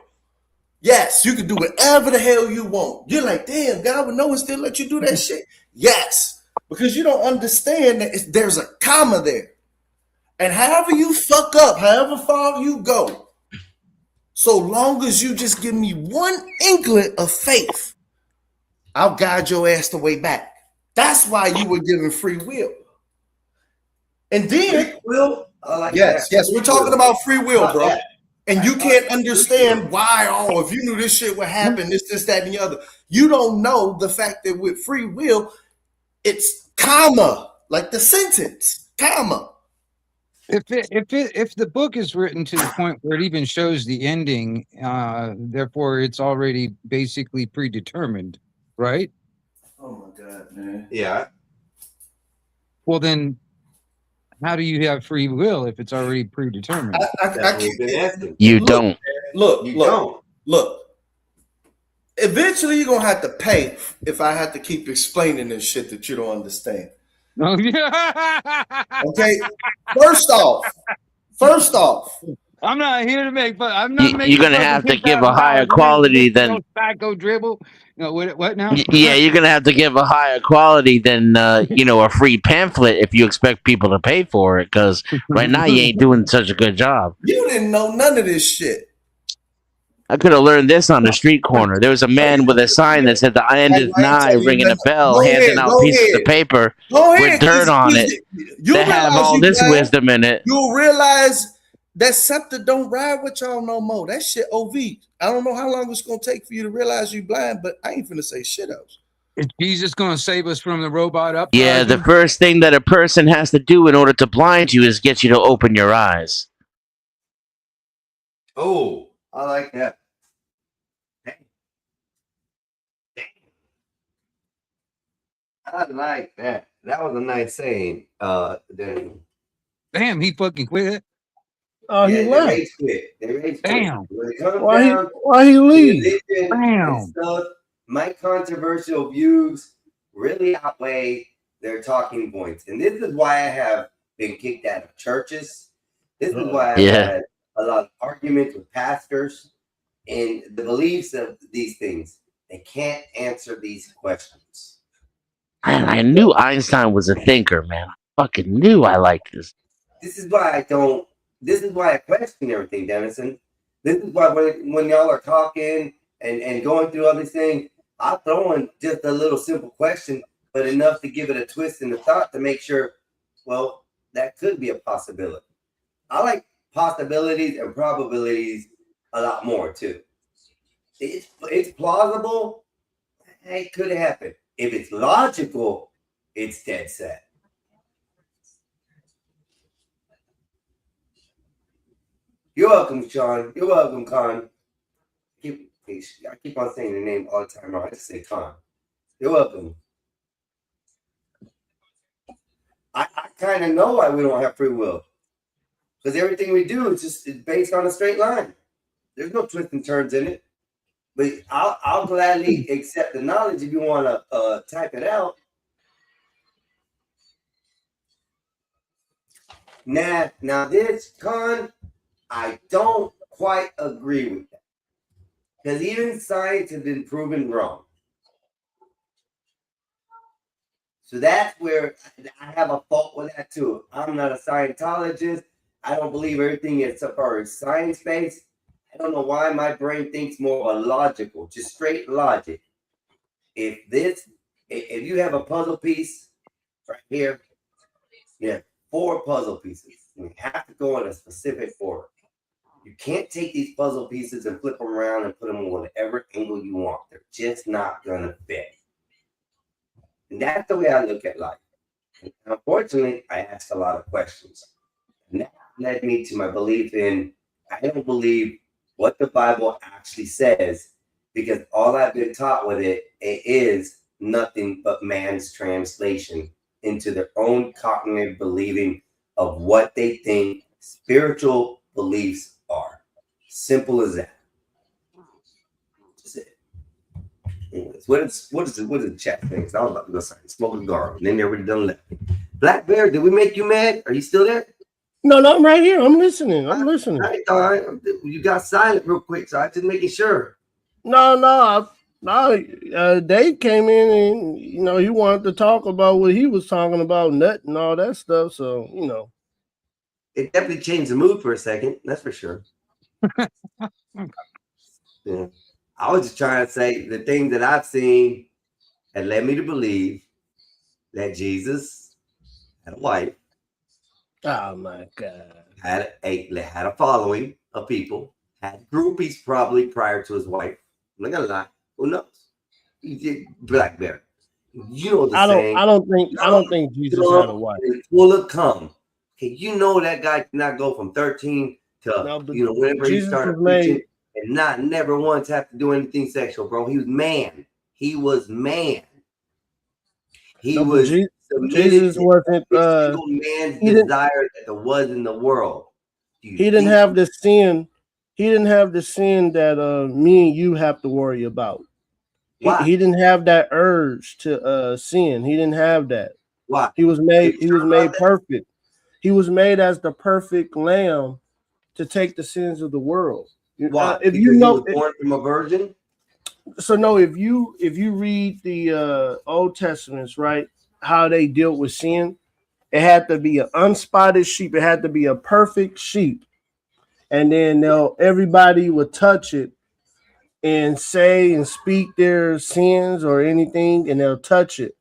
yes, you can do whatever the hell you want. You're like, damn, God would know and still let you do that shit. Yes, because you don't understand that there's a comma there. And however you fuck up, however far you go, so long as you just give me one inkling of faith, I'll guide your ass the way back. That's why you were given free will. And then, yes, we're talking about free will, bro. And you can't understand why, if you knew this shit would happen, this, that, and the other. You don't know the fact that with free will, it's comma, like the sentence, comma. If the book is written to the point where it even shows the ending, therefore it's already basically predetermined, right? Oh my God, man. Yeah. Well, then, how do you have free will if it's already predetermined? You don't. Look. Eventually, you're gonna have to pay if I have to keep explaining this shit that you don't understand. Oh, yeah. Okay. First off, I'm not here to make fun. I'm not making You're gonna fun have of to give a higher $10,000 quality than. Psycho dribble. What now? Yeah, you're gonna have to give a higher quality than a free pamphlet if you expect people to pay for it. Because right now you ain't doing such a good job. You didn't know none of this shit. I could have learned this on the street corner. There was a man with a sign that said the end is nigh, ringing a bell, handing out pieces of paper with dirt on it that have all this wisdom in it. You'll realize that scepter don't ride with y'all no more. That shit OV. I don't know how long it's gonna take for you to realize you blind, but I ain't finna say shit else. Is Jesus gonna save us from the robot up? Yeah, the first thing that a person has to do in order to blind you is get you to open your eyes. Oh, I like that. I like that. That was a nice saying. Then. Damn, he fucking quit. Oh, he left. They rage quit. Damn. Why he leave? Damn. My controversial views really outweigh their talking points, and this is why I have been kicked out of churches. This is why I've had a lot of arguments with pastors and the beliefs of these things. They can't answer these questions. I knew Einstein was a thinker, man. I fucking knew I liked this. This is why I don't. This is why I question everything, Dennison. This is why when y'all are talking and going through all these things, I throw in just a little simple question, but enough to give it a twist in the thought to make sure, well, that could be a possibility. I like possibilities and probabilities a lot more too. It's plausible. It could happen. If it's logical, it's dead set. You're welcome, Sean. You're welcome, Con. Keep I keep on saying your name all the time. I just say Khan. You're welcome. I kind of know why we don't have free will. Because everything we do is just based on a straight line. There's no twists and turns in it. But I'll gladly accept the knowledge if you want to type it out. Now this, Con, I don't quite agree with that. Because even science has been proven wrong. So that's where I have a fault with that too. I'm not a Scientologist. I don't believe everything is so far as science-based. I don't know why my brain thinks more of a logical, just straight logic. If you have a puzzle piece right here, you have 4 puzzle pieces. You have to go in a specific order. You can't take these puzzle pieces and flip them around and put them on whatever angle you want. They're just not going to fit. And that's the way I look at life. And unfortunately, I ask a lot of questions. And that led me to my belief in, I don't believe what the Bible actually says, because all I've been taught with it is nothing but man's translation into their own cognitive believing of what they think spiritual beliefs are. Simple as that. That's it. Anyways, what is the chat thing? I was about to go smoke a cigar, and then they already done left. Black Bear, did we make you mad? Are you still there? No, I'm right here. I'm listening. All right. You got silent real quick, so I just making sure. No. Dave came in and he wanted to talk about what he was talking about, nut and all that stuff. So it definitely changed the mood for a second. That's for sure. Yeah, I was just trying to say the things that I've seen had led me to believe that Jesus had a wife. Oh my God! Had a following of people. Had groupies probably prior to his wife. I'm not gonna lie. Who knows? He did Black Bear. You know the saying. I don't think Jesus had a wife. Full of cum. Okay, you know that guy did not go from 13 to whenever he started preaching and never once have to do anything sexual, bro. He was man. He was man. Jesus wasn't man's desire that there was in the world. He didn't have the sin. He didn't have the sin that me and you have to worry about. He didn't have that urge to sin. He didn't have that. Why? He was made perfect. He was made as the perfect lamb to take the sins of the world. Why? If he was born from a virgin. So no, if you read the Old Testaments, right, how they dealt with sin, it had to be an unspotted sheep. It had to be a perfect sheep, and then everybody would touch it and say and speak their sins or anything, and they'll touch it,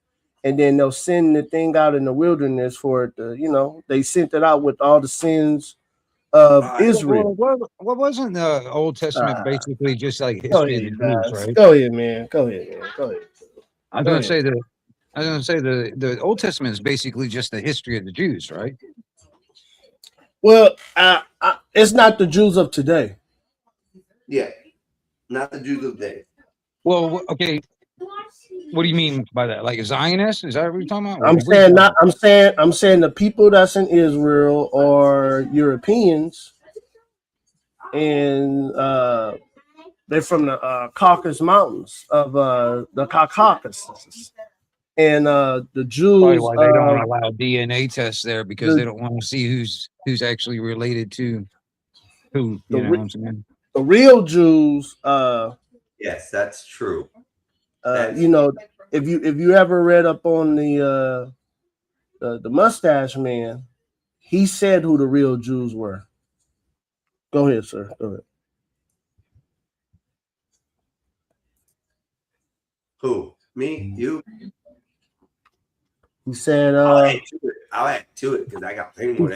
and then they'll send the thing out in the wilderness for it to, they sent it out with all the sins of Israel. What wasn't the Old Testament basically just like history of the Jews, right? Go ahead, man. Go ahead. I was going to say the Old Testament is basically just the history of the Jews, right? Well, it's not the Jews of today. Yeah, not the Jews of today. Well, okay. What do you mean by that? Like a Zionist? Is that what you're talking about? I'm saying the people that's in Israel are Europeans, and they're from the Caucasus Mountains of the Caucasus, and the Jews. Probably why they don't allow DNA tests there, because they don't want to see who's actually related to who. You know what I'm saying? The real Jews. Yes, that's true. If you ever read up on the Mustache Man, he said who the real Jews were. Go ahead, sir. Go ahead. Who? Me? You? He said. I'll add to it because I got plenty more.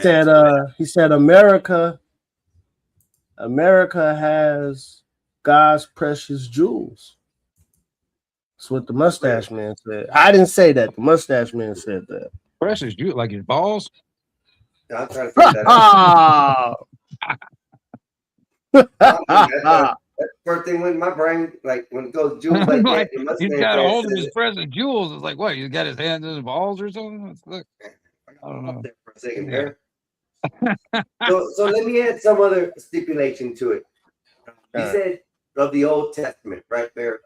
He said America has God's precious jewels. That's what the Mustache Man said. I didn't say that. The Mustache Man said that. Precious jewel, like his balls. I'm trying to figure that out. first thing went in my brain, like when it goes jewels like Like, that, it must he's stand got for a it hold of says his it. present jewels. It's like, what? He's got his hands in his balls or something? Look, I don't know. There for a second Yeah. there. So let me add some other stipulation to it. You All right. said of the Old Testament, right there.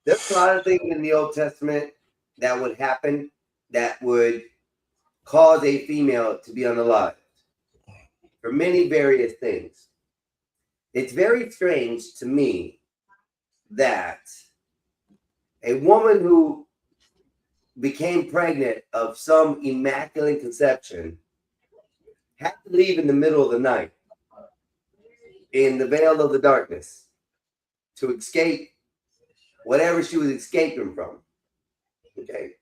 There's a lot of things in the Old Testament that would happen that would cause a female to be unalive for many various things. It's very strange to me that a woman who became pregnant of some immaculate conception had to leave in the middle of the night in the veil of the darkness to escape whatever she was escaping from. Okay.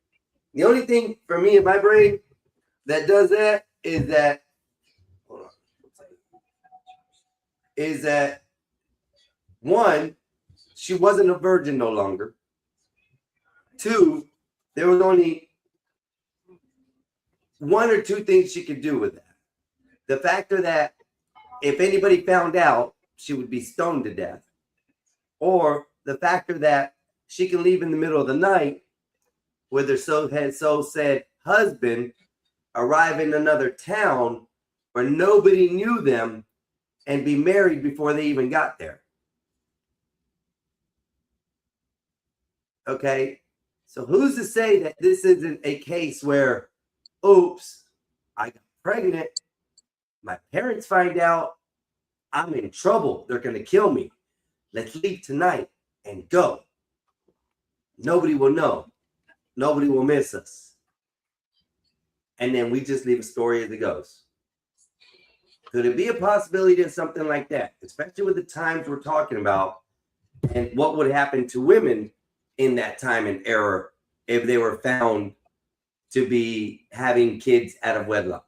The only thing for me in my brain that does that is that, hold on, is that one, she wasn't a virgin no longer. Two, there was only one or two things she could do with that. The factor that if anybody found out, she would be stoned to death. Or the factor that she can leave in the middle of the night with her so said husband, arrive in another town where nobody knew them and be married before they even got there. Okay, so who's to say that this isn't a case where, oops, I got pregnant, my parents find out, I'm in trouble, they're going to kill me. Let's leave tonight and go. Nobody will know. Nobody will miss us. And then we just leave a story as it goes. Could it be a possibility of something like that, especially with the times we're talking about and what would happen to women in that time and era if they were found to be having kids out of wedlock?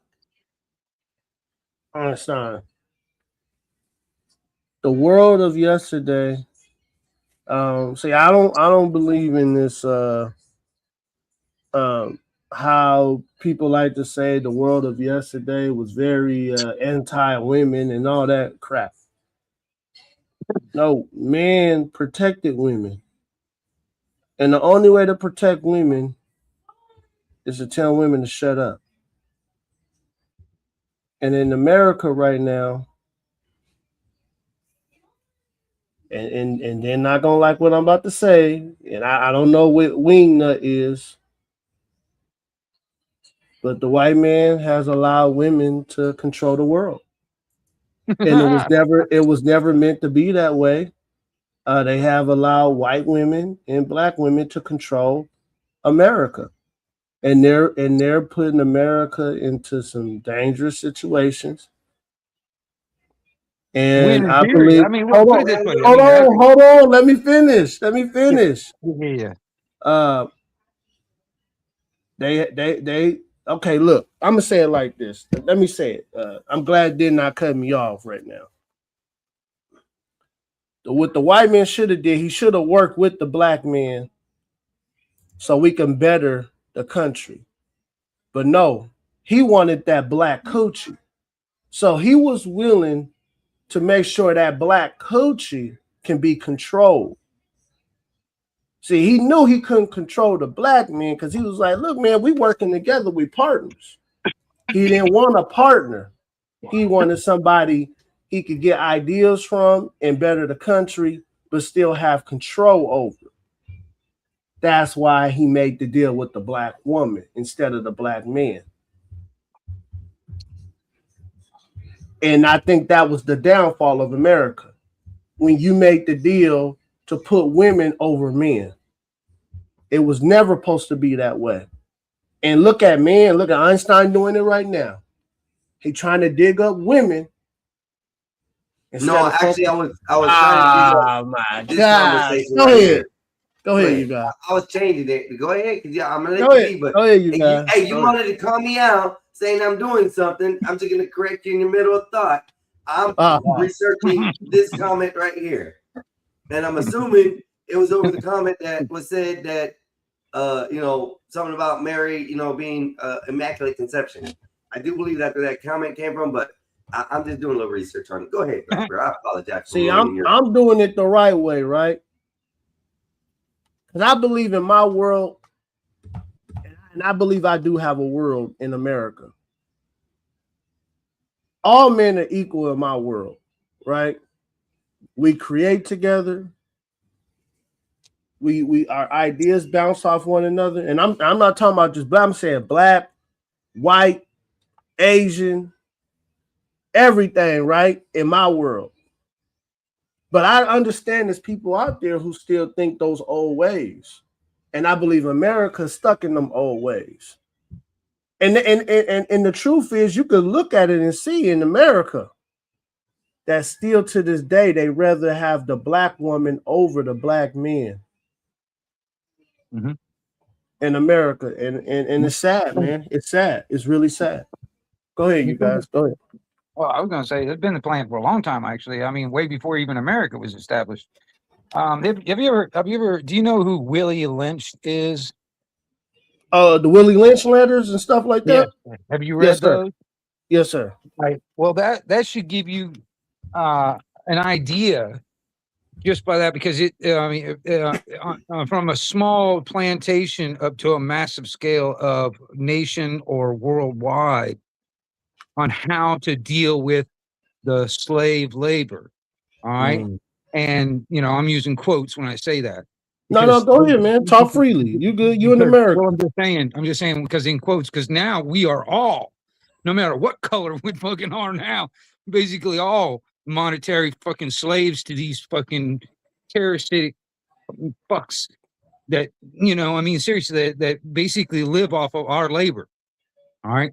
Einstein. The world of yesterday. See, I don't believe in this. How people like to say the world of yesterday was very anti-women and all that crap. No, men protected women. And the only way to protect women is to tell women to shut up. And in America right now, and they're not gonna like what I'm about to say, and I don't know what wing nut is, but the white man has allowed women to control the world. And it was never meant to be that way. They have allowed white women and black women to control America. And they're putting America into some dangerous situations. And I believe, I mean, hold on, let me finish. Yeah. They okay, look, I'm gonna say it like this. Let me say it. I'm glad did not cut me off right now. What the white man should have did, he should have worked with the black man so we can better the country. But no, he wanted that black coochie. So he was willing to make sure that black coochie can be controlled. See, he knew he couldn't control the black man because he was like, look, man, we working together, we partners. He didn't want a partner. He wanted somebody he could get ideas from and better the country, but still have control over. That's why he made the deal with the black woman instead of the black man. And I think that was the downfall of America, when you made the deal to put women over men. It was never supposed to be that way. And look at Einstein doing it right now. He trying to dig up women. No, actually, I was trying to my God. Go ahead, you guys. I was changing it. Go ahead, because I'm gonna Go let you ahead. be, but Go ahead, you guys. hey, you Go wanted to call me out saying I'm doing something. I'm just gonna correct you in the middle of thought. I'm researching this comment right here. And I'm assuming it was over the comment that was said that something about Mary, being immaculate conception. I do believe that's where that comment came from, but I'm just doing a little research on it. Go ahead, bro. I apologize. See, I'm doing it the right way, right? Because I believe in my world, and I believe I do have a world in America. All men are equal in my world, right? We create together. We our ideas bounce off one another, and I'm not talking about just black. I'm saying black, white, Asian, everything, right? In my world. But I understand there's people out there who still think those old ways. And I believe America's stuck in them old ways. And the truth is, you could look at it and see in America that still to this day, they rather have the black woman over the black men in America. And it's sad, man. It's sad. It's really sad. Go ahead, you guys. Go ahead. Well, I was going to say it's been the plan for a long time, actually. I mean, way before even America was established. Have you ever? Do you know who Willie Lynch is? The Willie Lynch letters and stuff like that. Yeah. Have you read those? Yes, sir. Right. Well, that should give you an idea just by that, because from a small plantation up to a massive scale of nation or worldwide, on how to deal with the slave labor. All right. And, I'm using quotes when I say that. No, go ahead, man. Talk freely. You good. You in America. Well, I'm just saying because in quotes, because now we are all, no matter what color we fucking are now, basically all monetary fucking slaves to these fucking terroristic fucks that, seriously, that basically live off of our labor. All right.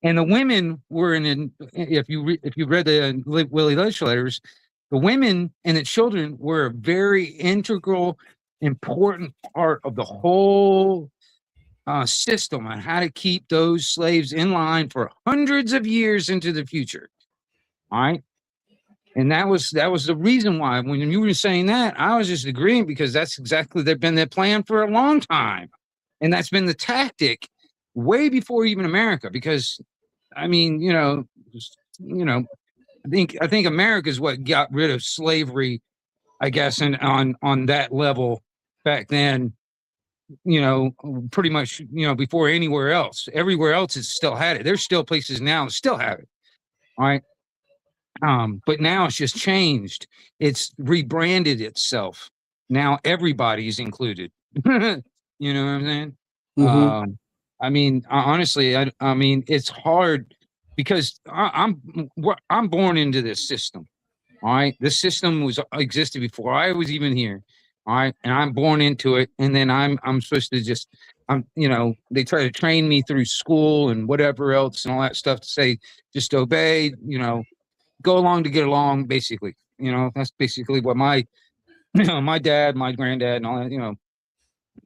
And the women were if you read the Willie Lynch letters, the women and the children were a very integral, important part of the whole system on how to keep those slaves in line for hundreds of years into the future. All right. And that was the reason why when you were saying that, I was just agreeing, because that's exactly, they've been their plan for a long time. And that's been the tactic way before even America, because I think America is what got rid of slavery, I guess, and on that level back then, pretty much, before anywhere else. Everywhere else it still had it. There's still places now that still have it. All right. But now it's just changed. It's rebranded itself. Now everybody's included. You know what I'm saying? Honestly, it's hard because I'm born into this system. All right. This system existed before I was even here. All right. And I'm born into it. And then I'm supposed to they try to train me through school and whatever else and all that stuff to say, just obey, go along to get along, basically. That's basically what my dad, my granddad and all that,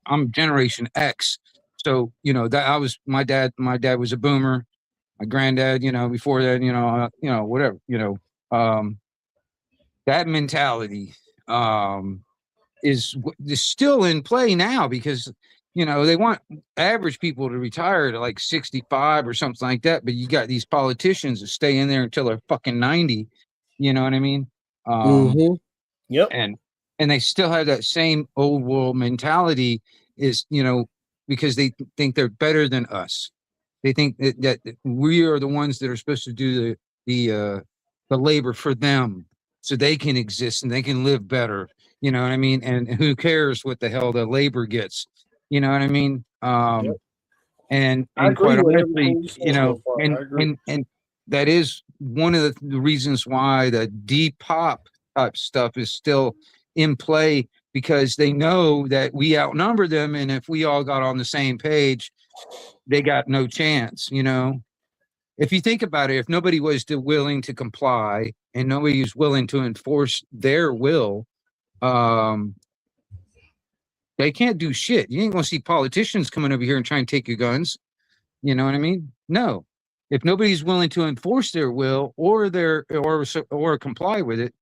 I'm Generation X. So, my dad was a boomer. My granddad, before that, whatever, that mentality is still in play now, because, they want average people to retire to like 65 or something like that. But you got these politicians that stay in there until they're fucking 90. You know what I mean? Yep. And they still have that same old world mentality because they think they're better than us. They think that we are the ones that are supposed to do the labor for them so they can exist and they can live better. You know what I mean? And who cares what the hell the labor gets? You know what I mean? And quite honestly, and that is one of the reasons why the D-pop type stuff is still in play, because they know that we outnumber them, and if we all got on the same page, they got no chance. If you think about it, if nobody was willing to comply and nobody was willing to enforce their will, they can't do shit. You ain't gonna see politicians coming over here and trying to take your guns. You know what I mean? No. If nobody's willing to enforce their will or comply with it,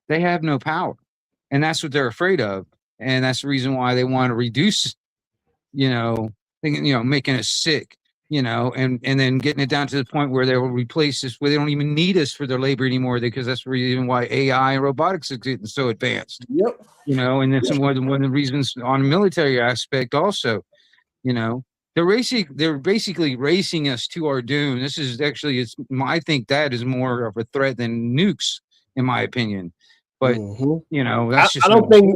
they have no power. And that's what they're afraid of. And that's the reason why they want to reduce, making us sick. you know, and then getting it down to the point where they will replace us, where they don't even need us for their labor anymore, because that's the reason why AI and robotics are getting so advanced. Yep. You know, and that's one of the reasons on the military aspect also. You know, they're basically racing us to our doom. This is actually, I think that is more of a threat than nukes, in my opinion. But you know, that's just I don't think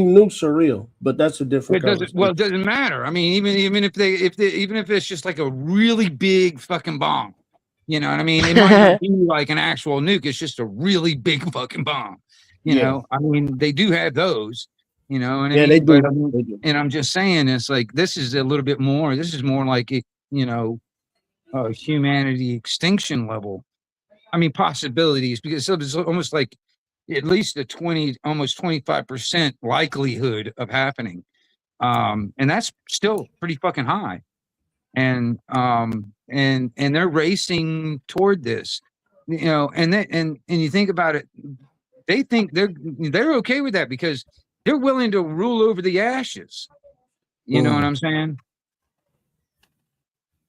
nukes are real, but that's a different. It doesn't matter. I mean, even if it's just like a really big fucking bomb, you know what I mean? It might not be like an actual nuke. It's just a really big fucking bomb. You know, I mean, they do have those. You know, and they do. And I'm just saying, it's like this is a little bit more. This is more like humanity extinction level. I mean, possibilities, because it's almost like at least almost 25% likelihood of happening, and that's still pretty fucking high. And they're racing toward this, you know, and you think about it, they think they're okay with that because they're willing to rule over the ashes. You know what I'm saying?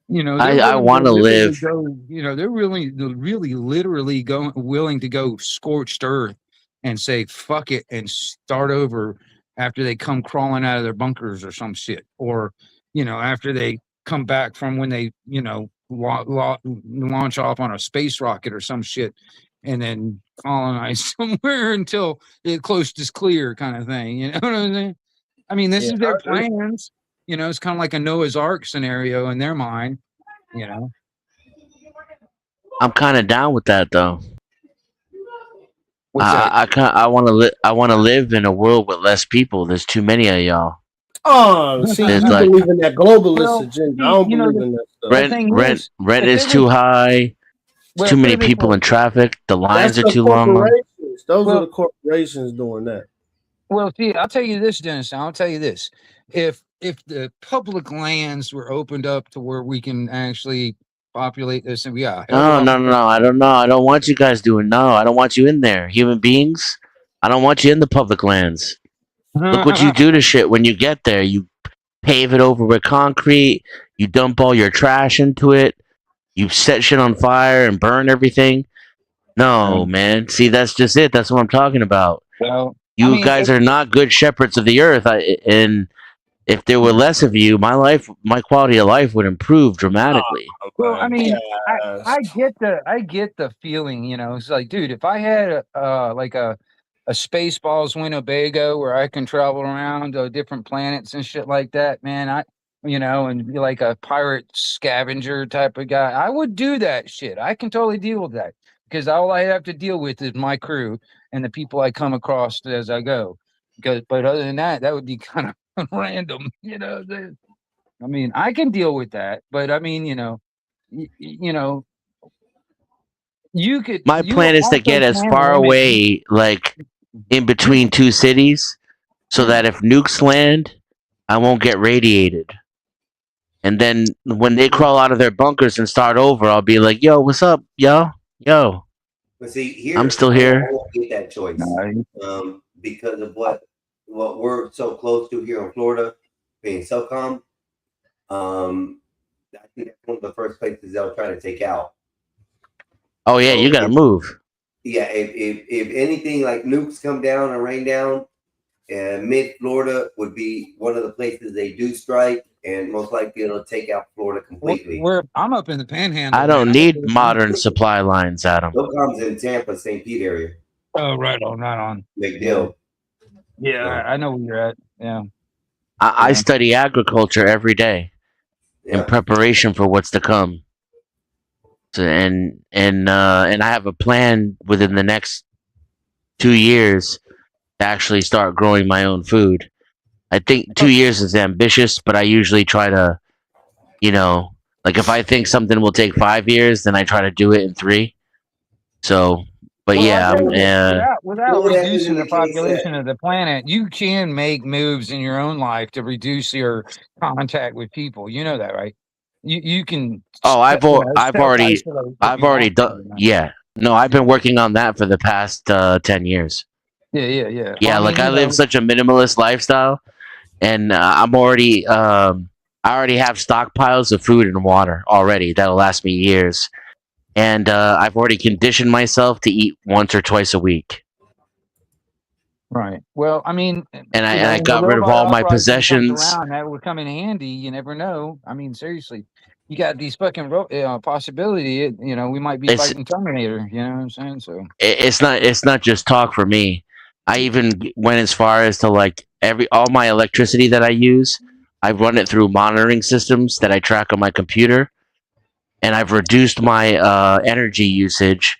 You know, I want to live. You know, they're really literally willing to go scorched earth and say fuck it and start over after they come crawling out of their bunkers or some shit, or you know, after they come back from when they launch off on a space rocket or some shit, and then colonize somewhere until the coast is clear, kind of thing. You know what I'm saying? I mean, this is their plans. You know, it's kind of like a Noah's Ark scenario in their mind. You know, I'm kind of down with that though. What's that? I want to live in a world with less people. There's too many of y'all. Oh, see, you believe in that globalist agenda. I don't believe in that stuff. Rent is too high. Too many people in traffic. The lines are too long. Those are the corporations doing that. Well, see, I'll tell you this, Dennis. I'll tell you this: if the public lands were opened up to where we can actually populate this, and No. I don't know. I don't want you guys doing. No, I don't want you in there. Human beings. I don't want you in the public lands. Look what you do to shit when you get there. You pave it over with concrete. You dump all your trash into it. You set shit on fire and burn everything. No, man. See, that's just it. That's what I'm talking about. Well, you guys are not good shepherds of the earth. And if there were less of you, my quality of life would improve dramatically. Well, I mean, I get the feeling. You know, it's like, dude, if I had like a Spaceballs Winnebago where I can travel around different planets and shit like that, man, and be like a pirate scavenger type of guy, I would do that shit. I can totally deal with that because all I have to deal with is my crew and the people I come across as I go. But other than that, that would be kind of random, you know. I mean, I can deal with that, but I mean, you could. My plan is to get as far away, like in between two cities, so that if nukes land, I won't get radiated. And then when they crawl out of their bunkers and start over, I'll be like, "Yo, what's up, yo?" But see, here I'm still here. I won't get that choice because of what we're so close to here in Florida, being SOCOM. I think that's one of the first places they'll try to take out. Oh yeah, you gotta move. Yeah, if anything like nukes come down and rain down, mid Florida would be one of the places they do strike, and most likely it'll take out Florida completely. I'm up in the Panhandle. I don't need modern supply lines, Adam. SOCOM's in Tampa, St. Pete area. Oh, right on. Big deal. Yeah, I know where you're at. Yeah. I study agriculture every day in preparation for what's to come. So, and I have a plan within the next 2 years to actually start growing my own food. I think 2 years is ambitious, but I usually try to, like if I think something will take 5 years, then I try to do it in 3. So, but without reducing the population of the planet, you can make moves in your own life to reduce your contact with people. You know that, right? You can. Oh, I've already done. Yeah, no, I've been working on that for the past 10 years. Yeah. Yeah, I live such a minimalist lifestyle, and I'm already. I I already have stockpiles of food and water already that'll last me years, and I've already conditioned myself to eat once or twice a week. Right. Well, I mean, And I when the got rid of robot all my uprising comes possessions. around, that would come in handy. You never know. I mean, seriously, you got these fucking possibility. We might be It's fighting Terminator. You know what I'm saying? So it's not just talk for me. I even went as far as to like all my electricity that I use, I run it through monitoring systems that I track on my computer, and I've reduced my energy usage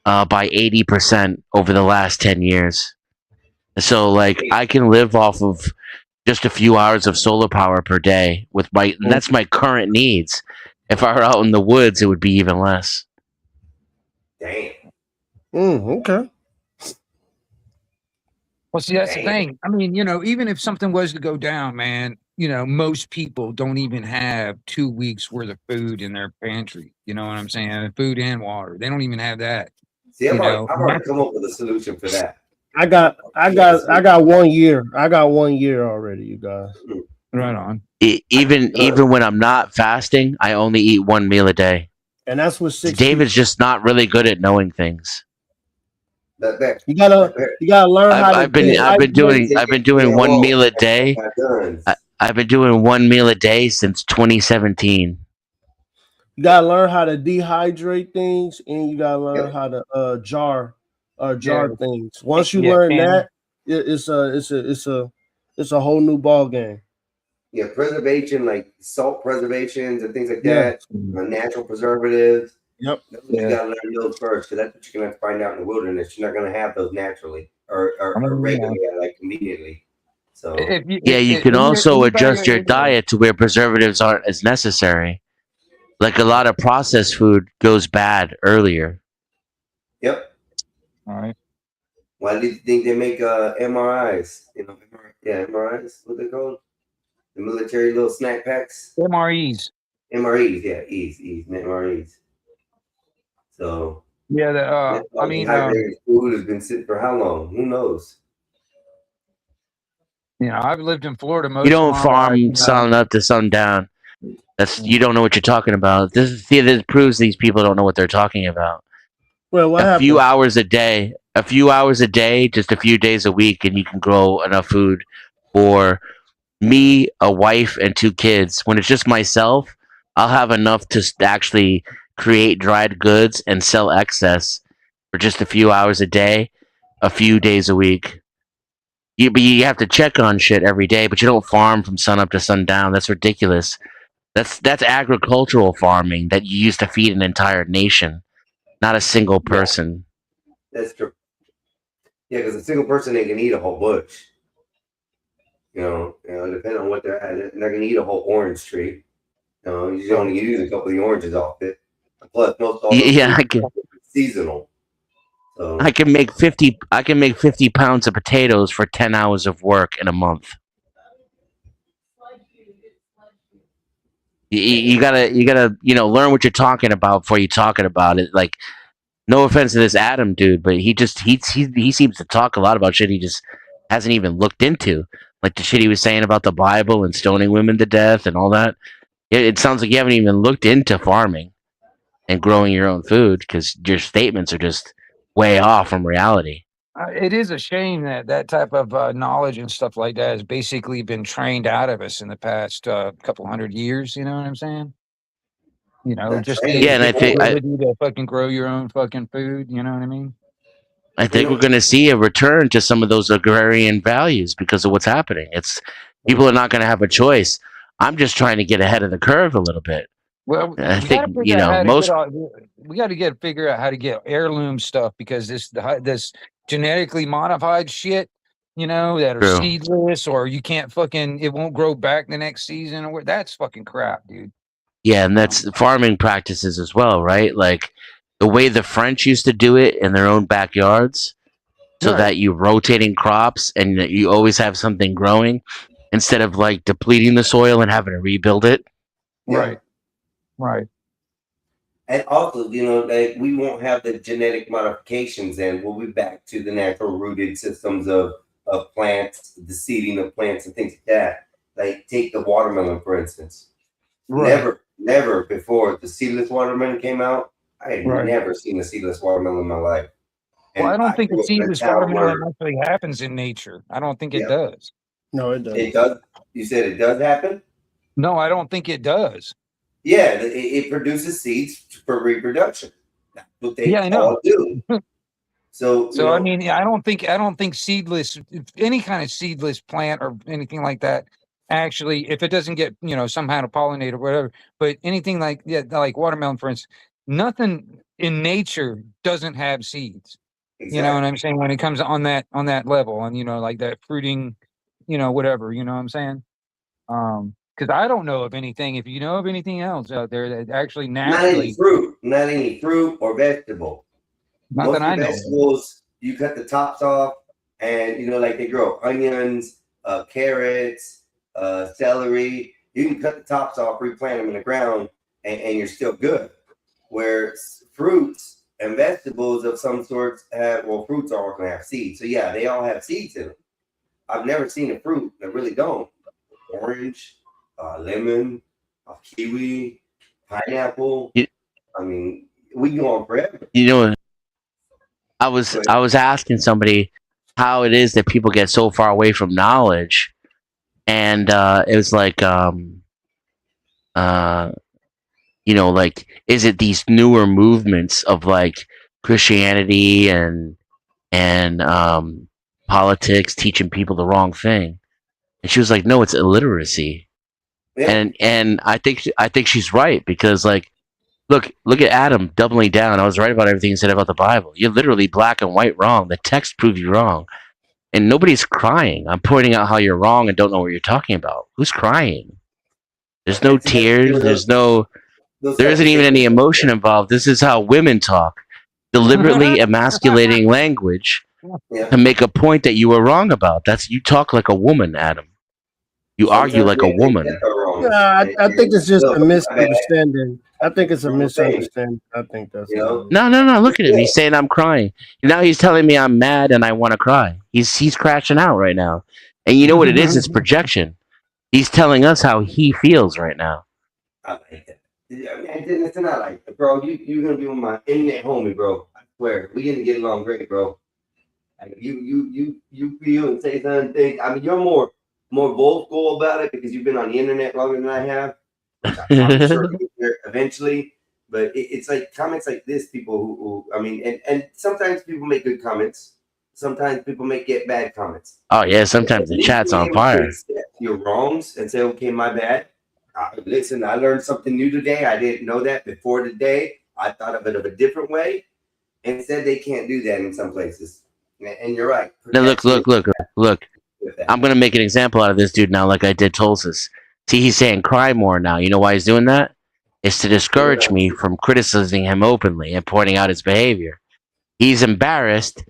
by 80% over the last 10 years. So like I can live off of just a few hours of solar power per day with and that's my current needs. If I were out in the woods, it would be even less. Damn. Okay. Well, see, that's the thing. I mean, even if something was to go down, man, most people don't even have 2 weeks worth of food in their pantry. You know what I'm saying? Food and water. They don't even have that. See, I've already come up with a solution for that. I got 1 year. I got 1 year already, you guys. Right on. Even when I'm not fasting, I only eat one meal a day. And that's what 6 David's just not really good at knowing things. You gotta learn how to. I've been doing one meal a day. I've been doing one meal a day since 2017. You gotta learn how to dehydrate things, and you gotta learn how to jar things. Once you learn that, it's a whole new ball game. Yeah, preservation, like salt preservations and things like that, natural preservatives. Yep. You gotta learn those first, because that's what you're gonna find out in the wilderness. You're not gonna have those naturally or regularly, like immediately. So you can also adjust your diet to where preservatives aren't as necessary. Like a lot of processed food goes bad earlier. Yep. All right. Why do you think they make MRIs? MRIs. What they called? The military little snack packs. MREs. MREs, yeah, MREs. So yeah, I mean, food has been sitting for how long? Who knows? I've lived in Florida most. You don't of my farm life, sun up to sundown. You don't know what you're talking about. This proves these people don't know what they're talking about. Well, what a happened? few hours a day, just a few days a week, and you can grow enough food for me, a wife, and 2 kids. When it's just myself, I'll have enough to actually create dried goods and sell excess for just a few hours a day, a few days a week. You have to check on shit every day, but you don't farm from sun up to sundown. That's ridiculous. That's agricultural farming that you use to feed an entire nation, not a single person. That's true. Yeah, because a single person, they can eat a whole bush. Depending on what they're at, they're not gonna eat a whole orange tree. You only use a couple of the oranges off it. Plus, most all I can seasonal. So I can make 50 pounds of potatoes for 10 hours of work in a month. You gotta learn what you're talking about before you're talking about it. Like, no offense to this Adam dude, but he seems to talk a lot about shit he just hasn't even looked into. Like the shit he was saying about the Bible and stoning women to death and all that. It sounds like you haven't even looked into farming and growing your own food, because your statements are just way off from reality. It is a shame that type of knowledge and stuff like that has basically been trained out of us in the past couple hundred years. You know what I'm saying? Just the and I think ability to fucking grow your own fucking food. You know what I mean? I think we're going to see a return to some of those agrarian values because of what's happening. People are not going to have a choice. I'm just trying to get ahead of the curve a little bit. Well, I think we got to figure out how to get heirloom stuff, because this genetically modified shit, that are seedless, or you can't it won't grow back the next season, or that's fucking crap, dude. Yeah, and that's farming practices as well, right? Like the way the French used to do it in their own backyards, so that you rotating crops and you always have something growing instead of like depleting the soil and having to rebuild it. Right. And also, like we won't have the genetic modifications, and we'll be back to the natural rooted systems of plants, the seeding of plants and things like that. Like take the watermelon, for instance. Never before the seedless watermelon came out. I had never seen a seedless watermelon in my life. Well, I don't think grew the up in a seedless town watermelon where- actually happens in nature. I don't think it does. No, it doesn't. It does. You said it does happen? No, I don't think it does. Yeah, it produces seeds for reproduction. That's what they Yeah, I know. all do. So I mean, I don't think seedless, any kind of seedless plant or anything like that, actually, if it doesn't get somehow to pollinate or whatever, but anything like like watermelon, for instance, nothing in nature doesn't have seeds. You know what I'm saying? When it comes on that level, and like that fruiting, whatever. You know what I'm saying? Because I don't know of anything. If you know of anything else out there that actually naturally, not any fruit or vegetable. not Most that I of the know. of. vegetables, you cut the tops off, and like they grow onions, carrots, celery. You can cut the tops off, replant them in the ground, and you're still good. Where fruits and vegetables of some sorts fruits are going to have seeds. So yeah, they all have seeds in them. I've never seen a fruit that really don't. Orange, lemon, kiwi, pineapple. I mean, we go on forever. I was asking somebody how it is that people get so far away from knowledge, and it was like like, is it these newer movements of like Christianity and politics teaching people the wrong thing? And she was like, no, it's illiteracy. Yeah. And I think she's right, because like, look at Adam doubling down. I was right about everything he said about the Bible. You're literally black and white wrong. The text proves you wrong. And nobody's crying. I'm pointing out how you're wrong and don't know what you're talking about. Who's crying? There's no tears. There isn't even any emotion involved. This is how women talk. Deliberately emasculating language to make a point that you were wrong about. You talk like a woman, Adam. You argue like a woman. Yeah, I think it's just a misunderstanding. I think it's a misunderstanding. I think that's No. Look at him. He's saying I'm crying. Now he's telling me I'm mad and I want to cry. He's crashing out right now. And you know what it is? It's projection. He's telling us how he feels right now. I like it. I mean, it's not like, bro, you're gonna be my internet homie, bro. I swear, we gonna get along great, bro. Like, you feel and say certain things. I mean, you're more vocal about it because you've been on the internet longer than I have. I'm sure you'll get there eventually, but it's like comments like this. People who I mean, and sometimes people make good comments. Sometimes people get bad comments. Oh yeah, sometimes the chat's on fire. Your wrongs and say, okay, my bad. Listen, I learned something new today. I didn't know that before today. I thought of it a different way. Instead, they can't do that in some places. And you're right. Now look. I'm gonna make an example out of this dude now, like I did Tulsis. See, he's saying cry more now. You know why he's doing that? It's to discourage me from criticizing him openly and pointing out his behavior. He's embarrassed.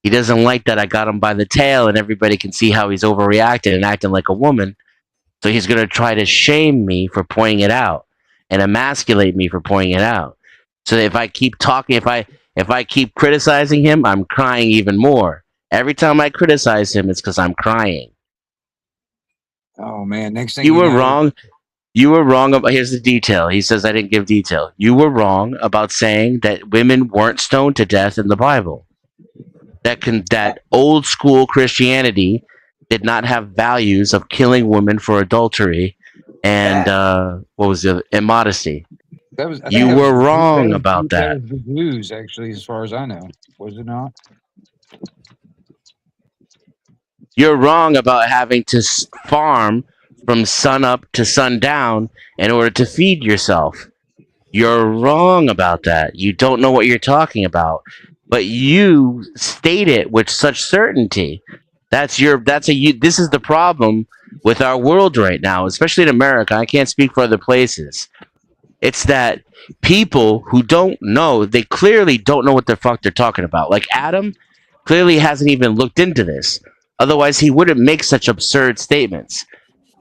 He doesn't like that I got him by the tail and everybody can see how he's overreacting and acting like a woman. So he's going to try to shame me for pointing it out and emasculate me for pointing it out. So if I keep talking, if I keep criticizing him, I'm crying even more. Every time I criticize him, it's because I'm crying. Oh man! Next thing You were wrong. You were wrong about. Here's the detail. He says I didn't give detail. You were wrong about saying that women weren't stoned to death in the Bible. That old school Christianity did not have values of killing women for adultery and what was the immodesty. You were wrong about that. The Jews, actually, as far as I know, was it not? You're wrong about having to farm from sun up to sundown in order to feed yourself. You're wrong about that. You don't know what you're talking about, but you state it with such certainty. This is the problem with our world right now, especially in America. I can't speak for other places. It's that people who don't know, they clearly don't know what the fuck they're talking about. Like Adam clearly hasn't even looked into this. Otherwise, he wouldn't make such absurd statements.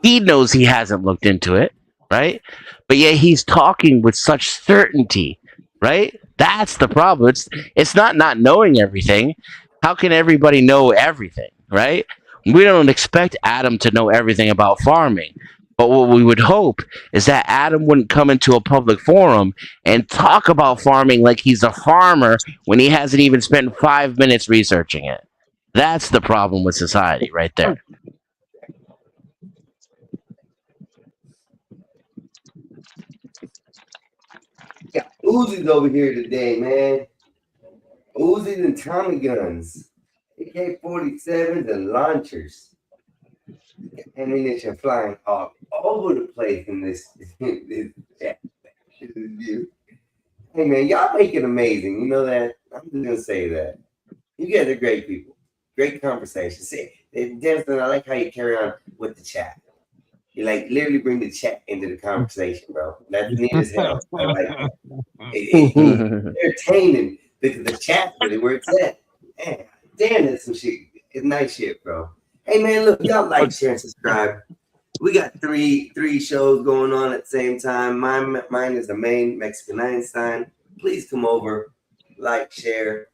He knows he hasn't looked into it, right? But yet he's talking with such certainty, right? That's the problem. It's not knowing everything. How can everybody know everything, right? We don't expect Adam to know everything about farming. But what we would hope is that Adam wouldn't come into a public forum and talk about farming like he's a farmer when he hasn't even spent 5 minutes researching it. That's the problem with society right there. Got Uzis over here today, man. Uzis and Tommy guns, AK-47s and launchers. Ammunition flying all over the place in this view. Hey man, y'all make it amazing. You know that? I'm just gonna say that. You guys are great people. Great conversation. See, Denison, I like how you carry on with the chat. You like literally bring the chat into the conversation, bro. That's neat as hell. I like it. Entertaining because the chat's really where it's at. Man, damn, that's some shit. It's nice shit, bro. Hey man, look, y'all like, share, and subscribe. We got three shows going on at the same time. Mine is the main Mexican Einstein. Please come over, like, share,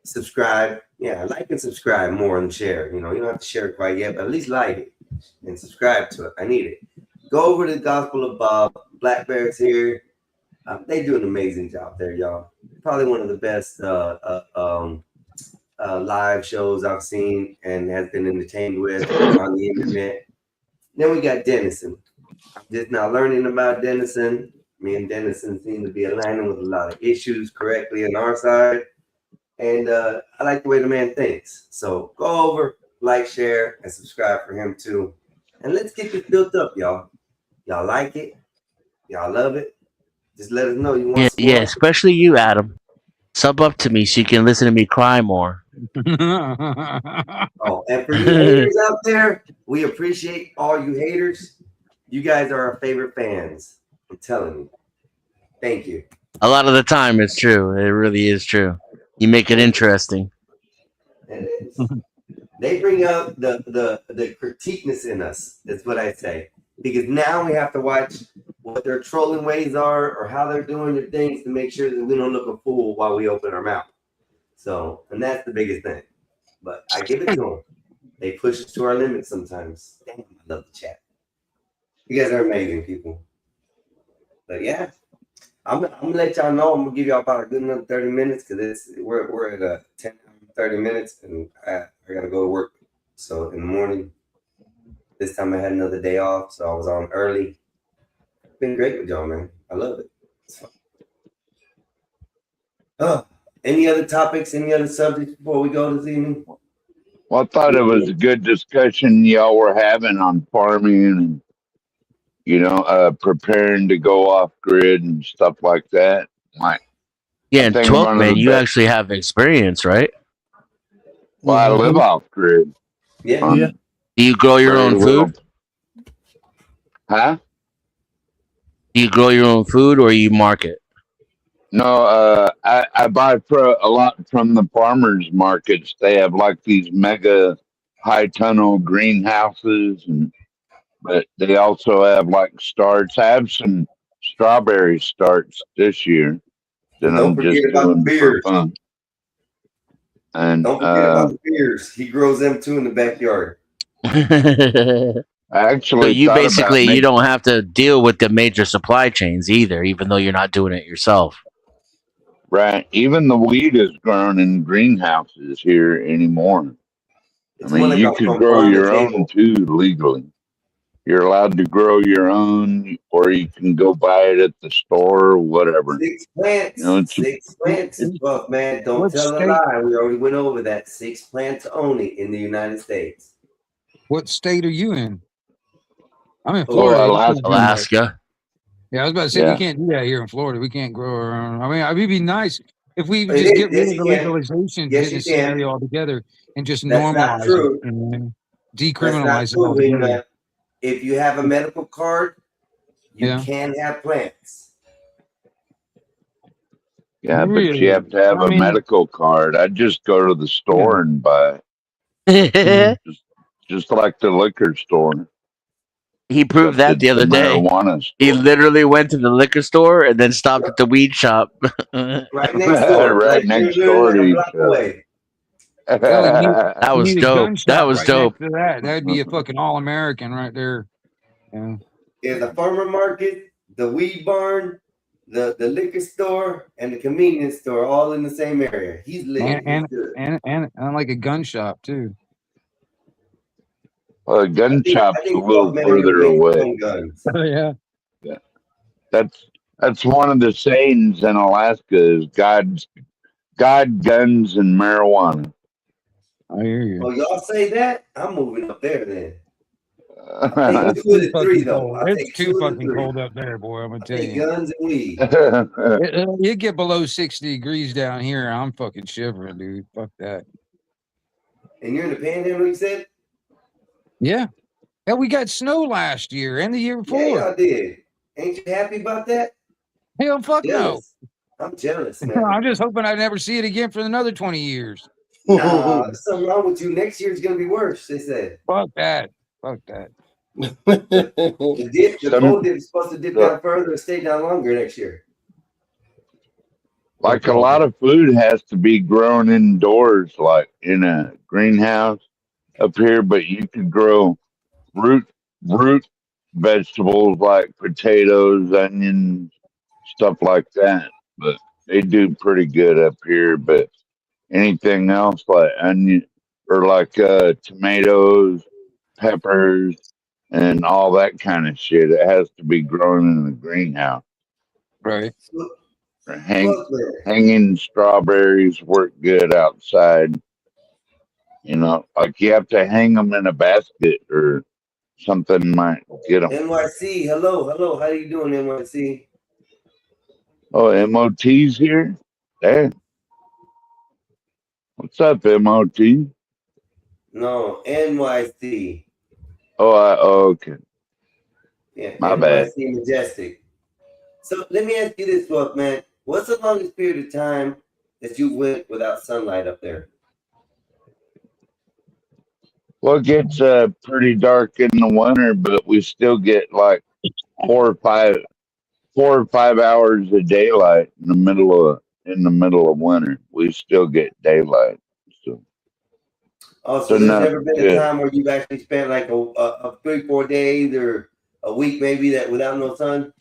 subscribe. Yeah, like and subscribe more than share. You know, you don't have to share it quite yet, but at least like it and subscribe to it. I need it. Go over to the Gospel of Bob. Black Bear's here. They do an amazing job there, y'all. Probably one of the best live shows I've seen and has been entertained with on the internet. Then we got Denison. I'm just now learning about Denison. Me and Denison seem to be aligning with a lot of issues correctly on our side. And I like the way the man thinks. So go over, like, share, and subscribe for him too. And let's get this built up, y'all. Y'all like it? Y'all love it? Just let us know you want Yeah, especially you, Adam. Sub up to me so you can listen to me cry more. Oh, and for you haters out there, we appreciate all you haters. You guys are our favorite fans. I'm telling you. Thank you. A lot of the time, it's true. It really is true. You make it interesting. They bring out the critiqueness in us. That's what I say. Because now we have to watch what their trolling ways are or how they're doing their things to make sure that we don't look a fool while we open our mouth. So, and that's the biggest thing. But I give it to them. They push us to our limits sometimes. Damn, I love the chat. You guys are amazing people. But yeah, I'm gonna let y'all know. I'm gonna give y'all about a good another 30 minutes because we're at 10, 30 minutes, and I gotta go to work. So in the morning, this time I had another day off, so I was on early. It's been great with y'all, man. I love it. It's fun. Any other topics? Any other subjects before we go this evening? Well, I thought it was a good discussion y'all were having on farming and, you know, preparing to go off grid and stuff like that. Yeah, and 12, man, you actually have experience, right? Well, I live off grid. Yeah. Do you grow your own food? Huh? Do you grow your own food or you market? No, I buy a lot from the farmers markets. They have like these mega high tunnel greenhouses, but they also have like starts. I have some strawberry starts this year that Don't I'm forget just about the doing for beers. fun. And Don't forget about the beers. He grows them too in the backyard. I actually So you thought about basically you making- don't have to deal with the major supply chains either, even though you're not doing it yourself. Right. Even the weed is grown in greenhouses here anymore. It's I mean, one you of could from grow farm to your table. own too legally. You're allowed to grow your own, or you can go buy it at the store or whatever. 6 plants. You know, it's 6 plants is buff, man. Don't What tell a state? lie. We already went over that. 6 plants only in the United States. What state are you in? I'm in Florida, Florida. Alaska. You can't do that. Alaska. Yeah, I was about to say Yeah. we can't do that here in Florida. We can't grow our own. I mean, it would be nice if we It just is. get rid Yes, of you the can. legalization Yes, you scenario can. altogether and just That's not normalize true. it and then That's not decriminalize it true, altogether. Wingman. If you have a medical card, you Yeah. can have plants. Yeah, but Really? you have to have I a mean- medical card. I'd just go to the store and buy it. Just like the liquor store. He proved that the other day. Marijuana store. He literally went to the liquor store and then stopped at the weed shop. Right next door. Right next literally door like to a each block other. away. That was You need a dope. gun That shop was right dope. next to that. That'd be a fucking all-American right there. Yeah. is the farmer market, the weed barn, the liquor store, and the convenience store all in the same area. He's lit. He's good. And like a gun shop too. Well, a gun I shop's a think little both men further make their away. own guns. Yeah. Yeah. That's one of the sayings in Alaska is God, guns, and marijuana. I hear you. Oh, y'all say that? I'm moving up there then. It's Two of the too three fucking though. cold. I It's take too two of the fucking three. cold up there, boy. I'm gonna tell Take you. guns and weed. You get below 60 degrees down here, I'm fucking shivering, dude. Fuck that. And you're in the panhandle, you said? Yeah. Hell, we got snow last year and the year Yeah, before. y'all did. Ain't you happy about that? Hell, fuck no. Jealous. I'm jealous, man. I'm just hoping I never see it again for another 20 years. Nah, there's something wrong with you. Next year's gonna be worse, they said. Fuck that. Fuck that. The cold dip is supposed to dip down further and stay down longer next year. Like a lot of food has to be grown indoors, like in a greenhouse up here, but you could grow root vegetables like potatoes, onions, stuff like that. But they do pretty good up here. But anything else like onion or like tomatoes, peppers, and all that kind of shit, it has to be grown in the greenhouse. Right. Or hanging strawberries work good outside. You know, like you have to hang them in a basket or something might get them. NYC, hello. How you doing, NYC? Oh, MOT's here? Hey. What's up, MOT? No, NYC. Oh, okay. Yeah, My NYC bad. Majestic. So let me ask you this, Wolf, man. What's the longest period of time that you went without sunlight up there? Well, it gets pretty dark in the winter, but we still get like 4 or 5 hours of daylight in the middle of winter. We still get daylight. So, So there's never been a time where you've actually spent like a 3-4 days or a week maybe that without no sun?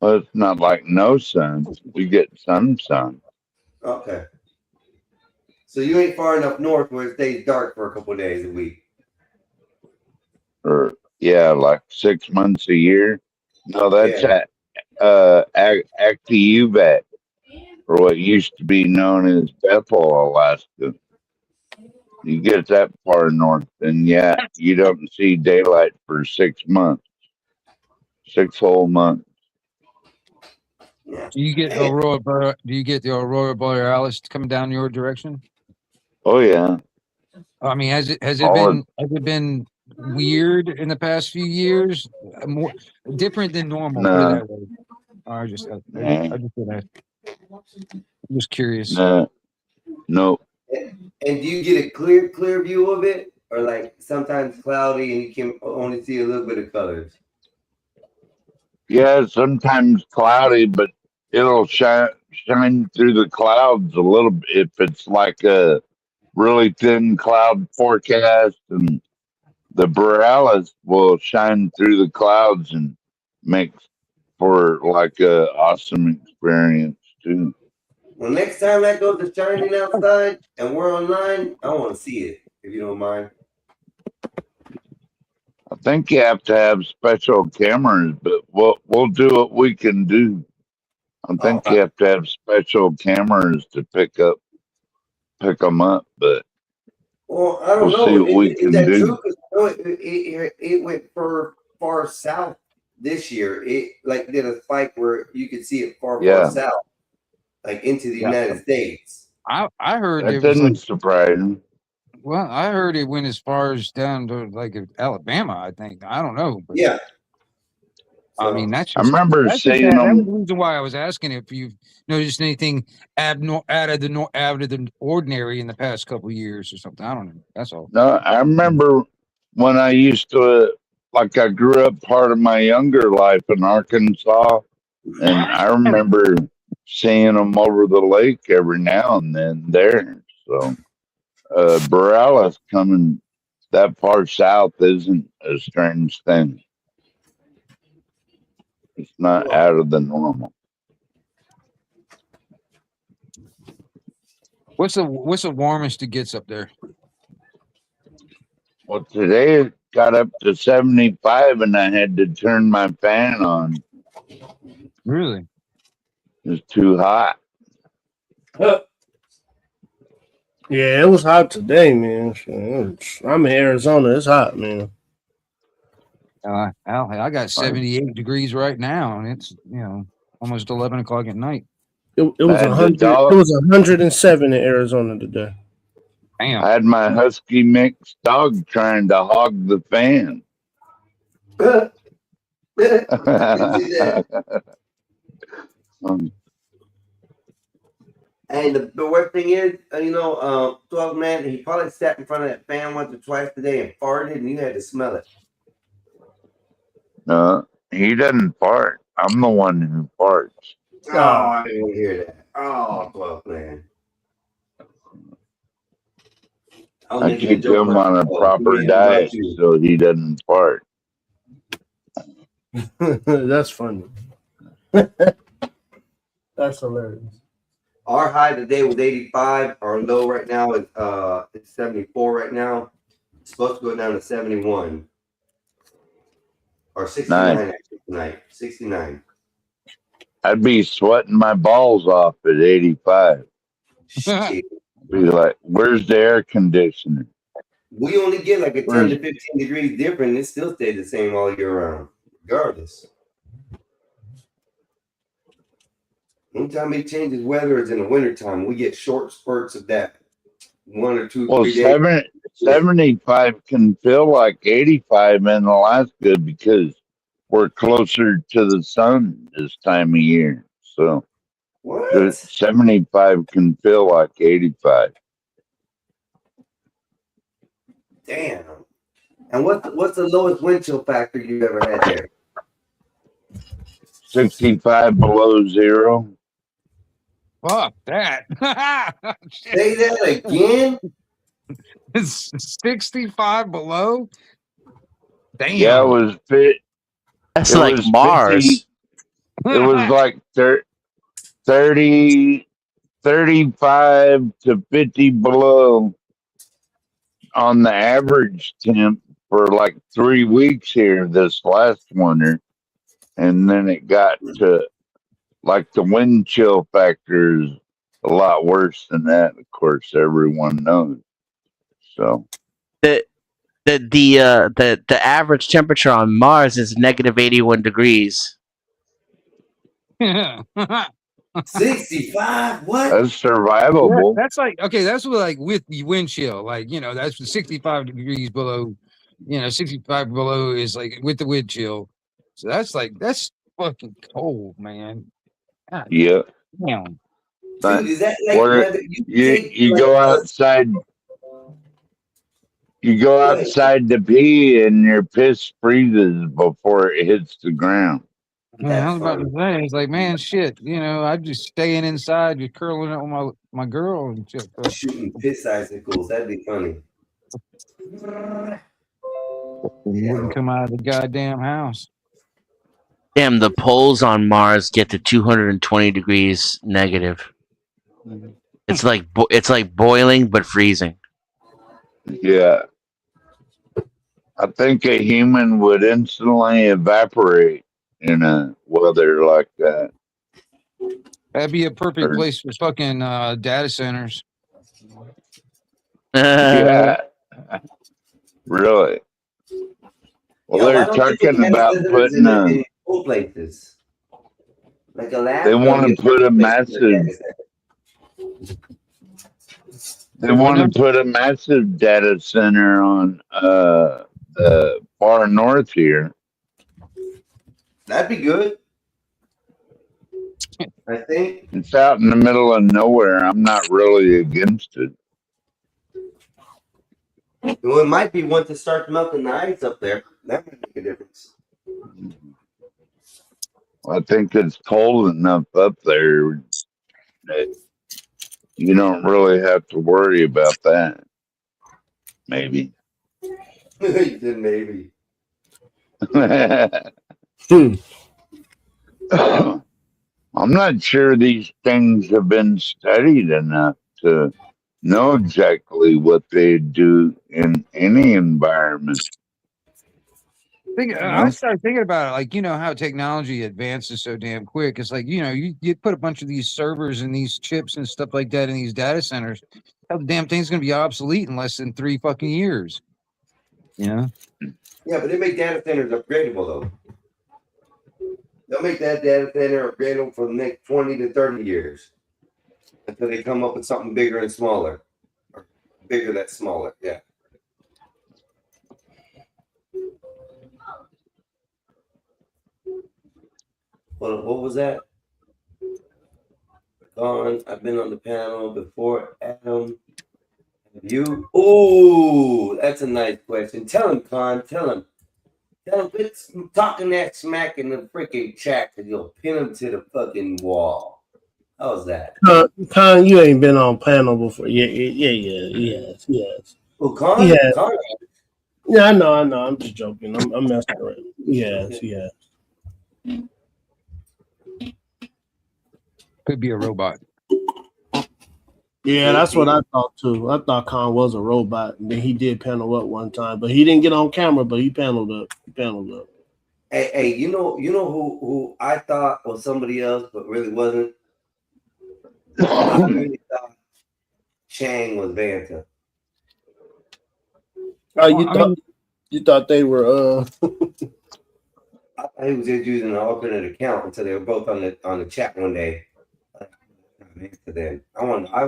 well, it's not like no sun. We get some sun. Okay. So you ain't far enough north where it stays dark for a couple of days a week. Or yeah, like 6 months a year. No, that's at Aktiuvat, or what used to be known as Bethel, Alaska. You get that far north, and yeah, you don't see daylight for 6 months, 6 whole months. Do you get the Aurora Borealis coming down your direction? Oh yeah. I mean, has it All been weird in the past few years? More different than normal? No. Put it that way. I just I'm just curious. No. And do you get a clear view of it, or like sometimes cloudy and you can only see a little bit of colors? Yeah, sometimes cloudy, but it'll shine through the clouds a little bit if it's like a really thin cloud forecast, and the Borealis will shine through the clouds and makes for like a awesome experience too. Well, next time that goes to shining outside and we're online, I want to see it, if you don't mind. I think you have to have special cameras, but we'll do what we can do. I think you have to have special cameras to pick them up, but Well, I don't we'll know. see what we Is can that do. true? 'Cause it went far south this year. It like did a spike where you could see it far south, like into the United States. I heard That it was didn't like, surprise me. well, I heard it went as far as down to like Alabama. I think I don't know. But Yeah. I mean, that's I just, remember that's just seeing that was them. the reason why I was asking if you've noticed anything out of the ordinary in the past couple of years or something. I don't know. That's all. No, I remember when I used to, like, I grew up part of my younger life in Arkansas, and I remember seeing them over the lake every now and then there. So, Borealis coming that far south isn't a strange thing. It's not out of the normal. What's the warmest it gets up there? Well, today it got up to 75 and I had to turn my fan on. Really? It's too hot. Yeah, it was hot today, man. I'm in Arizona. It's hot, man. I got 78 degrees right now, and it's almost 11 o'clock at night. It was 100. It was 107 in Arizona today. Damn. I had my husky mix dog trying to hog the fan. And the worst thing is, 12 man, he probably sat in front of that fan once or twice today and farted, and you had to smell it. No, he doesn't fart. I'm the one who farts. Oh, I didn't hear that. Oh, 12 man. I keep him on a proper diet so he doesn't fart. That's funny. That's hilarious. Our high today was 85. Our low right now is it's 74 right now. It's supposed to go down to 71. Or 69 actually tonight. 69. I'd be sweating my balls off at 85. Shit. Be like, where's the air conditioner? We only get like a 10 to 15 degrees different. It still stays the same all year round, regardless. Anytime it changes weather is in the wintertime. We get short spurts of that. 1 or 2, 3 days. 75 can feel like 85 in Alaska because we're closer to the sun this time of year. So what? 75 can feel like 85. Damn. And what's the lowest wind chill factor you ever had there? 65 below zero. Fuck that. Say that again? It's 65 below? Damn. Yeah, it was fit. That's like Mars. 50, it was like 30, 35 to 50 below on the average temp for like 3 weeks here this last winter. And then it got to like the wind chill factor is a lot worse than that. Of course, everyone knows. So The average temperature on Mars is negative 81 degrees. 65? What? that's survivable. That's like, okay, that's like with the wind chill. Like, that's 65 degrees below, 65 below is like with the wind chill. So that's fucking cold, man. God, Yeah. damn. But Dude, is that like where whether you go outside, you go outside to pee and your piss freezes before it hits the ground. Man, I was about to say, it's like, man, shit. I'm just staying inside, just curling up with my girl and shit. Shooting piss icicles? That'd be funny. Wouldn't come out of the goddamn house. Damn, the poles on Mars get to 220 degrees negative. It's like boiling but freezing. Yeah. I think a human would instantly evaporate in a weather like that. That'd be a perfect place for fucking data centers. Yeah. Really. Well, they're talking about putting cool places. Like Alaska. they want to put a massive. They want to put a massive data center on the far north here. That'd be good. I think it's out in the middle of nowhere. I'm not really against it. Well, it might be once it starts melting the ice up there. That might make a difference. I think it's cold enough up there that you don't really have to worry about that. Maybe. He said maybe. I'm not sure these things have been studied enough to know exactly what they do in any environment. I started thinking about it, like, you know, how technology advances so damn quick. It's like, you know, you put a bunch of these servers and these chips and stuff like that in these data centers. How the damn thing's going to be obsolete in less than 3 fucking years. You know? Yeah, but they make data centers upgradable, though. They'll make that data center upgradable for the next 20 to 30 years until they come up with something bigger and smaller. Or bigger that's smaller, yeah. What was that? I've been on the panel before. Adam, you? Oh, that's a nice question. Tell him, Con. Tell him. Quit talking that smack in the freaking chat, because you'll pin him to the fucking wall. How's that? Con, you ain't been on panel before. Yes. Well, Con? Yeah. Con. Yeah, I know. I'm just joking. I'm messing around. Yes. Could be a robot. Yeah, that's what I thought too. I thought Khan was a robot, and then he did panel up one time, but he didn't get on camera. But he paneled up. Hey, you know who I thought was somebody else, but really wasn't. I really thought Chang was Vanta. Oh, you thought they were I thought he was just using an alternate account until they were both on the chat one day. Then I want to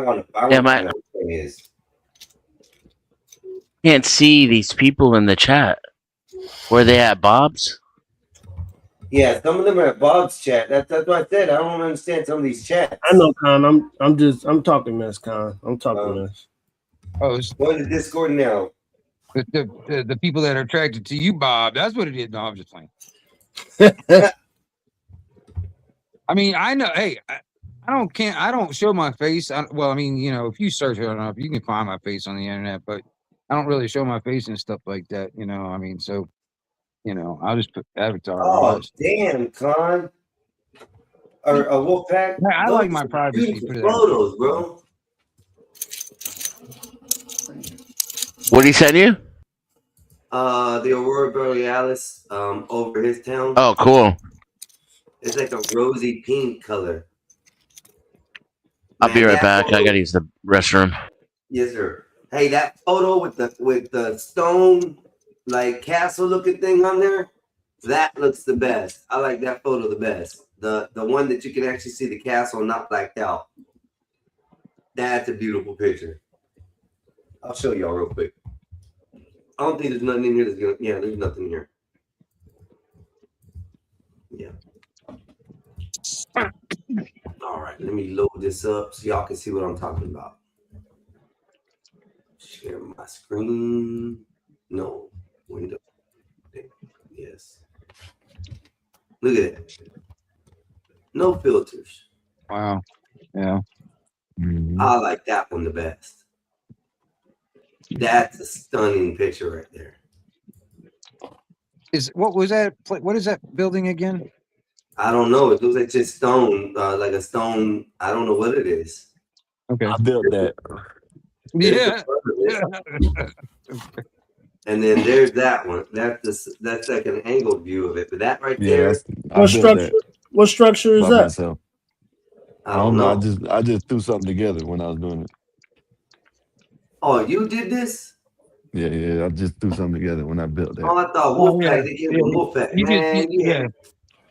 know what it is. Can't see these people in the chat. Where they at, Bob's? Yeah, some of them are at Bob's chat. That's what I said. I don't understand some of these chats. I know, Con. I'm talking mess, Con. I'm talking mess. Oh, what is Discord now? The people that are attracted to you, Bob. That's what it is. No, I'm just playing. I mean, I know. Hey, I don't show my face. Well, I mean, you know, if you search it enough, you can find my face on the internet, but I don't really show my face and stuff like that. You know, I mean, so, you know, I'll just put avatar. Oh, damn, Con. Or a Wolfpack. Yeah, I like my privacy. Photos, bro. What did he send you? The Aurora Borealis over his town. Oh, cool. It's like a rosy pink color. I'll be right back. I gotta use the restroom. Yes, sir. Hey, that photo with the stone like castle looking thing on there, that looks the best. I like that photo the best. The one that you can actually see the castle not blacked out. That's a beautiful picture. I'll show y'all real quick. I don't think there's nothing in here that's gonna. Yeah, there's nothing here. Yeah. All right, let me load this up so y'all can see what I'm talking about. Share my screen. No. Window. Yes. Look at that. No filters. Wow. Yeah. I like that one the best. That's a stunning picture right there. What was that? What is that building again? I don't know. It looks like just stone, like a stone. I don't know what it is. Okay. I built that. Yeah. And then there's that one. That's like an angled view of it. But that right there. What structure is that? Myself. I don't know. I just threw something together when I was doing it. Oh, you did this? Yeah. I just threw something together when I built that. Oh, I thought Wolfpack. They gave me Wolfpack. Man,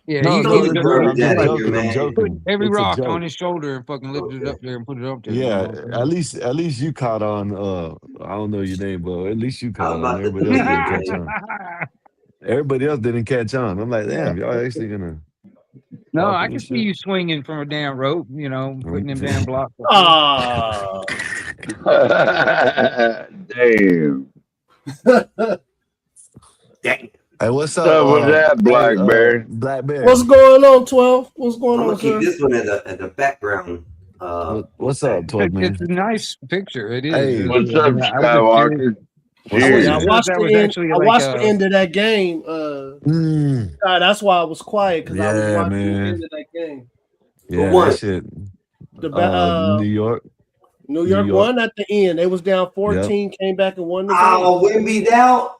Yeah, No, he joking. put every It's a rock joke. on his shoulder and fucking lifted it up there and put it up there. Yeah, at least you caught on. I don't know your name, but at least you caught on. Everybody else didn't catch on. Everybody else didn't catch on. I'm like, damn, y'all actually gonna. No, I can see you swinging from a damn rope, you know, putting them damn blocks. Oh. Damn. Dang. Hey, what's up? So with that, Blackberry? Blackberry. What's going on, 12? What's going I'm on, gonna keep sir? this one at the background. What's up, 12 man? It's a nice picture. It is. Hey, what's up, Skywalker? Serious. I watched That the was end. actually I like watched the end of that game. That's why I was quiet because I was Yeah, watching the man. end of that game. Yeah, won? that shit. The New York. New York won at the end. They was down 14, came back and won the game. Oh, Wemby's out.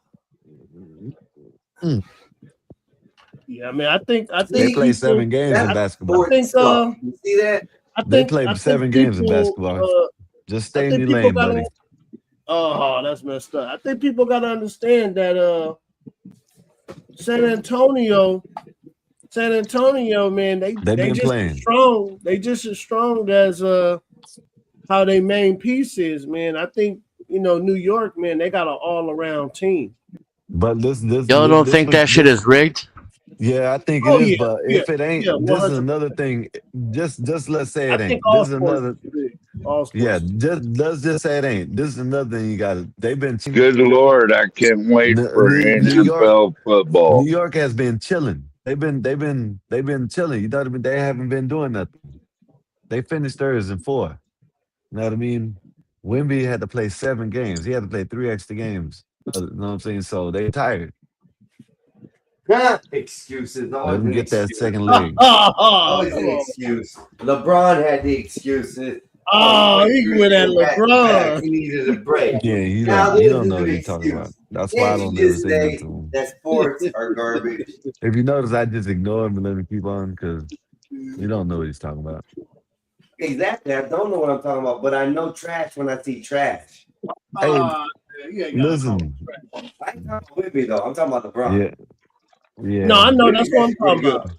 Yeah, I mean, I think They play people, 7 games in basketball. I think You see that? They play 7 games in people, basketball. Just stay in your people lane, gotta, buddy. Oh, that's messed up. I think people got to understand that San Antonio, man, they been just playing as strong. They just as strong as how they main piece is, man. I think New York, man, they got an all around team. But this Y'all don't think that shit is rigged? Yeah, I think it is. But if it ain't, this is another thing. Just let's say it ain't. This is another. Yeah, let's just say it ain't. This is another thing you got to. They've been. Good Lord, I can't wait for NFL football. New York has been chilling. They've been chilling. You know what I mean? They haven't been doing nothing. They finished thirds and 4. You know what I mean? Wemby had to play 7 games. He had to play 3 extra games. You know what I'm saying? So they tired. Excuses. Let them get that second leg. Always an excuse. LeBron had the excuses. Oh, he went at LeBron. He needed a break. Yeah, you Now, don't know this what is you're talking about. excuse. That's why I don't never say nothing to him. That sports are garbage. If you notice, I just ignore him and let him keep on because you don't know what he's talking about. Exactly. I don't know what I'm talking about, but I know trash when I see trash. Hey, listen. I ain't talking about Whitby, though. I'm talking about LeBron. Yeah. No, I know that's what I'm talking about.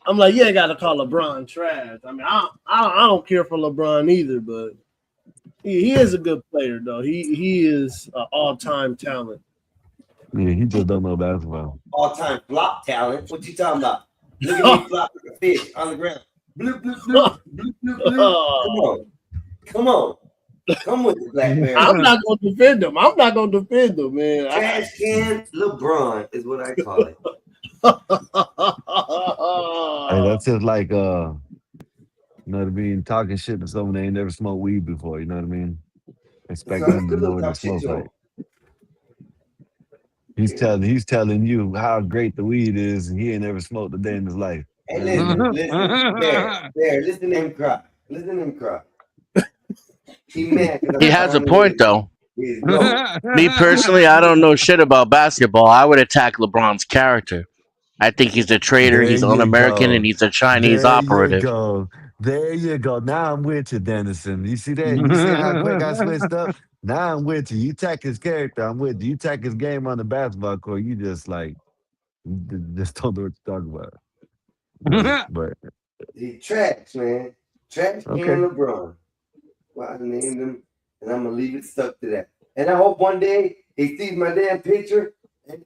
I'm like, you ain't got to call LeBron trash. I mean, I don't care for LeBron either, but he is a good player, though. He is an all-time talent. Yeah, he just don't know basketball. All-time flop talent. What you talking about? Look at me flop like a fish on the ground. Bloop, bloop, bloop, bloop, bloop, bloop. Come on. Come with the Blackberry. I'm not going to defend him. Man. Trash can LeBron is what I call it. Hey, that's just like you know what I mean, talking shit to someone they ain't never smoked weed before. You know what I mean? Expect them to know what it smells like. He's telling you how great the weed is, and he ain't never smoked a day in his life. Hey, listen to him cry. Listen to him cry. He has a point, though. Me personally, I don't know shit about basketball. I would attack LeBron's character. I think he's a traitor, he's un-American, and he's a Chinese operative. There you go. Now I'm with you, Dennison. You see that? You see how quick I switched up? Now I'm with you. You attack his character, I'm with you. You attack his game on the basketball court, you just like just don't know what you're talking about. But he trash, man. Trash can LeBron. Well, I named him, and I'm gonna leave it stuck to that. And I hope one day he sees my damn picture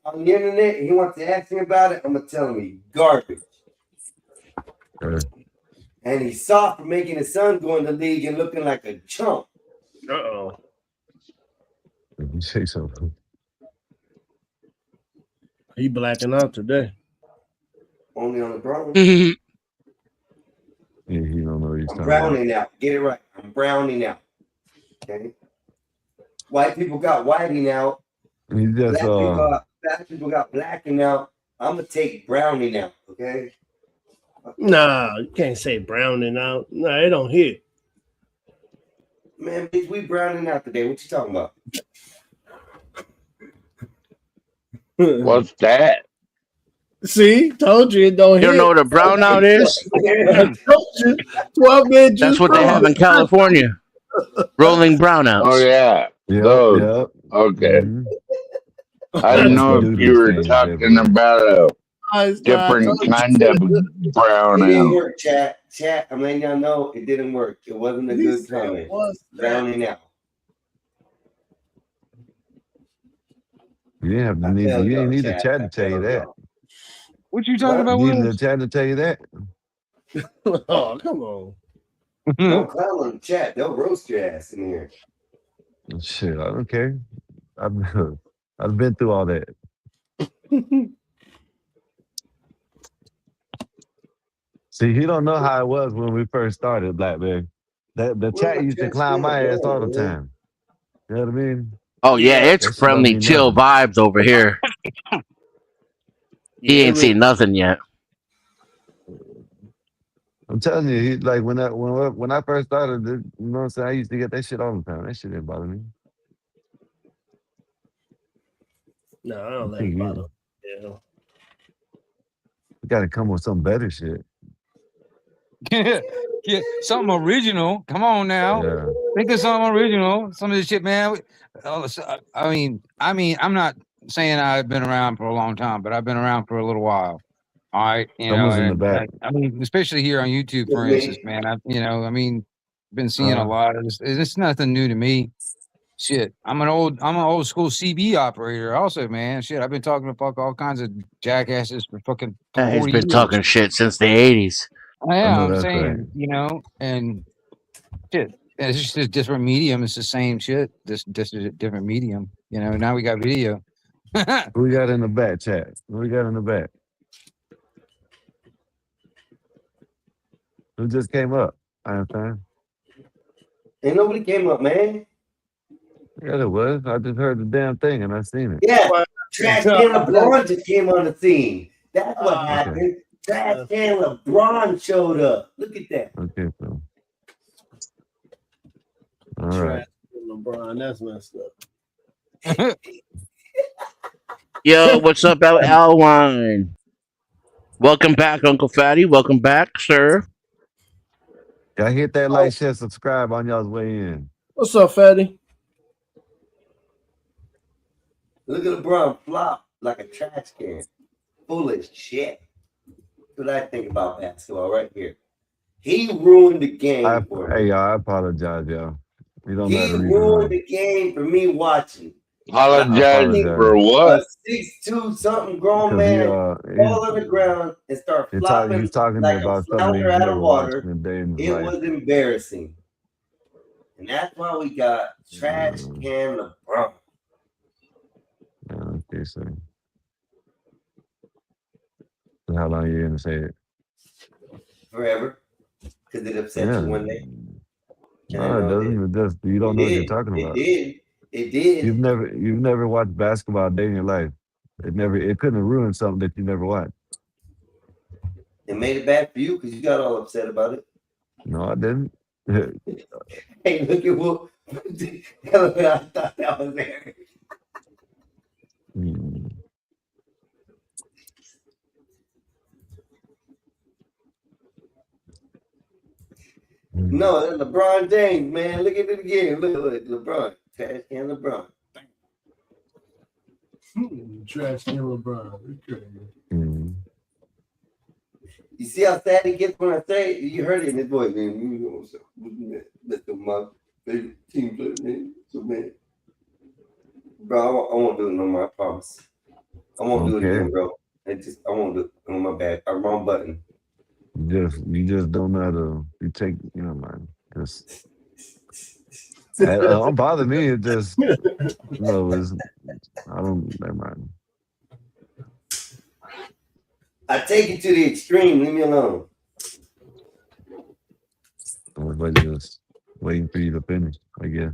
on the internet and he wants to ask me about it. I'm gonna tell him he's garbage. And he's soft for making his son go in the league and looking like a chump. Uh-oh. You say something. He blacking out today. Only on LeBron. Yeah, he don't know what he's talking browning about. out. Get it right. I'm browning out. Okay. White people got whiting out. He just Black people got blacking out. I'm gonna take browning out. Okay. Nah, you can't say browning out. Nah, it don't hit. Man, bitch, we browning out today. What you talking about? What's that? See, told you it don't hit. You don't know what a brownout is? I told you. 12-man That's what they have in California. Rolling brownouts. Oh yeah. Those. Okay. I didn't know if you were talking about a different kind of brown It didn't out. work, chat. I'm letting y'all know it didn't work. It wasn't a good comment. Browning out. You didn't have to need. You didn't need the chat to tell you that. What you talking about, You needed Williams? the chat to tell you that. Oh, come on. Don't clown on the chat. They'll roast your ass in here. Shit, I don't care. I've been through all that. See, he don't know how it was when we first started, Blackberry. The chat used to clown my ass all the time. You know what I mean? Oh yeah, it's That shit don't friendly, mean chill nothing. vibes over here. He Yeah, ain't seen nothing yet. I'm telling you, like when I first started, you know what I'm saying? I used to get that shit all the time. That shit didn't bother me. No, I I don't let think it bother. you Yeah. got to come with some better shit. Yeah, something original. Come on now. Yeah. Think of something original. Some of this shit, man. I mean, I'm not saying I've been around for a long time, but I've been around for a little while. All right, Someone's in the back. I mean, especially here on YouTube, for instance, man. I mean, been seeing a lot of this. It's nothing new to me. Shit, I'm an old school CB operator. Also, man, shit, I've been talking to all kinds of jackasses for fucking Yeah, he's 40 been years. talking shit since the 80s. Yeah, know I'm that's saying, and shit, it's just a different medium. It's the same shit, just a different medium. Now we got video. Who we got in the back, chat? Who we got in the back? Who just came up? I understand. Ain't nobody came up, man. Yeah, there was. I just heard the damn thing and I seen it. Yeah, Trash Can LeBron just came on the scene. That's what happened. Trash Can LeBron showed up. Look at that. Okay, so. All right. Trash LeBron, that's messed up. Yo, what's up, Alwine? Welcome back, Uncle Fatty. Welcome back, sir. Y'all hit that like, share, subscribe on y'all's way in. What's up, Fatty? Look at LeBron flop like a trash can. Full of shit. That's what I think about basketball right here. He ruined the game for me. Hey, y'all, I apologize, y'all. You don't He know the reason ruined why. the game for me watching. Apologize for A what? 6'2" something grown Because man fall on the ground and start flopping he's talking like to me a about something flounder he's out never of watched water. in a day in his It life. was embarrassing. And that's why we got Trash Can LeBron. Yeah, okay, so. So how long you gonna say it? Forever. Because it upset Yeah. you one day. No, it doesn't. It just you don't know what you're talking It about. did. It did. You've never watched basketball a day in your life. It couldn't have ruined something that you never watched. It made it bad for you because you got all upset about it. No, I didn't. Hey, look at what I thought that was there. No, that's LeBron James, man. Look at it again. Look, LeBron. Trash Can LeBron. Trash Can LeBron. You see how sad he gets when I say it? You heard it in his voice, man. Let my favorite team play, man. So, man. Bro, I won't do it no more, I promise. I won't do it again, bro. I won't do it. Oh, my bad. I'm wrong button. You just don't know how to. You take, man. Just it don't bother me. It just, it's. I don't. Never mind. I take it to the extreme. Leave me alone. Everybody just waiting for you to finish, I guess.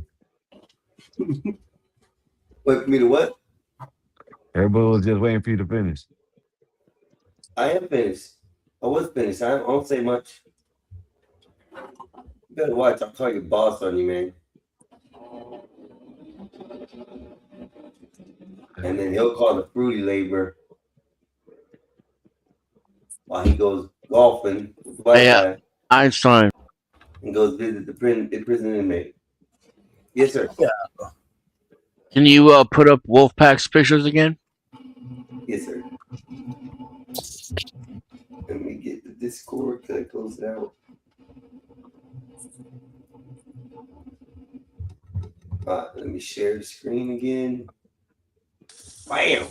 Wait for me to what? Everybody was just waiting for you to finish. I am finished. I was finished. I don't say much. You better watch. I'll call your boss on you, man. And then he'll call the fruity labor while he goes golfing with the white guy Einstein. and goes visit the prison inmate. Yes, sir. Yeah. Can you put up Wolfpack's pictures again? Yes, sir. Let me get the Discord. Can I close it out? Let me share the screen again. Bam!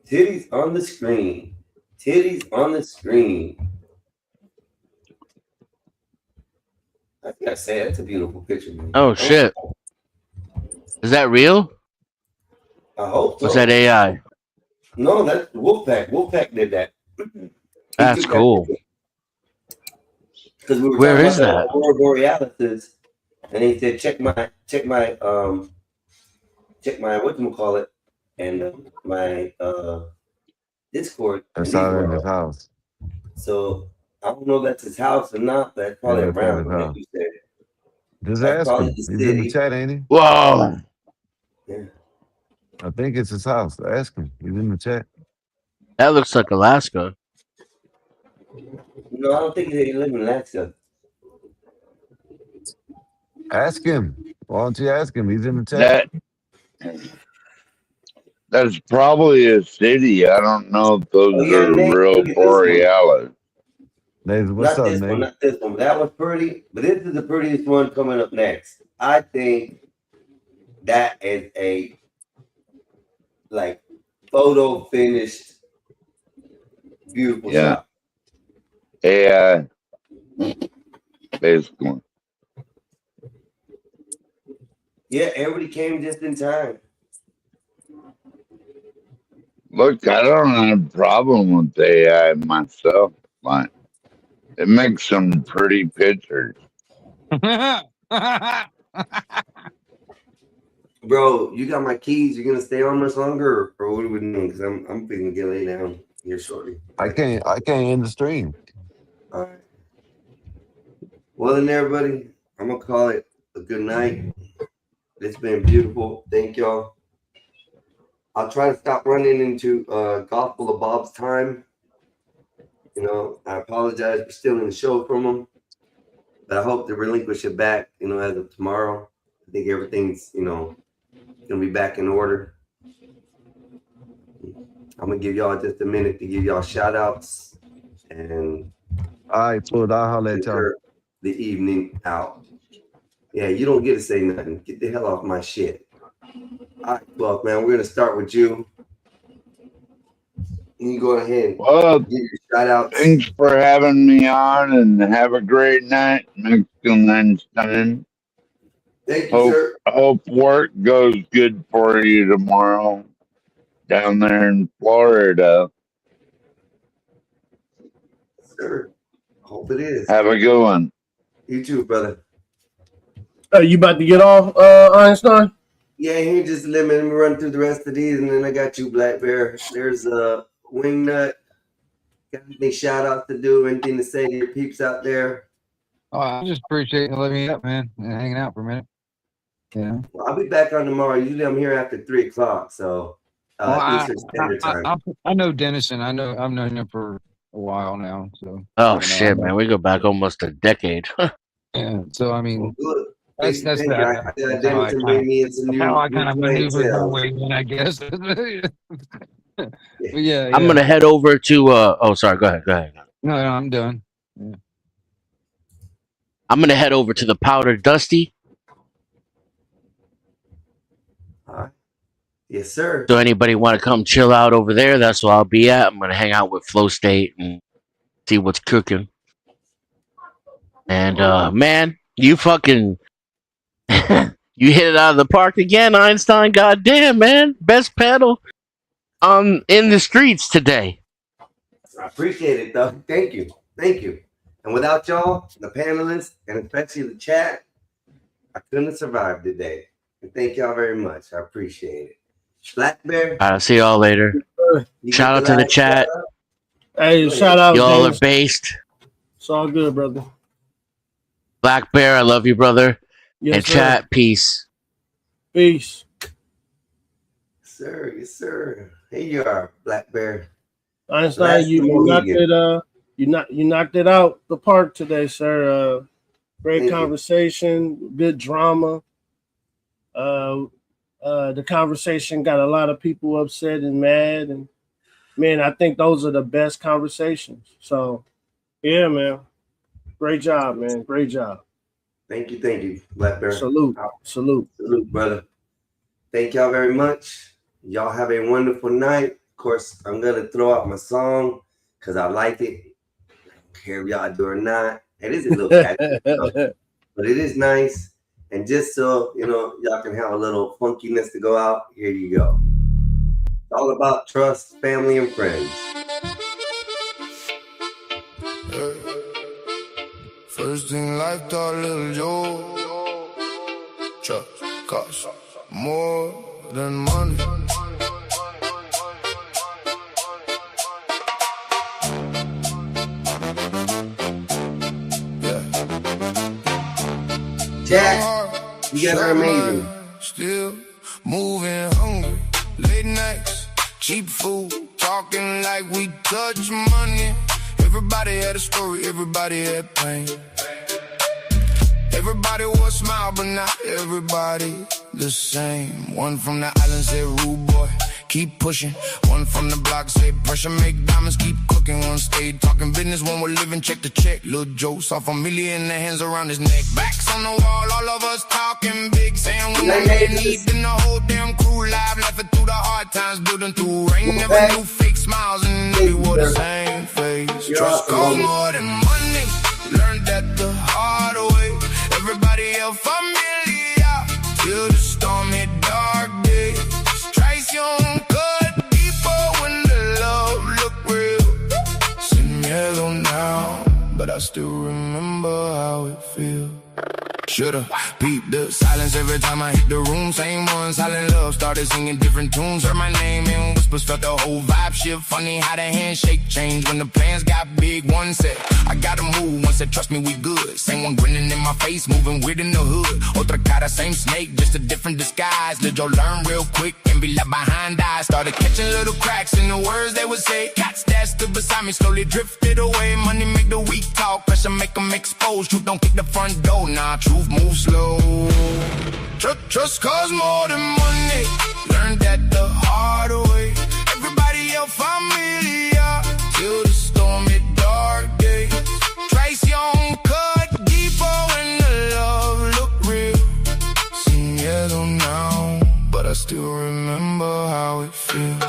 Titties on the screen. Titties on the screen. I gotta say, that's a beautiful picture, man. Oh shit! Is that real? I hope so. Was that AI? No, that's Wolfpack. Wolfpack did that. That's cool. Because we were Where talking is about that? Aurora Borealis, and he said, check my check my whatchamacallit and my Discord. That's and all these in were his all- house. So I don't know if that's his house or not, but that's probably Yeah, that's at his around. Like house. you said. Just That's ask probably him. the He's in the city. chat, ain't he? Whoa. Yeah. I think it's his house. Ask him. He's in the chat. That looks like Alaska. No, I don't think he lives in Alaska. Ask him. Why don't you ask him? He's in the chat. That's probably a city. I don't know if those Oh, yeah, are Nate, real look at this one. borealis. Nathan, what's Not up, this one, Nate? not this one. That was pretty, but this is the prettiest one coming up next. I think that is a like photo finished, beautiful Yeah. shot. AI, basically. Yeah, everybody came just in time. Look, I don't have a problem with AI myself. Like, it makes some pretty pictures. Bro, you got my keys. You gonna stay on much longer, or what are we doing? Because I'm finna get laid down here shortly. I can't end the stream. All right. Well then, everybody, I'm gonna call it a good night. It's been beautiful. Thank y'all. I'll try to stop running into Gospel of Bob's time. You know, I apologize for stealing the show from him, but I hope to relinquish it back. You know, as of tomorrow. I think everything's gonna be back in order. I'm gonna give y'all just a minute to give y'all shout outs and all right, fool. I'll holler at y'all. The evening out. Yeah, you don't get to say nothing. Get the hell off my shit. All right, well, man, we're gonna start with you. You go ahead. Well, give your shout outs. thanks for having me on, and have a great night. Until next time. Thank you, sir. Hope work goes good for you tomorrow down there in Florida. Sir, hope it is. Have a good one. You too, brother. You about to get off, Einstein? Yeah, he just let me run through the rest of these, and then I got you, Black Bear. There's Wingnut. Got any shout outs to do? Anything to say to your peeps out there? Oh, I just appreciate you letting me up, man, and hanging out for a minute. Yeah. Well, I'll be back on tomorrow. Usually I'm here after 3 o'clock, so Eastern Standard Time. I know Dennison. I've known him for a while now. So. Oh shit, man, we go back almost a decade. Yeah. So I mean, Good. that's Thank you. how Dennison bring me in some new I kind of maneuver clientele. my way in, I guess. But yeah, I'm gonna head over to oh sorry, go ahead. No, I'm done. Yeah. I'm gonna head over to the Powder Dusty. Yes, sir. So anybody want to come chill out over there, that's where I'll be at. I'm gonna hang out with Flow State and see what's cooking. And man, you fucking you hit it out of the park again, Einstein. Goddamn, man. Best panel in the streets today. I appreciate it, though. Thank you. Thank you. And without y'all, the panelists, and especially the chat, I couldn't have survived today. And thank y'all very much. I appreciate it. Black Bear. I'll see y'all later. Shout out to the chat. Hey, shout out. Y'all are James. based. It's all good, brother. Black Bear, I love you, brother. Yes, and sir. chat, peace. Peace. Sir, yes, sir. Here you are, Black Bear. Einstein, Last you knocked it. You knocked it out the park today, sir. Great Thank you. conversation, good drama. The conversation got a lot of people upset and mad, and man, I think those are the best conversations. So, yeah, man, great job, man, great job. Thank you, Black Bear. Salute, salute, brother. Thank y'all very much. Y'all have a wonderful night. Of course, I'm gonna throw out my song because I like it. I don't care if y'all do or not. It is a little catchy, but it is nice. And just so you know, y'all can have a little funkiness to go out. Here you go. It's all about trust, family, and friends. First in life, thought little Joe. Trust costs more than money. Jack, you guys are amazing. Still moving hungry, late nights, cheap food, talking like we touch money. Everybody had a story, everybody had pain. Everybody was smile, but not everybody the same. One from the island said, rude boy, keep pushing. One from the block said, pressure make diamonds keep cooking. One stayed talking business, one was living check to check. Lil' Joe saw familiar in the hands around his neck. Backs on the wall, all of us talking big, saying we don't need. Then the whole damn crew live, laughing through the hard times, building through rain. Never knew fake smiles and we wore the same face. Trust goes more than money, learned that the hard way. Everybody else familiar till the storm hit dark days. Trace young cut deeper when the love look real. Sin miedo now, but I still remember how it feels. Should've peeped the silence every time I hit the room. Same one, silent love, started singing different tunes. Heard my name in whispers, felt the whole vibe shift. Funny how the handshake changed when the plans got big. One said, I gotta move. One said, trust me, we good. Same one grinning in my face, moving weird in the hood. Otra cara, same snake, just a different disguise. Let Joe learn real quick and be left behind eyes. Started catching little cracks in the words they would say. Cats that stood beside me slowly drifted away. Money make the weak talk, pressure make them expose. Truth don't kick the front door, nah, truth move slow. Trust costs more than money, learned that the hard way. Everybody else familiar till the storm hit dark days. Trace young cut deeper when the love look real. Sin miedo now, but I still remember how it feels.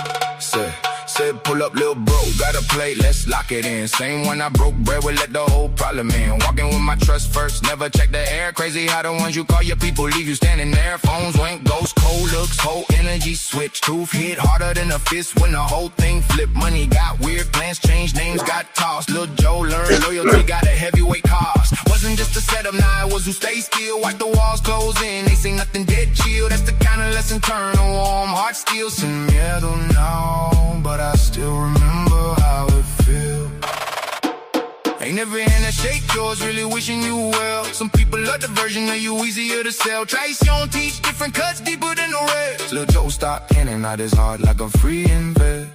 Said pull up, lil' bro, got a plate, let's lock it in. Same one I broke bread with, let the whole problem in. Walking with my trust first, never check the air. Crazy how the ones you call your people leave you standing there. Phones went ghost, cold looks, whole energy switch. Truth hit harder than a fist when the whole thing flipped. Money got weird, plans changed, names got tossed. Lil' Joe learned loyalty got a heavyweight cost. Wasn't just a setup, nah, it was who stay still. Wipe the walls close in, they say nothing dead chill. That's the kind of lesson turn a warm heart steel. Sin miedo now, but I still remember how it feels. Ain't every hand that shake yours really wishing you well. Some people love the version of you easier to sell. Traición teach different cuts deeper than the rest. Lil' Joe stop canning out his heart like a free invest.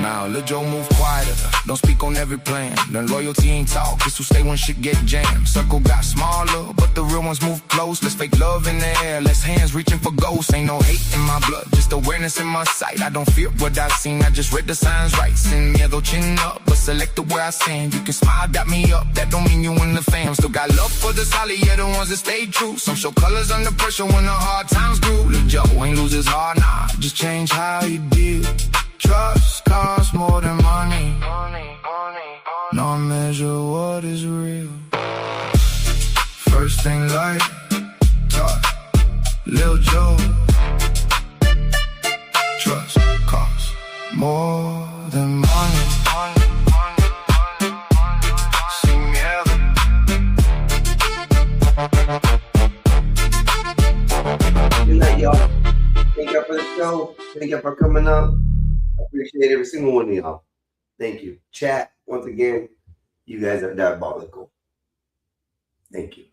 Now Lil' Joe move quieter, don't speak on every plan. Learn loyalty ain't talk, it's who stay when shit get jammed. Circle got smaller, but the real ones move close. Let's fake love in the air, less hands reaching for ghosts. Ain't no hate in my blood, just awareness in my sight. I don't fear what I've seen, I just read the signs right. Sin miedo chin up, but selected where I stand. You can smile, got me up, that don't mean you in the fam. Still got love for the solid, yeah, the ones that stay true. Some show colors under pressure when the hard times grew. Lil' Joe ain't lose his heart, nah, just change how you deal. Trust costs more than money. No measure what is real. First thing like taught Lil' Joe. Trust costs more than money. Sin miedo. Good night, y'all. Thank y'all for the show. Thank y'all for coming up. Appreciate every single one of y'all. Thank you. Chat, once again, you guys are diabolical. Thank you.